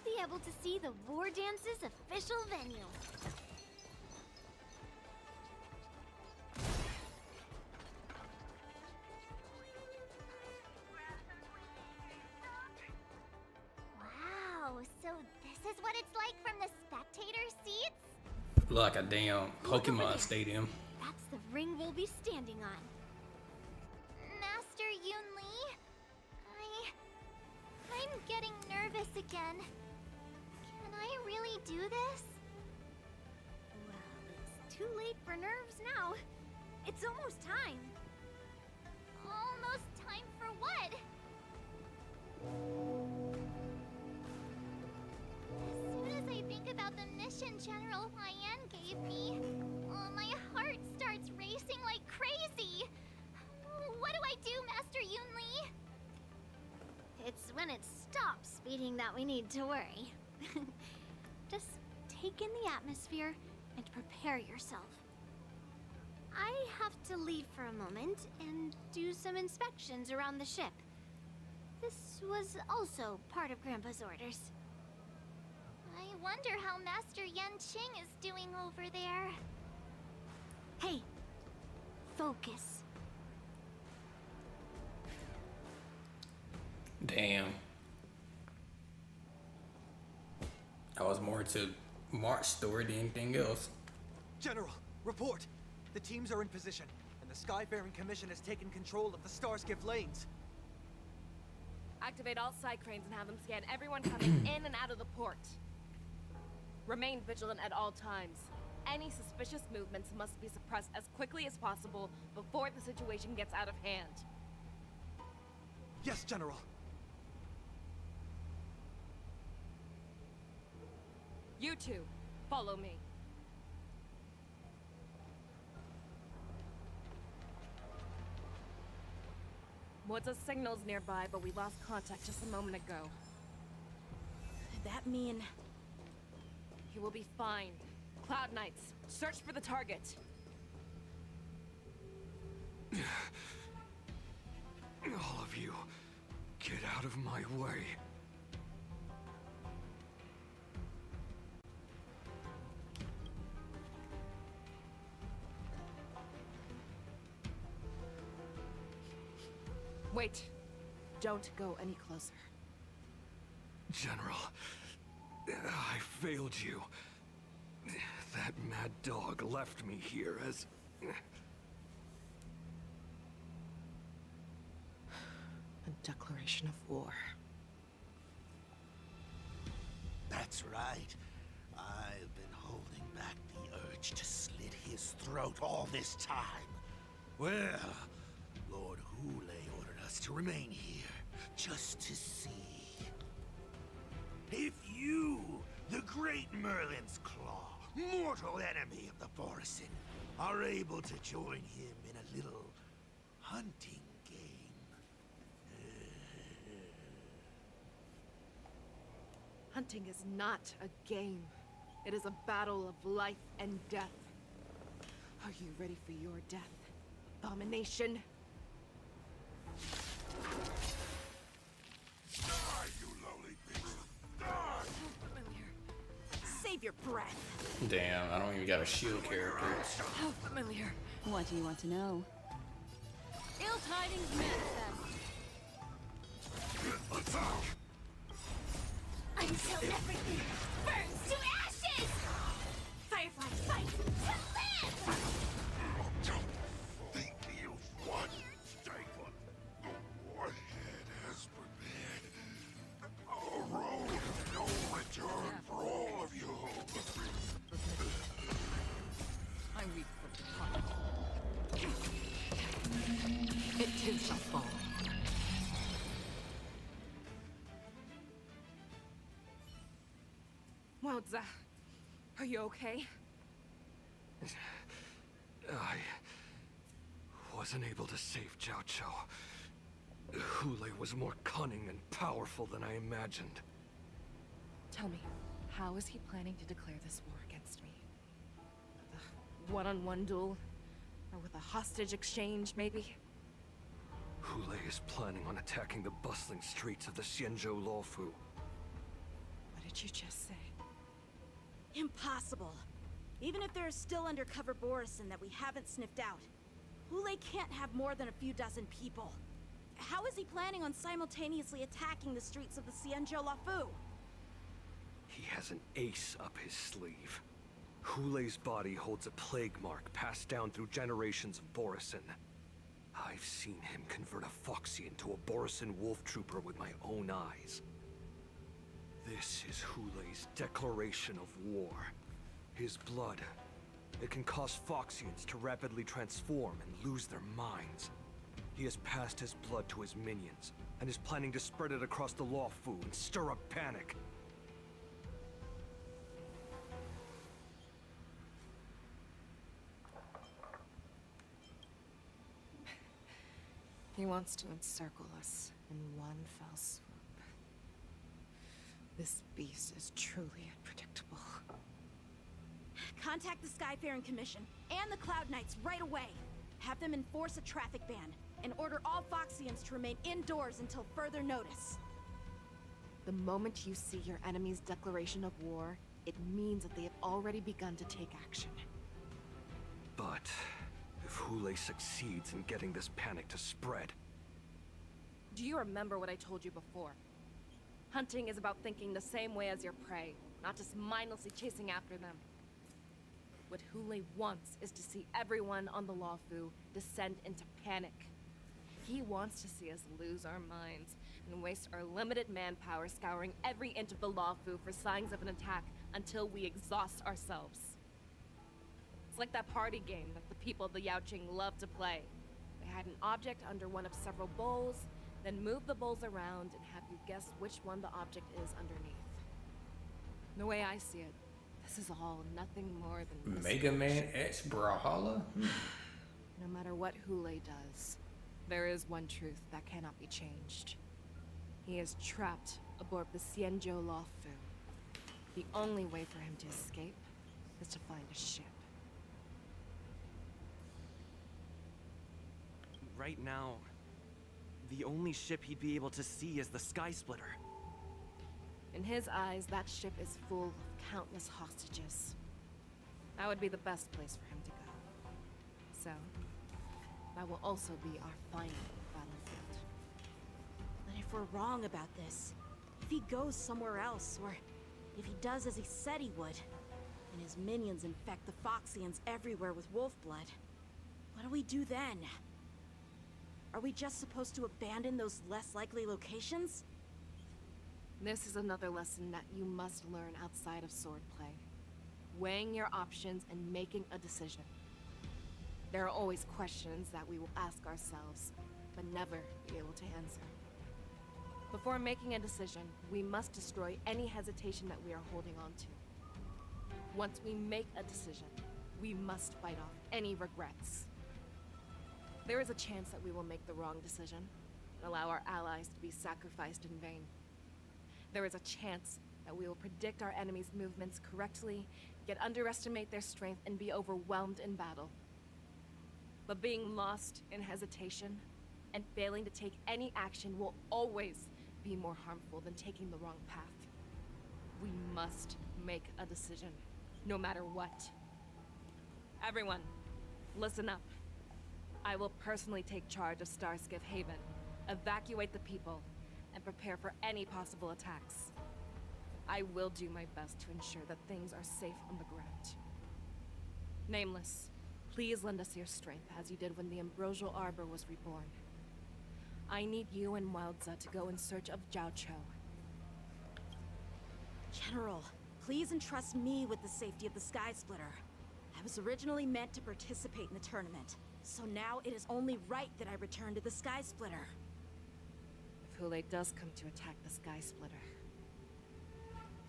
be able to see the War Dance's official venue. Wow, so this is what it's like from the spectator seats? Like a damn Pokemon stadium. That's the ring we'll be standing on. Master Yun Li? I'm getting nervous again. Can I really do this? Well, it's too late for nerves now. It's almost time. Almost time for what? As soon as I think about the mission General Huayan gave me, my heart starts racing like crazy. What do I do, Master Yun Li? It's when it stops beating that we need to worry. Just take in the atmosphere and prepare yourself. I have to leave for a moment and do some inspections around the ship. This was also part of Grandpa's orders. I wonder how Master Yanqing is doing over there. Hey, focus. Damn. I was more to Mark's story than anything else. General, report! The teams are in position, and the Skyfaring Commission has taken control of the Starskiff lanes. Activate all side cranes and have them scan everyone coming in and out of the port. Remain vigilant at all times. Any suspicious movements must be suppressed as quickly as possible before the situation gets out of hand. Yes, General. You two, follow me. What's signals nearby, but we lost contact just a moment ago. Did that mean... He will be fine. Cloud Knights, search for the target. All of you, get out of my way. Wait. Don't go any closer. General, I failed you. That mad dog left me here as... A declaration of war. That's right. I've been holding back the urge to slit his throat all this time. Well, Lord Hule ordered us to remain here, just to see. If you, the great Merlin's Claw, mortal enemy of the Forest, are able to join him in a little hunting game. Hunting is not a game. It is a battle of life and death. Are you ready for your death, Abomination? Die, you lowly beast! Die! So familiar. Save your breath. Damn, I don't even got a shield character. How familiar. What do you want to know? Ill tidings manifest. Attack! Until everything burns to ashes! Fireflies fight to live! Don't think you've won, Stapler. The warhead has prepared a road of no return for all of you. I weep for the heart. It too shall fall. Wowza. Are you okay? I wasn't able to save Jaja. Hule was more cunning and powerful than I imagined. Tell me, how is he planning to declare this war against me? With a one-on-one duel? Or with a hostage exchange, maybe? Hule is planning on attacking the bustling streets of the Xianzhou Luofu. But it did you just say? Impossible. Even if there are still undercover Borisin that we haven't sniffed out, Hule can't have more than a few dozen people. How is he planning on simultaneously attacking the streets of the Xianzhou Lafu? He has an ace up his sleeve. Hule's body holds a plague mark passed down through generations of Borisin. I've seen him convert a Foxy into a Borisin wolf trooper with my own eyes. This is Hule's declaration of war. His blood. It can cause Foxians to rapidly transform and lose their minds. He has passed his blood to his minions, and is planning to spread it across the Luofu and stir up panic. He wants to encircle us in one fell swoop. This beast is truly unpredictable. Contact the Skyfaring Commission and the Cloud Knights right away. Have them enforce a traffic ban and order all Foxians to remain indoors until further notice. The moment you see your enemy's declaration of war, it means that they have already begun to take action. But if Hule succeeds in getting this panic to spread... Do you remember what I told you before? Hunting is about thinking the same way as your prey, not just mindlessly chasing after them. What Hule wants is to see everyone on the Luofu descend into panic. He wants to see us lose our minds and waste our limited manpower scouring every inch of the Luofu for signs of an attack until we exhaust ourselves. It's like that party game that the people of the Yaoqing love to play. They hide an object under one of several bowls, then move the bowls around and have you guess which one the object is underneath. The way I see it, this is all nothing more than Mega Man X Brawlhalla? No matter what Hule does, there is one truth that cannot be changed. He is trapped aboard the Xianzhou Luofu. The only way for him to escape is to find a ship. Right now, the only ship he'd be able to see is the Sky Splitter. In his eyes, that ship is full of countless hostages. That would be the best place for him to go. So, that will also be our final battlefield. But if we're wrong about this, if he goes somewhere else, or if he does as he said he would, and his minions infect the Foxians everywhere with wolf blood, what do we do then? Are we just supposed to abandon those less likely locations? This is another lesson that you must learn outside of swordplay. Weighing your options and making a decision. There are always questions that we will ask ourselves, but never be able to answer. Before making a decision, we must destroy any hesitation that we are holding on to. Once we make a decision, we must fight off any regrets. There is a chance that we will make the wrong decision and allow our allies to be sacrificed in vain. There is a chance that we will predict our enemy's movements correctly, yet underestimate their strength and be overwhelmed in battle. But being lost in hesitation and failing to take any action will always be more harmful than taking the wrong path. We must make a decision, no matter what. Everyone, listen up. I will personally take charge of Starskiff Haven, evacuate the people, and prepare for any possible attacks. I will do my best to ensure that things are safe on the ground. Nameless, please lend us your strength as you did when the Ambrosial Arbor was reborn. I need you and Wildza to go in search of Jiaoqiu. General, please entrust me with the safety of the Sky Splitter. I was originally meant to participate in the tournament, so now it is only right that I return to the Sky Splitter. If Hule does come to attack the Sky Splitter,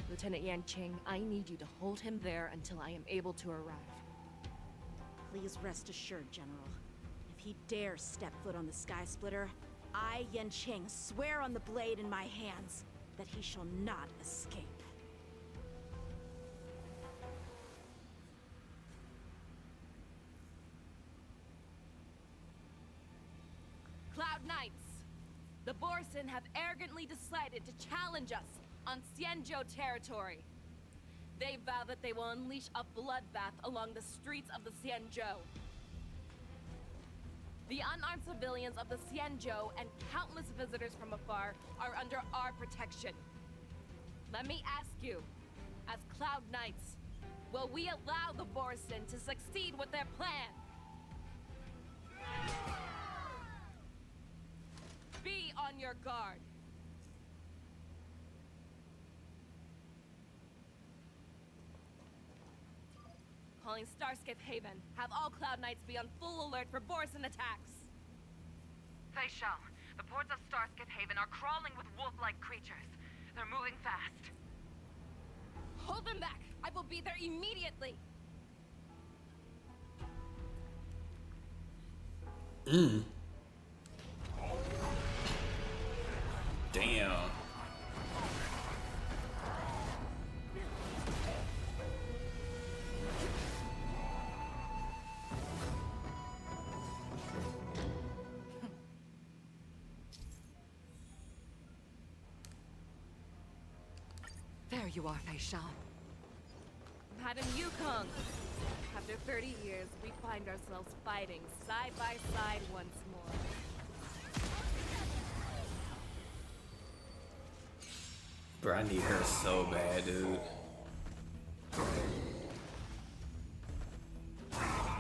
Lieutenant Yanqing, I need you to hold him there until I am able to arrive. Please rest assured, General. If he dares step foot on the Sky Splitter, I, Yanqing, swear on the blade in my hands that he shall not escape. Cloud Knights! The Borisin have arrogantly decided to challenge us on Xianzhou territory. They vow that they will unleash a bloodbath along the streets of the Xianzhou. The unarmed civilians of the Xianzhou and countless visitors from afar are under our protection. Let me ask you, as Cloud Knights, will we allow the Borisin to succeed with their plan? Be on your guard. Calling Starskiff Haven. Have all Cloud Knights be on full alert for Borisin attacks. Fei Shao, the ports of Starskiff Haven are crawling with wolf-like creatures. They're moving fast. Hold them back! I will be there immediately! Damn. There you are, Fei Shao. Madam Yukong! After 30 years, we find ourselves fighting side by side once more. Bro, I need her so bad, dude.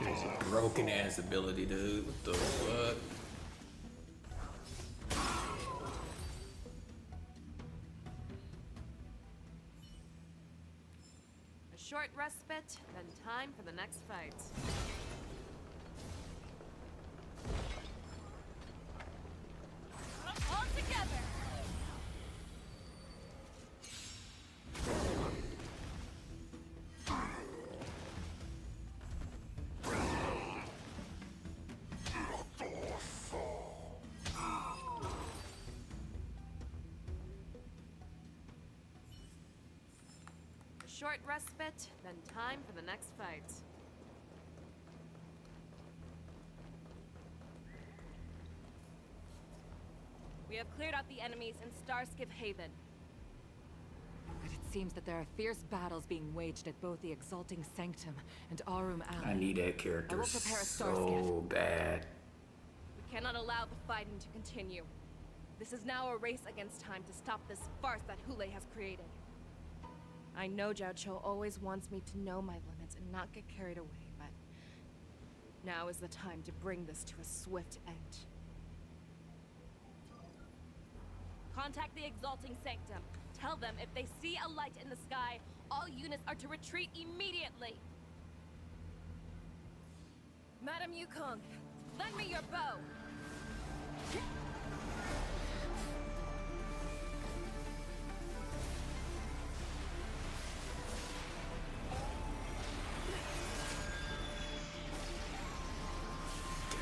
It's a broken ass ability, dude. What the fuck? A short respite, then time for the next fight. All together! Short respite, then time for the next fight. We have cleared out the enemies in Starskiff Haven. But it seems that there are fierce battles being waged at both the Exalting Sanctum and Aurum Alley. I need that I character will prepare a so bad. We cannot allow the fighting to continue. This is now a race against time to stop this farce that Hule has created. I know Jiacho always wants me to know my limits and not get carried away, but now is the time to bring this to a swift end. Contact the Exalting Sanctum. Tell them if they see a light in the sky, all units are to retreat immediately. Madam Yukong, lend me your bow.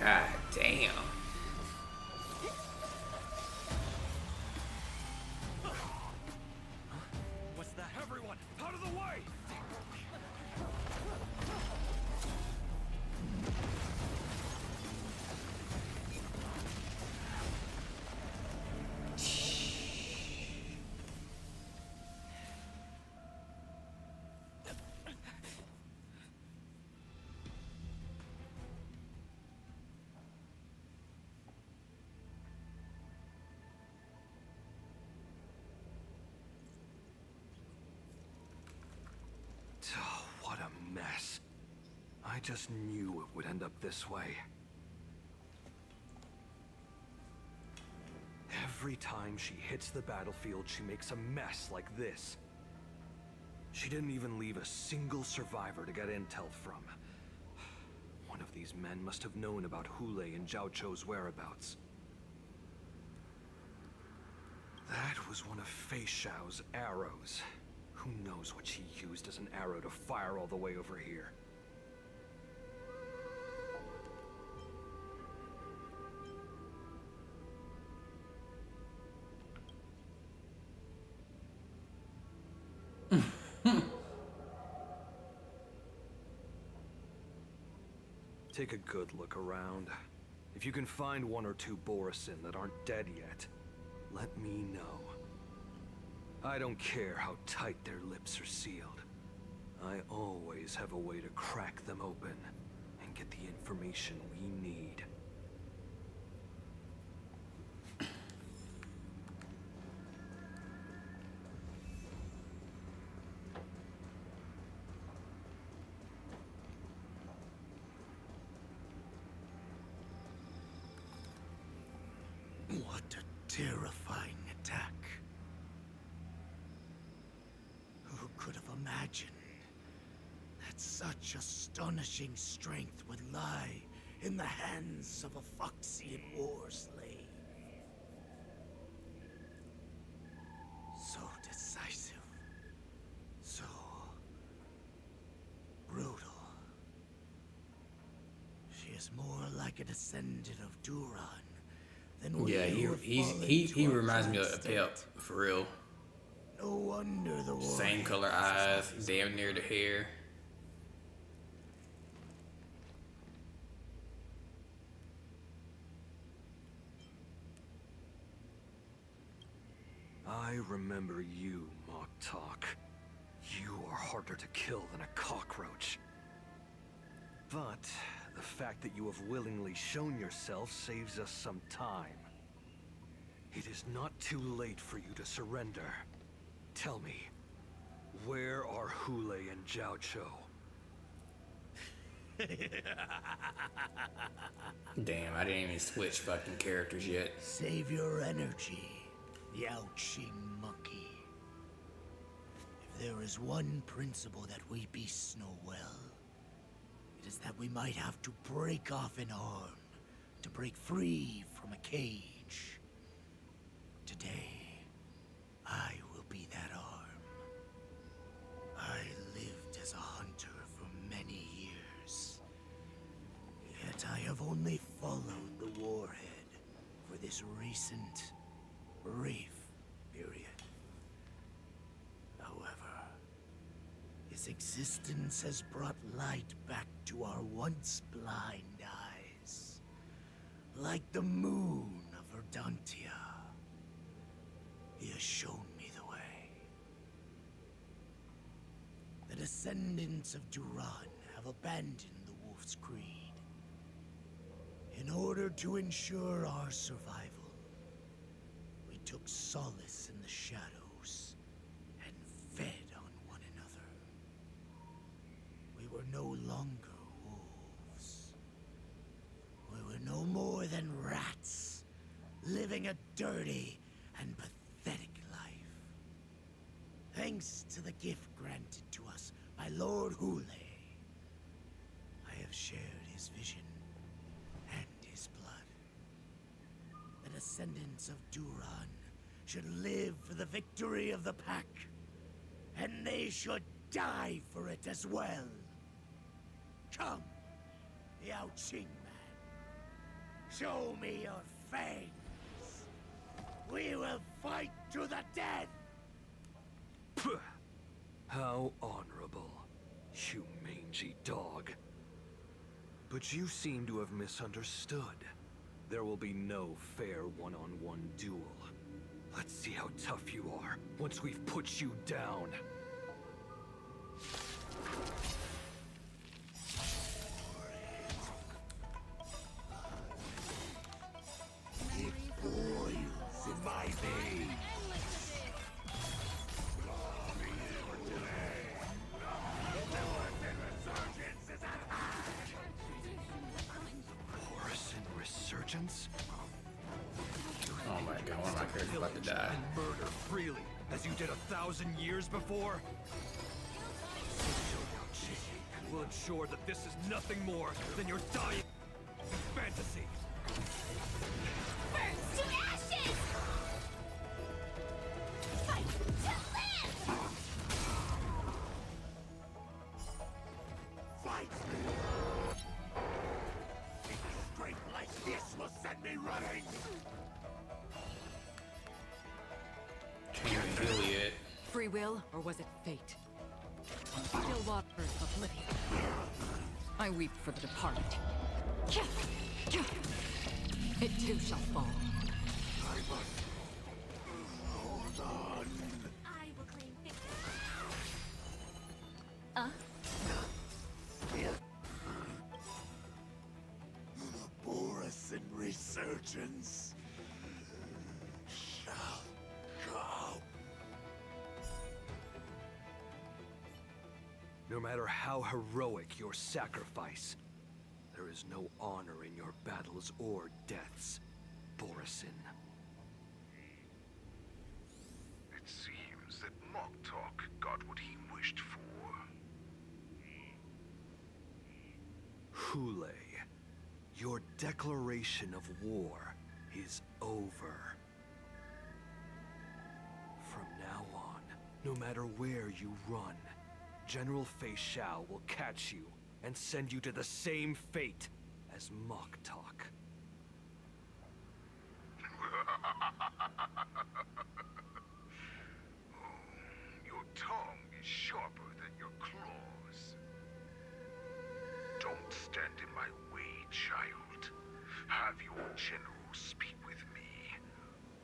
God damn. What's that? Everyone, out of the way! Oh, what a mess. I just knew it would end up this way. Every time she hits the battlefield, she makes a mess like this. She didn't even leave a single survivor to get intel from. One of these men must have known about Hule and Zhao Chou's whereabouts. That was one of Fei Shao's arrows. Who knows what she used as an arrow to fire all the way over here? Take a good look around. If you can find one or two Borisin that aren't dead yet, let me know. I don't care how tight their lips are sealed. I always have a way to crack them open and get the information we need. What a terrifying attack. Who could have imagined that such astonishing strength would lie in the hands of a Foxian war slave? So decisive. So brutal. She is more like a descendant of Duran. Yeah, he reminds me of Pep, for real. No wonder the war. Same color eyes, damn near the hair. I remember you, Mock Talk. You are harder to kill than a cockroach. But the fact that you have willingly shown yourself saves us some time. It is not too late for you to surrender. Tell me, where are Hule and Jaja? Damn, I didn't even switch fucking characters yet. Save your energy, Yaoqing monkey. If there is one principle that we beasts know well, it is that we might have to break off an arm to break free from a cage. Today, I will be that arm. I lived as a hunter for many years, yet I have only followed the warhead for this recent, brief period. However, his existence has brought light back to our once blind eyes, like the moon of Verdantia. He has shown me the way. The descendants of Duran have abandoned the Wolf's Creed. In order to ensure our survival, we took solace in the shadows and fed on one another. We were no longer wolves. We were no more than rats, living a dirty and pathetic life. Thanks to the gift granted to us by Lord Hule, I have shared his vision and his blood. The descendants of Duran should live for the victory of the Pack, and they should die for it as well. Come, Yaoqing man. Show me your fangs. We will fight to the death! Puh. How honorable, you mangy dog. But you seem to have misunderstood. There will be no fair one-on-one duel. Let's see how tough you are once we've put you down. It boils in my veins. Borison Resurgence? Oh my god, one of my characters about to die. And murder freely, as you did 1,000 years before? Will ensure that this is nothing more than your dying fantasy. Burns to ashes! Fight to live! Fight! Strength like this will send me running! Can't even heal yet. Free will, or was it fate? Still waters oblivion. I weep for the departed. It too shall fall. Hold on. resurgence shall come. No matter how heroic your sacrifice, there is no honor in your battles or deaths, Borisin. It seems that Moktok got what he wished for. Hule, your declaration of war is over. From now on, no matter where you run, General Fei Shao will catch you and send you to the same fate as Moktok. Your tongue is sharper than your claws. Don't stand in my way, child. Have your general speak with me.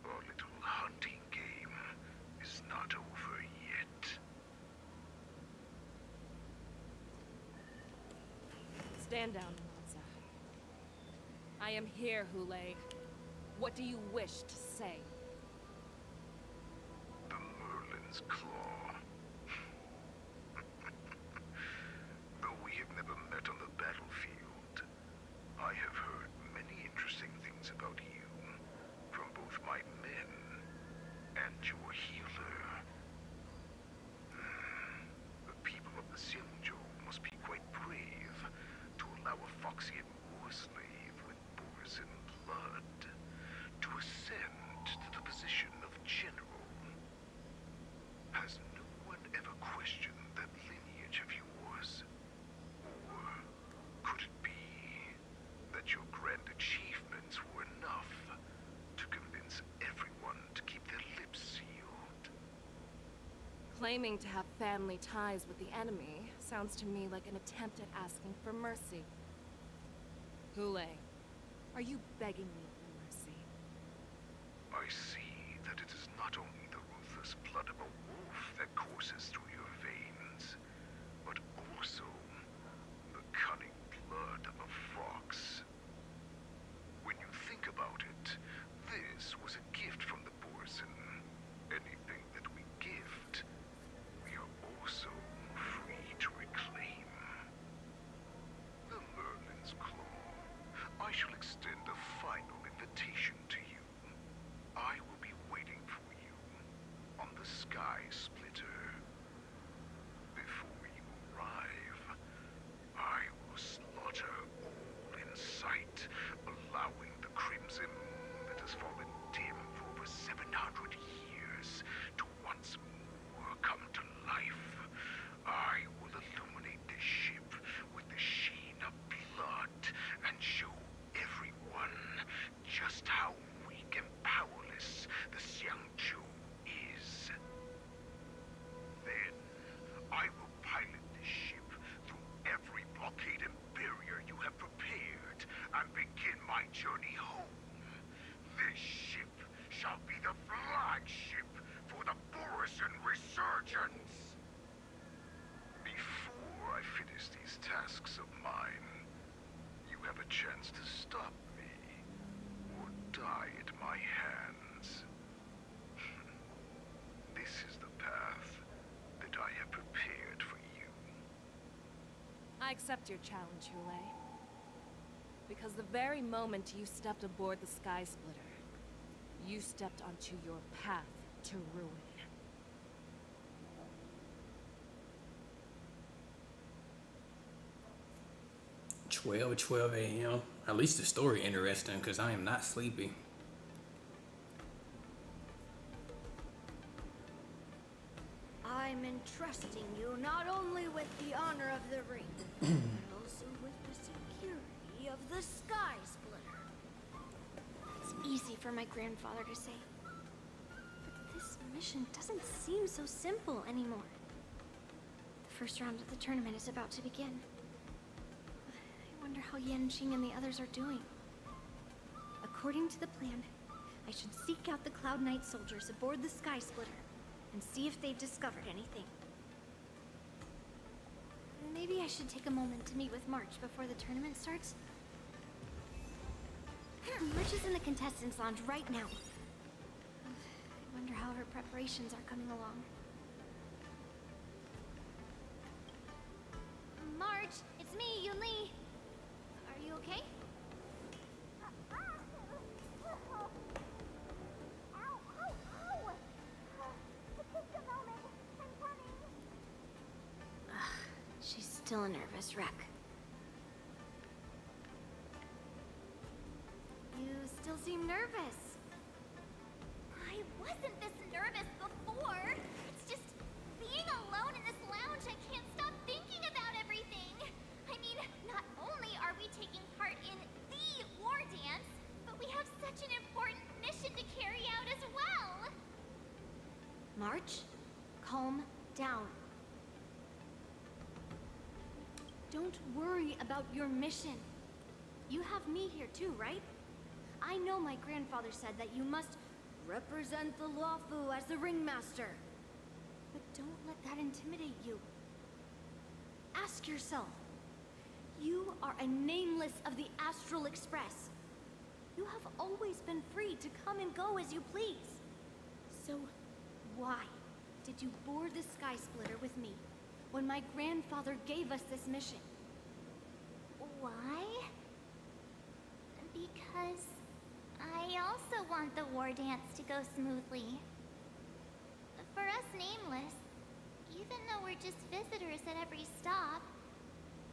Our little hunting game is not over yet. Stand down, Monza. I am here, Hule. What do you wish to say? The Merlin's Claw. Though we have never met on the battlefield, I have heard many interesting things about you from both my men and your healer. The people of the Xinzhou must be quite brave to allow a Foxian war slave with Borisin blood to ascend to the position of general. Has no one ever questioned that lineage of yours? Or could it be that your grand achievements were enough to convince everyone to keep their lips sealed? Claiming to have family ties with the enemy sounds to me like an attempt at asking for mercy. Hule, are you begging me for mercy? I see that it is not only the ruthless blood of a wolf that courses through your veins, but also the cunning blood of a fox. When you think about it, this was a gift from the Borisin. Anything that we gift, we are also free to reclaim. The Merlin's Claw. I shall extend a final invitation to you. I will be waiting for you on the Sky Splitter. Before you arrive, I will slaughter all in sight, allowing the crimson moon that has fallen dim for over 700 years to once more come to life. I will illuminate this ship with the sheen of blood and show everyone just how weak and powerless the Xiangzhou is. Then, I will pilot this ship through every blockade and barrier you have prepared and begin my journey home. This ship shall be the flagship for the Borisin Resurgence. Before I finish these tasks of mine, you have a chance to stop me or die at my hands. This is the path that I have prepared for you. I accept your challenge, Hule. Because the very moment you stepped aboard the Sky Splitter, you stepped onto your path to ruin. 12 a.m. At least the story interesting, because I am not sleepy. I'm entrusting you not only with the honor of the ring, but also with the security of the Sky Splitter. It's easy for my grandfather to say. But this mission doesn't seem so simple anymore. The first round of the tournament is about to begin. I wonder how Yanqing and the others are doing. According to the plan, I should seek out the Cloud Knight soldiers aboard the Sky Splitter and see if they've discovered anything. Maybe I should take a moment to meet with March before the tournament starts. March is in the contestants' lounge right now. I wonder how her preparations are coming along. March, it's me, Yun Li. Are you okay? She's still a nervous wreck. You still seem nervous. I wasn't this nervous before. It's just being alone in this lounge, I can't stop thinking about everything. I mean, not only are we taking part in the war dance, but we have such an important mission to carry out as well. March, calm down. Don't worry about your mission. You have me here too, right? I know my grandfather said that you must represent the Luofu as the ringmaster. But don't let that intimidate you. Ask yourself. You are a nameless of the Astral Express. You have always been free to come and go as you please. So why did you board the Sky Splitter with me when my grandfather gave us this mission? Why? Because I also want the war dance to go smoothly. For us Nameless, even though we're just visitors at every stop,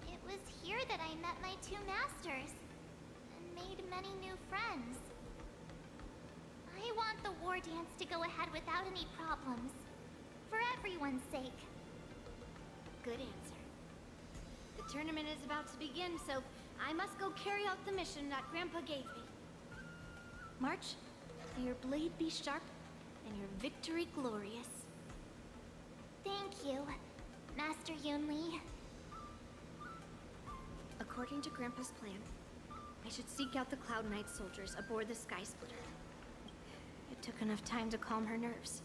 it was here that I met my two masters and made many new friends. I want the war dance to go ahead without any problems, for everyone's sake. Good answer. The tournament is about to begin, so I must go carry out the mission that Grandpa gave me. March, may your blade be sharp and your victory glorious. Thank you, Master Yun Li. According to Grandpa's plan, I should seek out the Cloud Knight soldiers aboard the Sky Splitter. It took enough time to calm her nerves.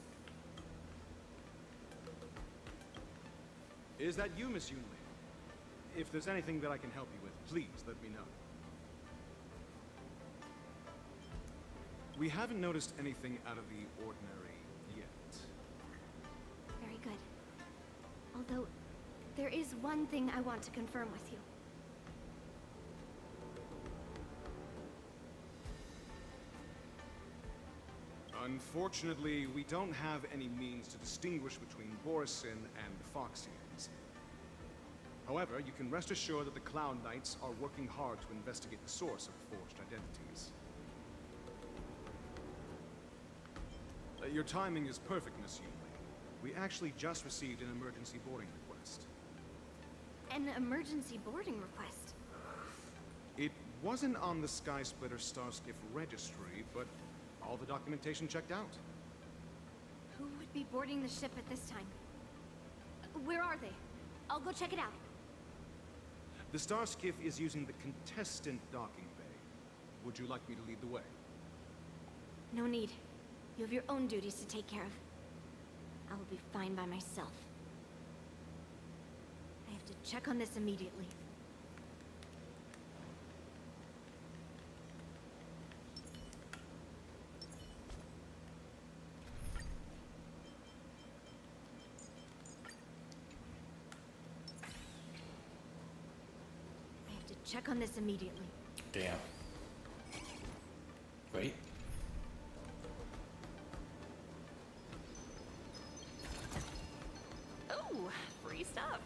Is that you, Miss Yun Li? If there's anything that I can help you with, please let me know. We haven't noticed anything out of the ordinary yet. Very good. Although, there is one thing I want to confirm with you. Unfortunately, we don't have any means to distinguish between Borisin and the Foxians. However, you can rest assured that the Cloud Knights are working hard to investigate the source of the forged identities. Your timing is perfect, Miss Yun Li. We actually just received an emergency boarding request. An emergency boarding request? It wasn't on the Sky Splitter Starskiff registry, but all the documentation checked out. Who would be boarding the ship at this time? Where are they? I'll go check it out. The Starskiff is using the contestant docking bay. Would you like me to lead the way? No need. You have your own duties to take care of. I will be fine by myself. I have to check on this immediately. I have to check on this immediately. Damn. Wait. Oh, free stuff.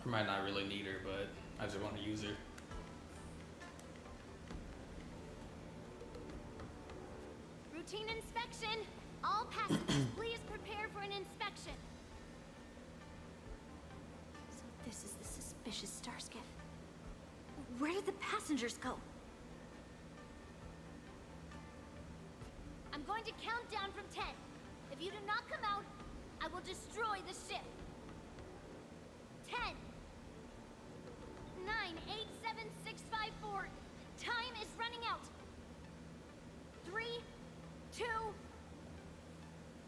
I might not really need her, but I just want to use her. Routine inspection. All passengers, please prepare for an inspection. So this is the suspicious star skiff. Where did the passengers go? I'm going to count down from 10. If you do not come out, I will destroy the ship. 10, 9, 8, 7, 6, 5, 4. Time is running out. 3, 2,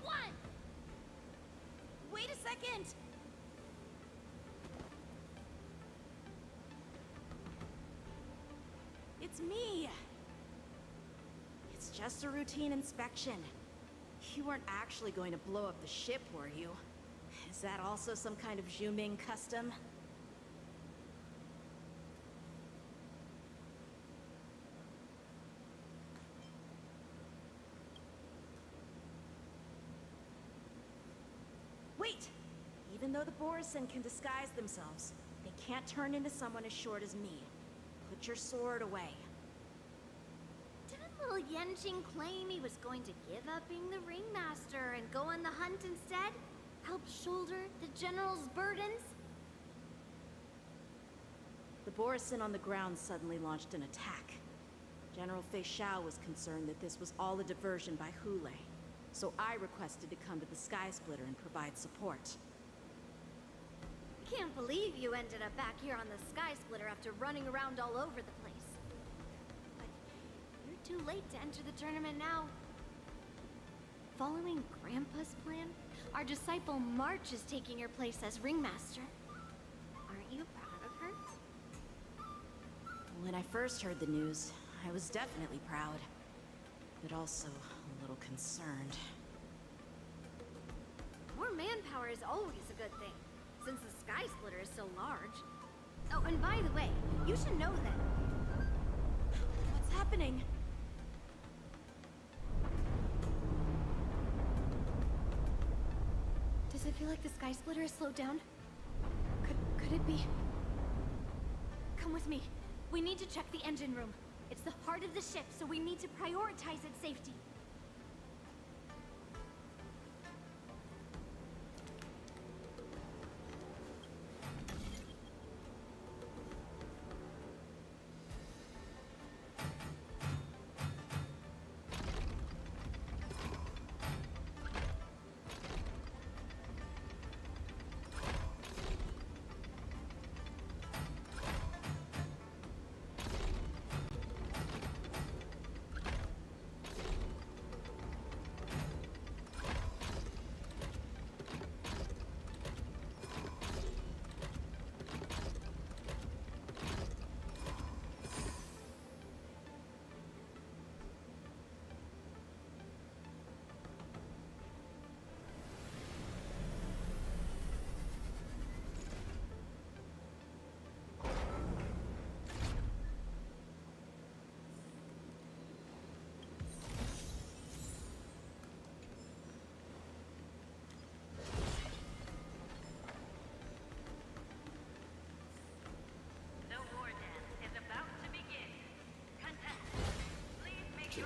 1. Wait a second! It's me! It's just a routine inspection. You weren't actually going to blow up the ship, were you? Is that also some kind of Zhuming custom? Wait! Even though the Borisin can disguise themselves, they can't turn into someone as short as me. Put your sword away. Didn't little Yanqing claim he was going to give up being the ringmaster and go on the hunt instead? Help shoulder the general's burdens? The Borisin on the ground suddenly launched an attack. General Fei Xiao was concerned that this was all a diversion by Hule, so I requested to come to the Sky Splitter and provide support. I can't believe you ended up back here on the Sky Splitter after running around all over the place. But you're too late to enter the tournament now. Following Grandpa's plan, our disciple March is taking your place as ringmaster. Aren't you proud of her? When I first heard the news, I was definitely proud, but also a little concerned. More manpower is always a good thing, since the Sky Splitter is so large. Oh, and by the way, you should know that... What's happening? Does it feel like the Sky Splitter is slowed down? Could it be? Come with me. We need to check the engine room. It's the heart of the ship, so we need to prioritize its safety.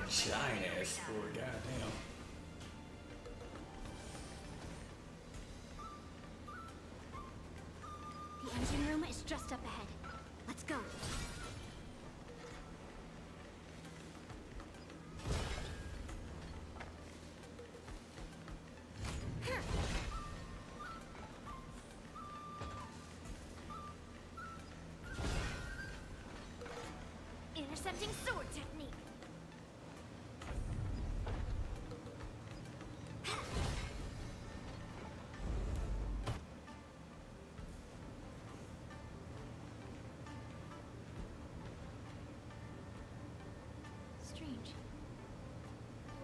Giant ass sword, goddamn. The engine room is just up ahead. Let's go. Intercepting sword technique. Strange.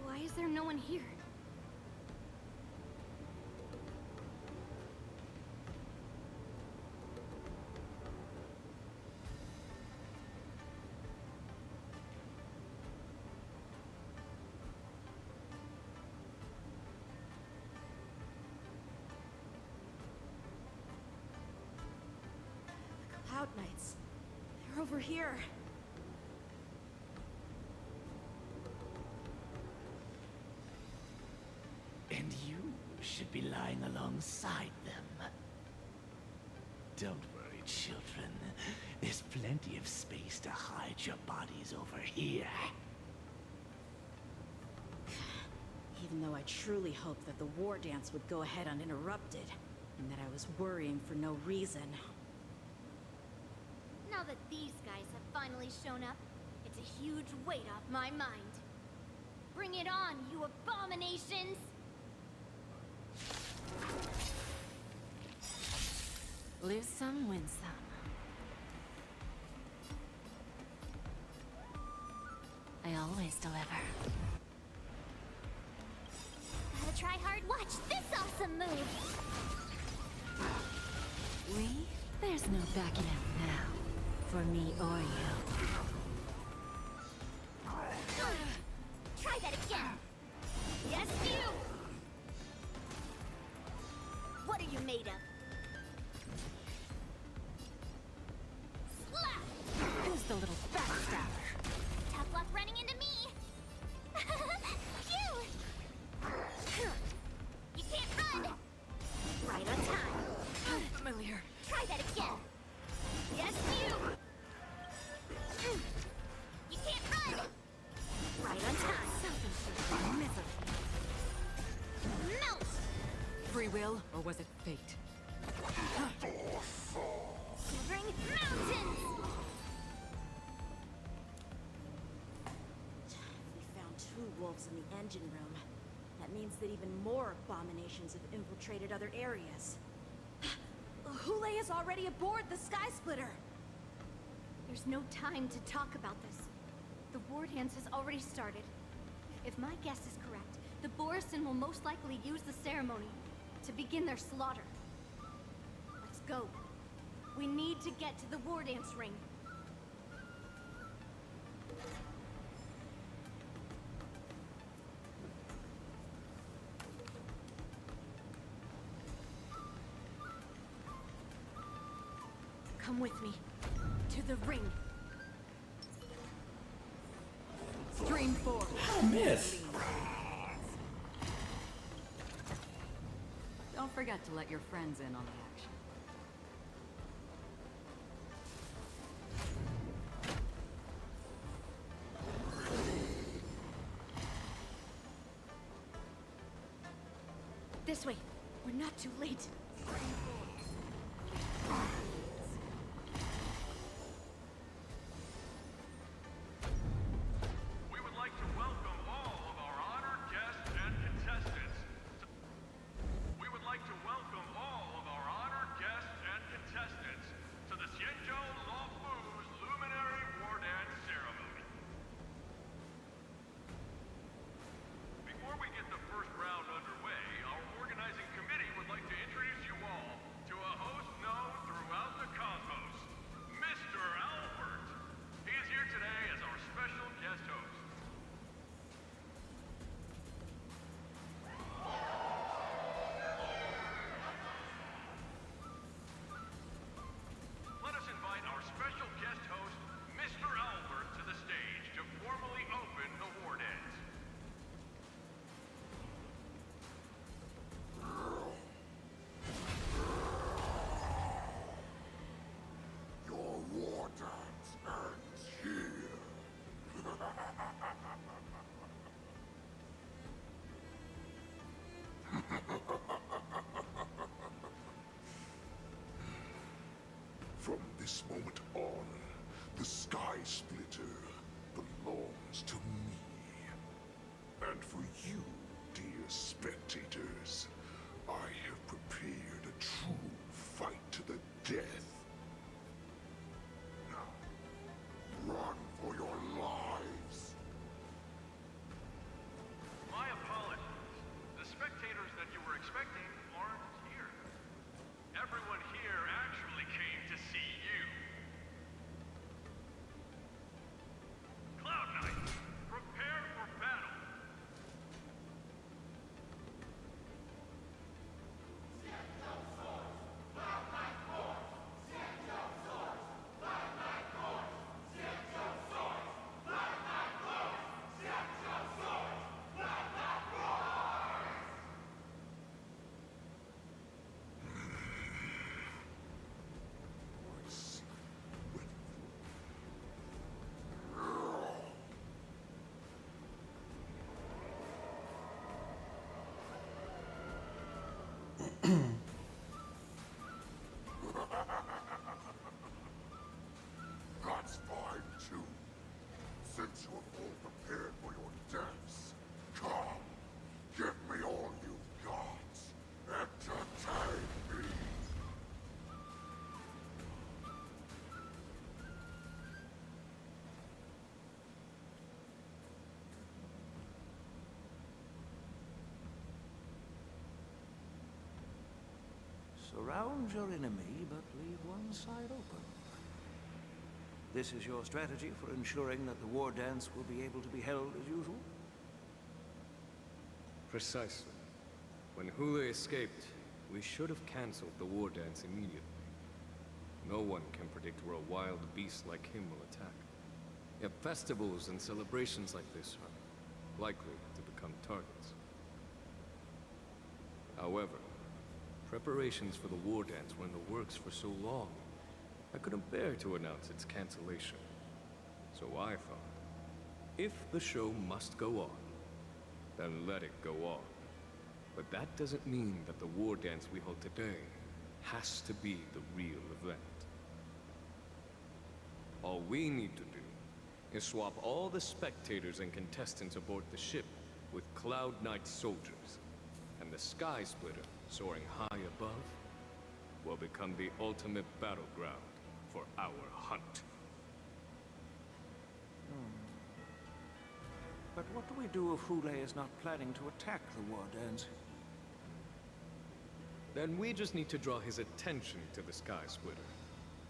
Why is there no one here? The Cloud Knights. They're over here. And you should be lying alongside them. Don't worry, children. There's plenty of space to hide your bodies over here. Even though I truly hoped that the war dance would go ahead uninterrupted, and that I was worrying for no reason. Now that these guys have finally shown up, it's a huge weight off my mind. Bring it on, you abominations! Lose some, win some. I always deliver. Gotta try hard. Watch this awesome move! There's no backing out now. For me or you. Try that again! Yes, you! What are you made of? Slap! Who's the little backstabber? Tough luck running into me! Phew! You can't run! Right on time! Unfamiliar. Try that again! Yes, you! You can't run! Right on time! Self-inflicted misery. Melt! Free will, or was it fate? Shivering mountains! We found 2 wolves in the engine room. That means that even more abominations have infiltrated other areas. Hule is already aboard the Sky Splitter! There's no time to talk about this. The war dance has already started. If my guess is correct, the Borisin will most likely use the ceremony to begin their slaughter. Let's go. We need to get to the war dance ring. Come with me. To the ring. Stream 4. Miss. Don't forget to let your friends in on the action. This way. We're not too late. We would like to welcome all of our honored guests and contestants. We would like to welcome all of our honored guests and contestants to the Xianzhou Luofu's Luminary War Dance Ceremony. Before we get the first round underway, our organizing committee would like to introduce you all to a host known throughout the cosmos, Mr. Albert. He is here today as our special guest host. Let us invite our special guest host, Mr. Albert, to the stage to formally open the war dance. Your war dance ends here. From this moment on, the Sky Splitter belongs to me. And for you, dear spectators, I have prepared a true fight to the death. Now, run for your lives. My apologies. The spectators that you were expecting aren't here. Everyone here actually came to see you. Cloud Knight, prepare for battle. Surround your enemy, but leave one side open. This is your strategy for ensuring that the war dance will be able to be held as usual? Precisely. When Hule escaped, we should have cancelled the war dance immediately. No one can predict where a wild beast like him will attack. Yet festivals and celebrations like this are likely to become targets. However, preparations for the war dance were in the works for so long, I couldn't bear to announce its cancellation. So I thought, if the show must go on, then let it go on. But that doesn't mean that the war dance we hold today has to be the real event. All we need to do is swap all the spectators and contestants aboard the ship with Cloud Knight soldiers, and the Sky Splitter, soaring high above, will become the ultimate battleground for our hunt. But what do we do if Hule is not planning to attack the war dance? Then we just need to draw his attention to the Sky Splitter.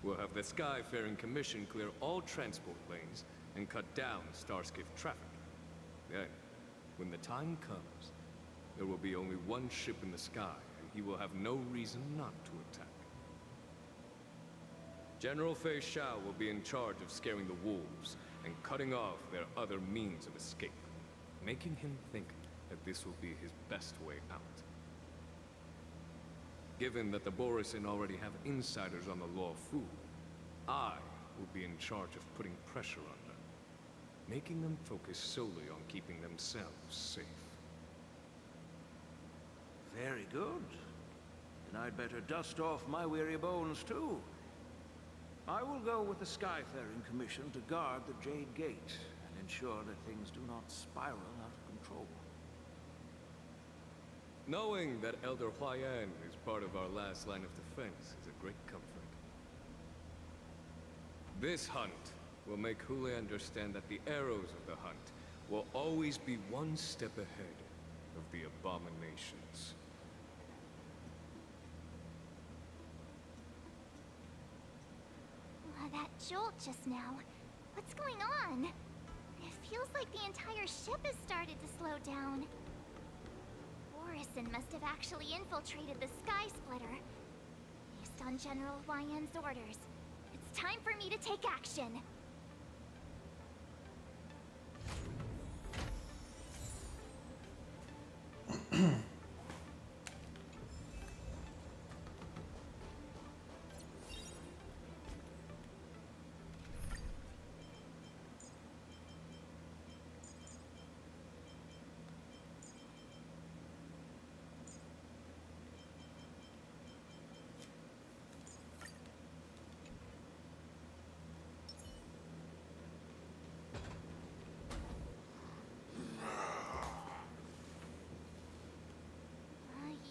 We'll have the Skyfaring Commission clear all transport lanes and cut down Starskiff traffic. Then, when the time comes, there will be only one ship in the sky, and he will have no reason not to attack. General Fei Shao will be in charge of scaring the wolves and cutting off their other means of escape, making him think that this will be his best way out. Given that the Borisin already have insiders on the Law Fu, I will be in charge of putting pressure on them, making them focus solely on keeping themselves safe. Very good. Then I'd better dust off my weary bones, too. I will go with the Skyfaring Commission to guard the Jade Gate and ensure that things do not spiral out of control. Knowing that Elder Huayan is part of our last line of defense is a great comfort. This hunt will make Hule understand that the arrows of the hunt will always be one step ahead of the abominations. That jolt just now. What's going on? It feels like the entire ship has started to slow down. Borisin must have actually infiltrated the Sky Splitter. Based on General Huayan's orders, it's time for me to take action.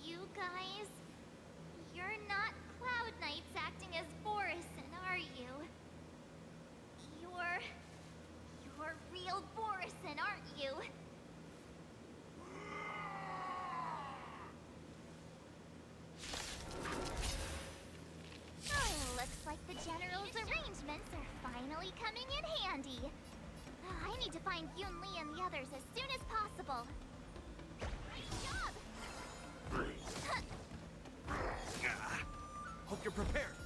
You guys, you're not Cloud Knights acting as Borisin, are you? You're real Borisin, aren't you? Oh, looks like the General's arrangements are finally coming in handy. I need to find Yun Li and the others as soon as possible. Great job! Hope you're prepared.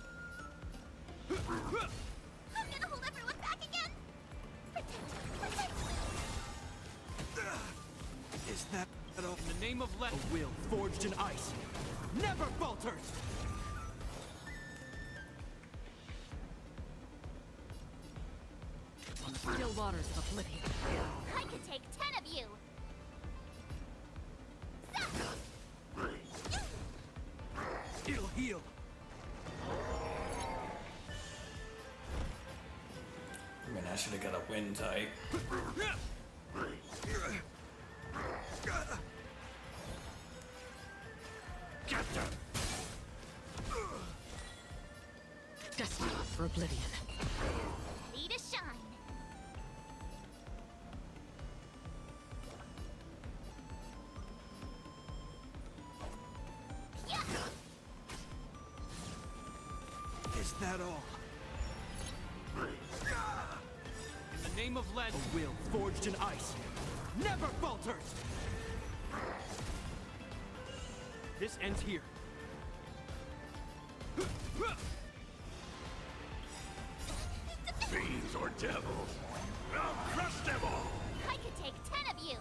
I'm gonna hold everyone back again! Protect! Is that in the name of a will forged in ice never falters? On the still waters of oblivion. I could take 10 of you! It'll heal. Man, I should have got a wind type. Destined for oblivion. Ready to shine! Yeah! that all? In the name of Len, a will forged in ice never falters! This ends here. Fiends or devils, I'll crush them all! I could take 10 of you!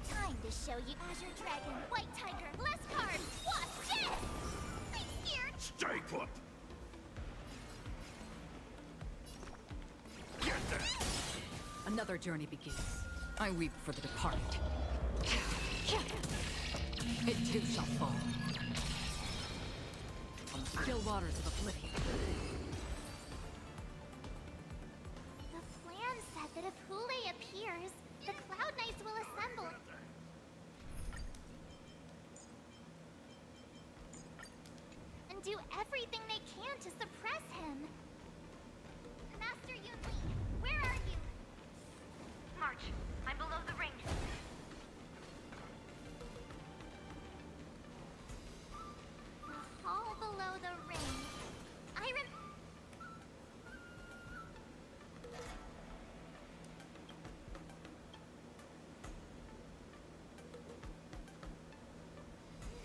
Time to show you Azure Dragon, White Tiger, less cards, Wasp, dead! I'm scared! Stay put! Get them! Another journey begins. I weep for the departed. It too shall fall. On the still waters of oblivion. The plan said that if Hule appears, the Cloud Knights will assemble. And do everything they can to suppress him. Master Yunli, where are you? March, I'm below the ring. The hall below the ring.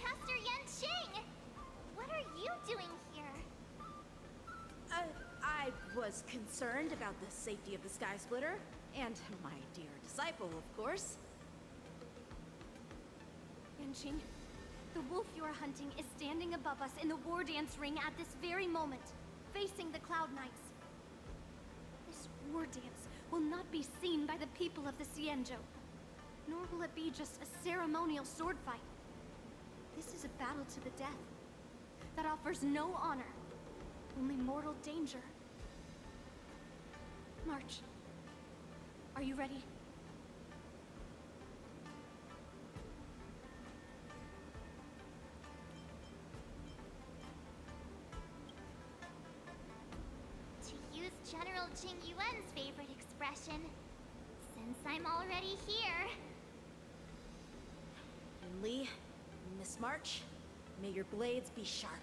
Pastor Yanqing! What are you doing here? I was concerned about the safety of the Sky Splitter, and my dear disciple, of course. Yanqing, the wolf you are hunting is standing above us in the war dance ring at this very moment, facing the Cloud Knights. This war dance will not be seen by the people of the Xianzhou, nor will it be just a ceremonial sword fight. This is a battle to the death that offers no honor, only mortal danger. March, are you ready? To use General Jing Yuan's favorite expression, since I'm already here. Yunli, Miss March, may your blades be sharp,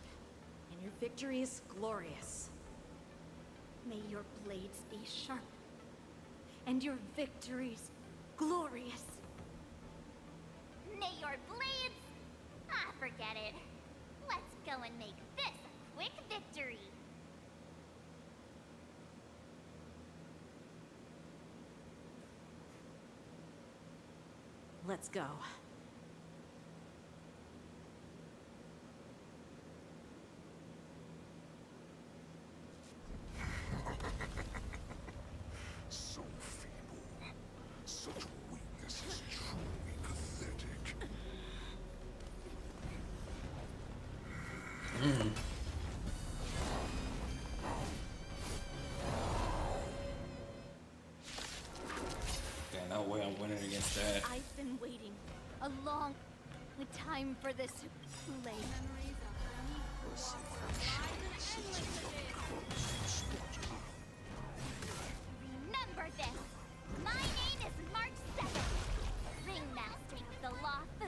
and your victories glorious. May your blades be sharp, and your victories glorious. May your blades... Ah, forget it. Let's go and make this a quick victory. Let's go. So feeble. Such weakness is truly pathetic. There's no way I'm winning against that. I've been waiting a long time for this, Hule. Remember this. My name is March 7th. Ringmaster of the Law Fu.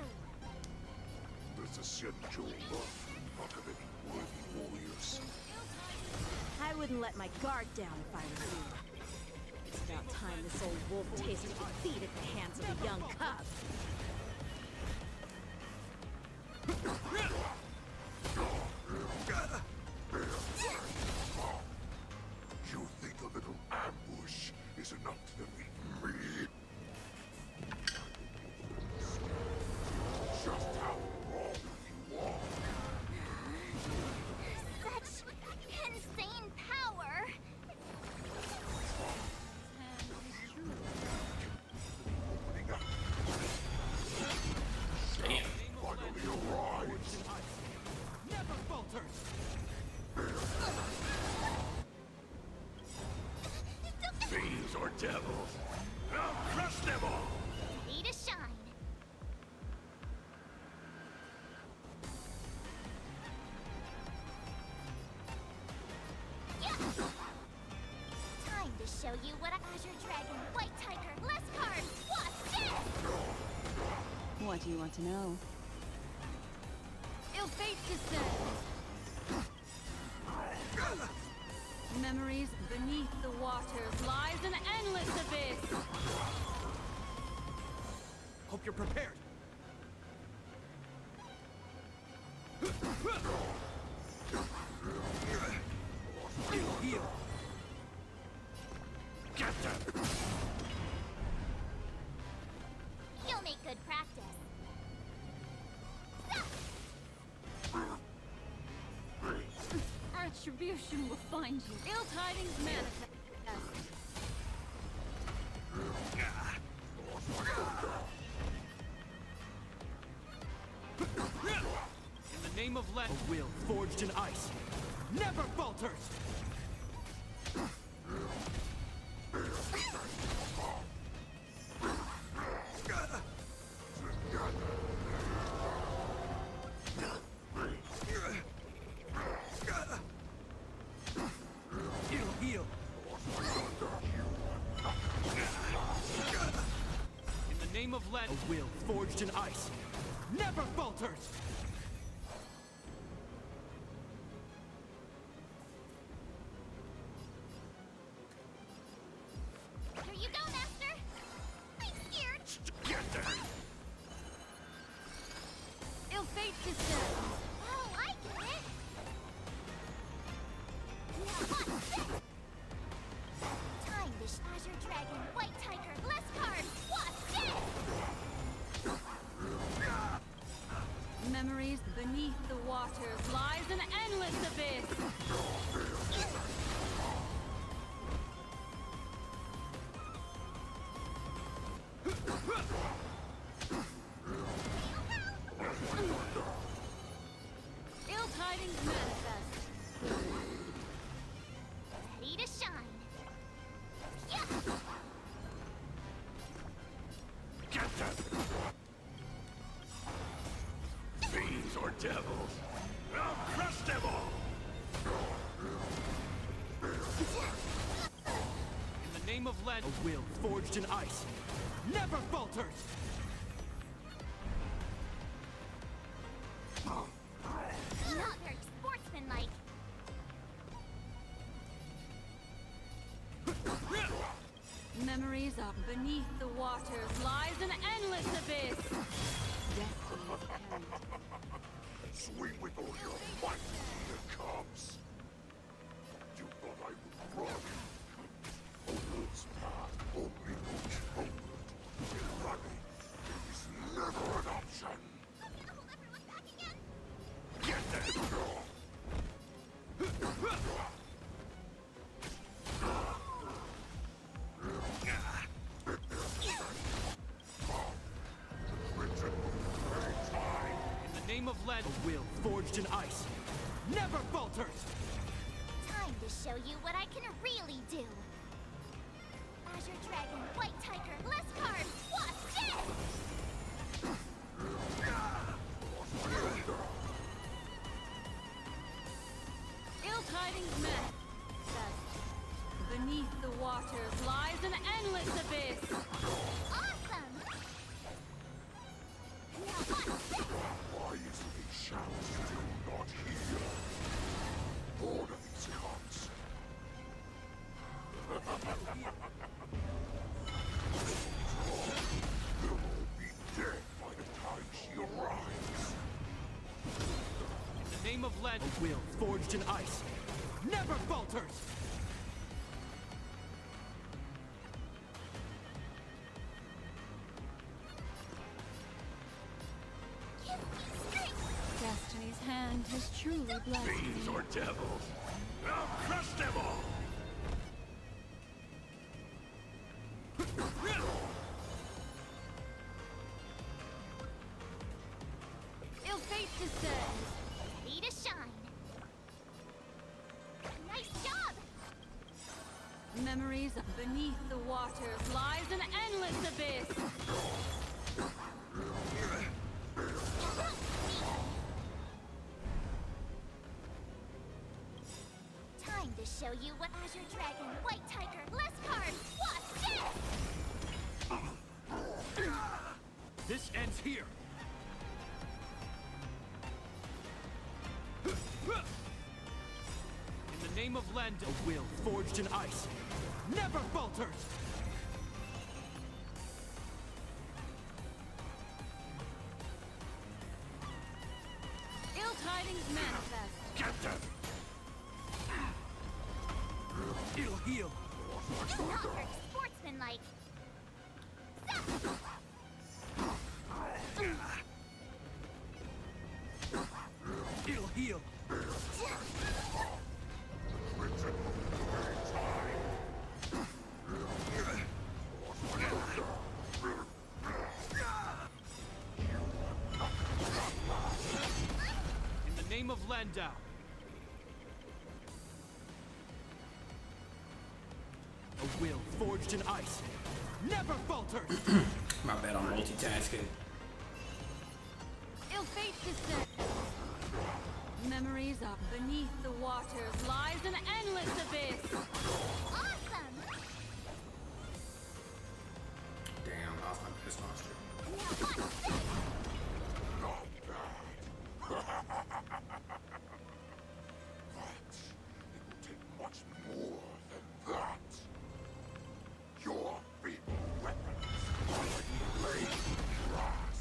There's a Xianzhou buff, not of any worthy warriors. I wouldn't let my guard down if I were you. It's about time this old wolf tasted defeat at the hands of a young cub. You think a little ambush is enough to defeat me? Just how wrong you are. Such insane power. Damn. Finally arrives. Never falters! Fiends or devils, I'll crush them all! Ready to shine. Yeah. Time to show you what Azure Dragon, White Tiger, less cards, Wasp, dead! What do you want to know? Ill fate descends! Memories beneath the waters lies an endless abyss! Hope you're prepared. Heal. Get them! You'll make good practice. Retribution will find you. Ill tidings manifest. In the name of a will forged in ice never falters! It'll heal. In the name of a will forged in ice never falters! Here you go, Master! I'm scared! Get there! Ill fate descends! Oh, I get it! Now what's this? Time to Azure Dragon, White Tiger, less cards! What's this? Memories beneath the waters lies an endless abyss! Ill tidings manifest. Ready to shine. Yeah. Get them! Fiends or devils, I'll crush them all! In the name of a will forged in ice never falters! Not very sportsmanlike. Memories of beneath the waters lies an endless abyss. Swing with all your might when it comes. You thought I would run? Onwards path only moves forward. Running is never an option. Get there! In the name of lead, a will forged in ice never falters! Time to show you what I can really do. Azure Dragon, White Tiger, less cards. What's this? Ill tidings manifest. Beneath the waters lies an endless abyss. Awesome! Now what's this? Why is the shadow still not here? Order these cards. They'll all be dead by the time she arrives. In the name of lead, a will forged in ice never falters! Destiny's hand has truly blessed me. Fiends or devils, I'll crush them all! Ill fate descends. Ready to shine. Nice job! Memories beneath the waters lies an endless abyss. Time to show you what Azure Dragon, White Tiger, less cards. What's this? This here! In the name of Lend, a will forged in ice never falters! Ill tidings manifest. Get them! It'll heal! It's not very sportsmanlike. It'll heal! In the name of Landau. A will forged in ice never falters! My bad, I'm multitasking. Ill fate descends. Memories of beneath the waters lies an endless abyss. Awesome! Damn, I lost my best monster. Now watch this! Much more than that. Your feeble weapons are laid grass.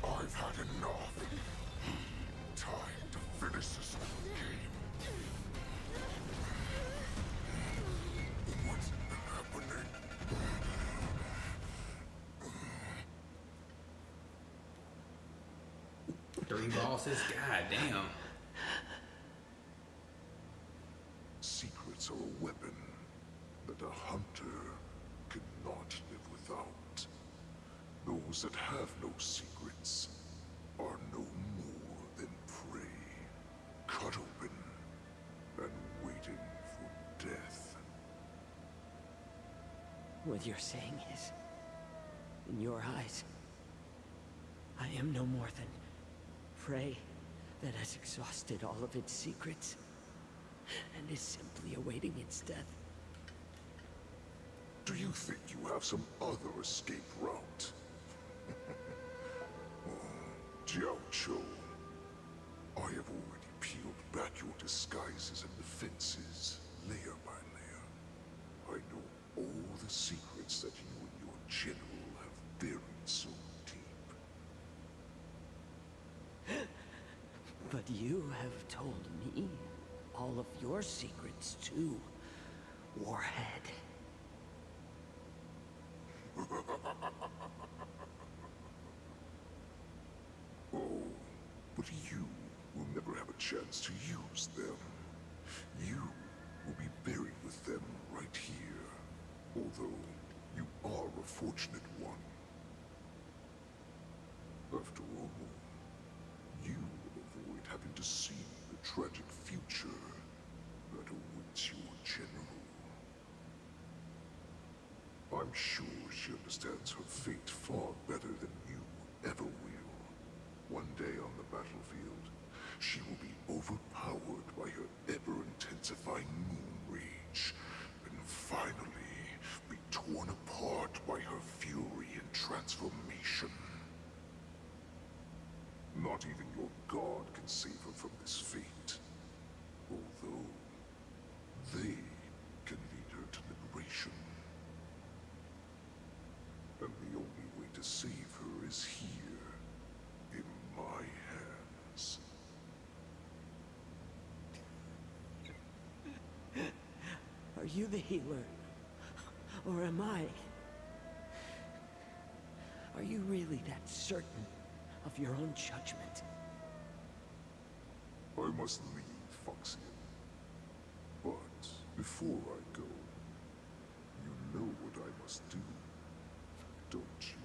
I've had enough. Time to finish this game. What's happening? Three bosses? God damn. Secrets are a weapon that a hunter cannot live without. Those that have no secrets are no more than prey, cut open and waiting for death. What you're saying is, in your eyes, I am no more than prey that has exhausted all of its secrets and is simply awaiting its death. Do you think you have some other escape route? Jaja, I have already peeled back your disguises and defenses, layer by layer. I know all the secrets that you and your general have buried so deep. But you have told me all of your secrets too, Warhead. Oh, but you will never have a chance to use them. You will be buried with them right here, although you are a fortunate one. After all, you will avoid having to see the tragic future that awaits your general. I'm sure she understands her fate far better than you ever will. One day on the battlefield, she will be overpowered by her ever-intensifying moon rage, and finally be torn apart by her fury and transformation. Not even your god can save her from this fate, although they can lead her to liberation. And the only way to save her is here, in my hands. Are you the healer? Or am I? Are you really that certain of your own judgment? I must leave, Foxian. But before I go, you know what I must do, don't you?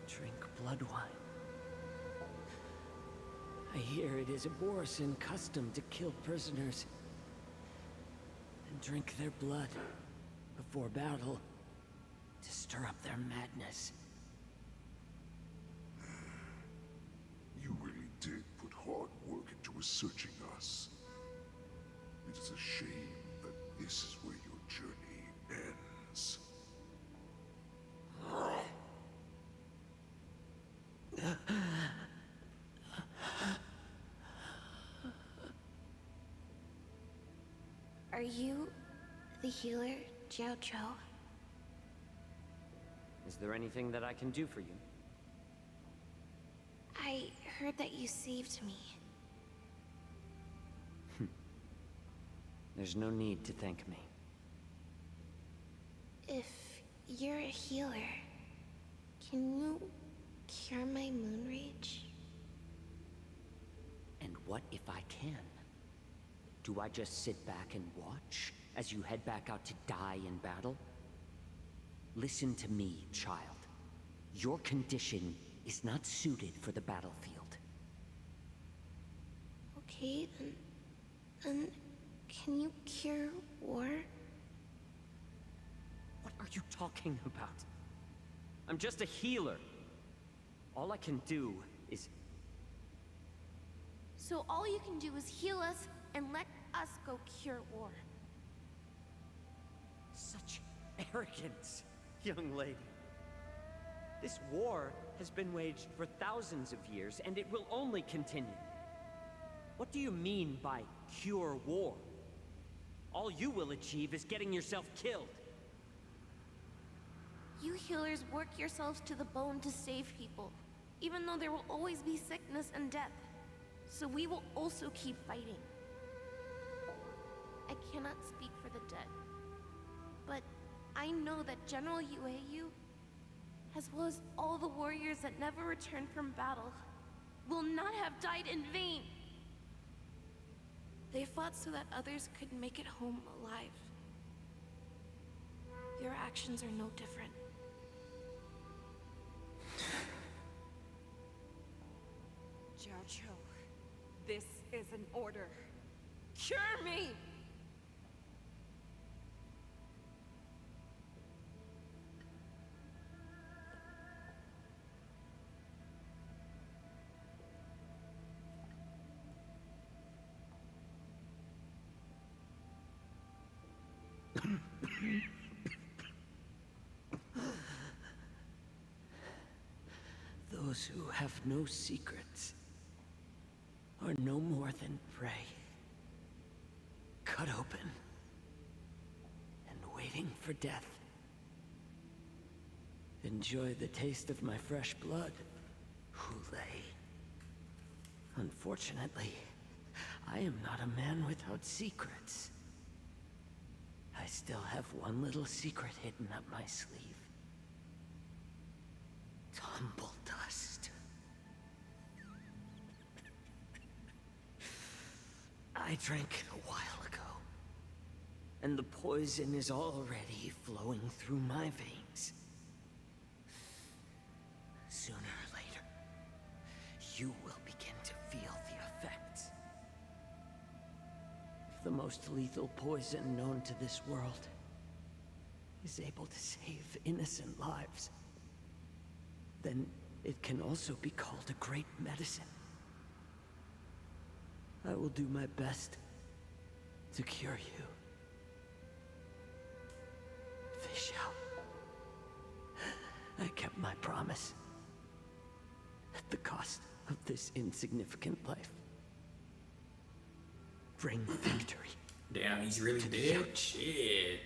Drink blood wine. I hear it is a Borisin custom to kill prisoners and drink their blood before battle to stir up their madness. You really did put hard work into searching us. It is a shame that this is where your journey ends. Are you the healer, Jaja? Is there anything that I can do for you? I heard that you saved me. There's no need to thank me. If you're a healer, can you cure my moon rage? And what if I can? Do I just sit back and watch as you head back out to die in battle? Listen to me, child. Your condition is not suited for the battlefield. Okay, then can you cure war? What are you talking about? I'm just a healer. All I can do is... So all you can do is heal us and let us go cure war. Such arrogance, young lady. This war has been waged for thousands of years, and it will only continue. What do you mean by cure war? All you will achieve is getting yourself killed. You healers work yourselves to the bone to save people, even though there will always be sickness and death. So we will also keep fighting. I cannot speak for the dead, but I know that General Yueyu, as well as all the warriors that never returned from battle, will not have died in vain. They fought so that others could make it home alive. Your actions are no different. Jaja, this is an order. Cure me! Those who have no secrets are no more than prey. Cut open and waiting for death. Enjoy the taste of my fresh blood, Hulei. Unfortunately, I am not a man without secrets. I still have one little secret hidden up my sleeve. Tumble dust. I drank it a while ago, and the poison is already flowing through my veins. Sooner or later, you will begin to feel the effects. If the most lethal poison known to this world is able to save innocent lives, then it can also be called a great medicine. I will do my best to cure you. Fish out. I kept my promise. At the cost of this insignificant life. Bring victory. Damn, he's really dead? Shit.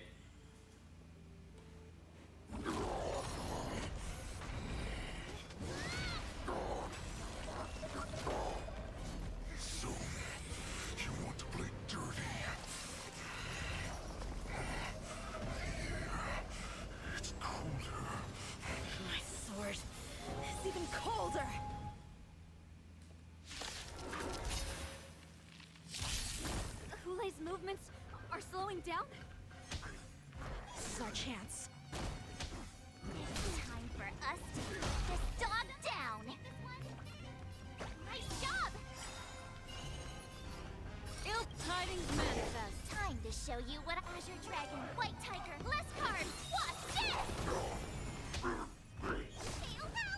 So, you want to play dirty? Yeah, it's colder. My sword is even colder. Hulei's movements are slowing down? This is our chance. Time for us to put this dog down! Nice job! Ill tidings manifest. Time to show you what Azure Dragon, White Tiger, less carbs, watch this! Tail down!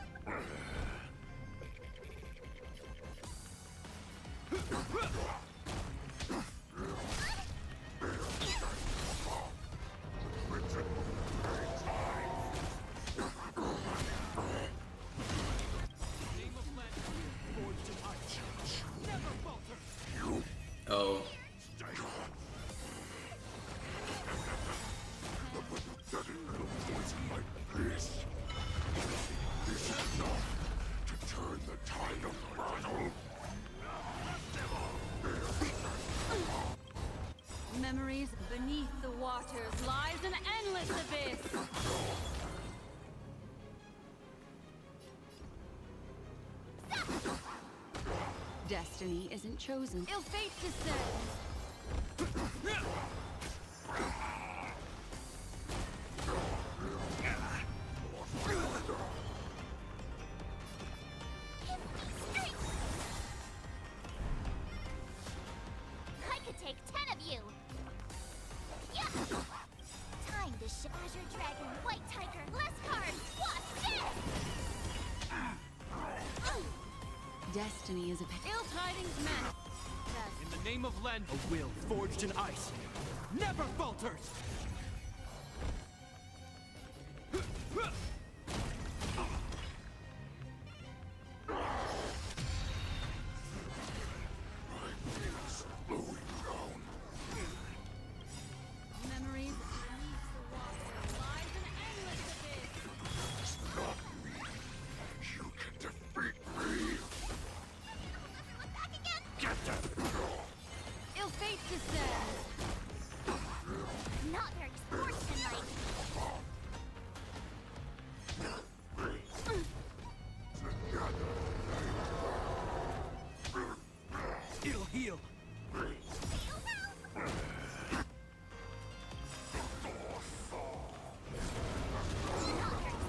Destiny isn't chosen. Ill fate descends! I could take 10 of you! Yeah! Time to Azure Dragon, White Tiger, less cards, what's this? Destiny is a Ill tidings man. In the name of Len, a will forged in ice never falters! Memories leaves the water, lies an endless abyss. You can defeat me! Ill fate descends! Not very sportsmanlike. It'll heal!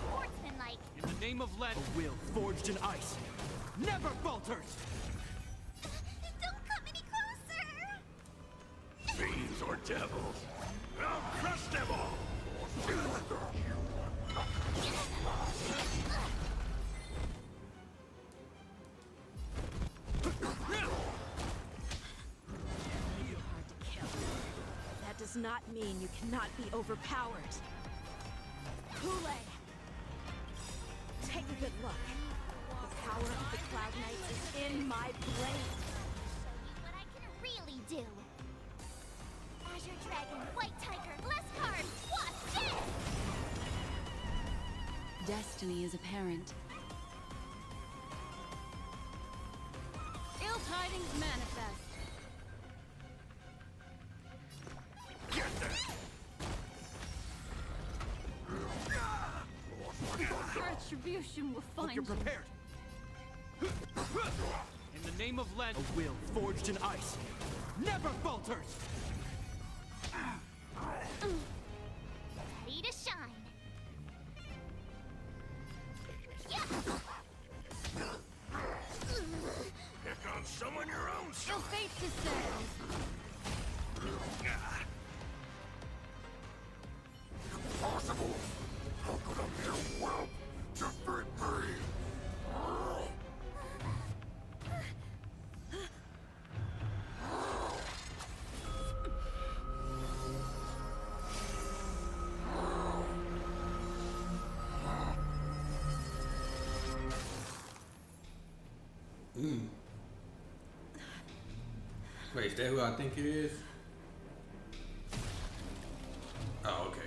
Sportsmanlike. In the name of Len, a will forged in ice never falters! Don't come any closer! Fiends or devils, I'll crush them all! Hard to kill. That does not mean you cannot be overpowered. Hule! Take a good look. The power of the Cloud Knights is in my blade. What I can really do. Azure Dragon, White Tiger, less cards, what's this? Destiny is apparent. Ill tidings manifest. Retribution will find Hope you're prepared! In the name of Len, a will forged in ice never falters! Ready to shine. Yeah. Pick on someone your own Ill size! fate descends. Impossible! How could a mere whelp defeat me? Wait, is that who I think it is? Oh, okay.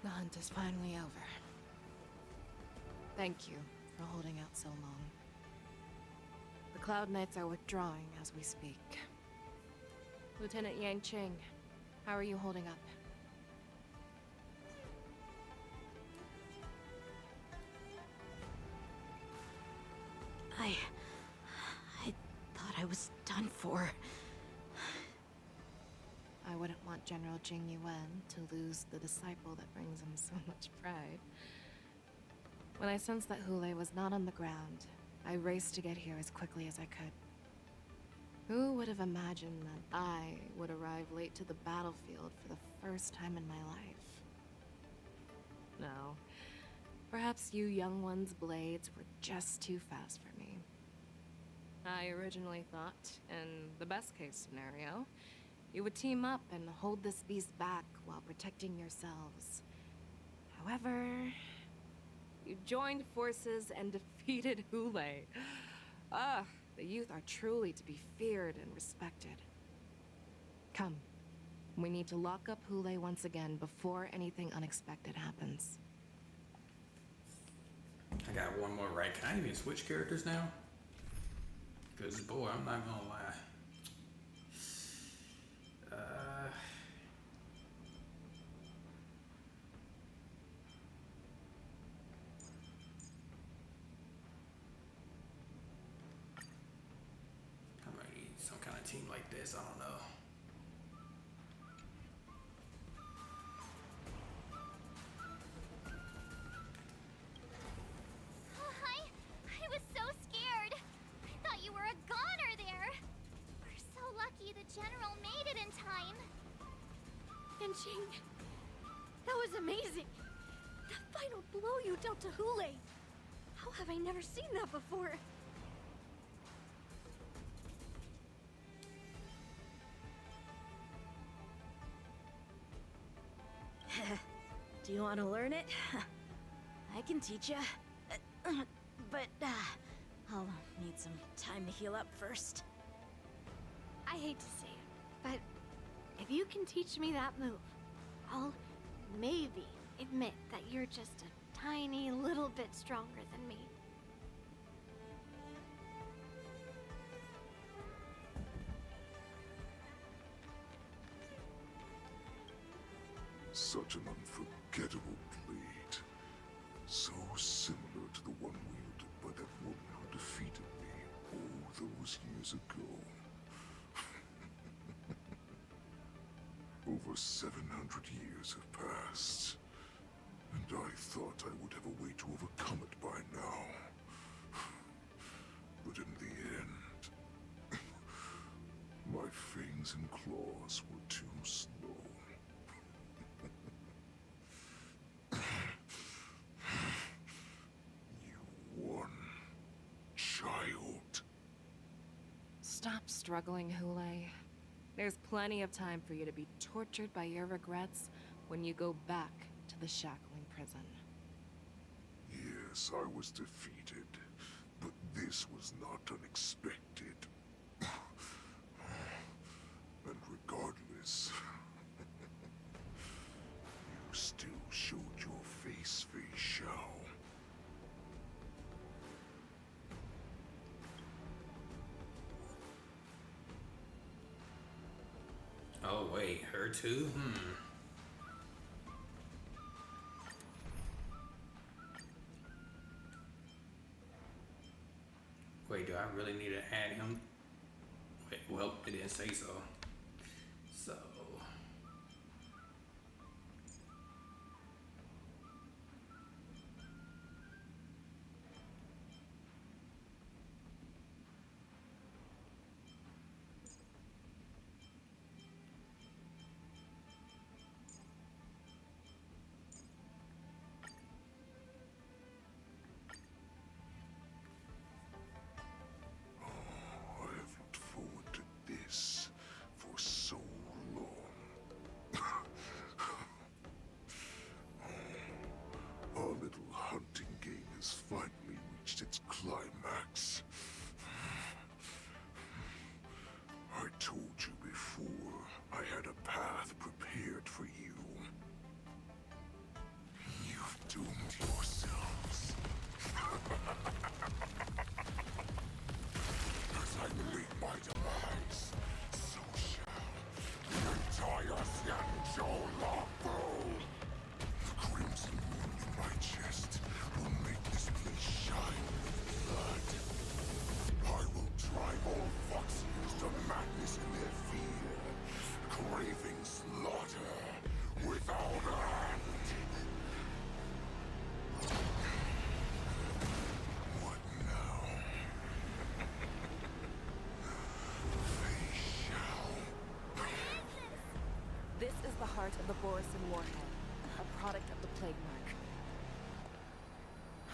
The hunt is finally over. Thank you for holding out so long. The Cloud Knights are withdrawing as we speak. Lieutenant Yang Ching, how are you holding up? I thought I was done for. I wouldn't want General Jing Yuan to lose the disciple that brings him so much pride. When I sensed that Hule was not on the ground, I raced to get here as quickly as I could. Who would have imagined that I would arrive late to the battlefield for the first time in my life? No. Perhaps you young ones' blades were just too fast for me. I originally thought, in the best case scenario, You would team up and hold this beast back while protecting yourselves. However, you joined forces and defeated Hule. Ah, the youth are truly to be feared and respected. Come, we need to lock up Hule once again before anything unexpected happens. I got one more right. Can I even switch characters now? Because, boy, I'm not gonna lie. I might need some kind of team like this. I don't know. I was so scared. I thought you were a goner there. We're so lucky the General made it in time. Yanqing, that was amazing. The final blow you dealt to Hule. How have I never seen that before? Do you want to learn it? I can teach you. But I'll need some time to heal up first. I hate to say it, but if you can teach me that move, I'll maybe admit that you're just a tiny little bit stronger than me. Such an unforgettable blade. So similar to the one wielded by that woman who defeated me all those years ago. Over 700 years have passed, and I thought I would have a way to overcome it by now. But in the end, my fangs and claws were too slow. Stop struggling, Hule. There's plenty of time for you to be tortured by your regrets when you go back to the shackling prison. Yes, I was defeated, but this was not unexpected. And regardless, you still showed your face, Fei Xiao. Oh, wait, her too? Wait, do I really need to add him? Wait, well, it didn't say so. So... Finally reached its climax. I told you before, I had a path prepared for you. You've doomed yourselves. As I await my demise, so shall the entire Xianzhou Longbow. The crimson wound in my chest will make this place shine with blood. I will drive all Foxians to madness in their fear, craving slaughter without end. What now? Fei Xiao. This is the heart of the Borisin Warhead, a product of the Plague Mark.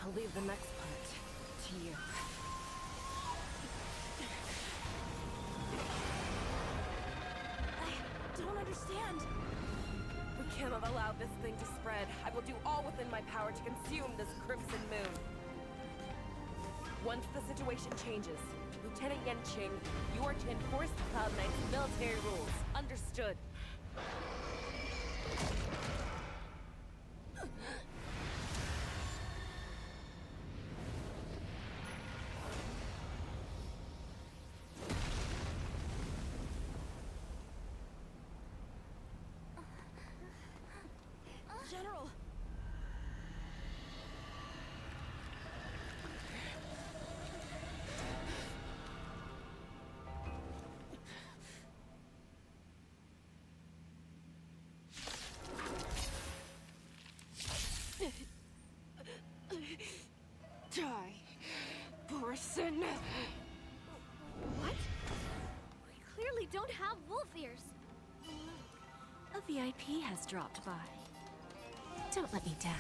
I'll leave the next part to you. understand. We cannot allow this thing to spread. I will do all within my power to consume this Crimson Moon. Once the situation changes, Lieutenant Yanqing, you are to enforce the Cloud Knight's military rules. Understood. General! Die, Borison! What? We clearly don't have wolf ears. A VIP has dropped by. Don't let me down.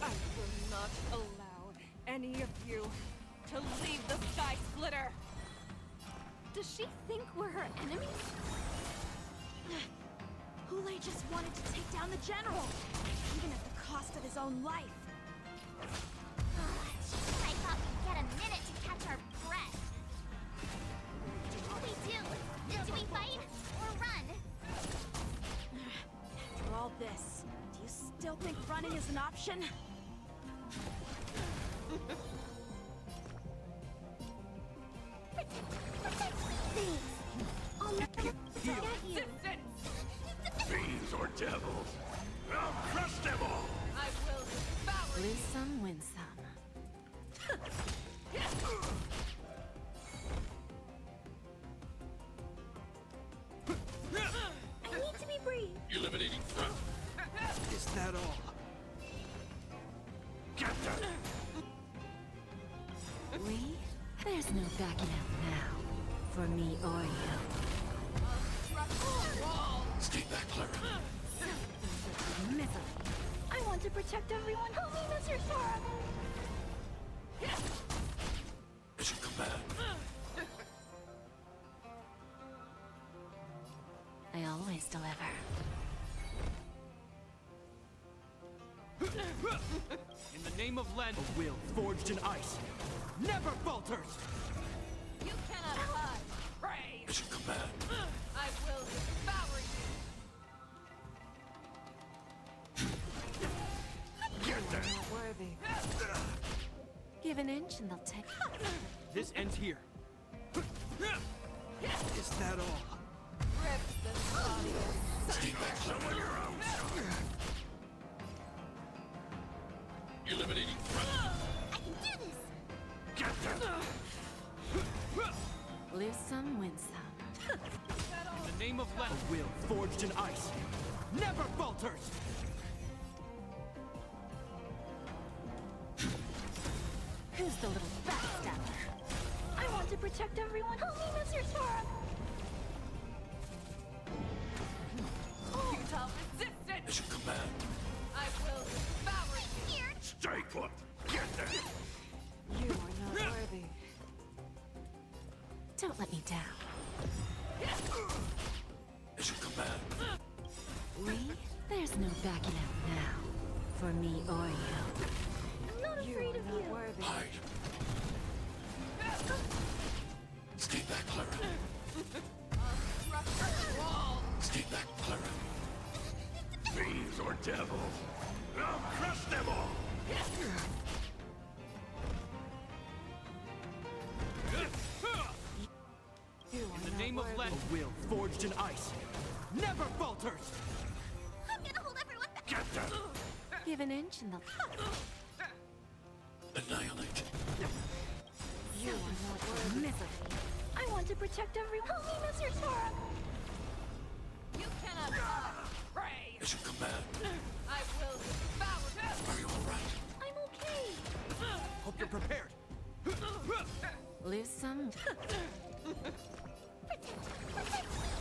I will not allow any of you to leave the Sky Splitter! Does she think we're her enemies? Hule just wanted to take down the general, even at the cost of his own life. I thought we'd get a minute to catch our breath. What do we do? Do we fight or run? After all this, do you still think running is an option? Thanks. I'll never forget you. Fiends or devils, I'll crush them all! I will devour Lose some, win some. I need to be brave. Eliminating front. Is that all? Get them! We? There's no backing out now. For me or you. Stay back, Clara. Misery. I want to protect everyone. Help me, Mr. Sora. Mission command. I always deliver. In the name of Len, a will forged in ice never falters! You cannot hide! Pray! Mission command. I will devour you! Get them! Not worthy. Give an inch and they'll take. This ends here. Is that all? Rip this body. Stay back, Clara. You're out. Eliminating front. I can do this. Get them! Lose some, win some. In the name of Len, a will forged in ice never falters! Who's the little backstabber? I want to protect everyone. Help me, Mr. Sora. Futile resistance! Mission command. I will devour you! Here. Stay put. Get them! You are not worthy. Don't let me down. Mission command. We? There's no backing out now. For me or you. I'm not You afraid are of not you. worthy. Hide. Stay back, Clara. Wall! Stay back, Clara. Fiends or devils, I'll crush them all! You are In the not name of worthy. Len, a will forged in ice never falters! I'm gonna hold everyone back. Get them! Give an inch and they'll. Annihilate. You are not worthy. Misery. I want to protect everyone. Help me, Mr. Sora. You cannot hide. Pray! Mission command. I will devour you! Are you alright? I'm okay. Hope you're prepared. Lose some.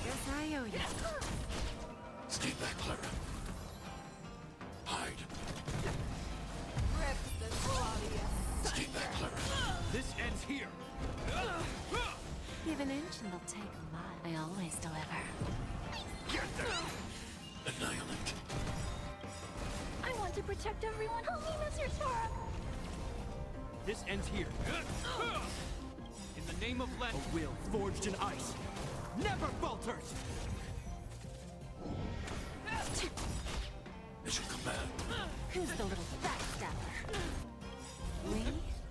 Guess I owe you. Stay back, Clara. Hide. Rip this body. Stay back, Clara. This ends here. Give an an inch and they'll take a mile. I always deliver. Get them! Annihilate. I want to protect everyone. Help me, Mr. Sora! This ends here. In the name of Len, a will forged in ice never falters! Mission command. Who's the little backstabber? Lee,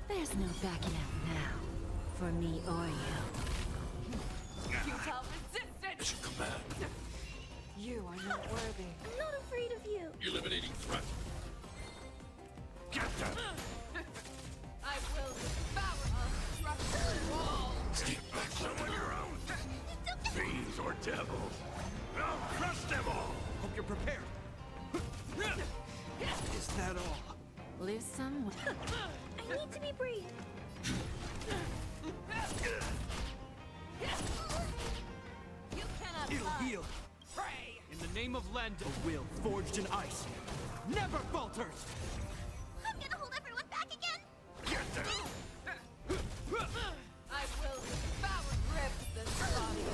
there's no backing out now. For me or you. Futile resistance! Mission command. You are not worthy. I'm not afraid of you. Eliminating threat. Get them! I will devour a structural wall! Stay back on your own. Fiends or devils. I'll crush them all! Hope you're prepared. Is that all? Lose some. I need to be brave. You cannot It'll lie. heal. Pray! In the name of Lend, a will forged in ice never falters! I'm gonna hold everyone back again. Get them! I will devour rip this body.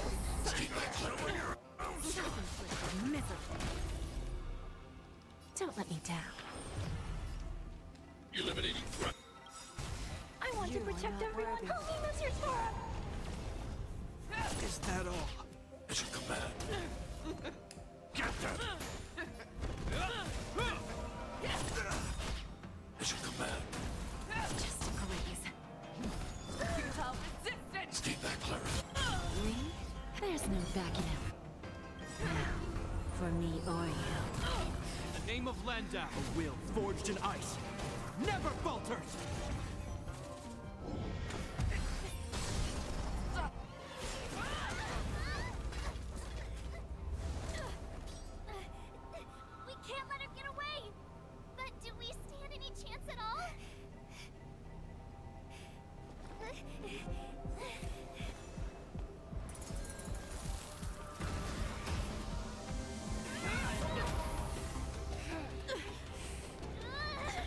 Stay back on your own. Self-inflicted misery. Don't let me down. Eliminating threat. I want You to are protect not everyone. worthy. Help me, Mr. Sora! Is that all? Mission command. Get them! Mission command. Just a graze. Futile resistance! Stay back, Clara. Lee, there's no backing out. Now, for me or you. In the name of Landau, a will forged in ice never falters! We can't let her get away! But do we stand any chance at all?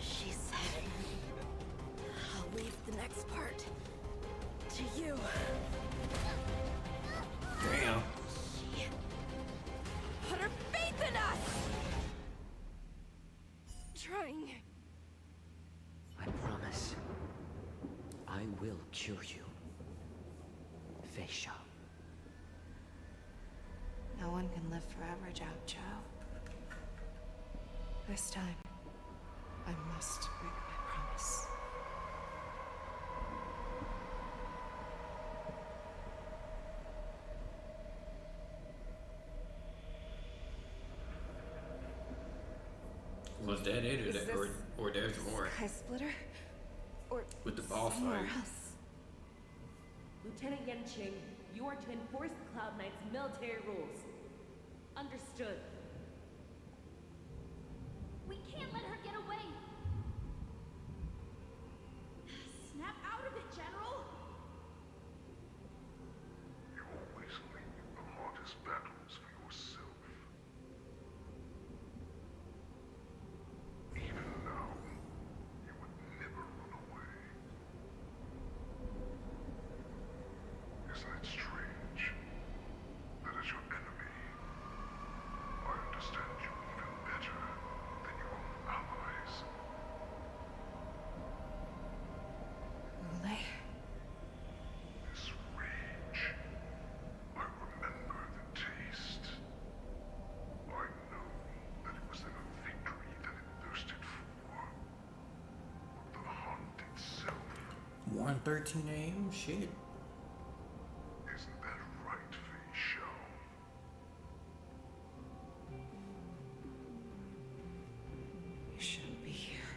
She said, I'll leave the next part to you. Damn. She put her faith in us! Trying. I promise. I will cure you. Feisha. No one can live forever, Jaja. This time, I must break my promise. Was that it, or, Is that, this or there's more Sky Splitter? Or with the boss somewhere fight? else? Lieutenant Yenching, you are to enforce the Cloud Knight's military rules. Understood. We can't let her get away! Snap out of it, General! You always leave the hardest battles for yourself. Even now, you would never run away. Isn't it strange that as your enemy, I understand you even better than your own allies? Lulay? This rage, I remember the taste. I know that it was never victory that it thirsted for, but the hunt itself. 1:13 a.m. Shit. Isn't that right, Fei Shao? You shouldn't be here.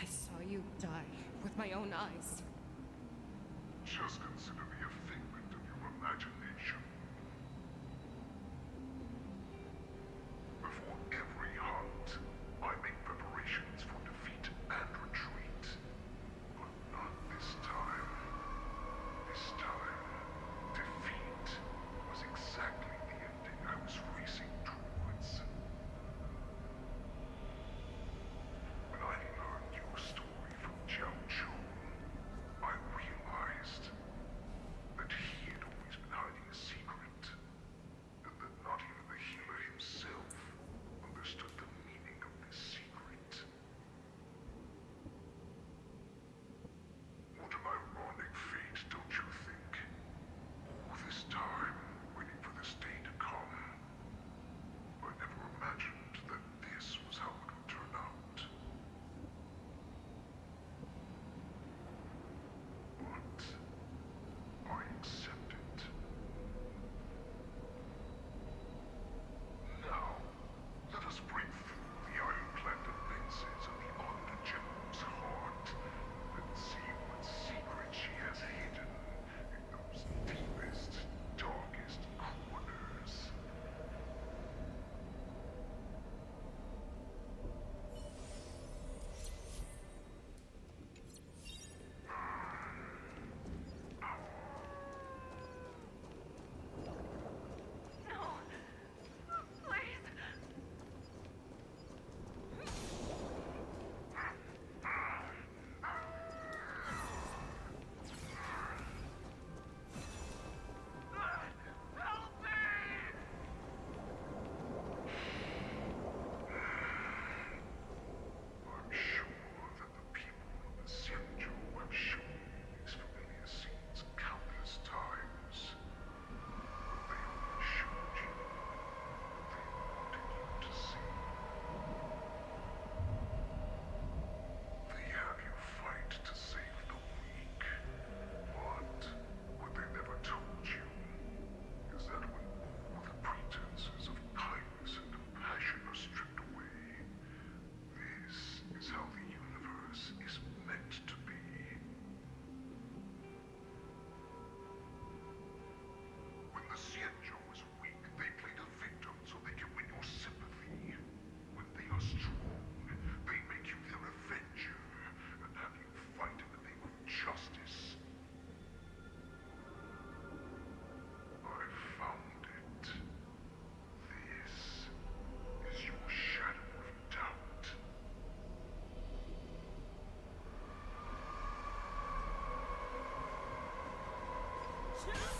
I saw you die with my own eyes. Just consider me a figment of your imagination. Before every hunt, I make preparations for defeat and retreat. But not this time. This time, defeat was exactly the ending I was racing towards. When I learned your story from Jiao Chou, I realized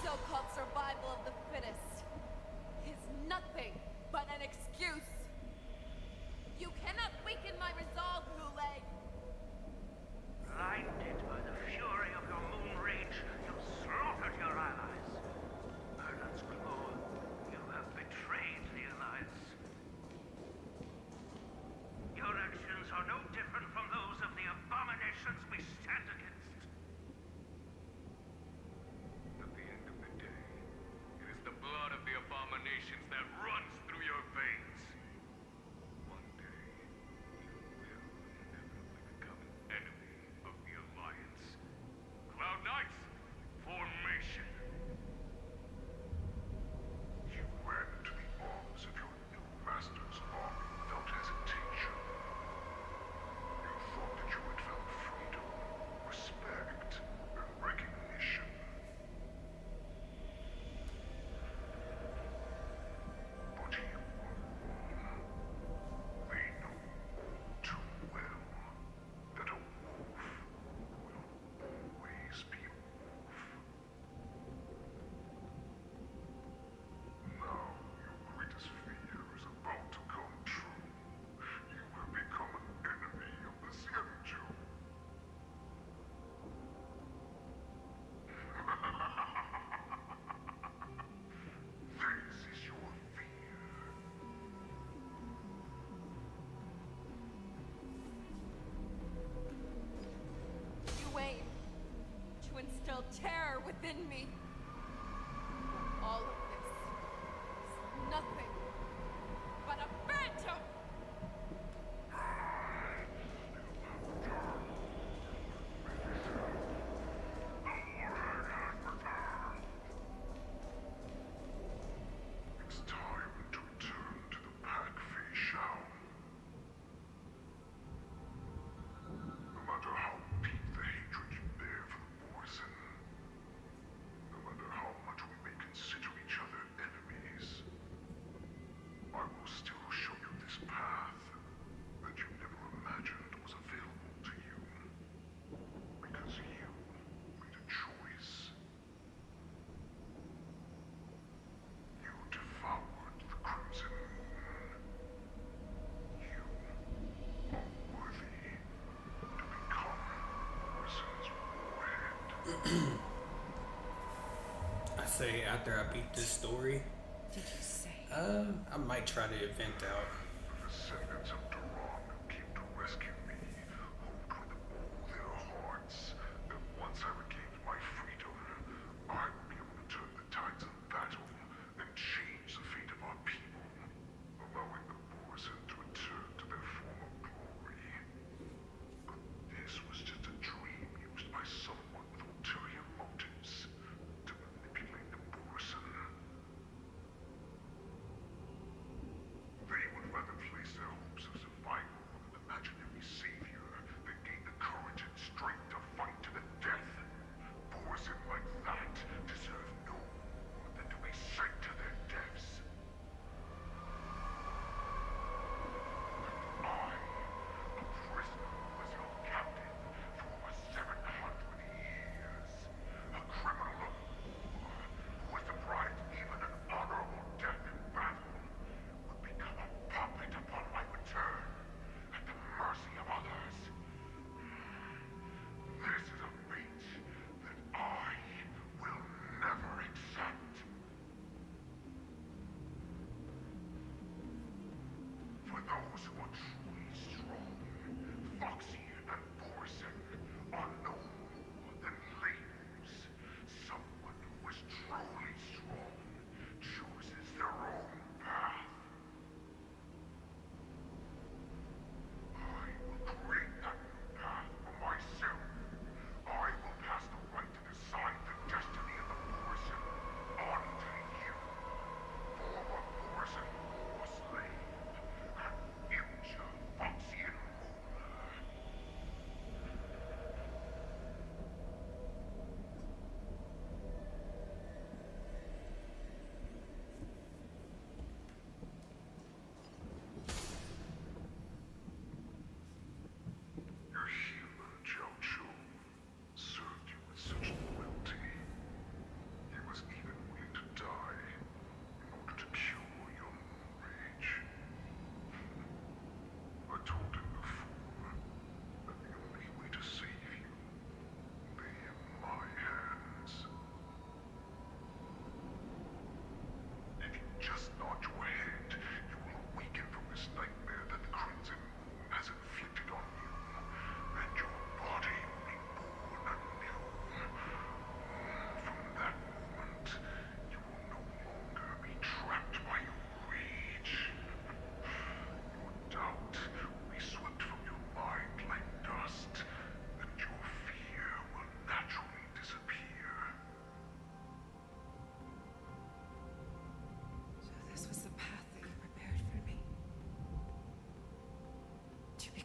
so-called survival of the fittest is nothing but an excuse. You cannot weaken my resolve, Hule. Blinded by the fury of your moon rage, you slaughtered your allies. Merlin's Claw, you have betrayed the Alliance. Your actions are no different from those of the abominations we stand against. At the end of the day, it is the blood of the abominations that runs through your veins. One day, you will inevitably become an enemy of the Alliance. Cloud Knights, formation! You ran into the arms of your new master's army without hesitation. You thought that you had found freedom, respect, and recognition. But you were wrong. They know too well that a wolf will always be a wolf. Now your greatest fear is about to come true. You have become an enemy of the Xianzhou. This is your fear. You aim to instill terror within me. All of this is nothing but a phantom! It's time to return to the pack, Fei Shao. No matter how deep the hatred you bear for the Borson, no matter how much we may consider each other enemies, I will still show you this path that you never imagined was available to you. Because you made a choice. You devoured the Crimson Moon. You are worthy to become Orson's warhead. I say after I beat this story, Did you say? I might try to event out. The descendants of Duran came to rescue me, hoped with all their hearts that once I regained my freedom, I would be able to turn the tides of battle and change the fate of our people, allowing the Borson to return to their former glory. But this was just a dream used by someone with ulterior motives to manipulate the Borson. They would rather place their hopes of survival on an imaginary savior than gain the courage and strength to fight to the death. Borson like that deserve no more than to be sent to their deaths. And I, a prisoner who was held captive for over 700 years, a criminal of war, who was deprived even an honorable death in battle, would become a puppet upon my return, at the mercy of others. This is a fate that I will never accept. For those who are truly strong, Foxy and Borson are no more than labels. Someone who is truly strong chooses their own path. I will create that new path for myself. I will pass the right to decide the destiny of the Borson on to you, former Borson war slave, and you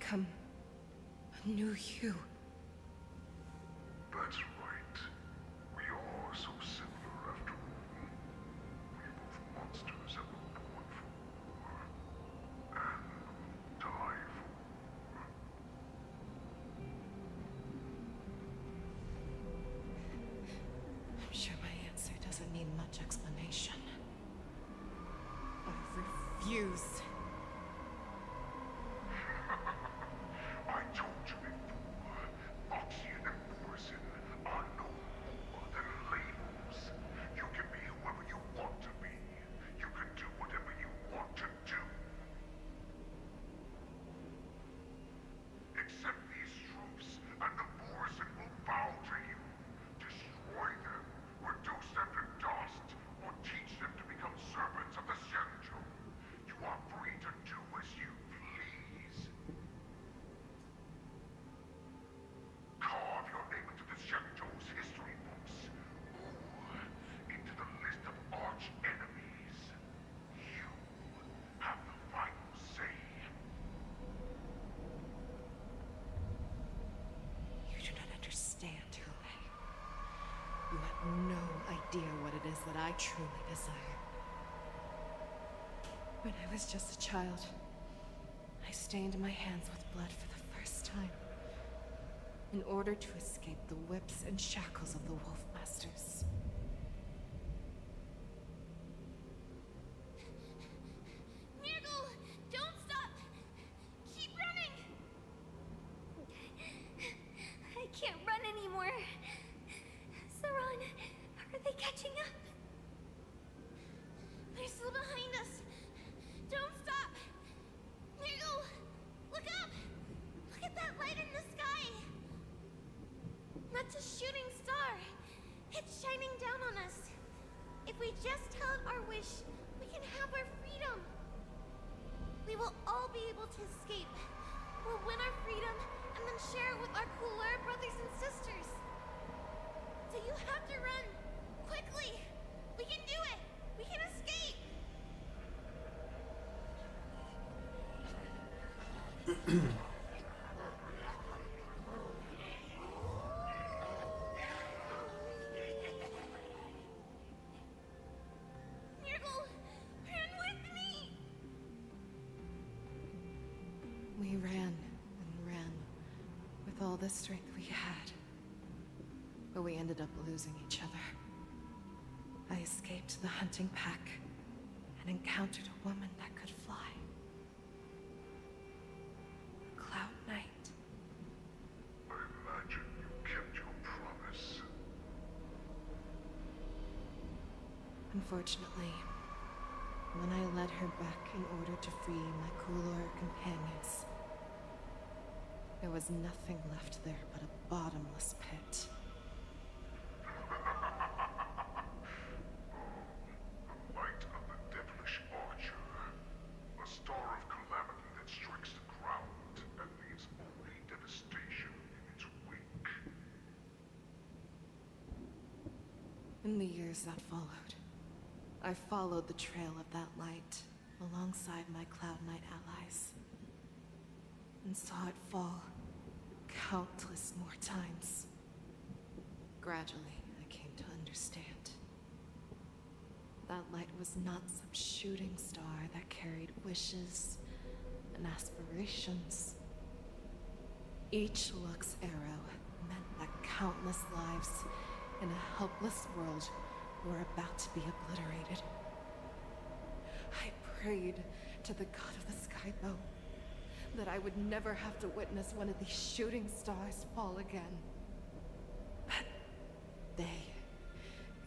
become a new you. That's right. We are so similar after all. We're both monsters that were born for war. And will die for war. I'm sure my answer doesn't need much explanation. I refuse. I told you before, Foxian and Morrison are no more than labels. You can be whoever you want to be. You can do whatever you want to do. Accept these troops, and the Morrison will bow to you. Destroy them, reduce them to dust, or teach them to become servants of the Shenzhou. You are free to do as you please. Carve your name into the Shenzhou's history books, or into the list of arch enemies. You have the final say. You do not understand, Hule. You have no idea what it is that I truly desire. When I was just a child, I stained my hands with blood for the first time, in order to escape the whips and shackles of the Wolf Masters. Nirgal, don't stop! Keep running! I can't run anymore. Saran, are they catching up? They're still behind us. Don't stop! Nirgal, look up! Look at that light in the sky! That's a shooting star. It's shining down on us. If we just tell it our wish, we can have our freedom. We will all be able to escape. We'll win our freedom and then share it with our cooler brothers and sisters. So you have to run. Quickly. We can do it. We can escape. Nirgal, run with me. We ran and ran with all the strength we had. But we ended up losing each other. I escaped the hunting pack and encountered a woman that could fly. A Cloud Knight. I imagine you kept your promise. Unfortunately, when I led her back in order to free my Kulor companions, there was nothing left there but a bottomless pit. The light of the devilish archer. A star of calamity that strikes the ground and leaves only devastation in its wake. In the years that followed, I followed the trail of that light alongside my Cloud Knight allies, and saw it fall countless more times. Gradually, I came to understand. That light was not some shooting star that carried wishes and aspirations. Each Lux arrow meant that countless lives in a helpless world were about to be obliterated. I prayed to the god of the Skybow that I would never have to witness one of these shooting stars fall again. But they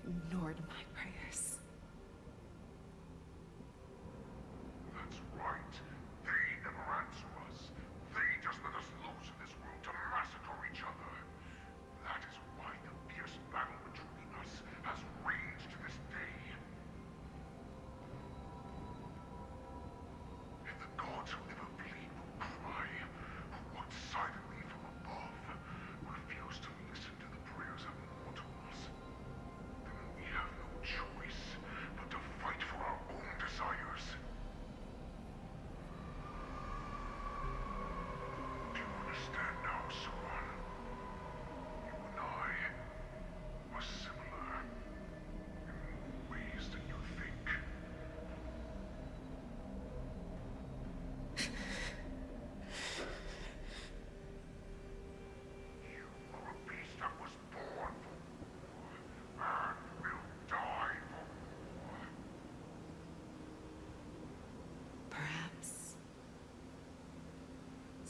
ignored my prayers. That's right. They never answer us. They just let us loose in this world to massacre each other. That is why the fierce battle between us has raged to this day. And the gods who never bleed will cry, who watch silently from above, refuse to listen to the prayers of mortals. Then we have no choice.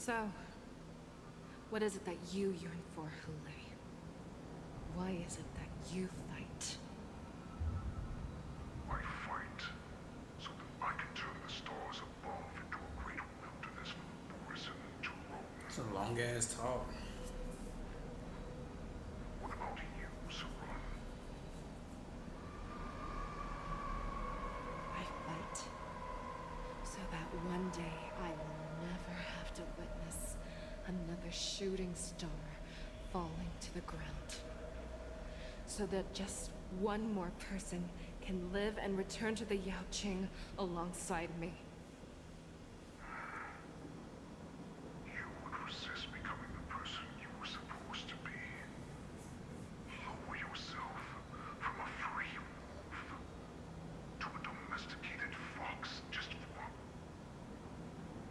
So, what is it that you yearn for, Hule? Why is it that you fight? I fight so that I can turn the stars above into a great wilderness for Boris to roam. It's a long ass talk. What about you, Saran? I fight so that one day I will never have to witness another shooting star falling to the ground. So that just one more person can live and return to the Yaoqing alongside me. You would resist becoming the person you were supposed to be. Lower yourself from a free wolf to a domesticated fox just for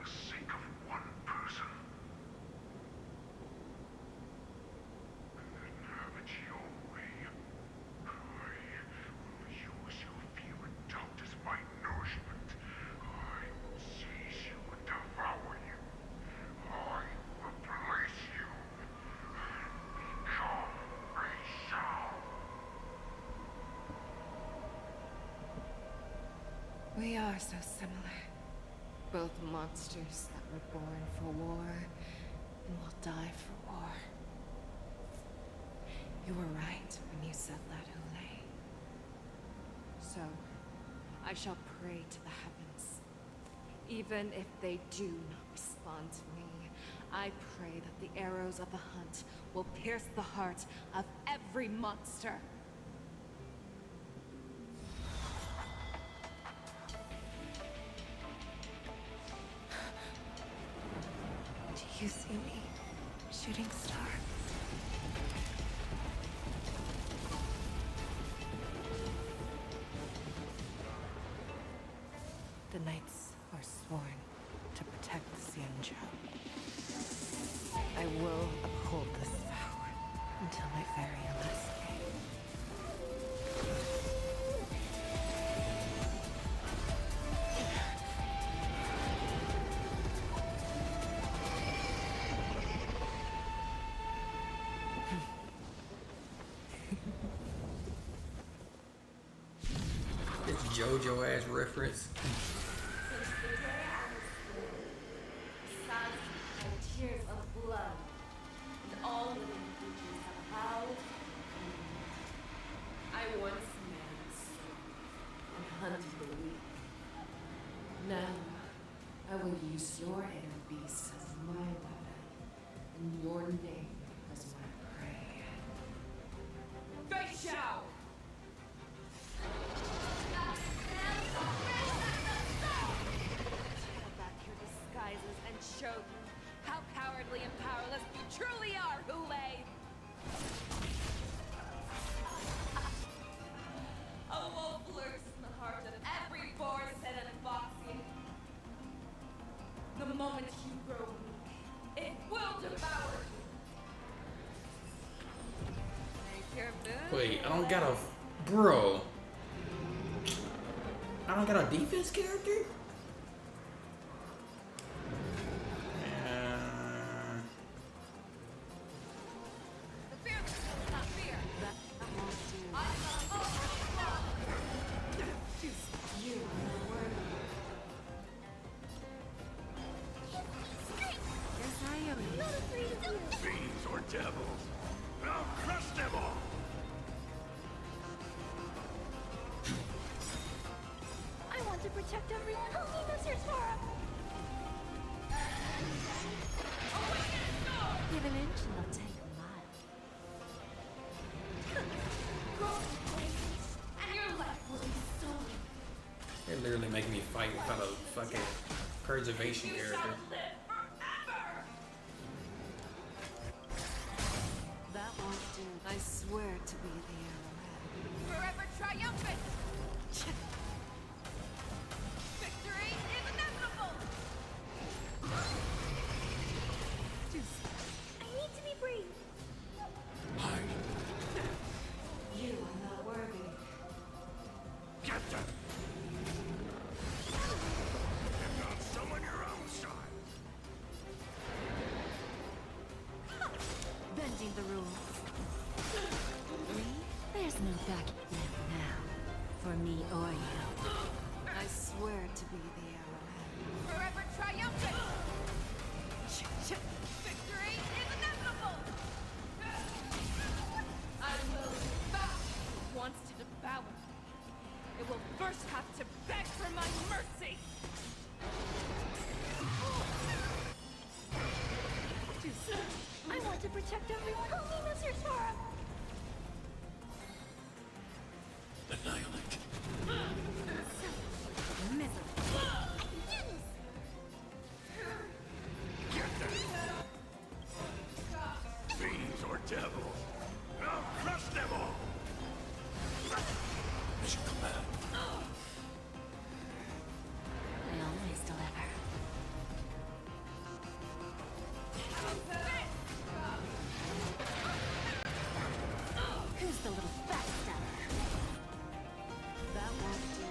the sake of one person. And then have it your way. I will use your fear and doubt as my nourishment. I will seize you and devour you. I will replace you and become a shell. We are so similar. Both monsters that were born for war and will die for war. You were right when you said that, Hule. So, I shall pray to the heavens. Even if they do not respond to me, I pray that the arrows of the hunt will pierce the heart of every monster. Do you see me, shooting star? The knights are sworn to protect the Xianzhou. I will uphold this vow until my very last day. It's JoJo ass reference. Tears of blood, and all living creatures have howled. I once man strong and hunted the weak. Now, I will use your inner beast as my weapon, and your name as my prey. Face Shao! Tear back your disguises and show them how cowardly and powerless you truly are, Hule! A wolf lurks in the heart of every Borison and Foxy. The moment you grow weak, it will devour you. Make your move. Wait, I don't got a... Bro. I don't got a defense character? Fiends or devils, I'll crush them all! I want to protect everyone who Nemo's for him. Give an inch and I'll take a mile. And your life will be stolen. They're literally making me fight without a fucking preservation character. That won't do. I swear to be the arrowhead. Forever triumphant! Victory is inevitable! I need to be brave. You are not worthy. Get them! And not summon your own side! or you. I swear to be the arrowhead. Forever triumphant! Victory is inevitable! I will devour who wants to devour. It will first have to beg for my mercy! I want to protect everyone. Help me, Mr. Sora! Annihilate. Miserable. I can do this! Fiends or devils. I'll crush them all. Mission command. I always deliver. Who's the little backstabber? That won't do.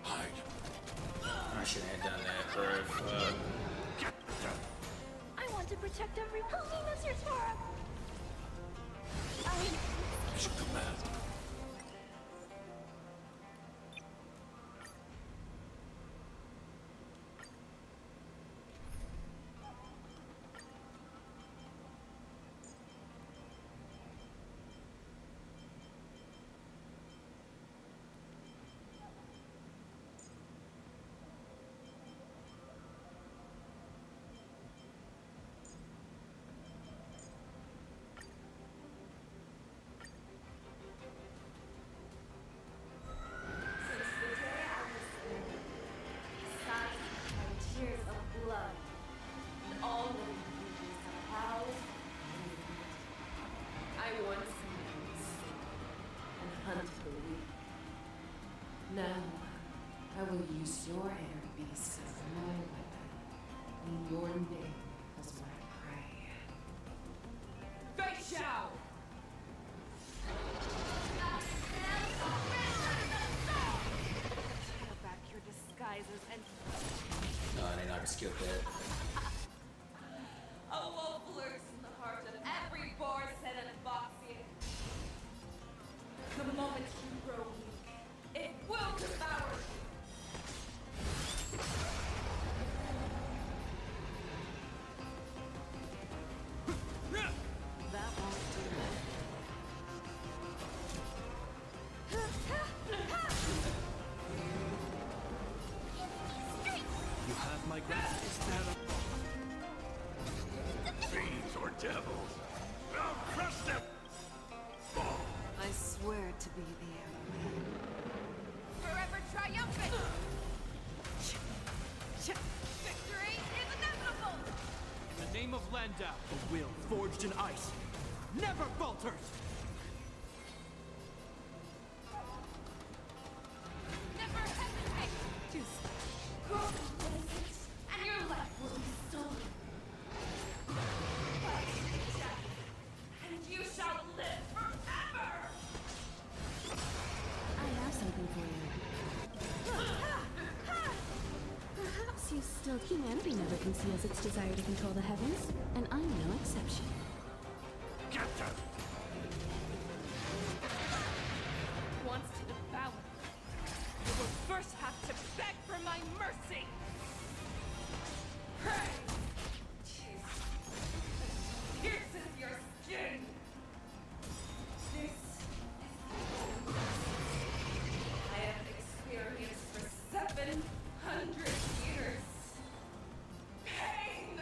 Hide. I should have done that first. I want to protect everyone. Help me, Mr. Sora! Mission command. Tears of blood, and all living creatures have howled and wept. I once knew the sea and hunted the weak. Now, I will use your inner beast as my weapon, and your name as my prey. Fei Xiao! Tear back your disguises and No, they're not gonna skip that. a wolf lurks in the heart of every Borset and Boxian. The moment you grow weak, it will devour you. That won't do it. You have my grasp. Is that Fiends or devils. I'll crush them all. I swear to be the arrowhead. Forever triumphant! Victory is inevitable! In the name of Landau, a will forged in ice never falters! Never hesitate! Go to places, and your life will be stolen. And you shall live forever! I have something for you. Perhaps you still... Humanity never conceals its desire to control the heavens, and I'm no exception. Captain! Wants to devour. You will first have to beg for my mercy. Pray! Pierces your skin. This is I have experienced for 700 years. Pain!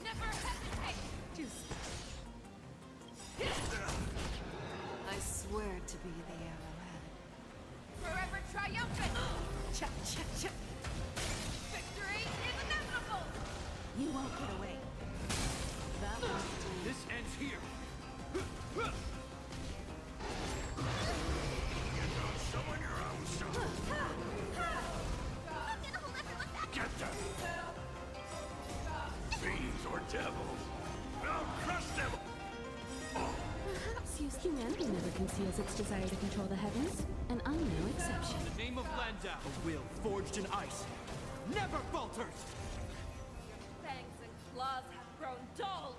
Never hesitate! I swear to be the arrowhead. Forever triumphant! Victory is inevitable! You won't get away. That won't do. This ends here! Summon your own stuff. I'm gonna hold everyone back! Captain! Fiends or devils. I'll crush them all. Perhaps humanity never conceals its desire to control the heavens, and I'm no exception. In the name of Landau, a will forged in ice never falters! Fangs and claws have grown dull.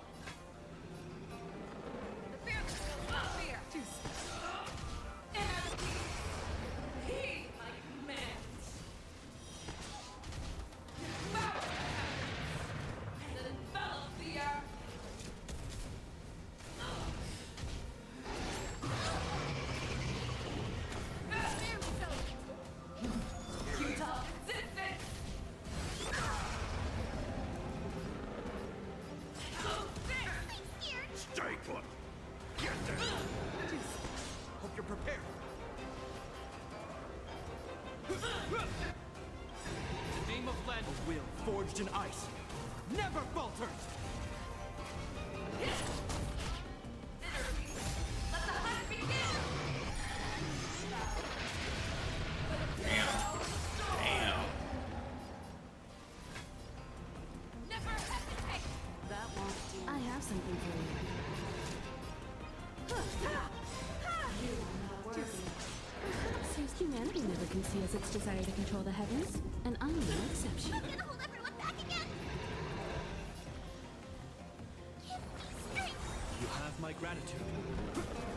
forged in ice, never falters! Damn. That won't do. I have something for you. Seems humanity never conceals its desire to control the heavens, and I'm no exception. I'm gonna hold everyone back again! Give me strength! You have my gratitude.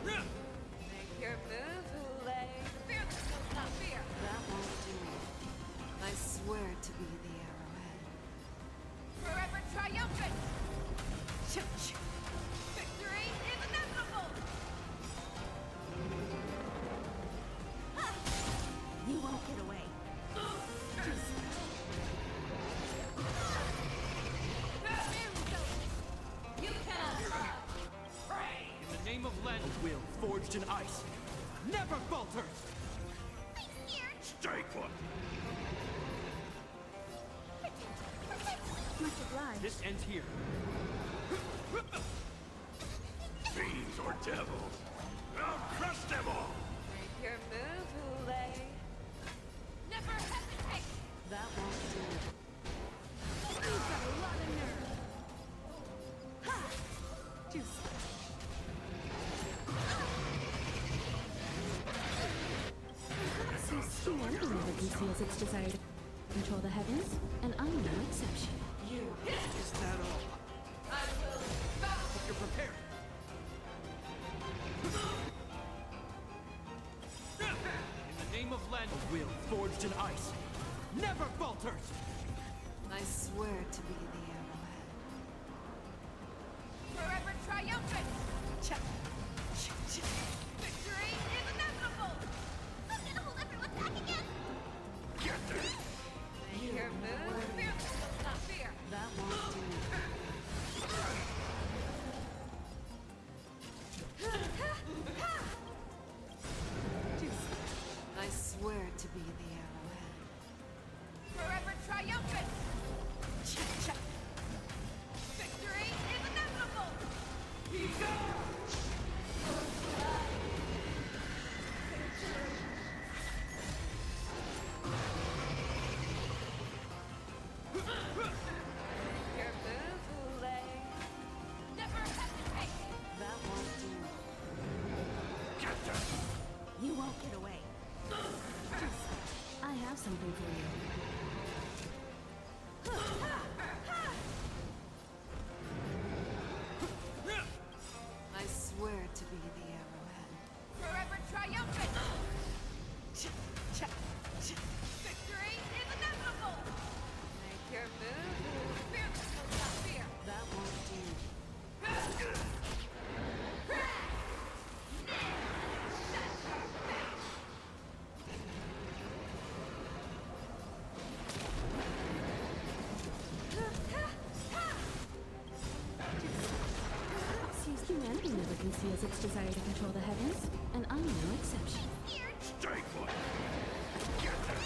Make your move, Hule. Fear that does not fear. That won't do. I swear to be the arrowhead. Forever triumphant! Victory is inevitable! You won't get away. You cannot In the name of Len, a will forged in ice, never falters! Stay put! Much obliged. This ends here. Fiends or devils, I'll crush them all! Make your move, Hule. never hesitate! That won't do. You've got a lot of nerve. Ha! Juicy. Seems humanity never conceals its desire to control the heavens, and I'm no exception. Is that all? I will bow! Hope you're prepared. In the name of Len, a will forged in ice, never falters! I swear to be the arrowhead. Forever triumphant! Victory is inevitable! I'm gonna hold everyone back again! Get them! Make your move. Fear that does not fear! That won't do. I swear to be the arrowhead. Forever triumphant! Victory is inevitable! Your move, Hule. Never hesitate! That won't do. Get them! You won't get away. I have something for you. I swear to be the arrowhead. Forever triumphant! Victory is inevitable! Make your move. Fear that does not fear! That won't do. Seems humanity never conceals its desire to control the heavens, and I'm no exception. Stay put! Get them!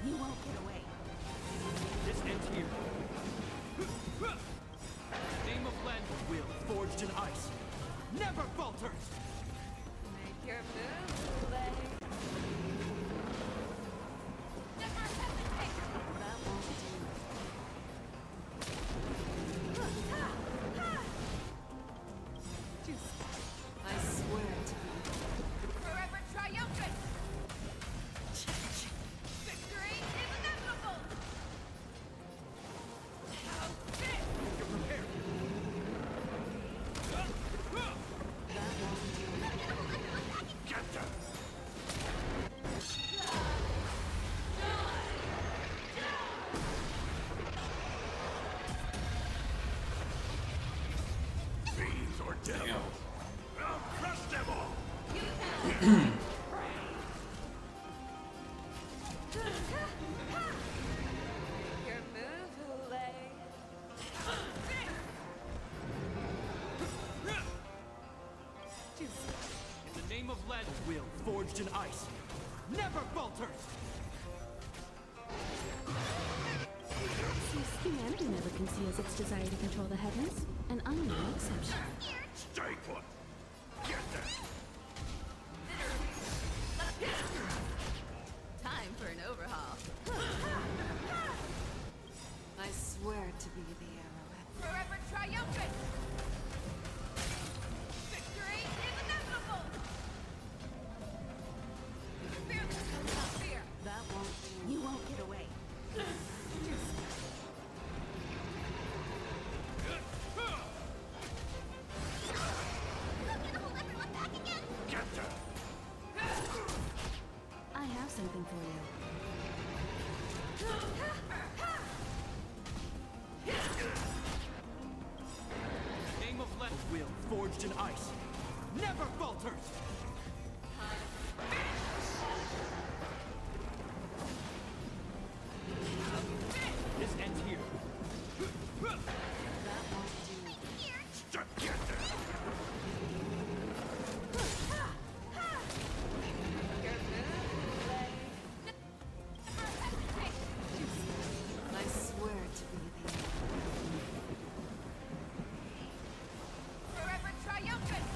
You won't get away. This ends here. In the name of Len, a will forged in ice, never falters! Make your move, Hule. Never hesitate! That won't do. I swear to be. Forever triumphant! Victory is inevitable! How big! You're prepared. Get them! Fiends or devils, I'll crush them all! Your move, Hule. In the name of Len, a will forged in ice, never falters! Humanity never conceals its desire to control the heavens, and I'm no exception. Stay put! Get that! Time for an overhaul. I swear to be the arrowhead. Forever triumphant! Victory is inevitable! Fearless without fear! That won't do. You won't get away. Get that! I have something for you. Name of a will forged in ice. Never falters! This ends here. Get that! I swear to be the Forever triumphant!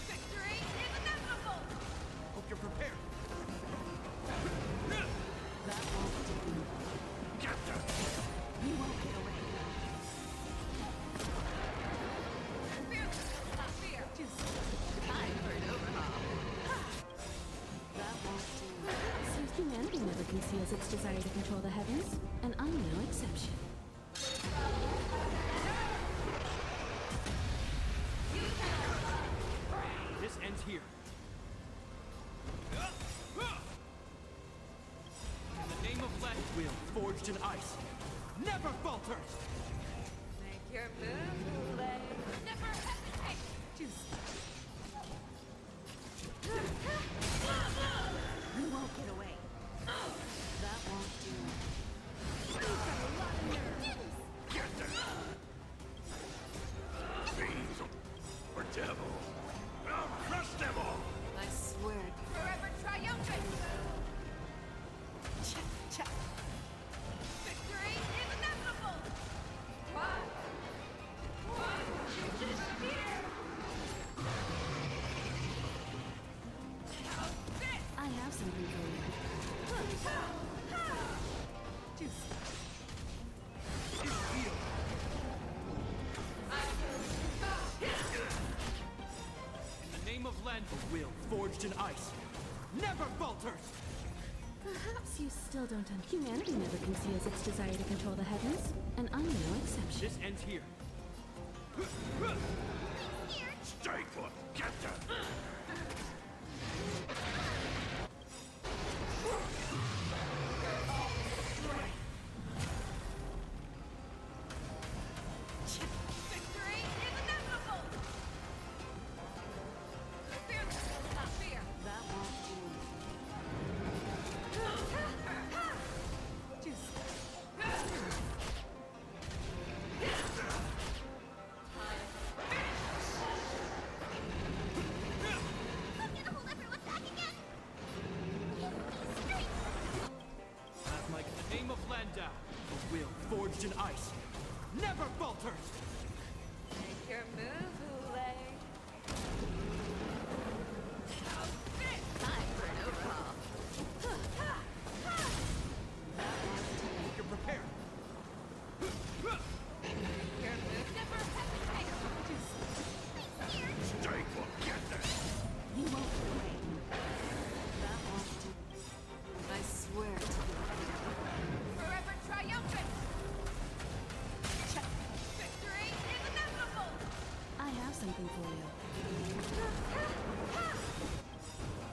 Victory is inevitable! Hope you're prepared. That won't do. Get that! You won't get away. Fearless without fear! Time for an overhaul. That won't do. Since humanity never conceals its desire to control the heavens, and I'm no exception. This ends here. In the name of Let will forged in ice. Never falters! Make your move, Lay. Never hesitate! You won't get away. That won't do. Get that! Fiends or devil. I'll crush them all! I swear. Forever triumphant! Victory is inevitable! I have something for you. In the name of Len, a will forged in ice. Never falters! Perhaps you still don't understand. Humanity never conceals its desire to control the heavens, and I'm no exception. This ends here. Stay put! Get that! Victory is inevitable! Fearless without fear! That won't do. Like the name of Landau, a will forged in ice. Never falters! Make your move, Lay. Time for an overhaul. Hope you're prepared. Your move. Never hesitate! Stay put! Get that! You won't get away. That won't do. I swear to be Forever triumphant! Victory is inevitable! I have something for you.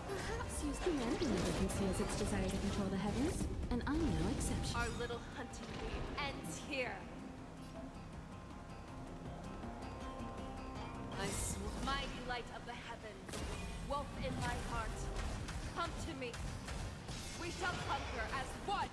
Perhaps humanity never conceals its desire to control the heavens, and I'm no exception. Our little hunting league ends here. I swear. Mighty light of the heavens, wolf in my heart, come to me. We shall conquer as one.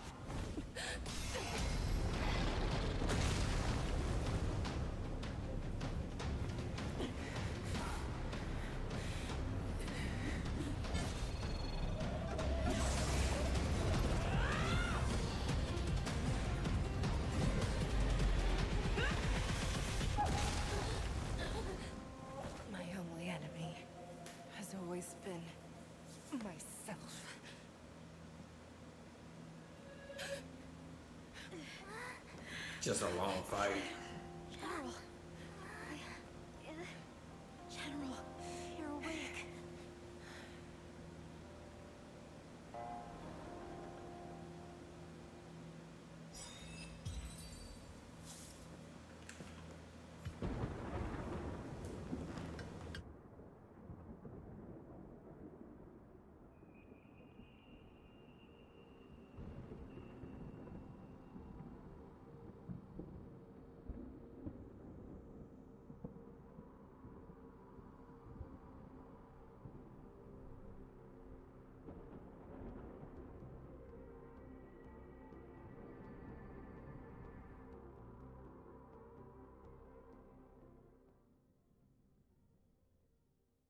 Just a long fight. General. General, you're awake.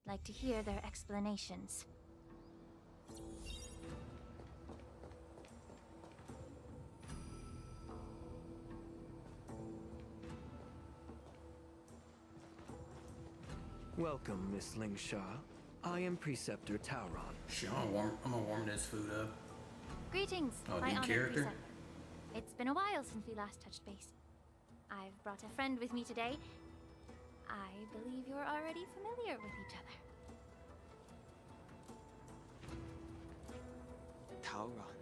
Like to hear their explanations. Welcome, Miss Lingsha. I am Preceptor Tauron. Sure, I'm gonna warm this food up. Greetings, Oh, my new honored character? preceptor. It's been a while since we last touched base. I've brought a friend with me today. I believe you're already familiar with each other. Tauron.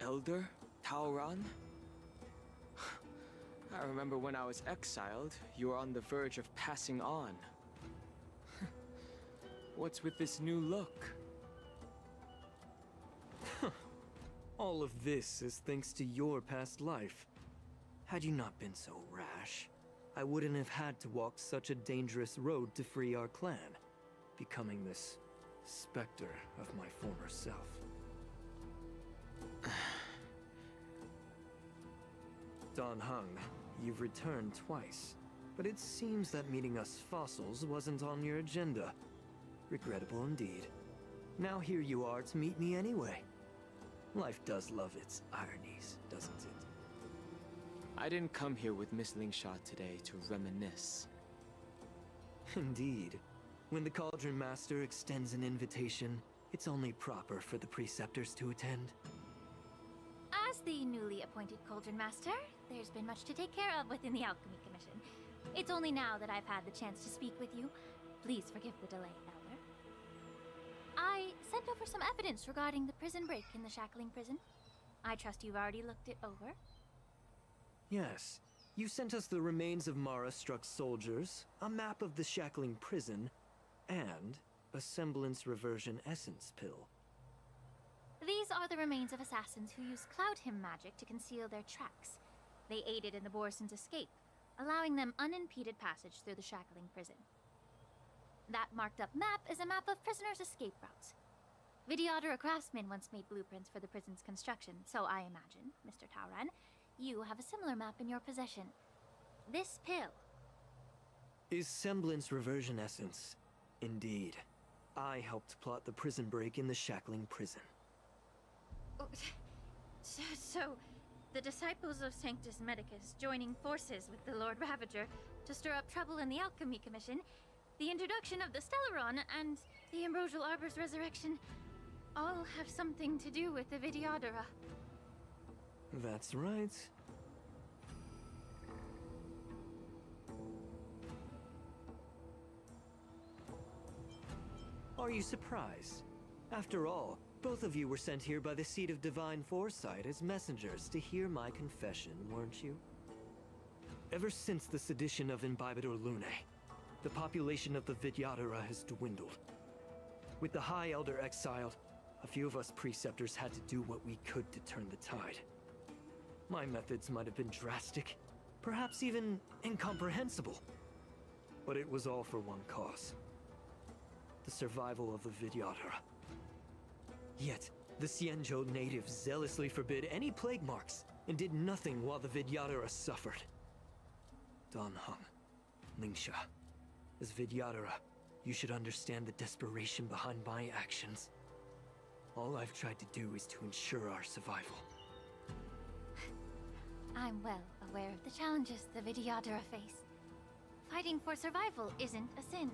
Elder Tauron? I remember when I was exiled, you were on the verge of passing on. What's with this new look? All of this is thanks to your past life. Had you not been so rash, I wouldn't have had to walk such a dangerous road to free our clan, becoming this specter of my former self. Don Hung, you've returned twice, but it seems that meeting us fossils wasn't on your agenda. Regrettable indeed. Now here you are to meet me anyway. Life does love its ironies, doesn't it? I didn't come here with Miss Lingsha today to reminisce. Indeed. When the Cauldron Master extends an invitation, it's only proper for the Preceptors to attend. As the newly appointed Cauldron Master, there's been much to take care of within the Alchemy Commission. It's only now that I've had the chance to speak with you. Please forgive the delay, Elder. I sent over some evidence regarding the prison break in the Shackling Prison. I trust you've already looked it over. Yes. You sent us the remains of Mara-struck soldiers, a map of the Shackling Prison, and a semblance reversion essence pill. These are the remains of assassins who used Cloud Hymn magic to conceal their tracks. They aided in the Borison's escape, allowing them unimpeded passage through the Shackling Prison. That marked-up map is a map of prisoners' escape routes. Vidyadhara craftsmen once made blueprints for the prison's construction, so I imagine, Mr. Tauron, you have a similar map in your possession. This pill. Is semblance reversion essence. Indeed. I helped plot the prison break in the Shackling Prison. So, the disciples of Sanctus Medicus joining forces with the Lord Ravager to stir up trouble in the Alchemy Commission, the introduction of the Stellaron, and the Ambrosial Arbor's resurrection all have something to do with the Vidyadhara. That's right. Are you surprised? After all, both of you were sent here by the Seat of Divine Foresight as messengers to hear my confession, weren't you? Ever since the sedition of Imbibidor Lunae, the population of the Vidyadhara has dwindled. With the High Elder exiled, a few of us Preceptors had to do what we could to turn the tide. My methods might have been drastic, perhaps even incomprehensible. But it was all for one cause. The survival of the Vidyadhara. Yet, the Xianzhou natives zealously forbid any plague marks and did nothing while the Vidyadhara suffered. Don Hung, Lingsha, as Vidyadhara, you should understand the desperation behind my actions. All I've tried to do is to ensure our survival. I'm well aware of the challenges the Vidyadhara face. Fighting for survival isn't a sin.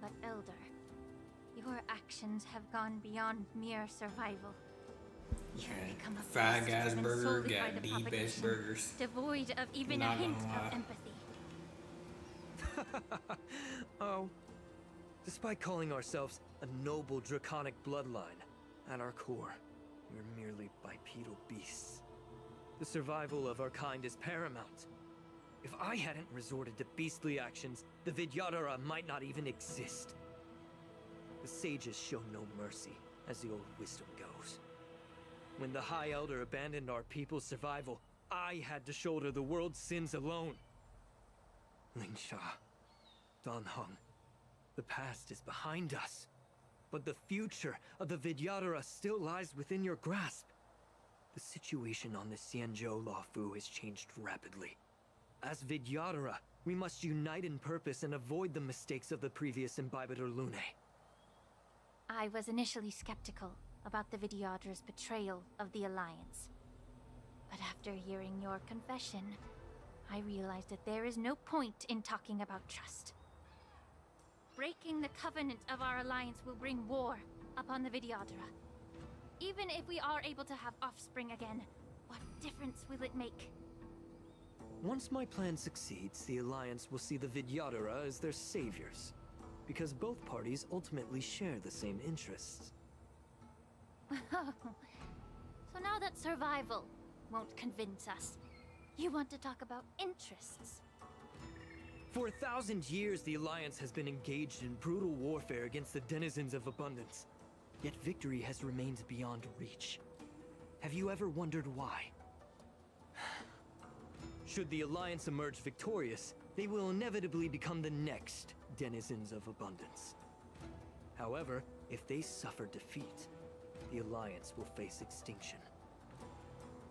But Elder, your actions have gone beyond mere survival. Yeah, Become a Five beast Guys driven burger solely by got the the best propagation, burgers. devoid of even a Not hint gonna of lie. empathy. Oh. Despite calling ourselves a noble draconic bloodline, at our core, we're merely bipedal beasts. The survival of our kind is paramount. If I hadn't resorted to beastly actions, the Vidyadhara might not even exist. The sages show no mercy, as the old wisdom goes. When the High Elder abandoned our people's survival, I had to shoulder the world's sins alone. Lingsha, Danheng, the past is behind us. But the future of the Vidyadhara still lies within your grasp. The situation on the Xianzhou Luofu has changed rapidly. As Vidyadhara, we must unite in purpose and avoid the mistakes of the previous Imbibitor Lune. I was initially skeptical about the Vidyadhara's betrayal of the Alliance. But after hearing your confession, I realized that there is no point in talking about trust. Breaking the covenant of our alliance will bring war upon the Vidyadhara. Even if we are able to have offspring again, what difference will it make? Once my plan succeeds, the Alliance will see the Vidyadhara as their saviors, because both parties ultimately share the same interests. So now that survival won't convince us, you want to talk about interests? For 1,000 years, the Alliance has been engaged in brutal warfare against the denizens of abundance. Yet victory has remained beyond reach. Have you ever wondered why? Should the Alliance emerge victorious, they will inevitably become the next denizens of abundance. However, if they suffer defeat, the Alliance will face extinction.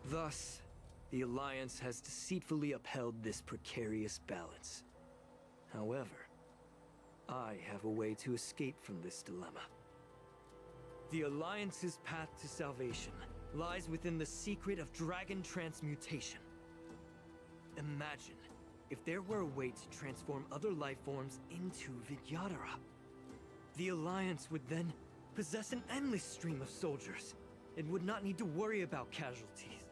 Thus, the Alliance has deceitfully upheld this precarious balance. However, I have a way to escape from this dilemma. The Alliance's path to salvation lies within the secret of dragon transmutation. Imagine if there were a way to transform other life forms into Vidyadhara. The Alliance would then possess an endless stream of soldiers and would not need to worry about casualties.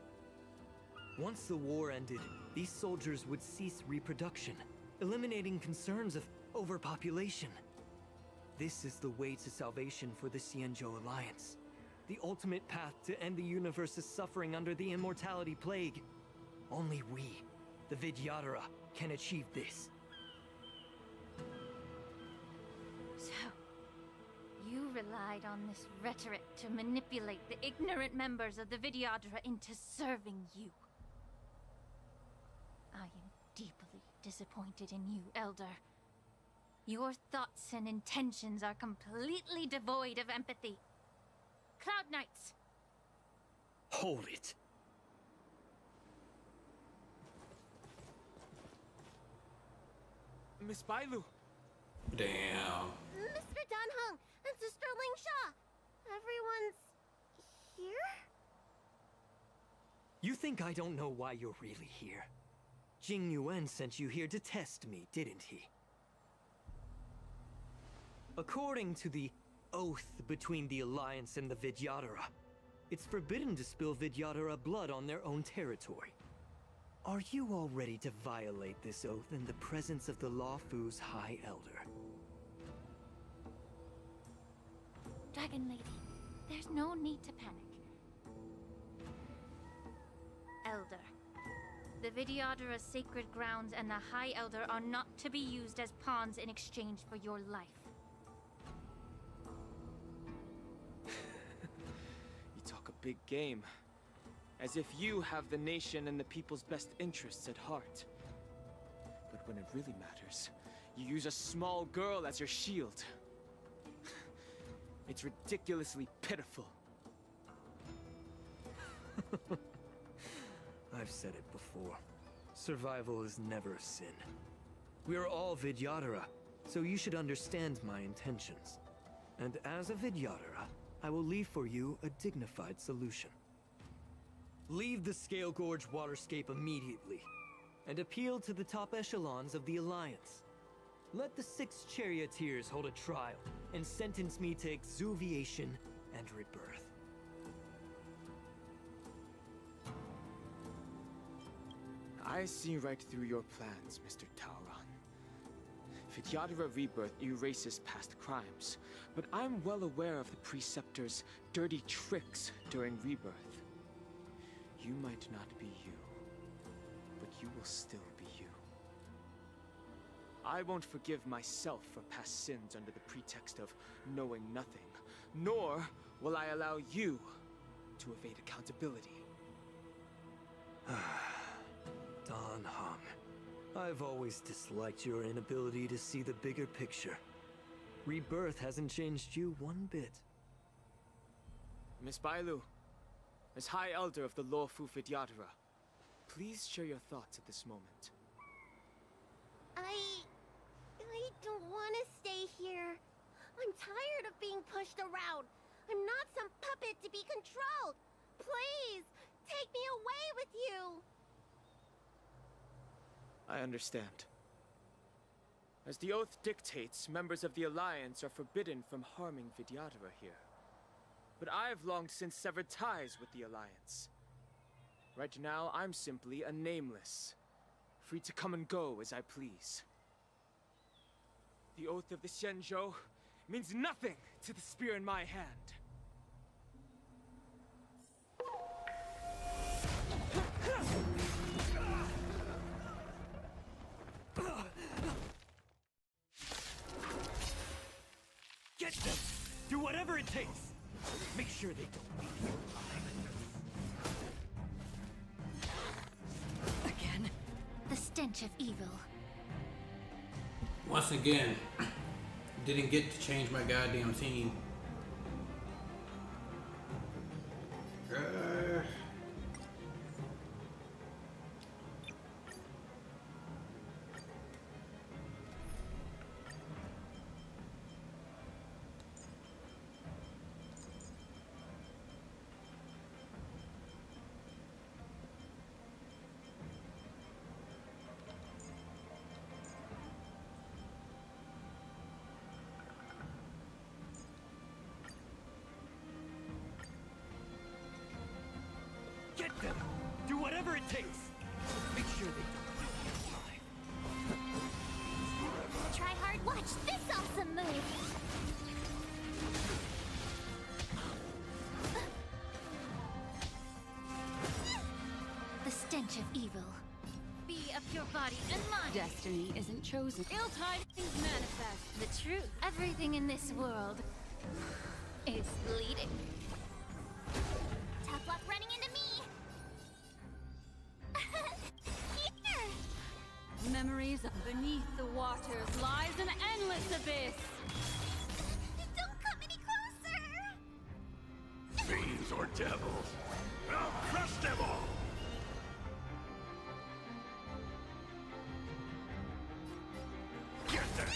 Once the war ended, these soldiers would cease reproduction, eliminating concerns of overpopulation. This is the way to salvation for the Xianzhou Alliance. The ultimate path to end the universe's suffering under the immortality plague. Only we, the Vidyadhara, can achieve this. So, you relied on this rhetoric to manipulate the ignorant members of the Vidyadhara into serving you. I am deeply disappointed in you, Elder. Your thoughts and intentions are completely devoid of empathy. Cloud Knights! Hold it. Miss Bailu! Damn. Mr. Danheng and Sister Lingsha! Everyone's here? You think I don't know why you're really here? Jing Yuan sent you here to test me, didn't he? According to the oath between the Alliance and the Vidyadhara, it's forbidden to spill Vidyadhara blood on their own territory. Are you all ready to violate this oath in the presence of the Luofu's High Elder? Dragon Lady, there's no need to panic. Elder, the Vidyadhara's sacred grounds and the High Elder are not to be used as pawns in exchange for your life. You talk a big game. As if you have the nation and the people's best interests at heart. But when it really matters, you use a small girl as your shield. It's ridiculously pitiful. I've said it before. Survival is never a sin. We are all Vidyadhara, so you should understand my intentions. And as a Vidyadhara, I will leave for you a dignified solution. Leave the Scale Gorge waterscape immediately, and appeal to the top echelons of the Alliance. Let the 6 charioteers hold a trial, and sentence me to exuviation and rebirth. I see right through your plans, Mr. Tauron. Vidyadhara Rebirth erases past crimes, but I'm well aware of the Preceptor's dirty tricks during Rebirth. You might not be you, but you will still be you. I won't forgive myself for past sins under the pretext of knowing nothing, nor will I allow you to evade accountability. Dan Heng, I've always disliked your inability to see the bigger picture. Rebirth hasn't changed you one bit. Miss Bailu, as High Elder of the Lawfu Vidyadhara, please share your thoughts at this moment. I don't want to stay here. I'm tired of being pushed around. I'm not some puppet to be controlled. Please, take me away with you. I understand. As the oath dictates, members of the Alliance are forbidden from harming Vidyadhara here. But I've long since severed ties with the Alliance. Right now, I'm simply a nameless, free to come and go as I please. The oath of the Xianzhou means nothing to the spear in my hand. Get them! Do whatever it takes! Make sure they don't leave you alive. Again. The stench of evil. Once again, didn't get to change my goddamn team. Get them! Do whatever it takes! Make sure they don't leave you alive. Try hard, watch this awesome move! The stench of evil. Be of your body and mind. Destiny isn't chosen. Ill tidings manifest. The truth. Everything in this world is bleeding. Tough luck running into me! Here! Memories of beneath the waters lies an endless abyss. Don't come any closer! Fiends or devils, I'll crush them all! Get them!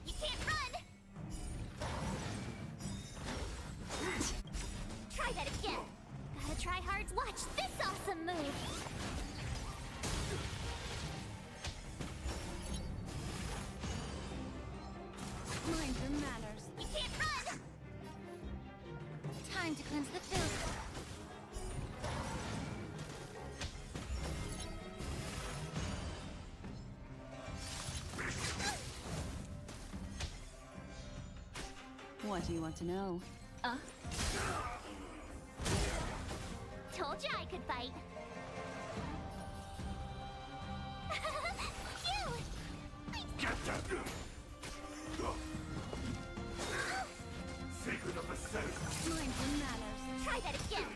You can't run! Try that again! Gotta try hard, watch this awesome move! Mind your manners. You can't run! Time to cleanse the filth. What do you want to know? Told you I could fight! Phew! Get them! Secret of the Senate! Mind your manners. Try that again!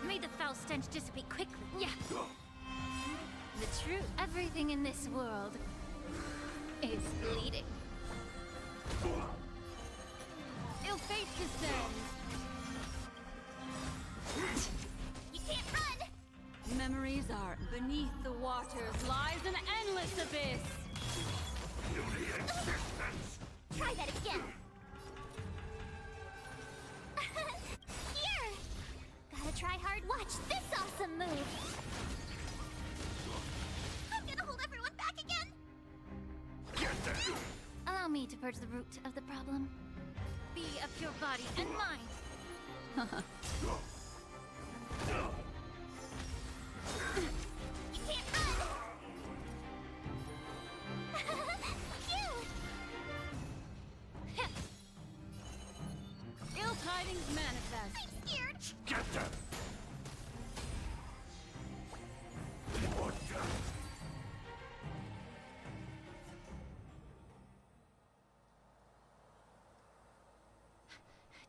May the foul stench dissipate quickly. Yeah. The truth. Everything in this world is bleeding. Ill fate descends. You can't run! Memories are beneath the waters lies an endless abyss. Beauty existence! Try that again! Here! Gotta try hard, watch this awesome move! I'm gonna hold everyone back again! Get them! Allow me to purge the root of the problem. Be of your body and mind.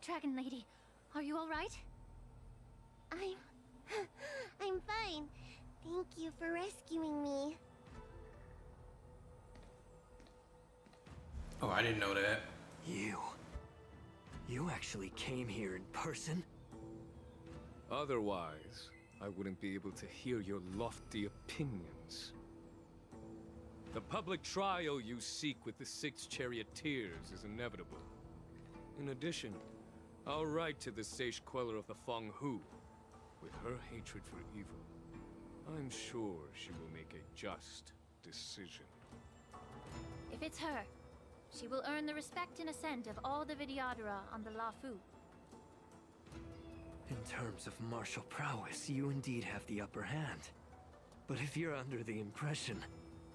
Dragon Lady, are you alright? I'm fine. Thank you for rescuing me. Oh, I didn't know that. You actually came here in person? Otherwise, I wouldn't be able to hear your lofty opinions. The public trial you seek with the 6 charioteers is inevitable. In addition, I'll write to the Sage Queller of the Feng Hu. With her hatred for evil, I'm sure she will make a just decision. If it's her, she will earn the respect and assent of all the Vidyadhara on the Lafu. In terms of martial prowess, you indeed have the upper hand. But if you're under the impression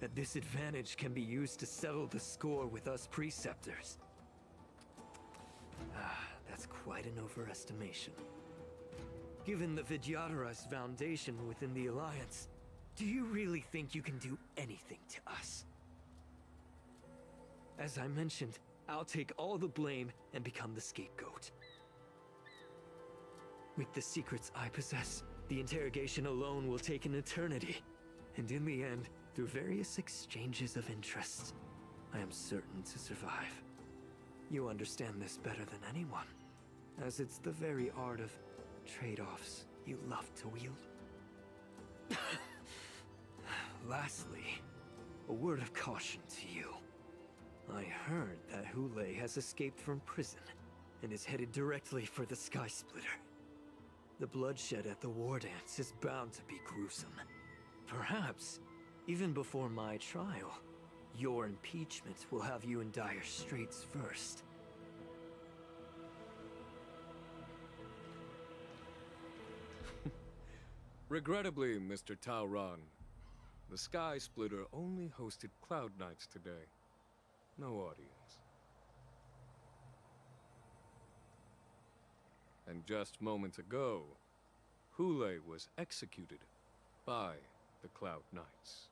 that this advantage can be used to settle the score with us preceptors, that's quite an overestimation. Given the Vidyadhara's foundation within the Alliance, do you really think you can do anything to us? As I mentioned, I'll take all the blame and become the scapegoat. With the secrets I possess, the interrogation alone will take an eternity. And in the end, through various exchanges of interest, I am certain to survive. You understand this better than anyone, as it's the very art of trade-offs you love to wield. Lastly, a word of caution to you. I heard that Hule has escaped from prison and is headed directly for the Sky Splitter. The bloodshed at the war dance is bound to be gruesome. Perhaps, even before my trial, your impeachment will have you in dire straits first. Regrettably, Mr. Taoran, the Sky Splitter only hosted Cloud Knights today. No audience. And just moments ago, Hule was executed by the Cloud Knights.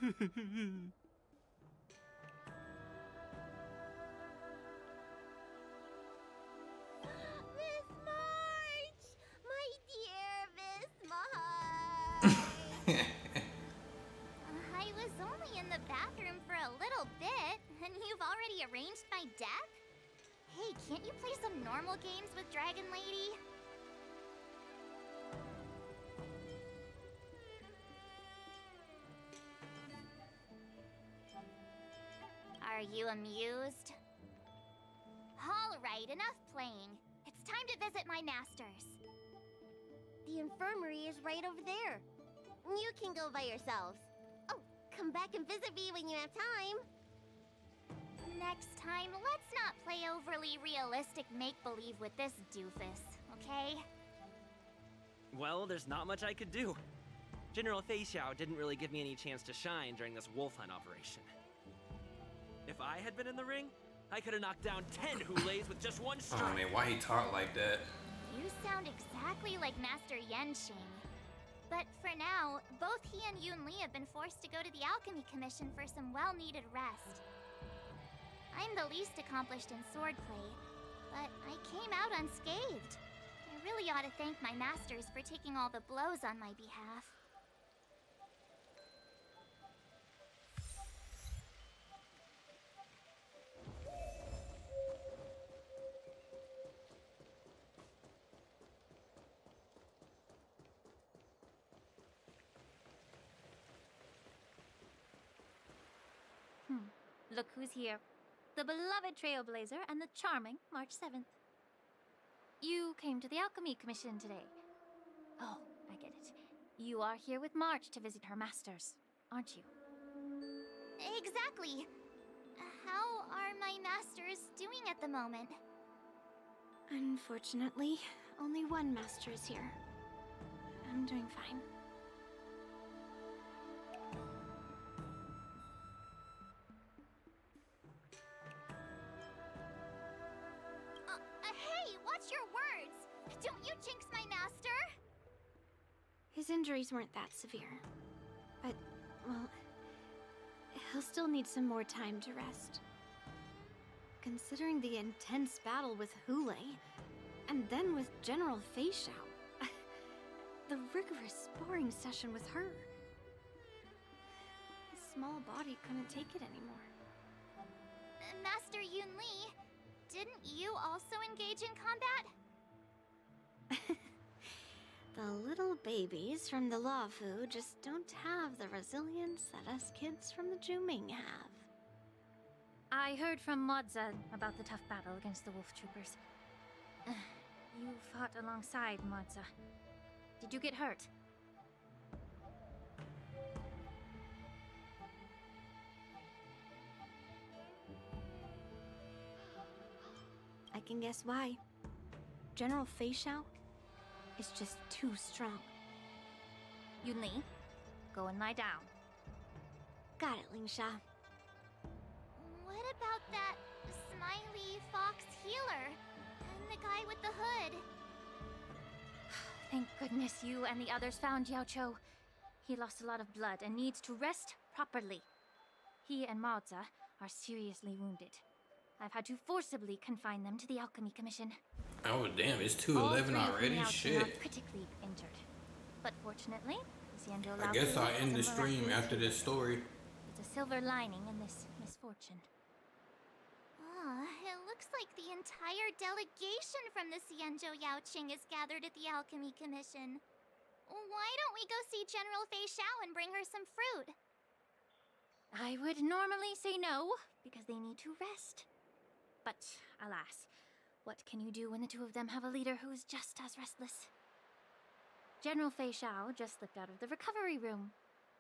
Miss March! My dear Miss March! I was only in the bathroom for a little bit, and you've already arranged my deck? Hey, can't you play some normal games with Dragon Lady? Are you amused? Alright, enough playing. It's time to visit my masters. The infirmary is right over there. You can go by yourselves. Oh, come back and visit me when you have time. Next time, let's not play overly realistic make-believe with this doofus, okay? Well, there's not much I could do. General Fei Xiao didn't really give me any chance to shine during this wolf hunt operation. If I had been in the ring, I could have knocked down 10 Hules with just one strike. Oh man, why he talk like that? You sound exactly like Master Yenshing. But for now, both he and Yun Li have been forced to go to the Alchemy Commission for some well-needed rest. I'm the least accomplished in swordplay, but I came out unscathed. I really ought to thank my masters for taking all the blows on my behalf. Look who's here. The beloved Trailblazer and the charming March 7th. You came to the Alchemy Commission today. Oh, I get it. You are here with March to visit her masters, aren't you? Exactly. How are my masters doing at the moment? Unfortunately, only one master is here. I'm doing fine. Hey, watch your words! Don't you jinx my master! His injuries weren't that severe. But, well, he'll still need some more time to rest. Considering the intense battle with Hule, and then with General Fei Xiao, the rigorous sparring session with her. His small body couldn't take it anymore. Master Yun Li, didn't you also engage in combat? The little babies from the Luofu just don't have the resilience that us kids from the Zhuming have. I heard from Modza about the tough battle against the wolf troopers. You fought alongside Modza. Did you get hurt? I can guess why. General Fei Xiao is just too strong. Yun Li, go and lie down. Got it, Ling Sha. What about that smiley fox healer? And the guy with the hood? Thank goodness you and the others found Yao Cho. He lost a lot of blood and needs to rest properly. He and Maoza are seriously wounded. I've had to forcibly confine them to the Alchemy Commission. Oh damn, it's All 2:11 three of already. them are Shit. critically injured. But fortunately, Xianzhou I Lao guess Fu I'll has end a the stream miraculous after this story. There's a silver lining in this misfortune. It looks like the entire delegation from the Xianzhou Yaoqing is gathered at the Alchemy Commission. Why don't we go see General Fei Xiao and bring her some fruit? I would normally say no, because they need to rest. But, alas, what can you do when the two of them have a leader who is just as restless? General Fei Xiao just slipped out of the recovery room.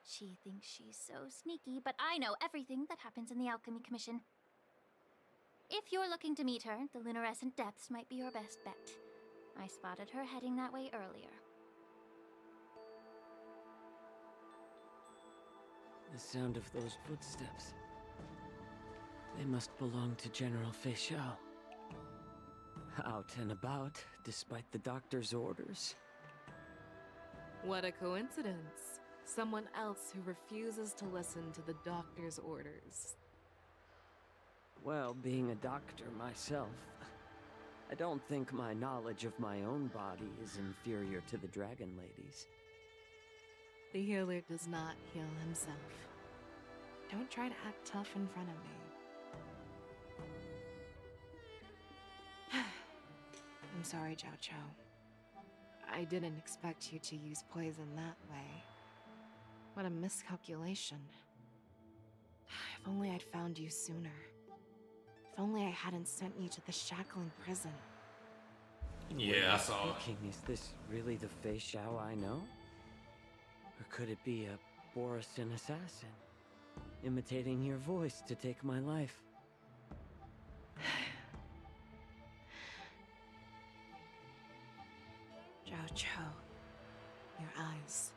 She thinks she's so sneaky, but I know everything that happens in the Alchemy Commission. If you're looking to meet her, the luminescent depths might be your best bet. I spotted her heading that way earlier. The sound of those footsteps. They must belong to General Fei Xiao. Out and about, despite the doctor's orders. What a coincidence. Someone else who refuses to listen to the doctor's orders. Well, being a doctor myself, I don't think my knowledge of my own body is inferior to the Dragon Lady's. The healer does not heal himself. Don't try to act tough in front of me. I'm sorry, Jiao Cho. I didn't expect you to use poison that way. What a miscalculation. If only I'd found you sooner. If only I hadn't sent you to the shackling prison. Yeah, I saw. Speaking, is this really the Fei Xiao I know? Or could it be a Borisin assassin, imitating your voice to take my life? Jiao Cho, your eyes.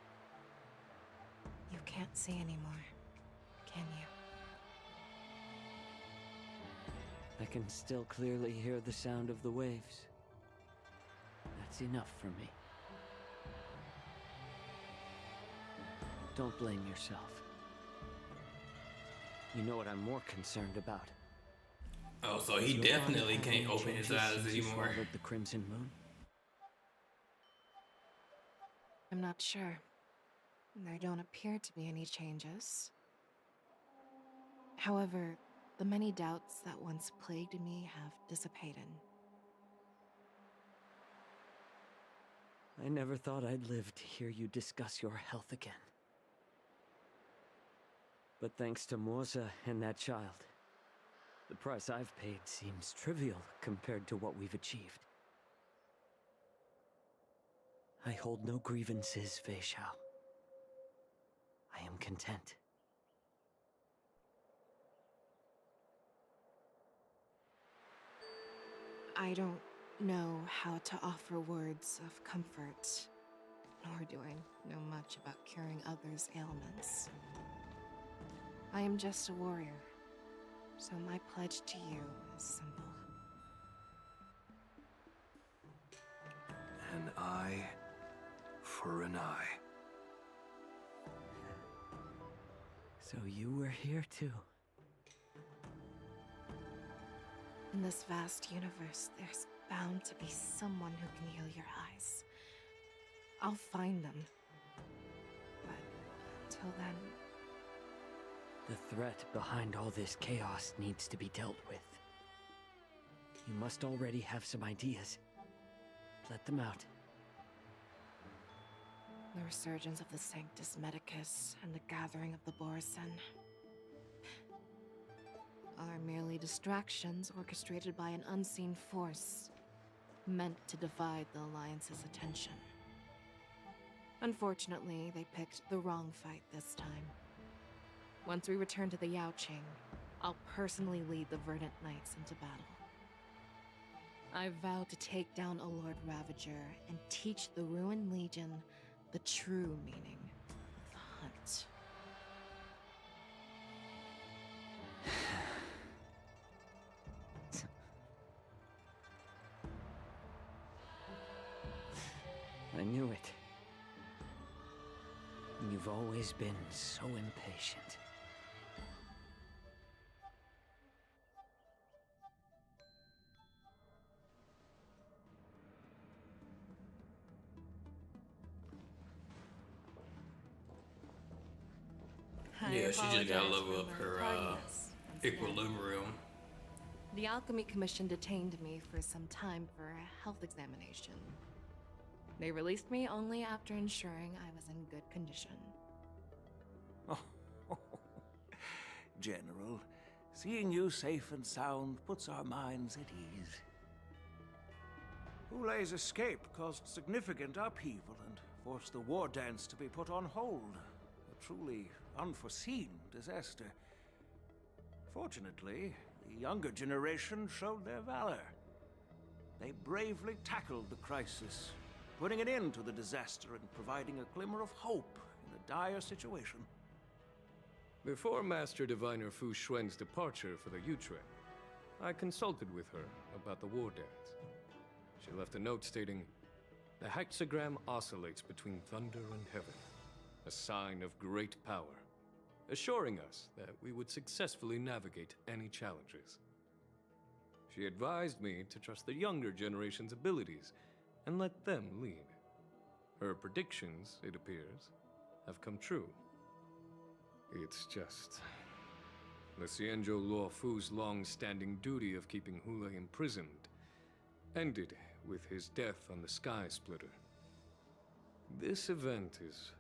You can't see anymore, can you? I can still clearly hear the sound of the waves. That's enough for me. Don't blame yourself. You know what I'm more concerned about. Oh, so he definitely can't open his eyes anymore. The Crimson Moon. I'm not sure. There don't appear to be any changes. However, the many doubts that once plagued me have dissipated. I never thought I'd live to hear you discuss your health again. But thanks to Moza and that child, the price I've paid seems trivial compared to what we've achieved. I hold no grievances, Fei Xiao. I am content. I don't know how to offer words of comfort, nor do I know much about curing others' ailments. I am just a warrior, so my pledge to you is simple. An eye for an eye. So you were here too. In this vast universe, there's bound to be someone who can heal your eyes. I'll find them. But until then... The threat behind all this chaos needs to be dealt with. You must already have some ideas. Let them out. The resurgence of the Sanctus Medicus and the gathering of the Borison are merely distractions orchestrated by an unseen force, meant to divide the Alliance's attention. Unfortunately, they picked the wrong fight this time. Once we return to the Yaoqing, I'll personally lead the Verdant Knights into battle. I vow to take down a Lord Ravager and teach the Ruined Legion the true meaning of the hunt. I knew it. You've always been so impatient. Yeah, she just gotta level up her equilibrium. The Alchemy Commission detained me for some time for a health examination. They released me only after ensuring I was in good condition. Oh, General, seeing you safe and sound puts our minds at ease. Hulei's escape caused significant upheaval and forced the war dance to be put on hold. A truly unforeseen disaster. Fortunately, the younger generation showed their valor. They bravely tackled the crisis, putting an end to the disaster and providing a glimmer of hope in a dire situation. Before Master Diviner Fu Xuan's departure for the Yutre, I consulted with her about the war dance. She left a note stating, "The hexagram oscillates between thunder and heaven, a sign of great power, assuring us that we would successfully navigate any challenges." She advised me to trust the younger generation's abilities and let them lead. Her predictions, it appears, have come true. It's just... the Xianzhou Luofu's long-standing duty of keeping Hulei imprisoned ended with his death on the Sky Splitter. This event is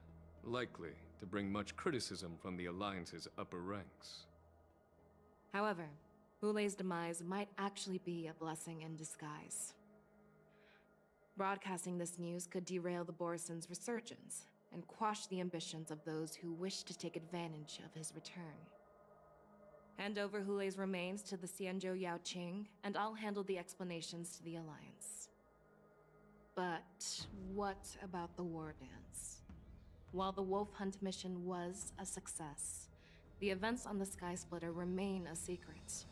likely to bring much criticism from the Alliance's upper ranks. However, Hulei's demise might actually be a blessing in disguise. Broadcasting this news could derail the Borison's resurgence and quash the ambitions of those who wish to take advantage of his return. Hand over Hulei's remains to the Xianzhou Yaoqing, and I'll handle the explanations to the Alliance. But what about the war dance? While the Wolf Hunt mission was a success, the events on the Sky Splitter remain a secret.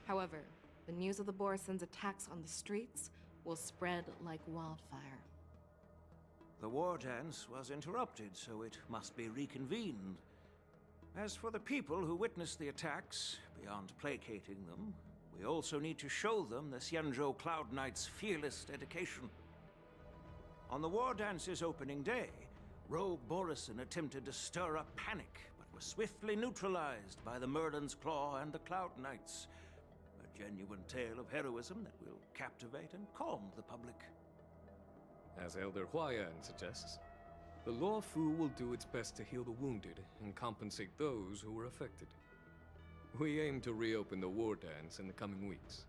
However, the news of the Borison's attacks on the streets will spread like wildfire. The war dance was interrupted, so it must be reconvened. As for the people who witnessed the attacks, beyond placating them, we also need to show them the Xianzhou Cloud Knight's fearless dedication. On the war dance's opening day, Rogue Borison attempted to stir up panic, but was swiftly neutralized by the Merlin's Claw and the Cloud Knights. A genuine tale of heroism that will captivate and calm the public. As Elder Huayan suggests, the Luofu will do its best to heal the wounded and compensate those who were affected. We aim to reopen the war dance in the coming weeks.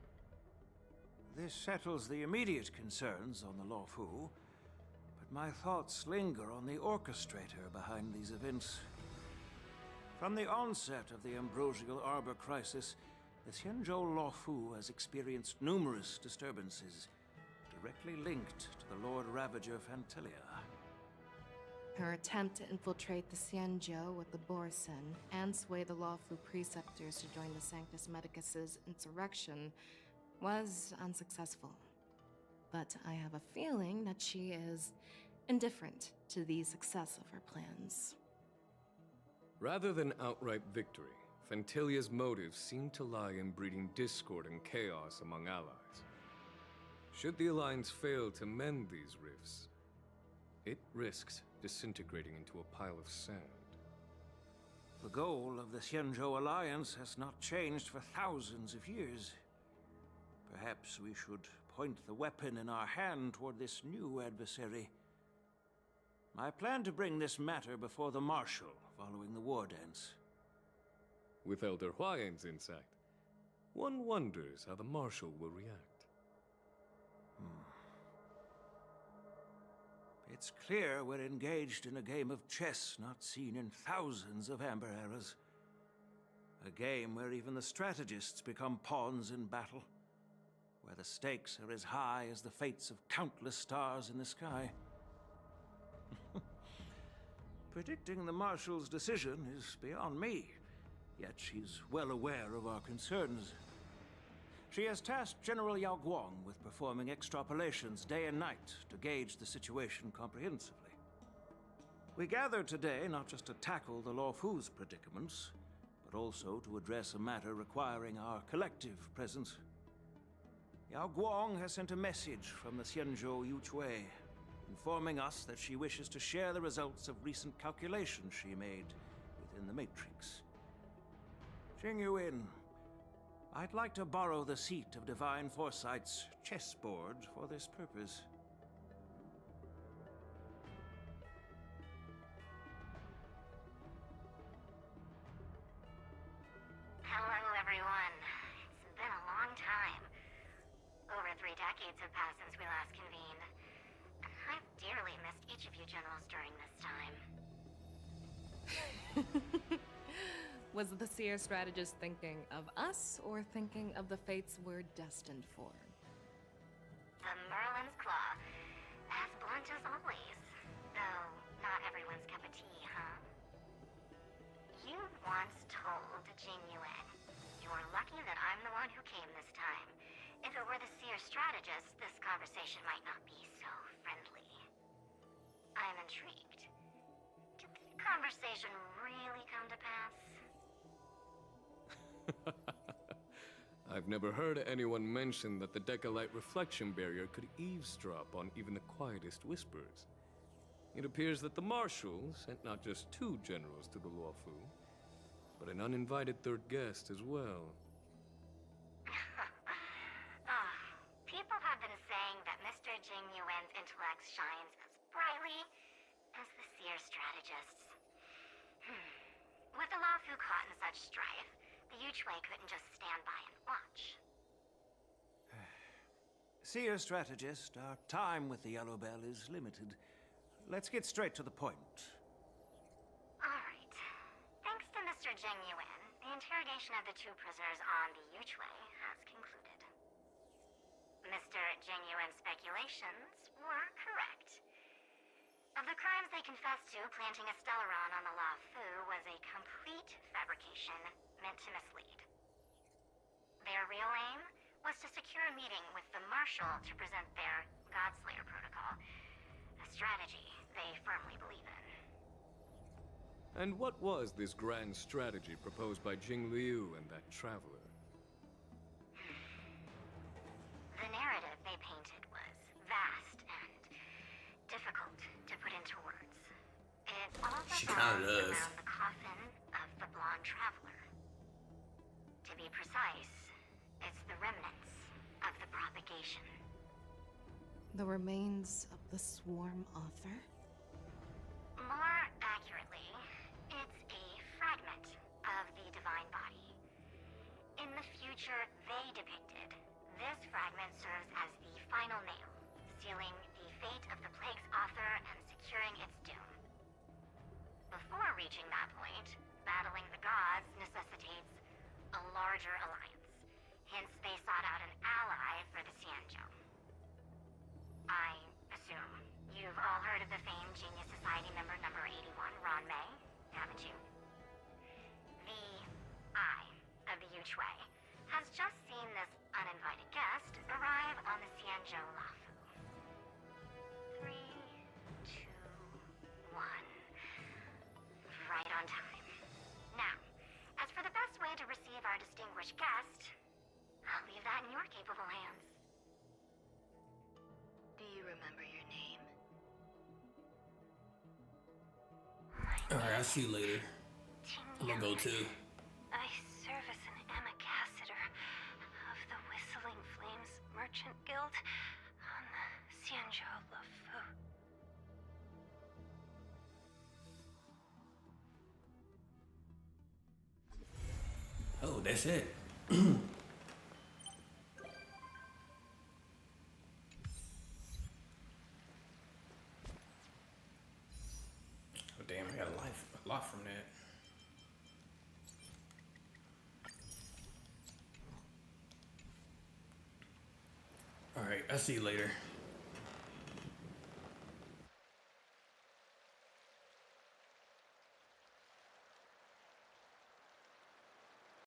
This settles the immediate concerns on the Luofu, but my thoughts linger on the orchestrator behind these events. From the onset of the Ambrosial Arbor crisis, the Xianzhou Luofu has experienced numerous disturbances, directly linked to the Lord Ravager Fantilia. Her attempt to infiltrate the Xianzhou with the Borsen and sway the Luofu preceptors to join the Sanctus Medicus's insurrection was unsuccessful. But I have a feeling that she is indifferent to the success of her plans. Rather than outright victory, Fantilia's motives seem to lie in breeding discord and chaos among allies. Should the Alliance fail to mend these rifts, it risks disintegrating into a pile of sand. The goal of the Xianzhou Alliance has not changed for thousands of years. Perhaps we should point the weapon in our hand toward this new adversary. I plan to bring this matter before the Marshal following the war dance. With Elder Huayan's insight, one wonders how the Marshal will react. It's clear we're engaged in a game of chess not seen in thousands of Amber Eras. A game where even the strategists become pawns in battle, where the stakes are as high as the fates of countless stars in the sky. Predicting the Marshal's decision is beyond me, yet she's well aware of our concerns. She has tasked General Yao Guang with performing extrapolations day and night to gauge the situation comprehensively. We gathered today not just to tackle the Luofu's predicaments, but also to address a matter requiring our collective presence. Yao Guang has sent a message from the Xianzhou Yuchui, informing us that she wishes to share the results of recent calculations she made within the Matrix. Jing Yuan, I'd like to borrow the seat of Divine Foresight's chessboard for this purpose. Hello, everyone. It's been a long time. Over 3 decades have passed since we last convened. I've dearly missed each of you generals during this time. Was the Seer strategist thinking of us, or thinking of the fates we're destined for? The Merlin's Claw. As blunt as always. Though, not everyone's cup of tea, huh? You once told Jing Yuan, "You're lucky that I'm the one who came this time. If it were the Seer strategist, this conversation might not be so friendly." I'm intrigued. Did the conversation really come to pass? I've never heard anyone mention that the Decalite reflection barrier could eavesdrop on even the quietest whispers. It appears that the Marshal sent not just 2 generals to the Luofu, but an uninvited 3rd guest as well. People have been saying that Mr. Jing Yuan's intellect shines as brightly as the Seer strategist's. With the Luofu caught in such strife, the Yuchui couldn't just stand by and watch. Seer strategist, our time with the Yellow Bell is limited. Let's get straight to the point. Alright. Thanks to Mr. Jing Yuan, the interrogation of the 2 prisoners on the Yuchui has concluded. Mr. Jing Yuan's speculations were correct. Of the crimes they confessed to, planting a Stellaron on the Luofu was a complete fabrication meant to mislead. Their real aim was to secure a meeting with the Marshal to present their Godslayer protocol, a strategy they firmly believe in. And what was this grand strategy proposed by Jing Liu and that traveler? The narrative they painted was vast and difficult to put into words. It all revolved around the coffin of the blonde traveler. To be precise, it's the remnants of the propagation. The remains of the Swarm Author? More accurately, it's a fragment of the Divine Body. In the future they depicted, this fragment serves as the final nail, sealing the fate of the Plague's author and securing its doom. Before reaching that point, battling the larger alliance. Hence, they sought out an ally for the Xianzhou. I assume you've all heard of the famed Genius Society member number 81, Ron May, haven't you? The Eye of the Yuchwei has just seen this uninvited guest arrive on the Xianzhou Lafu. 3, 2, 1. Right on time. Now, as for the best way to receive our distinguished guest, I'll leave that in your capable hands. Do you remember your name? Alright, I'll see you later. I'm gonna go too. I serve as an ambassador of the Whistling Flames Merchant Guild on the Xianzhou Lafu. Oh, that's it. Oh, damn, I got a lot from that. Alright, I'll see you later.